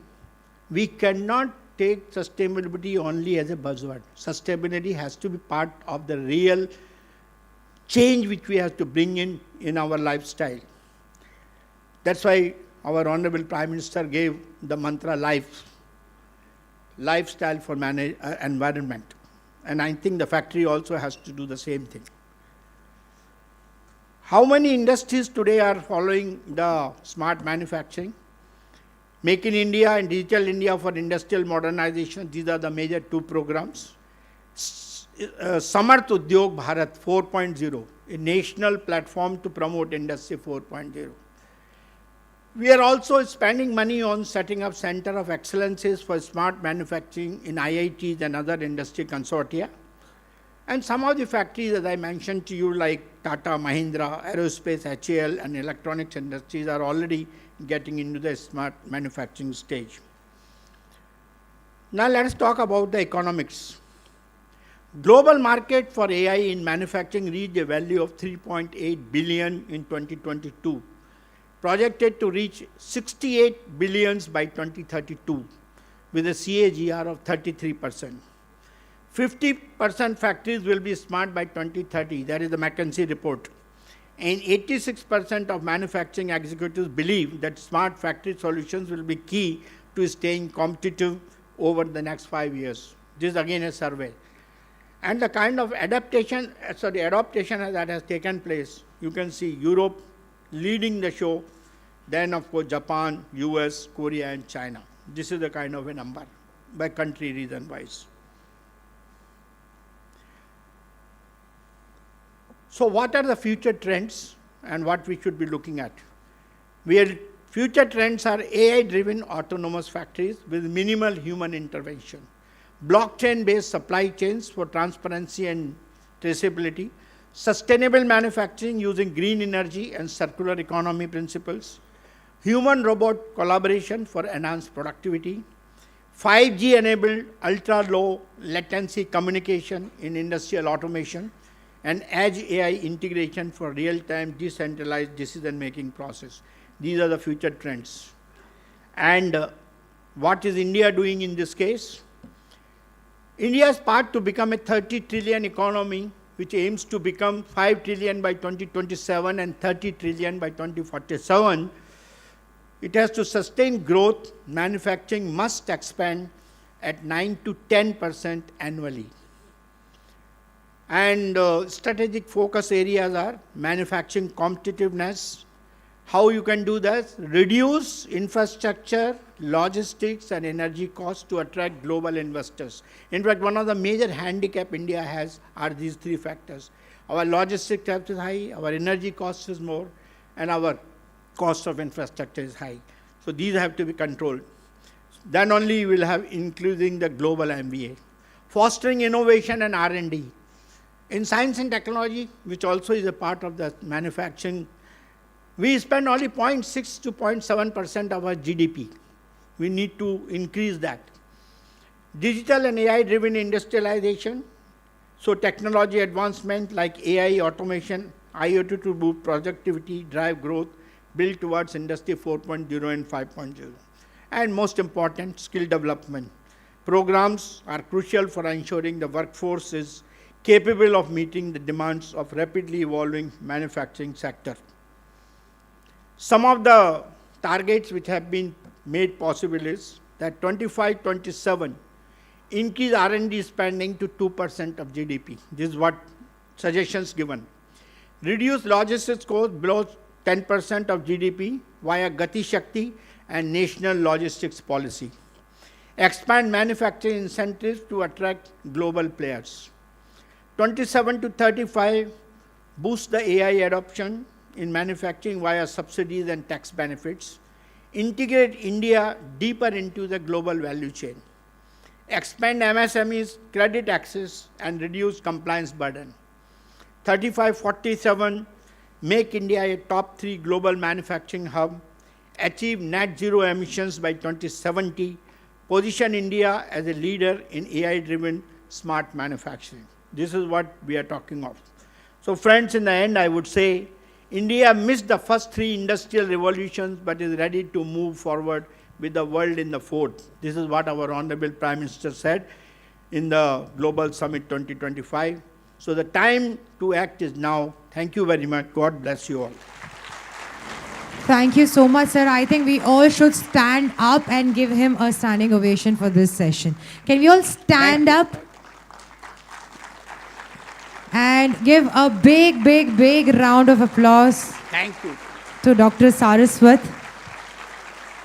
we cannot take sustainability only as a buzzword. Sustainability has to be part of the real change which we have to bring in our lifestyle. That's why our Honorable Prime Minister gave the mantra lifestyle for environment. And I think the factory also has to do the same thing. How many industries today are following the smart manufacturing? Make in India and Digital India for industrial modernization, these are the major 2 programs. Samarth Udyog Bharat 4.0, a national platform to promote Industry 4.0. We are also spending money on setting up Center of Excellences for Smart Manufacturing in IITs and other industry consortia. And some of the factories, as I mentioned to you, like Tata, Mahindra, Aerospace, HAL, and electronics industries are already getting into the smart manufacturing stage. Now let us talk about the economics. Global market for AI in manufacturing reached a value of 3.8 billion in 2022, projected to reach 68 billions by 2032, with a CAGR of 33%. 50% factories will be smart by 2030, that is the McKinsey report. And 86% of manufacturing executives believe that smart factory solutions will be key to staying competitive over the next 5 years. This is again a survey. And the kind of adaptation that has taken place, you can see Europe leading the show, then of course Japan, US, Korea, and China. This is the kind of a number by country region wise. So what are the future trends and what we should be looking at? Future trends are AI-driven autonomous factories with minimal human intervention, blockchain-based supply chains for transparency and traceability, sustainable manufacturing using green energy and circular economy principles, human-robot collaboration for enhanced productivity, 5G-enabled ultra-low latency communication in industrial automation, and edge AI integration for real-time decentralized decision-making process. These are the future trends. And what is India doing in this case? India's path to become a 30 trillion economy, which aims to become 5 trillion by 2027 and 30 trillion by 2047, it has to sustain growth. Manufacturing must expand at 9 to 10% annually. And strategic focus areas are manufacturing competitiveness. How you can do that? Reduce infrastructure, logistics, and energy costs to attract global investors. In fact, one of the major handicap India has are these three factors. Our logistics cost is high, our energy cost is more, and our cost of infrastructure is high. So these have to be controlled. Then only you will have including the global MBA. Fostering innovation and R&D. In science and technology, which also is a part of the manufacturing, we spend only 0.6 to 0.7% of our GDP. We need to increase that. Digital and AI-driven industrialization. So technology advancement like AI, automation, IoT to boost productivity, drive growth, build towards Industry 4.0 and 5.0. And most important, skill development. Programs are crucial for ensuring the workforce is capable of meeting the demands of rapidly evolving manufacturing sector. Some of the targets which have been made possible is that 25-27, increase R&D spending to 2% of GDP. This is what suggestions given. Reduce logistics cost below 10% of GDP via Gati Shakti and national logistics policy. Expand manufacturing incentives to attract global players. 27 to 35, boost the AI adoption in manufacturing via subsidies and tax benefits. Integrate India deeper into the global value chain. Expand MSMEs, credit access, and reduce compliance burden. 35-47, make India a top 3 global manufacturing hub. Achieve net zero emissions by 2070. Position India as a leader in AI-driven smart manufacturing. This is what we are talking of. So friends, in the end, I would say, India missed the first 3 industrial revolutions, but is ready to move forward with the world in the 4th. This is what our Honorable Prime Minister said in the Global Summit 2025. So the time to act is now. Thank you very much. God bless you all. Thank you so much, sir. I think we all should stand up and give him a standing ovation for this session. Can we all stand up and give a big, big, big round of applause Thank you to Dr. Saraswat.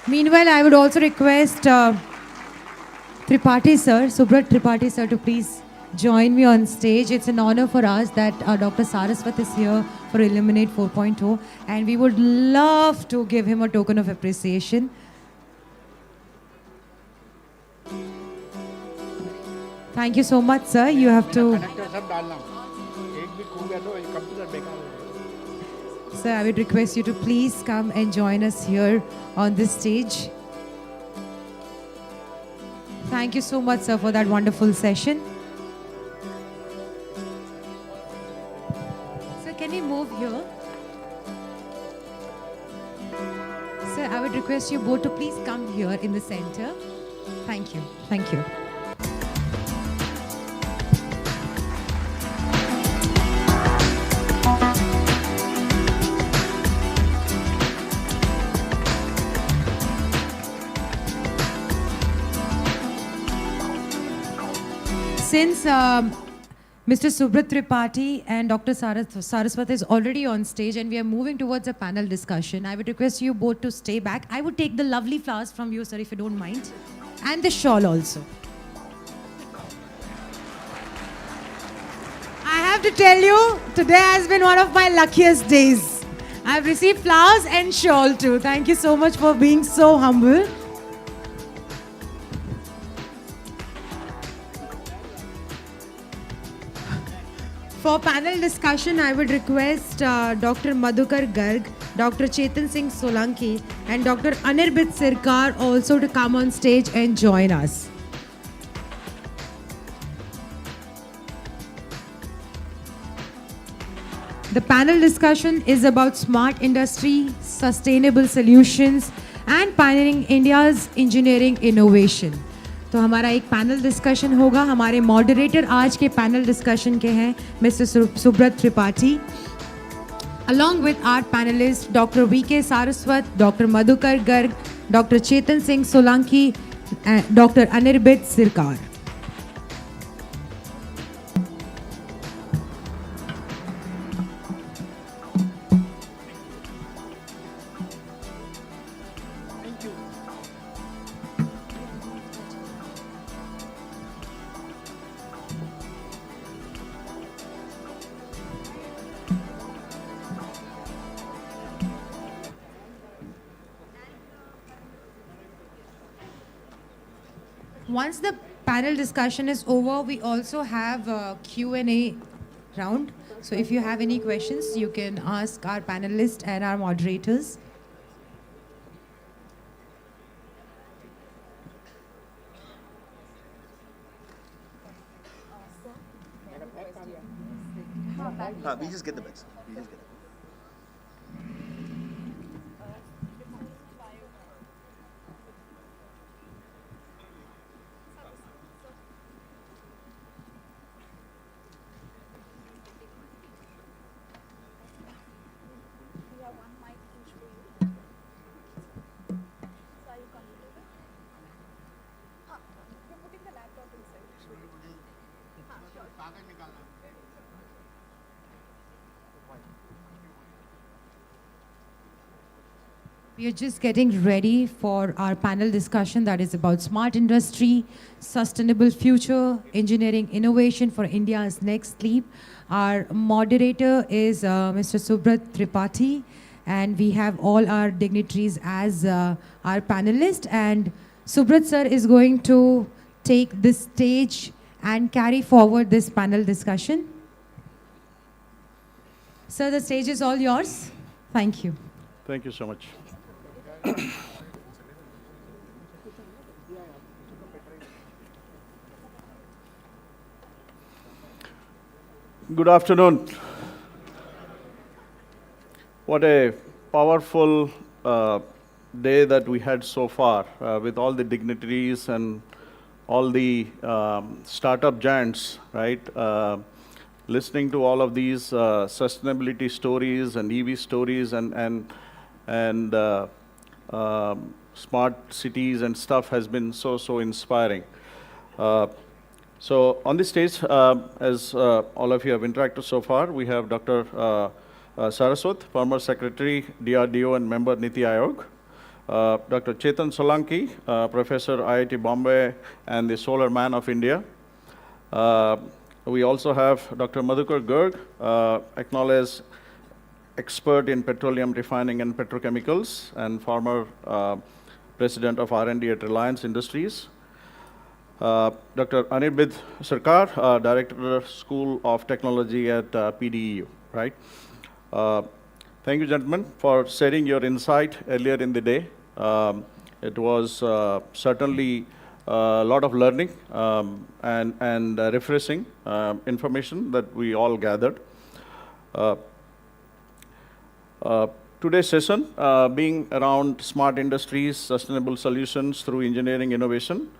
Meanwhile, I would also request Tripathi sir, Subrat Tripathi sir, to please join me on stage. It's an honor for us that Dr. Saraswat is here for Illuminate 4.0, and we would love to give him a token of appreciation. Thank you so much, sir. You have to... Sir, I would request you to please come and join us here on this stage. Thank you so much, sir, for that wonderful session. Sir, can we move here? Sir, I would request you both to please come here in the center. Thank you. Thank you. Since Mr. Subrat Tripathi and Dr. Saraswat is already on stage and we are moving towards a panel discussion, I would request you both to stay back. I would take the lovely flowers from you, sir, if you don't mind. And the shawl also. I have to tell you, today has been one of my luckiest days. I've received flowers and shawl too. Thank you so much for being so humble. For panel discussion, I would request Dr. Madhukar Garg, Dr. Chetan Solanki, and Dr. Anirbit Sirkar also to come on stage and join us. The panel discussion is about smart industry, sustainable solutions, and pioneering India's engineering innovation. तो हमारा एक panel discussion होगा. हमारे moderator आज के panel discussion के हैं mister Subrata Tripathi, along with our panelists Dr. V.K. Saraswat, Dr. Madhukar Garg, Dr. Chetan Solanki, and Dr. Anirbit Sirkar. Once the panel discussion is over, we also have a Q&A round. So if you have any questions, you can ask our panelists and our moderators. We just get the best. We are just getting ready for our panel discussion that is about smart industry, sustainable future, engineering innovation for India's next leap. Our moderator is Mr. Subrat Tripathi, and we have all our dignitaries as our panelists. And Subrat sir is going to take this stage and carry forward this panel discussion. Sir, the stage is all yours. Thank you. Thank you so much. Good afternoon. What a powerful day that we had so far with all the dignitaries and all the startup giants, right? Listening to all of these sustainability stories and EV stories and smart cities and stuff has been so inspiring. So on this stage, as all of you have interacted so far, we have Dr. Saraswat, former Secretary, DRDO and member NITI Aayog. Dr. Chetan Solanki, Professor, IIT Bombay and the Solar Man of India. We also have Dr. Madhukar Garg, acknowledged expert in petroleum refining and petrochemicals and former president of R&D at Reliance Industries. Dr. Anirbit Sirkar, Director School of Technology at PDEU, right? Thank you, gentlemen, for sharing your insight earlier in the day. It was certainly a lot of learning and refreshing information that we all gathered. Today's session being around smart industries, sustainable solutions through engineering innovation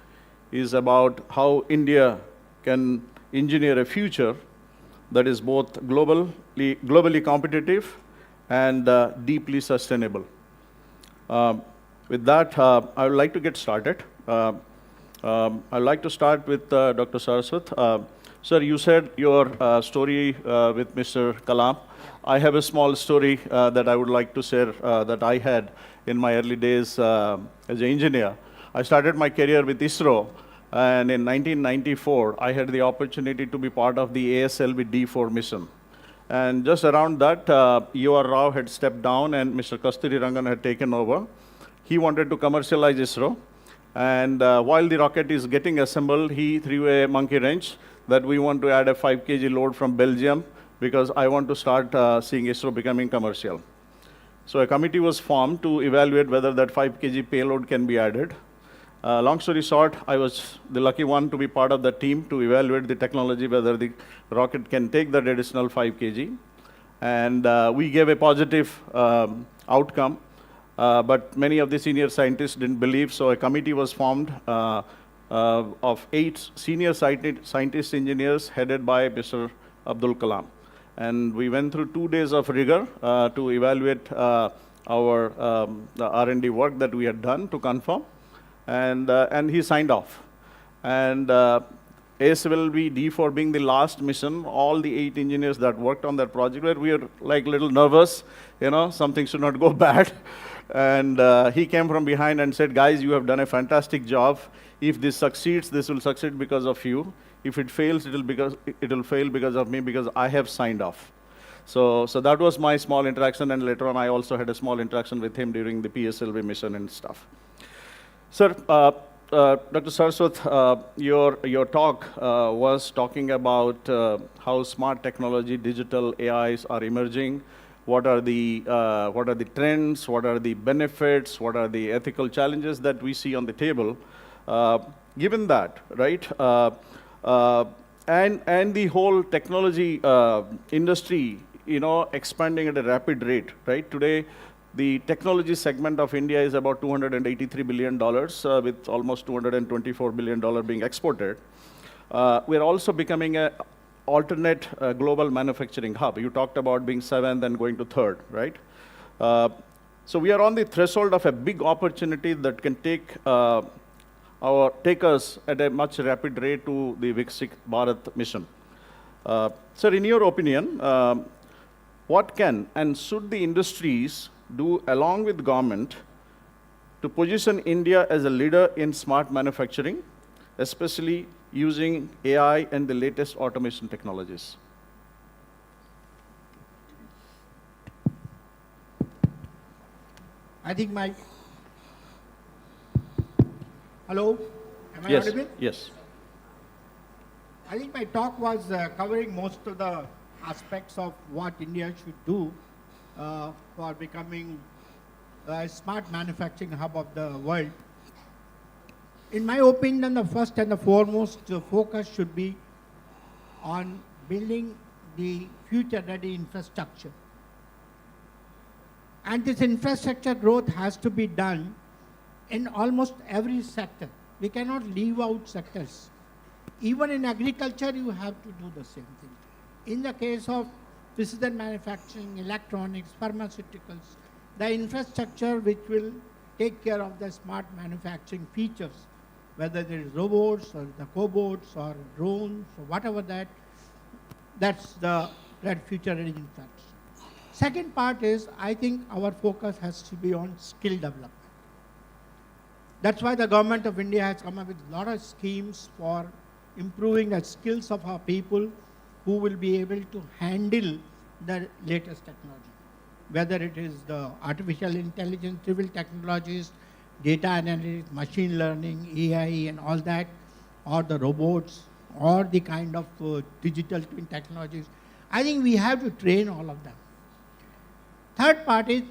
is about how India can engineer a future that is both globally competitive and deeply sustainable. With that, I would like to get started. I'd like to start with Dr. Saraswat. Sir, you said your story with Mr. Kalam. I have a small story that I would like to share that I had in my early days as an engineer. I started my career with ISRO, and in 1994, I had the opportunity to be part of the ASLV D4 mission. And just around that, U.R. Rao had stepped down and Mr. Kasturi Rangan had taken over. He wanted to commercialize ISRO. And while the rocket is getting assembled, he threw a monkey wrench that we want to add a 5 kg load from Belgium because I want to start seeing ISRO becoming commercial. So a committee was formed to evaluate whether that 5 kg payload can be added. Long story short, I was the lucky one to be part of the team to evaluate the technology, whether the rocket can take that additional 5 kg. And we gave a positive outcome. but many of the senior scientists didn't believe, so a committee was formed of 8 senior scientist engineers headed by Mr. Abdul Kalam. And we went through 2 days of rigor to evaluate our the R&D work that we had done to confirm, and he signed off. And ASLV D4 being the last mission, all the 8 engineers that worked on that project, we were like a little nervous, something should not go bad. And he came from behind and said, guys, you have done a fantastic job. If this succeeds, this will succeed because of you. If it fails, it will fail because of me, because I have signed off. So that was my small interaction, and later on I also had a small interaction with him during the PSLV mission and stuff. Sir, Dr. Saraswat, your talk was talking about how smart technology, digital AIs are emerging. What are the trends? What are the benefits? What are the ethical challenges that we see on the table? Given that, right? And the whole technology industry, expanding at a rapid rate, right? Today, the technology segment of India is about $283 billion, with almost $224 billion being exported. We're also becoming an alternate global manufacturing hub. You talked about being 7th and going to 3rd, right? So we are on the threshold of a big opportunity that can take us at a much rapid rate to the Viksit Bharat mission. Sir, in your opinion, what can and should the industries do along with government to position India as a leader in smart manufacturing, especially using AI and the latest automation technologies? I think hello? Am I Yes. audible? Yes. I think my talk was covering most of the aspects of what India should do for becoming a smart manufacturing hub of the world. In my opinion, the first and the foremost focus should be on building the future-ready infrastructure. And this infrastructure growth has to be done in almost every sector. We cannot leave out sectors. Even in agriculture, you have to do the same thing. In the case of precision manufacturing, electronics, pharmaceuticals, the infrastructure which will take care of the smart manufacturing features, whether there is robots or the cobots or drones or whatever that's the future-ready infrastructure. Second part is, I think our focus has to be on skill development. That's why the government of India has come up with a lot of schemes for improving the skills of our people who will be able to handle the latest technology. Whether it is the artificial intelligence, civil technologies, data analytics, machine learning, AI and all that, or the robots, or the kind of digital twin technologies. I think we have to train all of them. Third part is,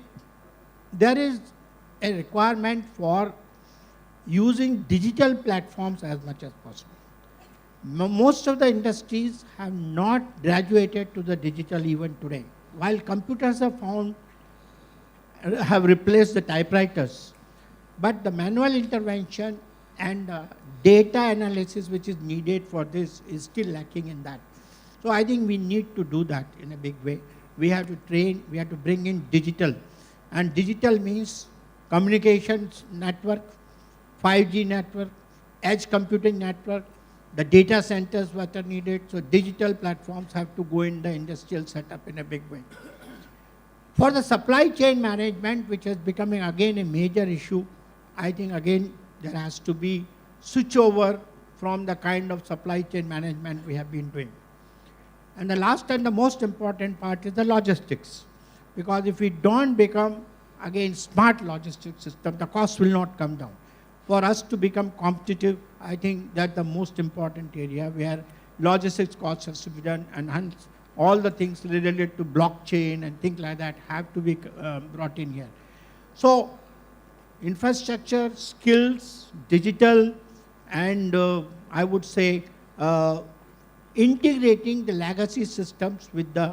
there is a requirement for using digital platforms as much as possible. Most of the industries have not graduated to the digital even today. While computers have replaced the typewriters, but the manual intervention and data analysis which is needed for this is still lacking in that. So I think we need to do that in a big way. We have to train, we have to bring in digital. And digital means communications network, 5G network, edge computing network, the data centers what are needed. So digital platforms have to go in the industrial setup in a big way. For the supply chain management, which is becoming again a major issue, I think again there has to be switch over from the kind of supply chain management we have been doing. And the last and the most important part is the logistics. Because if we don't become, again, smart logistics system, the cost will not come down. For us to become competitive, I think that's the most important area where logistics costs has to be done, and hence all the things related to blockchain and things like that have to be brought in here. So infrastructure, skills, digital, and I would say integrating the legacy systems with the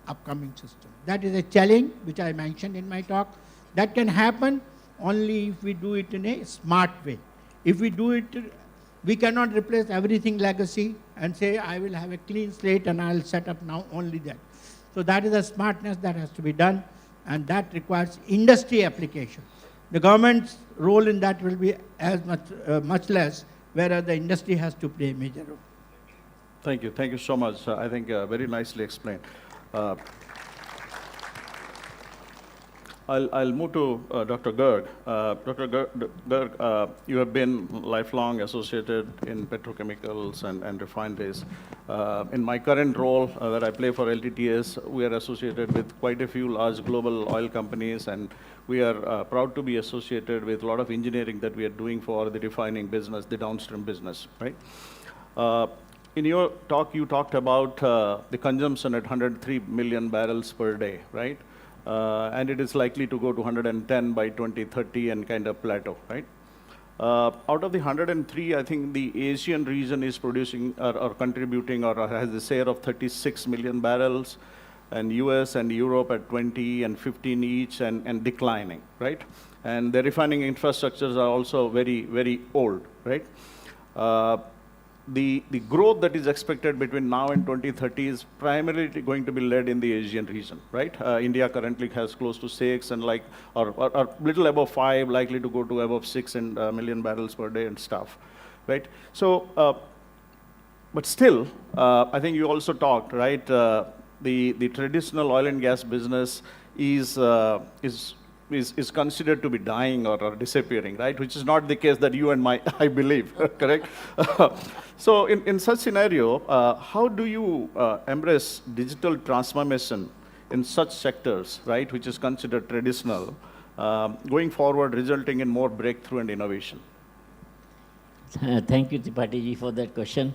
upcoming system. That is a challenge which I mentioned in my talk. That can happen only if we do it in a smart way. If we do it, we cannot replace everything legacy and say, I will have a clean slate and I'll set up now only that. So that is a smartness that has to be done, and that requires industry application. The government's role in that will be as much less, whereas the industry has to play a major role. Thank you so much. I think very nicely explained. I'll move to Dr. Garg. Dr. Garg, you have been lifelong associated in petrochemicals and refineries. In my current role that I play for LTTS, we are associated with quite a few large global oil companies, and we are proud to be associated with a lot of engineering that we are doing for the refining business, the downstream business, right? In your talk, you talked about the consumption at 103 million barrels per day, right? And it is likely to go to 110 by 2030 and kind of plateau, right? Out of the 103, I think the Asian region is producing or contributing or has a share of 36 million barrels, and US and Europe at 20 and 15 each and declining, right? And the refining infrastructures are also very, very old, right? The growth that is expected between now and 2030 is primarily going to be led in the Asian region, right? India currently has close to 6 and or little above 5, likely to go to above 6 million barrels per day and stuff, right? So, but still, I think you also talked, right? The traditional oil and gas business is considered to be dying or disappearing, right? Which is not the case that you and I believe, correct? So in such scenario, how do you embrace digital transformation in such sectors, right, which is considered traditional, going forward, resulting in more breakthrough and innovation? Thank you, Tripathi, for that question.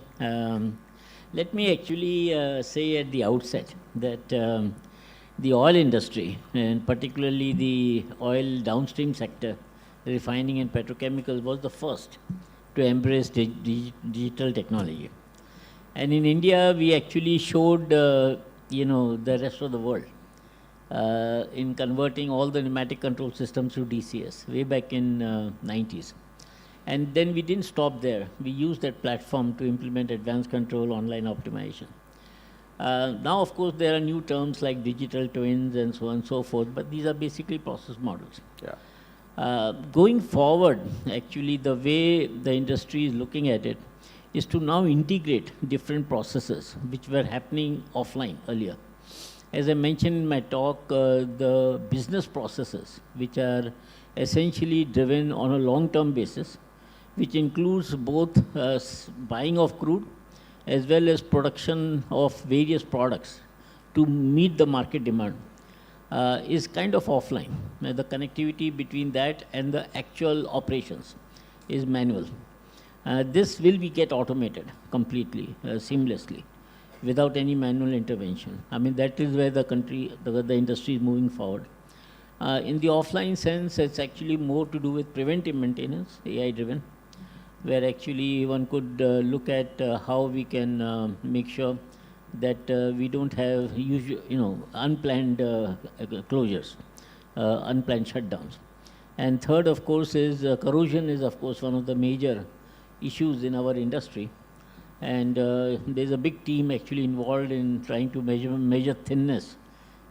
Let me actually say at the outset that the oil industry, and particularly the oil downstream sector, refining and petrochemicals, was the first to embrace digital technology. And in India, we actually showed, the rest of the world in converting all the pneumatic control systems to DCS way back in 90s. And then we didn't stop there. We used that platform to implement advanced control, online optimization. Now, of course, there are new terms like digital twins and so on and so forth, but these are basically process models. Yeah. Going forward, actually, the way the industry is looking at it is to now integrate different processes which were happening offline earlier. As I mentioned in my talk, the business processes, which are essentially driven on a long-term basis, which includes both buying of crude as well as production of various products to meet the market demand, is kind of offline. The connectivity between that and the actual operations is manual. This will get automated completely, seamlessly, without any manual intervention. I mean, that is where the industry is moving forward. In the offline sense, it's actually more to do with preventive maintenance, AI-driven, where actually one could look at how we can make sure that we don't have unplanned closures, unplanned shutdowns. And third, of course, is corrosion is, of course, one of the major issues in our industry. And there's a big team actually involved in trying to measure thinness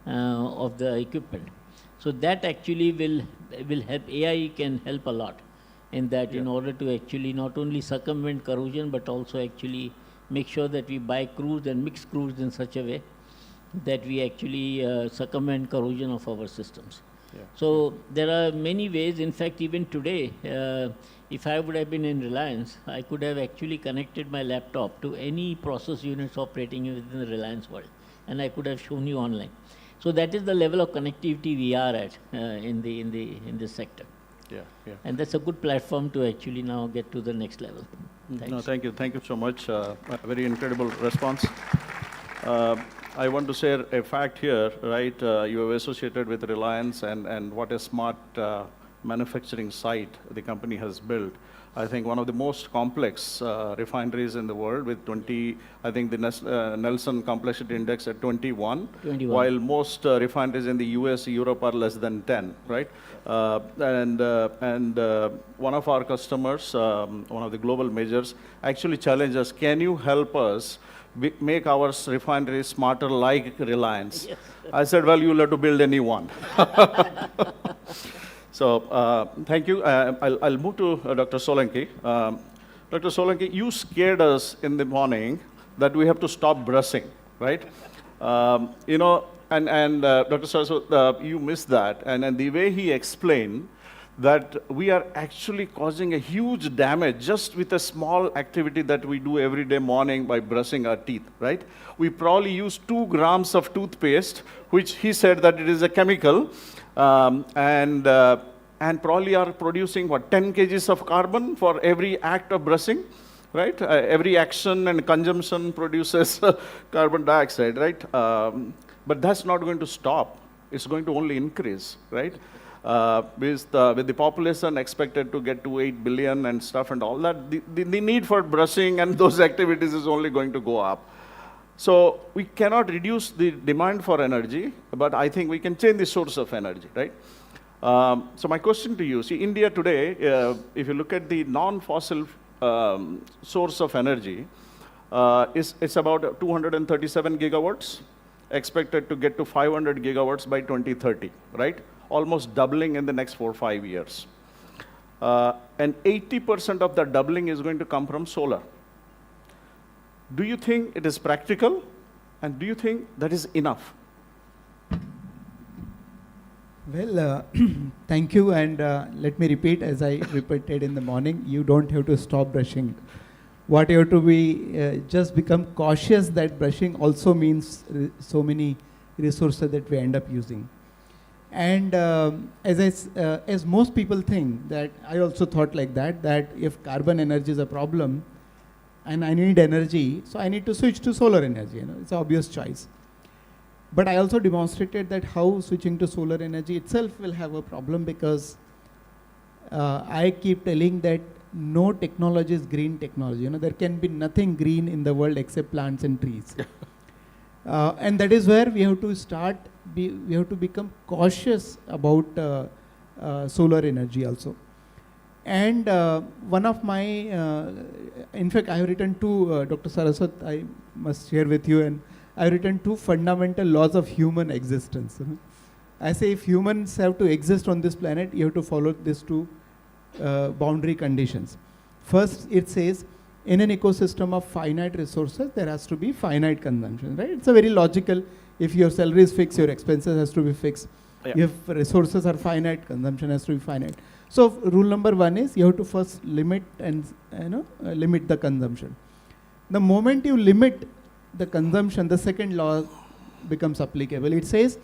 of the equipment. So that actually will help. AI can help a lot in that, in order to actually not only circumvent corrosion, but also actually make sure that we buy crudes and mix crudes in such a way that we actually circumvent corrosion of our systems. Yeah. So there are many ways. In fact, even today, if I would have been in Reliance, I could have actually connected my laptop to any process units operating within the Reliance world, and I could have shown you online. So that is the level of connectivity we are at in this sector. Yeah, yeah. And that's a good platform to actually now get to the next level. Thanks. No, thank you so much. A very incredible response. I want to share a fact here, right? You are associated with Reliance, and what a smart manufacturing site the company has built. I think one of the most complex refineries in the world with 20, I think the Nelson Complexity Index at 21, 21. while most refineries in the US, Europe are less than 10, right? And one of our customers, one of the global majors, actually challenged us, can you help us make our refineries smarter like Reliance? Yes. I said, well, you'll have to build a new one. So thank you. I'll move to Dr. Solanki. Dr. Solanki, you scared us in the morning that we have to stop brushing, right? You know, and Dr. Saraswat, you missed that. And the way he explained that we are actually causing a huge damage just with a small activity that we do every day morning by brushing our teeth, right? We probably use 2 grams of toothpaste, which he said that it is a chemical, and probably are producing, what, 10 kgs of carbon for every act of brushing, right? Every action and consumption produces carbon dioxide, right? But that's not going to stop. It's going to only increase, right? With the population expected to get to 8 billion and stuff and all that, the need for brushing and those activities is only going to go up. So we cannot reduce the demand for energy, but I think we can change the source of energy, right? So my question to you, see, India today, if you look at the non-fossil source of energy, it's about 237 gigawatts, expected to get to 500 gigawatts by 2030, right? Almost doubling in the next 4 or 5 years. And 80% of that doubling is going to come from solar. Do you think it is practical? And do you think that is enough? Well, thank you, and let me repeat, as I repeated in the morning, you don't have to stop brushing. What you have to be, just become cautious that brushing also means so many resources that we end up using. And as most people think, that I also thought like that, that if carbon energy is a problem, and I need energy, so I need to switch to solar energy, you know, it's an obvious choice. But I also demonstrated that how switching to solar energy itself will have a problem, because I keep telling that no technology is green technology. You know, there can be nothing green in the world except plants and trees. And that is where we have to start, we have to become cautious about solar energy also. And one of my, in fact, I have written 2, Dr. Saraswat, I must share with you, and I have written 2 fundamental laws of human existence. I say if humans have to exist on this planet, you have to follow these 2 boundary conditions. First, it says, in an ecosystem of finite resources, there has to be finite consumption, right? It's a very logical, if your salary is fixed, your expenses has to be fixed. Yeah. If resources are finite, consumption has to be finite. So rule number 1 is you have to first limit and limit the consumption. The moment you limit the consumption, the second law becomes applicable. It says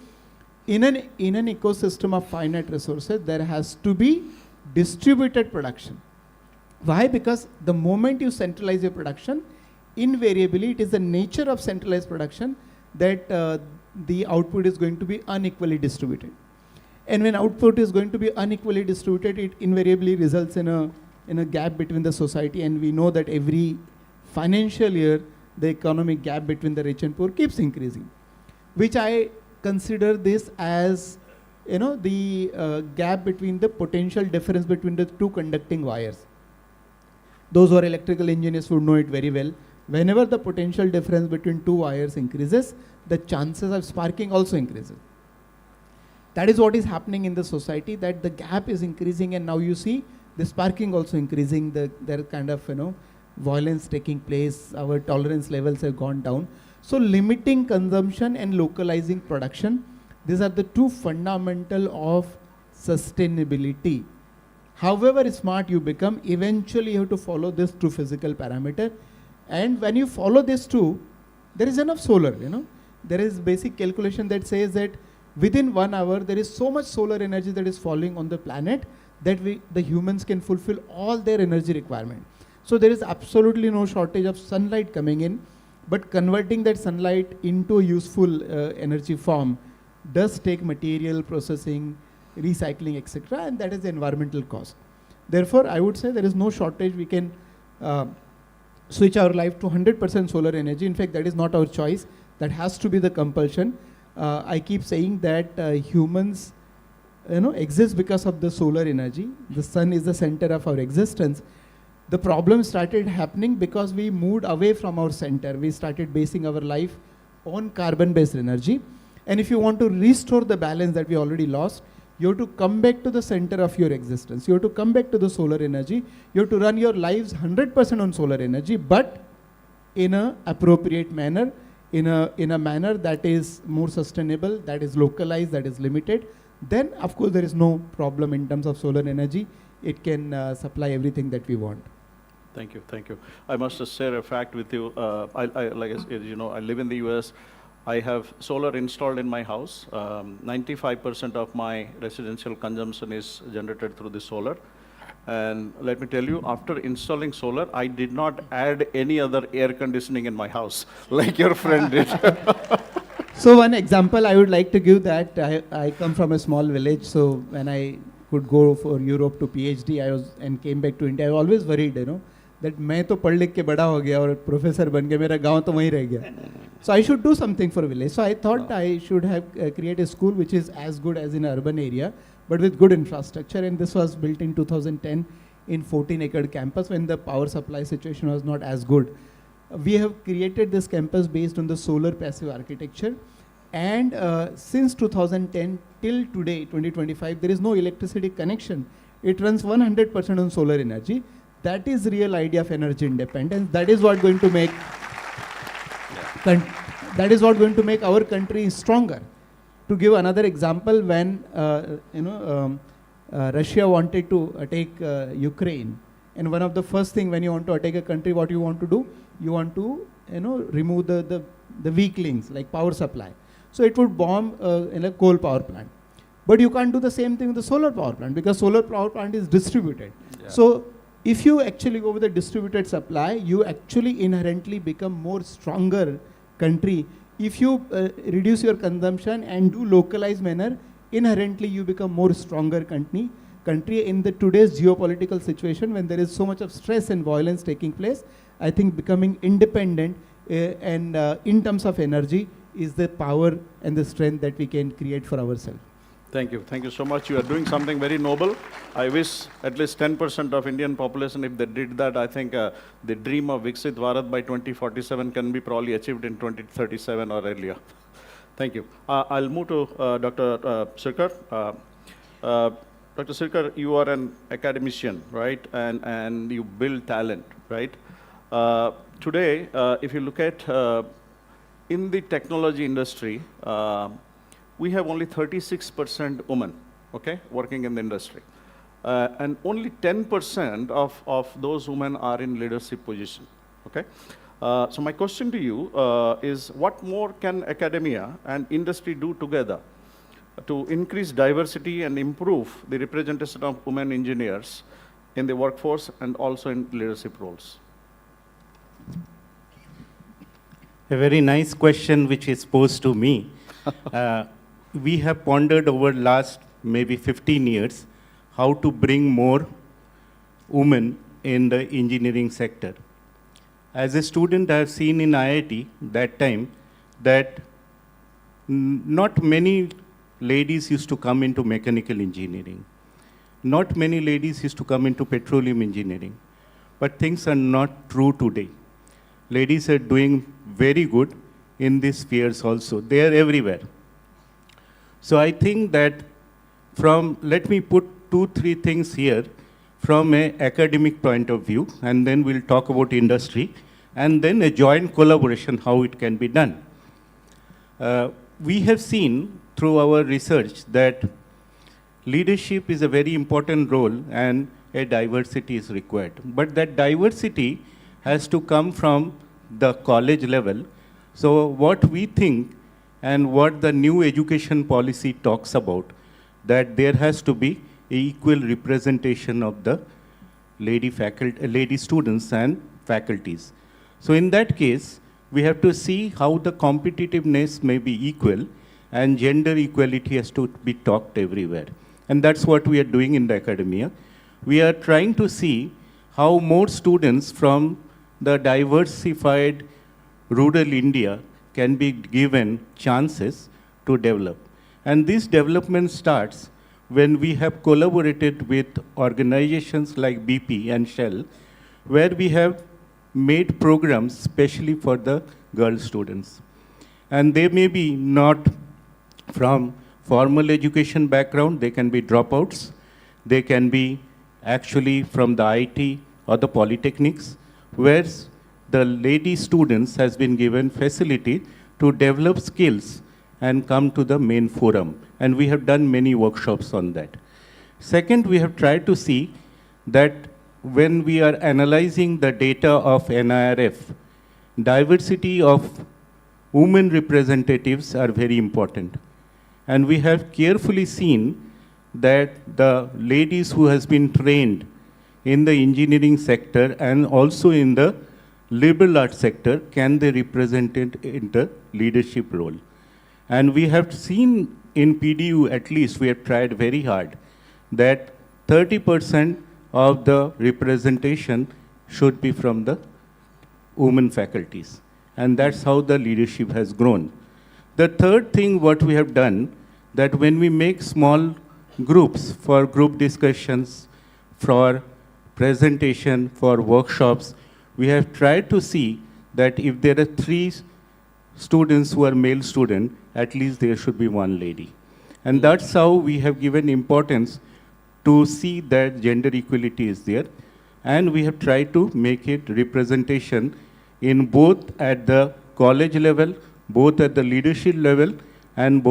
in an ecosystem of finite resources, there has to be distributed production. Why? Because the moment you centralize your production, invariably it is the nature of centralized production that the output is going to be unequally distributed. And when output is going to be unequally distributed, it invariably results in a gap between the society, and we know that every financial year the economic gap between the rich and poor keeps increasing, which I consider this as, you know, the gap between the potential difference between the 2 conducting wires. Those who are electrical engineers would know it very well. Whenever the potential difference between 2 wires increases, the chances of sparking also increases. That is what is happening in the society, that the gap is increasing, and now you see the sparking also increasing, there kind of, you know, violence taking place, our tolerance levels have gone down. So limiting consumption and localizing production, these are the 2 fundamental of sustainability. However smart you become, eventually you have to follow this 2 physical parameter. And when you follow this 2, there is enough solar, you know. There is basic calculation that says that within 1 hour, there is so much solar energy that is falling on the planet that the humans can fulfill all their energy requirement. So there is absolutely no shortage of sunlight coming in, but converting that sunlight into a useful energy form does take material processing, recycling, etc., and that is the environmental cost. Therefore, I would say there is no shortage. We can switch our life to 100% solar energy. In fact, that is not our choice. That has to be the compulsion. I keep saying that humans, exist because of the solar energy. The sun is the center of our existence. The problem started happening because we moved away from our center. We started basing our life on carbon-based energy. And if you want to restore the balance that we already lost, you have to come back to the center of your existence. You have to come back to the solar energy. You have to run your lives 100% on solar energy, but in an appropriate manner, in a manner that is more sustainable, that is localized, that is limited. Then, of course, there is no problem in terms of solar energy. It can supply everything that we want. Thank you, thank you. I must just share a fact with you. Like I live in the US. I have solar installed in my house. 95% of my residential consumption is generated through the solar. And let me tell you, after installing solar, I did not add any other air conditioning in my house, like your friend did. So one example I would like to give that I come from a small village. So when I could go for Europe to PhD, and came back to India, I was always worried, that मैं तो पढ़ लिख के बड़ा हो गया और professor बन के मेरा गांव तो वहीं रह गया. So I should do something for village. So I thought I should have create a school which is as good as in an urban area, but with good infrastructure. And this was built in 2010 in 14-acre campus when the power supply situation was not as good. We have created this campus based on the solar passive architecture. And since 2010 till today, 2025, there is no electricity connection. It runs 100% on solar energy. That is real idea of energy independence. That is what going to make our country stronger. To give another example, when Russia wanted to attack Ukraine, and one of the first thing when you want to attack a country, what you want to do? You want to remove the weak links like power supply. So it would bomb in a coal power plant. But you can't do the same thing with the solar power plant because solar power plant is distributed. Yeah. So if you actually go with a distributed supply, you actually inherently become more stronger country. If you reduce your consumption and do localized manner, inherently you become more stronger country in the today's geopolitical situation when there is so much of stress and violence taking place. I think becoming independent and in terms of energy is the power and the strength that we can create for ourselves. Thank you so much. You are doing something very noble. I wish at least 10% of Indian population, if they did that, I think the dream of Viksit Bharat by 2047 can be probably achieved in 2037 or earlier. Thank you. I'll move to Dr. Sirkar. Dr. Sirkar, you are an academician, right? And you build talent, right? Today, if you look at in the technology industry, we have only 36% women, okay, working in the industry. And only 10% of those women are in leadership position, okay? So my question to you is, what more can academia and industry do together to increase diversity and improve the representation of women engineers in the workforce and also in leadership roles? A very nice question which is posed to me. We have pondered over last maybe 15 years how to bring more women in the engineering sector. As a student, I have seen in IIT that time that not many ladies used to come into mechanical engineering. Not many ladies used to come into petroleum engineering. But things are not true today. Ladies are doing very good in these spheres also. They are everywhere. So I think that let me put 2-3 things here from an academic point of view, and then we'll talk about industry, and then a joint collaboration, how it can be done. We have seen through our research that leadership is a very important role and a diversity is required. But that diversity has to come from the college level. So what we think and what the new education policy talks about, that there has to be equal representation of the lady students and faculties. So in that case, we have to see how the competitiveness may be equal and gender equality has to be talked everywhere. And that's what we are doing in the academia. We are trying to see how more students from the diversified rural India can be given chances to develop. And this development starts when we have collaborated with organizations like BP and Shell, where we have made programs specially for the girl students. And they may be not from formal education background, they can be dropouts, they can be actually from the IT or the polytechnics, where the lady students has been given facility to develop skills and come to the main forum. And we have done many workshops on that. Second, we have tried to see that when we are analyzing the data of NIRF, diversity of women representatives are very important. And we have carefully seen that the ladies who has been trained in the engineering sector and also in the liberal arts sector, can they represent it in the leadership role? And we have seen in PDU, at least we have tried very hard, that 30% of the representation should be from the women faculties. And that's how the leadership has grown. The third thing what we have done, that when we make small groups for group discussions, for presentation, for workshops, we have tried to see that if there are 3 students who are male students, at least there should be 1 lady. And that's how we have given importance to see that gender equality is there. And we have tried to make it representation in both at the college level, both at the leadership level, and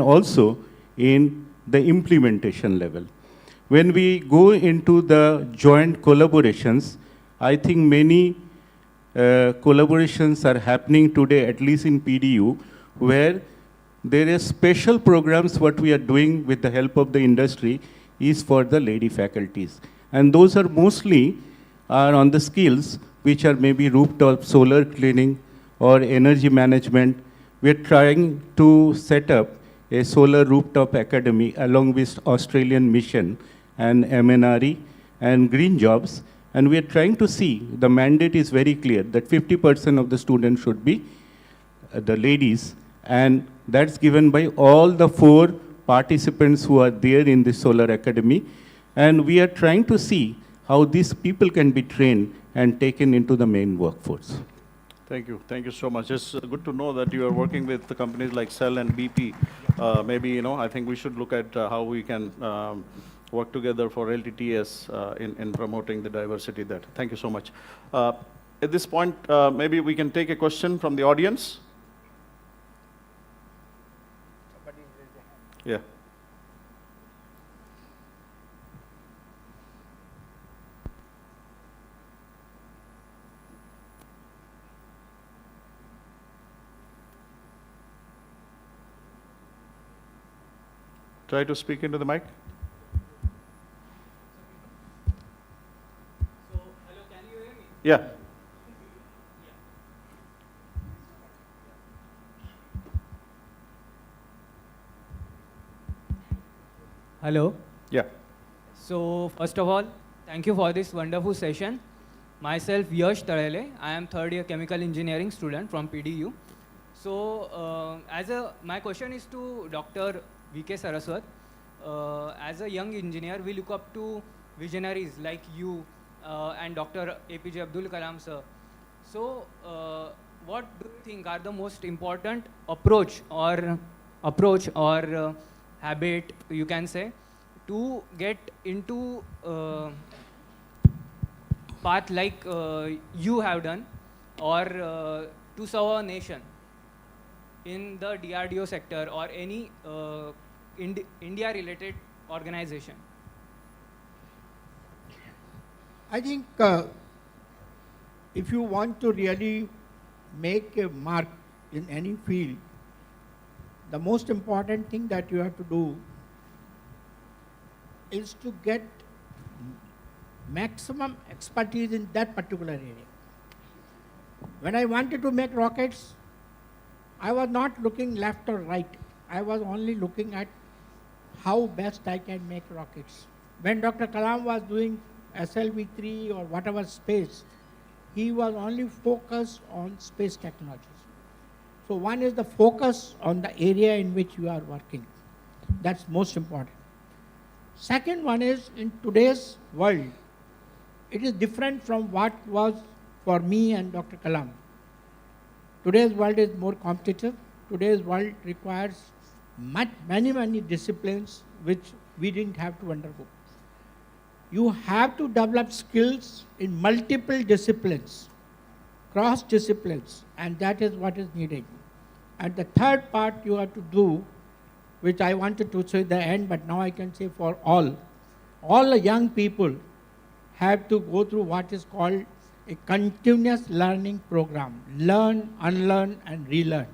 also in the implementation level. When we go into the joint collaborations, I think many collaborations are happening today, at least in PDU, where there are special programs what we are doing with the help of the industry is for the lady faculties. And those are mostly on the skills which are maybe rooftop solar cleaning or energy management. We are trying to set up a solar rooftop academy along with Australian Mission and MNRE and Green Jobs. And we are trying to see, the mandate is very clear, that 50% of the students should be the ladies. And that's given by all the 4 participants who are there in the Solar Academy. And we are trying to see how these people can be trained and taken into the main workforce. Thank you. Thank you so much. It's good to know that you are working with the companies like Shell and BP. Maybe, I think we should look at how we can work together for LTTS in promoting the diversity there. Thank you so much. At this point, maybe we can take a question from the audience. Yeah. Try to speak into the mic. So, hello, can you hear me? Yeah. Hello. Yeah. So, first of all, thank you for this wonderful session. Myself, Yash Tarele. I am 3rd year chemical engineering student from PDU. So, my question is to Dr. V.K. Saraswat. As a young engineer, we look up to visionaries like you and Dr. APJ Abdul Kalam sir. So, what do you think are the most important approach or habit, you can say, to get into path like you have done, or to serve our nation in the DRDO sector or any India-related organization? I think if you want to really make a mark in any field, the most important thing that you have to do is to get maximum expertise in that particular area. When I wanted to make rockets, I was not looking left or right. I was only looking at how best I can make rockets. When Dr. Kalam was doing SLV3 or whatever space, he was only focused on space technologies. So one is the focus on the area in which you are working. That's most important. Second one is, in today's world, it is different from what was for me and Dr. Kalam. Today's world is more competitive. Today's world requires many disciplines which we didn't have to undergo. You have to develop skills in multiple disciplines, cross disciplines, and that is what is needed. And the third part you have to do, which I wanted to say at the end, but now I can say for all the young people have to go through what is called a continuous learning program. Learn, unlearn, and relearn.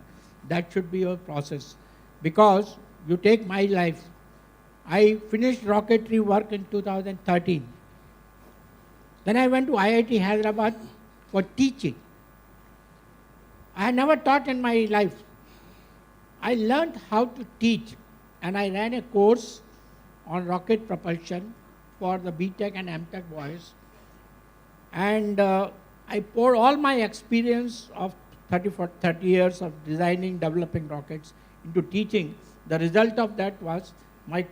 That should be your process. Because you take my life, I finished rocketry work in 2013. Then I went to IIT Hyderabad for teaching. I had never taught in my life. I learned how to teach, and I ran a course on rocket propulsion for the BTech and MTech boys. And I poured all my experience of 30 years of designing, developing rockets into teaching. The result of that was my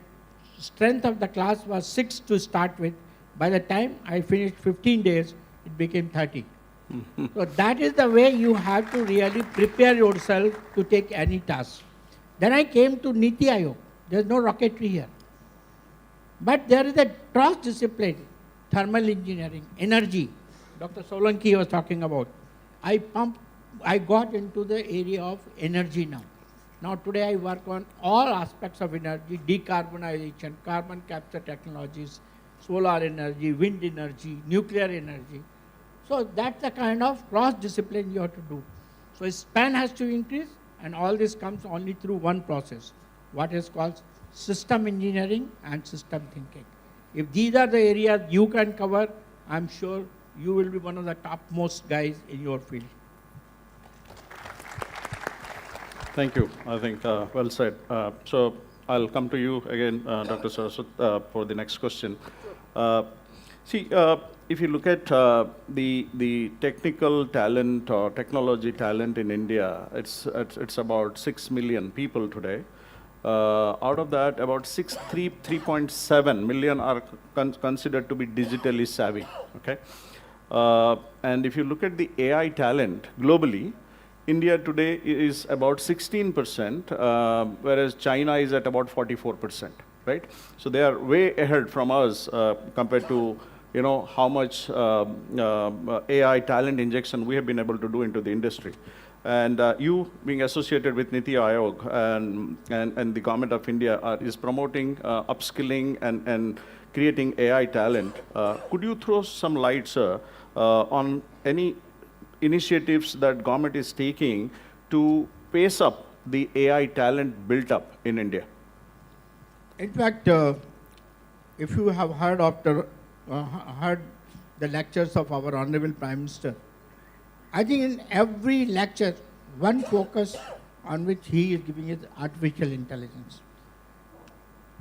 strength of the class was 6 to start with. By the time I finished 15 days, it became 30. So that is the way you have to really prepare yourself to take any task. Then I came to NITI Aayog. There's no rocketry here. But there is a cross-discipline, thermal engineering, energy. Dr. Solanki was talking about. I got into the area of energy now. Now today I work on all aspects of energy, decarbonization, carbon capture technologies, solar energy, wind energy, nuclear energy. So that's the kind of cross-discipline you have to do. So span has to increase, and all this comes only through one process, what is called system engineering and system thinking. If these are the areas you can cover, I'm sure you will be one of the topmost guys in your field. Thank you. I think well said. So I'll come to you again, Dr. Saraswat, for the next question. If you look at the technical talent or technology talent in India, it's about 6 million people today. Out of that, about 3.7 million are considered to be digitally savvy. Okay, and if you look at the AI talent globally, India today is about 16%, whereas China is at about 44%. Right? So they are way ahead from us compared to how much AI talent injection we have been able to do into the industry. And you being associated with NITI Aayog and the government of India is promoting upskilling and creating AI talent. Could you throw some light, sir, on any initiatives that government is taking to pace up the AI talent built up in India? In fact, if you have heard heard the lectures of our Honorable Prime Minister, I think in every lecture, one focus on which he is giving is artificial intelligence.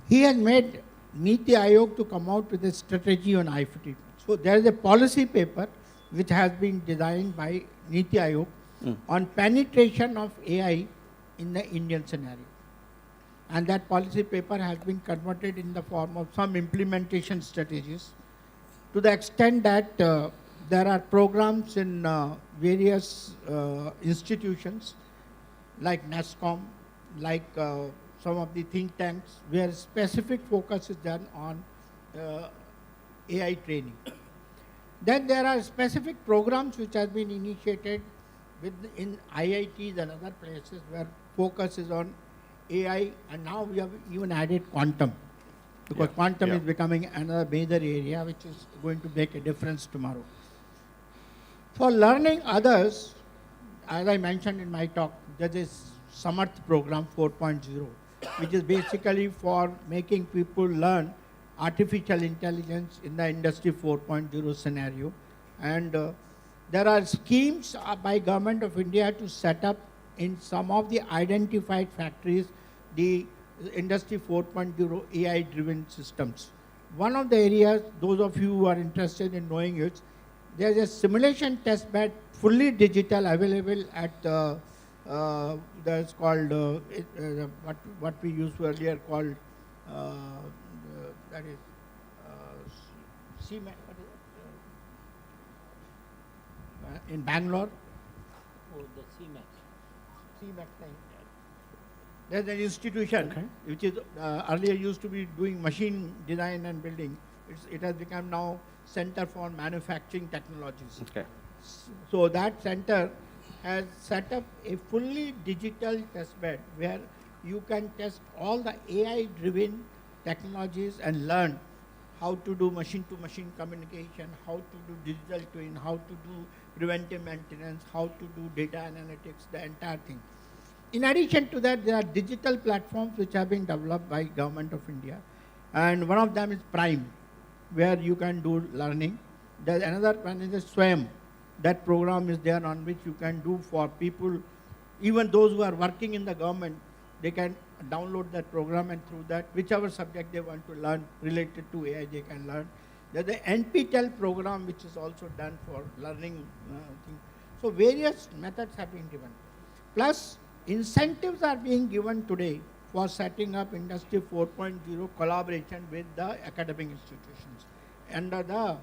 He has made NITI Aayog to come out with a strategy on ICT. So there is a policy paper which has been designed by NITI Aayog on penetration of AI in the Indian scenario. And that policy paper has been converted in the form of some implementation strategies, to the extent that there are programs in various institutions like NASCOM, like some of the think tanks, where specific focus is done on AI training. Then there are specific programs which have been initiated in IITs and other places where focus is on AI, and now we have even added quantum, because quantum is becoming another major area which is going to make a difference tomorrow. For learning others, as I mentioned in my talk, there is Samarth program 4.0, which is basically for making people learn artificial intelligence in the industry 4.0 scenario. And there are schemes by Government of India to set up in some of the identified factories the Industry 4.0 AI-driven systems. One of the areas, those of you who are interested in knowing it, there's a simulation test bed, fully digital, available at that's called what we used earlier called that is CMAC, what is it? In Bangalore. Oh, the CMAC. CMAC thing. There's an institution which is earlier used to be doing machine design and building. It has become now Center for Manufacturing Technologies. Okay. So that center has set up a fully digital test bed where you can test all the AI-driven technologies and learn how to do machine-to-machine communication, how to do digital twin, how to do preventive maintenance, how to do data analytics, the entire thing. In addition to that, there are digital platforms which have been developed by Government of India. And one of them is Prime, where you can do learning. There's another one is SWAYAM. That program is there on which you can do for people, even those who are working in the government, they can download that program and through that, whichever subject they want to learn related to AI, they can learn. There's the NPTEL program, which is also done for learning things. So various methods have been given. Plus, incentives are being given today for setting up Industry 4.0 collaboration with the academic institutions under the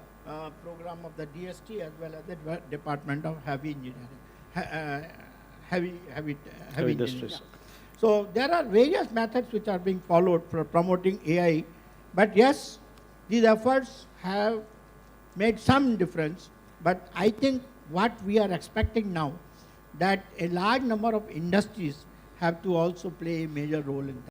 program of the DST as well as the Department of Heavy Engineering, Heavy Industries. Yeah. So there are various methods which are being followed for promoting AI, but yes, these efforts have made some difference, but I think what we are expecting now, that a large number of industries have to also play a major role in that.